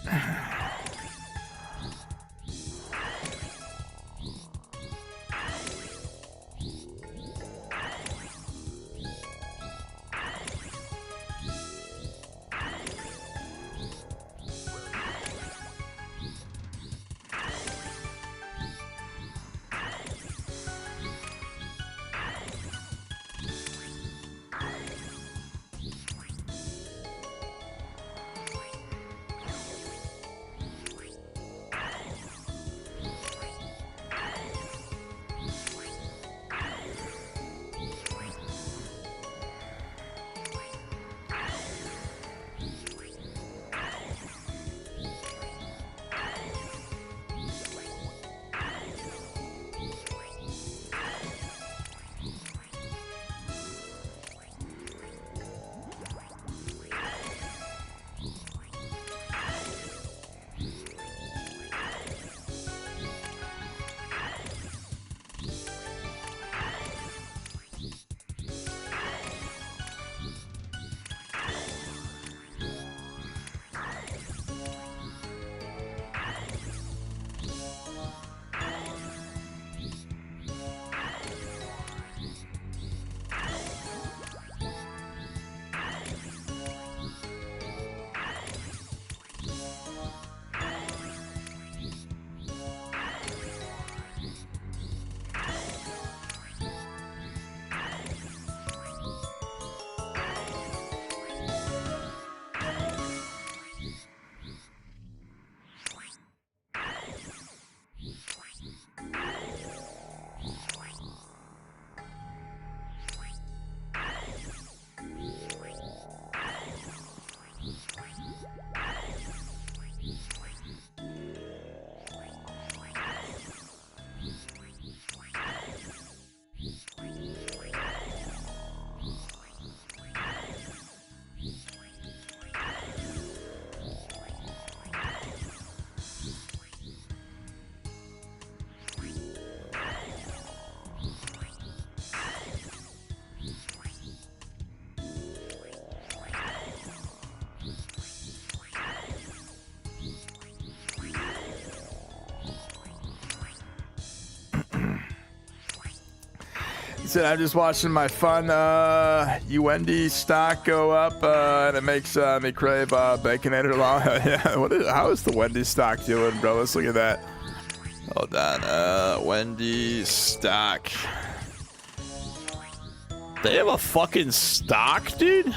Said I'm just watching my fun UND stock go up, and it makes me crave baconator long. Yeah, how is the Wendy's stock doing, bro? Let's look at that. Hold on, Wendy's stock. They have a fucking stock, dude.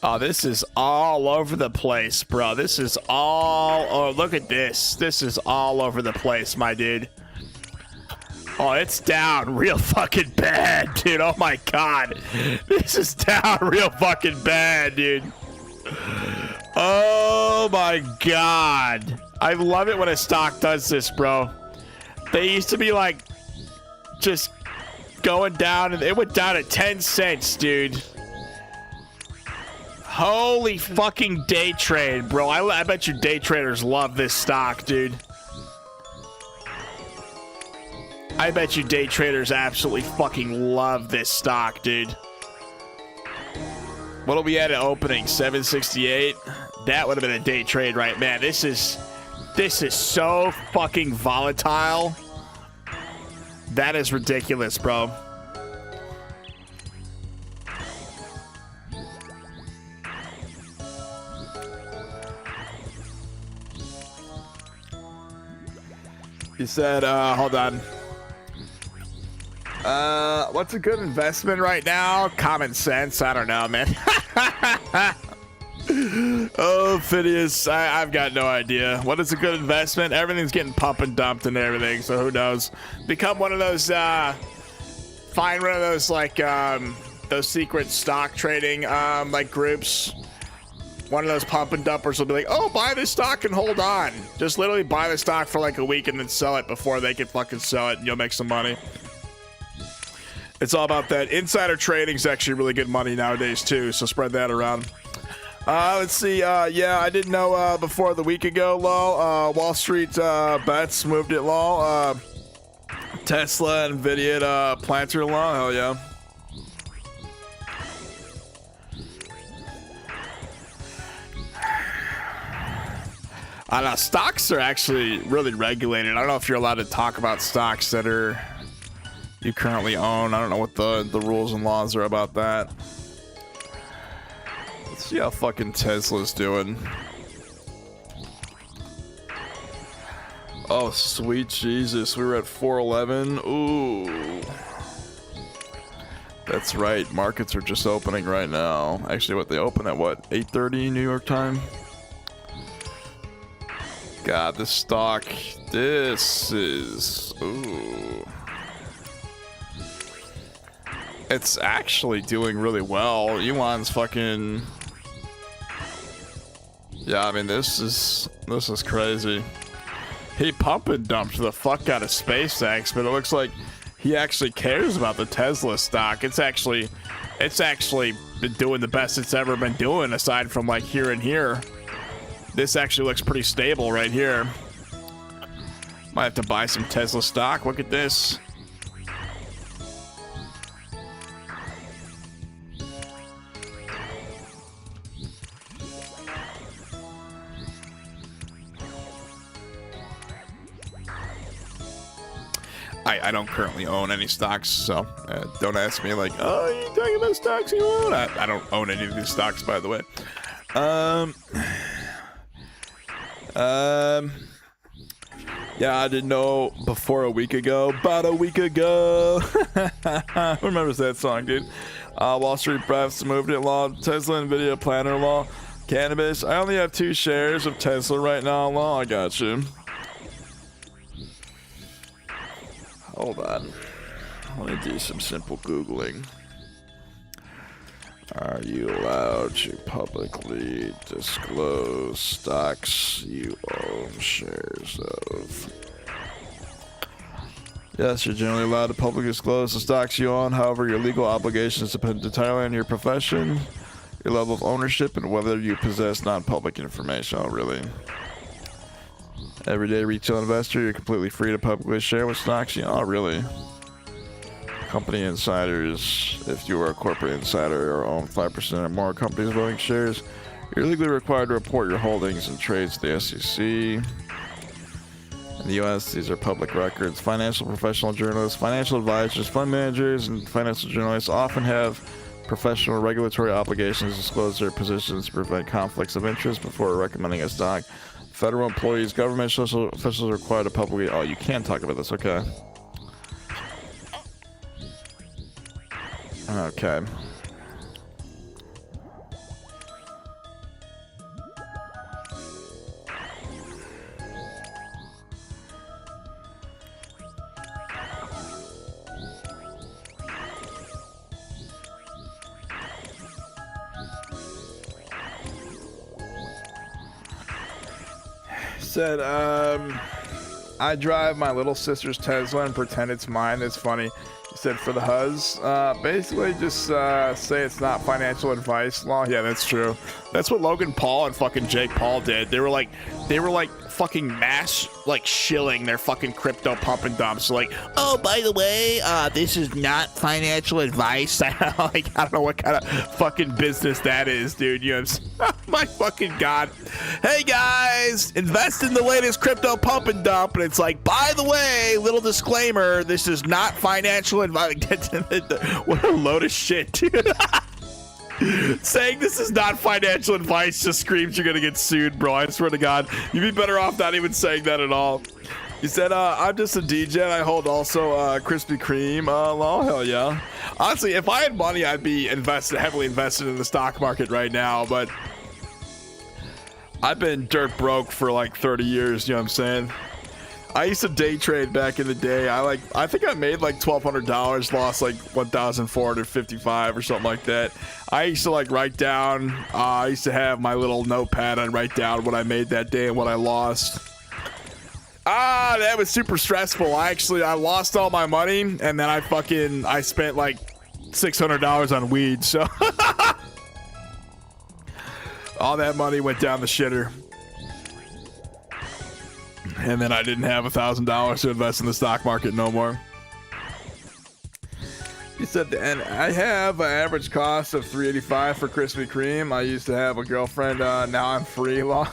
Oh, this is all over the place, bro. This is all... Oh, look at this. This is all over the place, my dude. Oh, it's down real fucking bad, dude. Oh, my God. This is down real fucking bad, dude. Oh, my God. I love it when a stock does this, bro. They used to be like just going down, and it went down at 10 cents, dude. Holy fucking day trade, bro. I bet you day traders love this stock, dude. I bet you day traders absolutely fucking love this stock, dude. What'll we at opening? 768? That would have been a day trade, right? Man, this is so fucking volatile. That is ridiculous, bro. He said, hold on. What's a good investment right now? Common sense. I don't know, man. Oh, Phineas, I've got no idea. What is a good investment? Everything's getting pump and dumped and everything, so who knows? Become one of those, find one of those, like, those secret stock trading, like, groups. One of those pump and dumpers will be like, oh, buy this stock and hold on. Just literally buy the stock for, like, a week and then sell it before they can fucking sell it, and you'll make some money. It's all about that. Insider trading is actually really good money nowadays, too, so spread that around. Let's see. Yeah, I didn't know before the week ago, lol. Wall Street bets moved it, lol. Tesla and Nvidia at Planter, lol. Hell yeah. I don't know. Stocks are actually really regulated. I don't know if you're allowed to talk about stocks that are you currently own. I don't know what the rules and laws are about that. Let's see how fucking Tesla's doing. Oh, sweet Jesus. We were at 411. Ooh. That's right. Markets are just opening right now. Actually, what, they open at what? 8:30 New York time? God, this stock. This is... Ooh. It's actually doing really well. Elon's fucking... Yeah, I mean, this is crazy. He pump and dumped the fuck out of SpaceX, but it looks like he actually cares about the Tesla stock. It's actually been doing the best it's ever been doing, aside from like here and here. This actually looks pretty stable right here. Might have to buy some Tesla stock. Look at this. I don't currently own any stocks, so don't ask me like, oh, are you talking about stocks you own? I don't own any of these stocks, by the way. Yeah, I didn't know before a week ago. About a week ago. Who remembers that song, dude? Wall Street Prefs moved it law. Tesla, Nvidia, Planner law. Cannabis. I only have 2 shares of Tesla right now. Law, I got you. Hold on. Let me do some simple Googling. Are you allowed to publicly disclose stocks you own shares of? Yes, you're generally allowed to publicly disclose the stocks you own. However, your legal obligations depend entirely on your profession, your level of ownership, and whether you possess non-public information. Oh, really? Everyday retail investor, you're completely free to publicly share what stocks you own. Oh, really? Company insiders, if you are a corporate insider or own 5% or more companies' voting shares, you're legally required to report your holdings and trades to the SEC. In the U.S., these are public records. Financial professional journalists, financial advisors, fund managers, and financial journalists often have professional regulatory obligations to disclose their positions to prevent conflicts of interest before recommending a stock. Federal employees, government officials are required to publicly... Oh, you can talk about this. Okay. Okay. Said, I drive my little sister's Tesla and pretend it's mine. It's funny. He said for the huzz, basically just say it's not financial advice. Law, yeah, that's true. That's what Logan Paul and fucking Jake Paul did. They were like fucking mass like shilling their fucking crypto pump and dumps. So like, oh, by the way, this is not financial advice. Like, I don't know what kind of fucking business that is, dude. You know what I'm saying? My fucking god. Hey guys, invest in the latest crypto pump and dump, and it's like, by the way, little disclaimer, this is not financial advice. What a load of shit, dude. Saying this is not financial advice just screams you're gonna get sued, bro. I swear to God, you'd be better off not even saying that at all. He said, I'm just a DJ and I hold also Krispy Kreme. Law, hell yeah. Honestly, if I had money, I'd be heavily invested in the stock market right now, but I've been dirt broke for like 30 years, you know what I'm saying? I used to day trade back in the day. I think I made like $1,200, lost like 1,455 or something like that. I used to like write down, I used to have my little notepad. I'd write down what I made that day and what I lost. That was super stressful. I lost all my money and then I spent like $600 on weed. So all that money went down the shitter. And then I didn't have $1,000 to invest in the stock market no more. He said, and I have an average cost of $3.85 for Krispy Kreme. I used to have a girlfriend. Now I'm free. Law.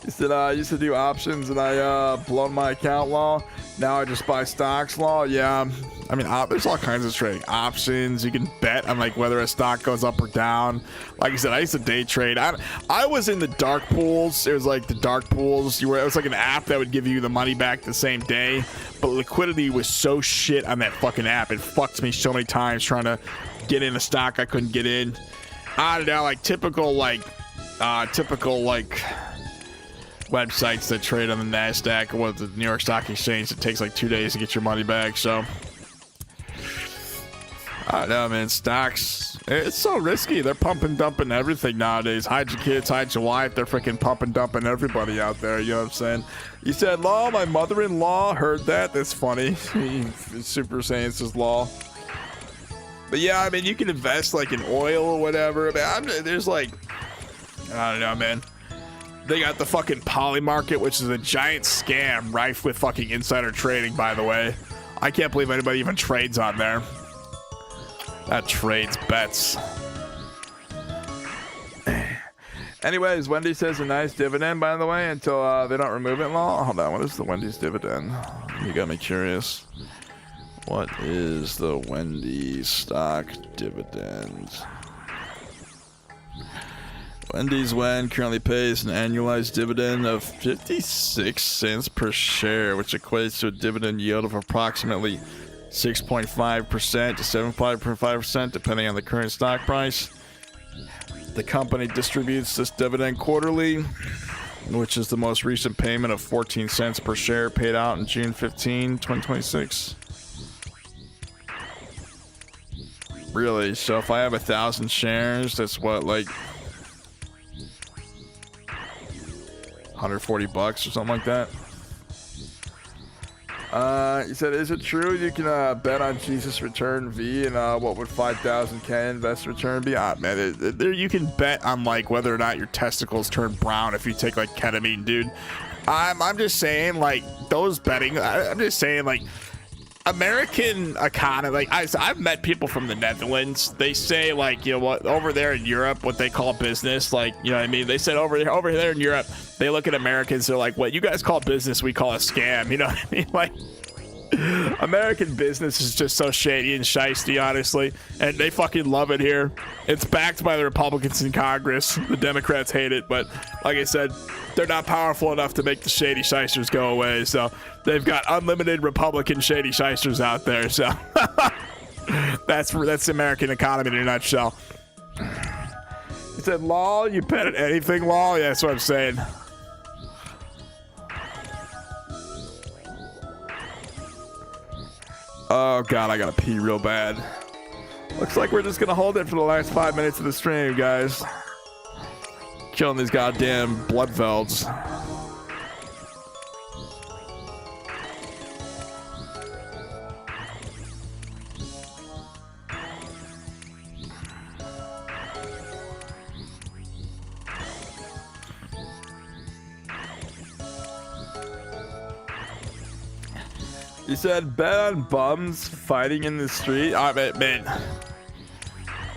He said, I used to do options and I blown my account. Law. Now I just buy stocks. Law. Yeah. I mean, there's all kinds of trading options. You can bet on like whether a stock goes up or down. Like I said, I used to day trade. I was in the dark pools. It was like the dark pools. It was like an app that would give you the money back the same day. But liquidity was so shit on that fucking app. It fucked me so many times trying to get in a stock I couldn't get in. I don't know, like typical websites that trade on the NASDAQ or the New York Stock Exchange. It takes like 2 days to get your money back. So I don't know, man. Stocks, it's so risky. They're pumping, dumping everything nowadays. Hide your kids, hide your wife. They're freaking pumping, dumping everybody out there. You know what I'm saying? He said, Law, my mother-in-law heard that. That's funny. He's super Saiyan's his law. But yeah, I mean, you can invest like in oil or whatever. I mean, there's like, I don't know, man. They got the fucking poly market, which is a giant scam rife with fucking insider trading, by the way. I can't believe anybody even trades on there. That trades bets. Anyways, Wendy's says a nice dividend, by the way, until they don't remove it. Law. Hold on, what is the Wendy's dividend? You got me curious. What is the Wendy's stock dividend? Wendy's currently pays an annualized dividend of 56 cents per share, which equates to a dividend yield of approximately 6.5% to 7.5%, depending on the current stock price. The company distributes this dividend quarterly, which is the most recent payment of 14 cents per share paid out on June 15, 2026. Really? So if I have 1,000 shares, that's what, like $140 or something like that. He said, is it true you can bet on Jesus return V and what would 5,000K invest return be? Man, you can bet on like whether or not your testicles turn brown if you take like ketamine, dude. I'm just saying, like, those betting, I'm just saying, like, American economy, like I've met people from the Netherlands. They say, like, you know what, over there in Europe, what they call business, like, you know what I mean? They said over there in Europe, they look at Americans, they're like, what you guys call business, we call a scam. You know what I mean? Like, American business is just so shady and shiesty, honestly, and they fucking love it here. It's backed by the Republicans in Congress. The Democrats hate it, but like I said, they're not powerful enough to make the shady shysters go away, so they've got unlimited Republican shady shysters out there. So that's the American economy in a nutshell. He said, "Law, you bet at anything, Law." Yeah, that's what I'm saying. Oh god, I gotta pee real bad. Looks like we're just gonna hold it for the last 5 minutes of the stream, guys. killing these goddamn bloodvelds. You said bet on bums fighting in the street. I mean, man,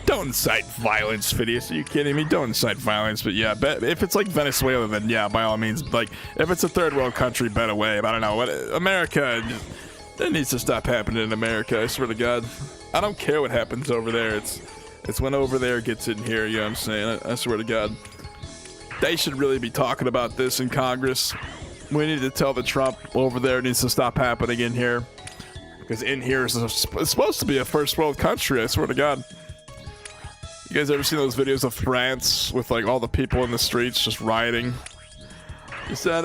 don't incite violence, Phidias. Are you kidding me? Don't incite violence. But yeah, bet if it's like Venezuela, then yeah, by all means. Like if it's a third world country, bet away. I don't know what America. That needs to stop happening in America. I swear to God, I don't care what happens over there. It's when over there gets in here. You know what I'm saying? I swear to God, they should really be talking about this in Congress. We need to tell the Trump over there needs to stop happening in here, because in here is it's supposed to be a first world country. I swear to God. You guys ever seen those videos of France with like all the people in the streets just rioting? You said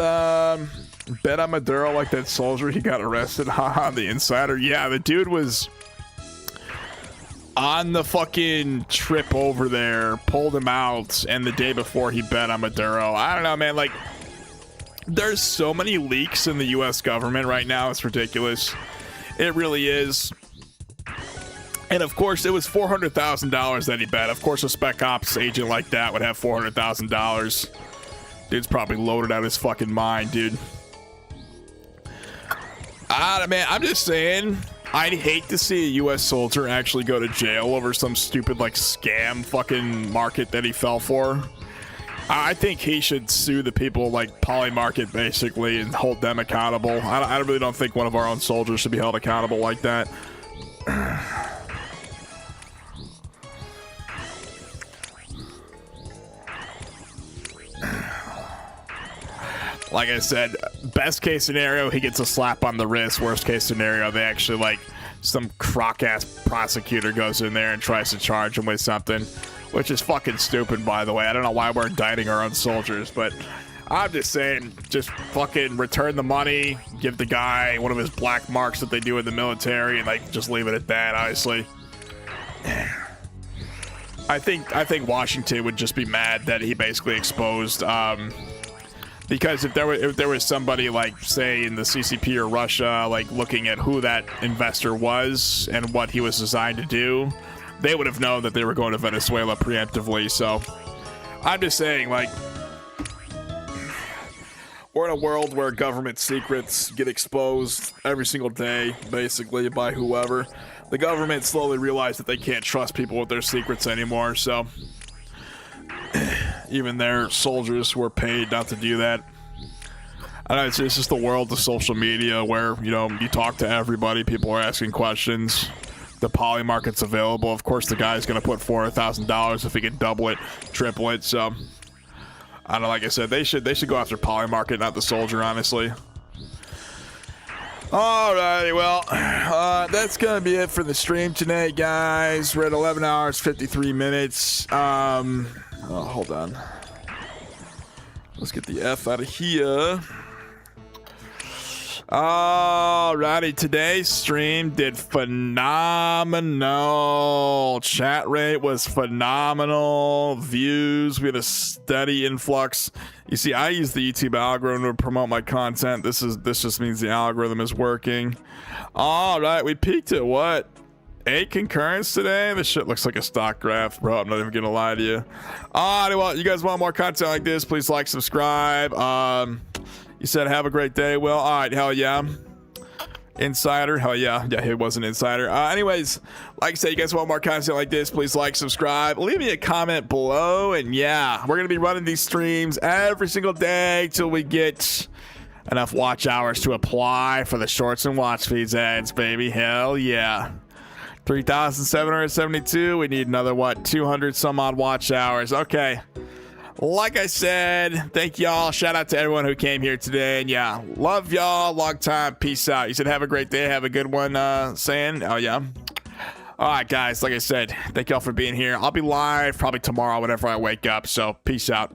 bet on Maduro like that soldier he got arrested. Haha, the insider. Yeah, the dude was on the fucking trip over there, pulled him out, and the day before he bet on Maduro. I don't know, man. Like, there's so many leaks in the US government right now. It's ridiculous. It really is. And of course, it was $400,000 that he bet. Of course, a spec ops agent like that would have $400,000. Dude's probably loaded out his fucking mind, dude. Man, I'm just saying, I'd hate to see a US soldier actually go to jail over some stupid, like, scam fucking market that he fell for. I think he should sue the people like Polymarket basically and hold them accountable. I really don't think one of our own soldiers should be held accountable like that. Like I said, best case scenario, he gets a slap on the wrist. Worst case scenario, they actually like some crock ass prosecutor goes in there and tries to charge him with something. Which is fucking stupid, by the way. I don't know why we're indicting our own soldiers, but I'm just saying, just fucking return the money, give the guy one of his black marks that they do in the military, and like just leave it at that. Honestly, I think Washington would just be mad that he basically exposed. Because if there was somebody like say in the CCP or Russia like looking at who that investor was and what he was designed to do, they would have known that they were going to Venezuela preemptively. So I'm just saying, like, we're in a world where government secrets get exposed every single day, basically, by whoever. The government slowly realized that they can't trust people with their secrets anymore, so even their soldiers were paid not to do that. I don't know, it's just the world of social media where, you know, you talk to everybody, people are asking questions. The poly market's available. Of course, the guy's going to put $400,000 if he can double it, triple it. So, I don't know. Like I said, they should go after poly market, not the soldier. Honestly. Alrighty, well, that's gonna be it for the stream tonight, guys. We're at 11 hours 53 minutes. Hold on. Let's get the F out of here. Alrighty, today's stream did phenomenal. Chat rate was phenomenal. Views, we had a steady influx. You see, I use the YouTube algorithm to promote my content. This just means the algorithm is working. Alright, we peaked at what? 8 concurrents today? This shit looks like a stock graph, bro. I'm not even gonna lie to you. Alright, well, you guys want more content like this, please like, subscribe. You said have a great day, Will. Alright, hell yeah. Insider, hell yeah. Yeah, he was an insider. Anyways, like I said, you guys want more content like this, please like, subscribe, leave me a comment below, and yeah, we're gonna be running these streams every single day till we get enough watch hours to apply for the shorts and watch feeds ads, baby. Hell yeah. 3,772. We need another, what, 200 some odd watch hours. Okay. Like I said, thank y'all. Shout out to everyone who came here today. And yeah, love y'all. Long time. Peace out. You said have a great day. Have a good one, saying. Oh, yeah. All right, guys. Like I said, thank y'all for being here. I'll be live probably tomorrow whenever I wake up. So peace out.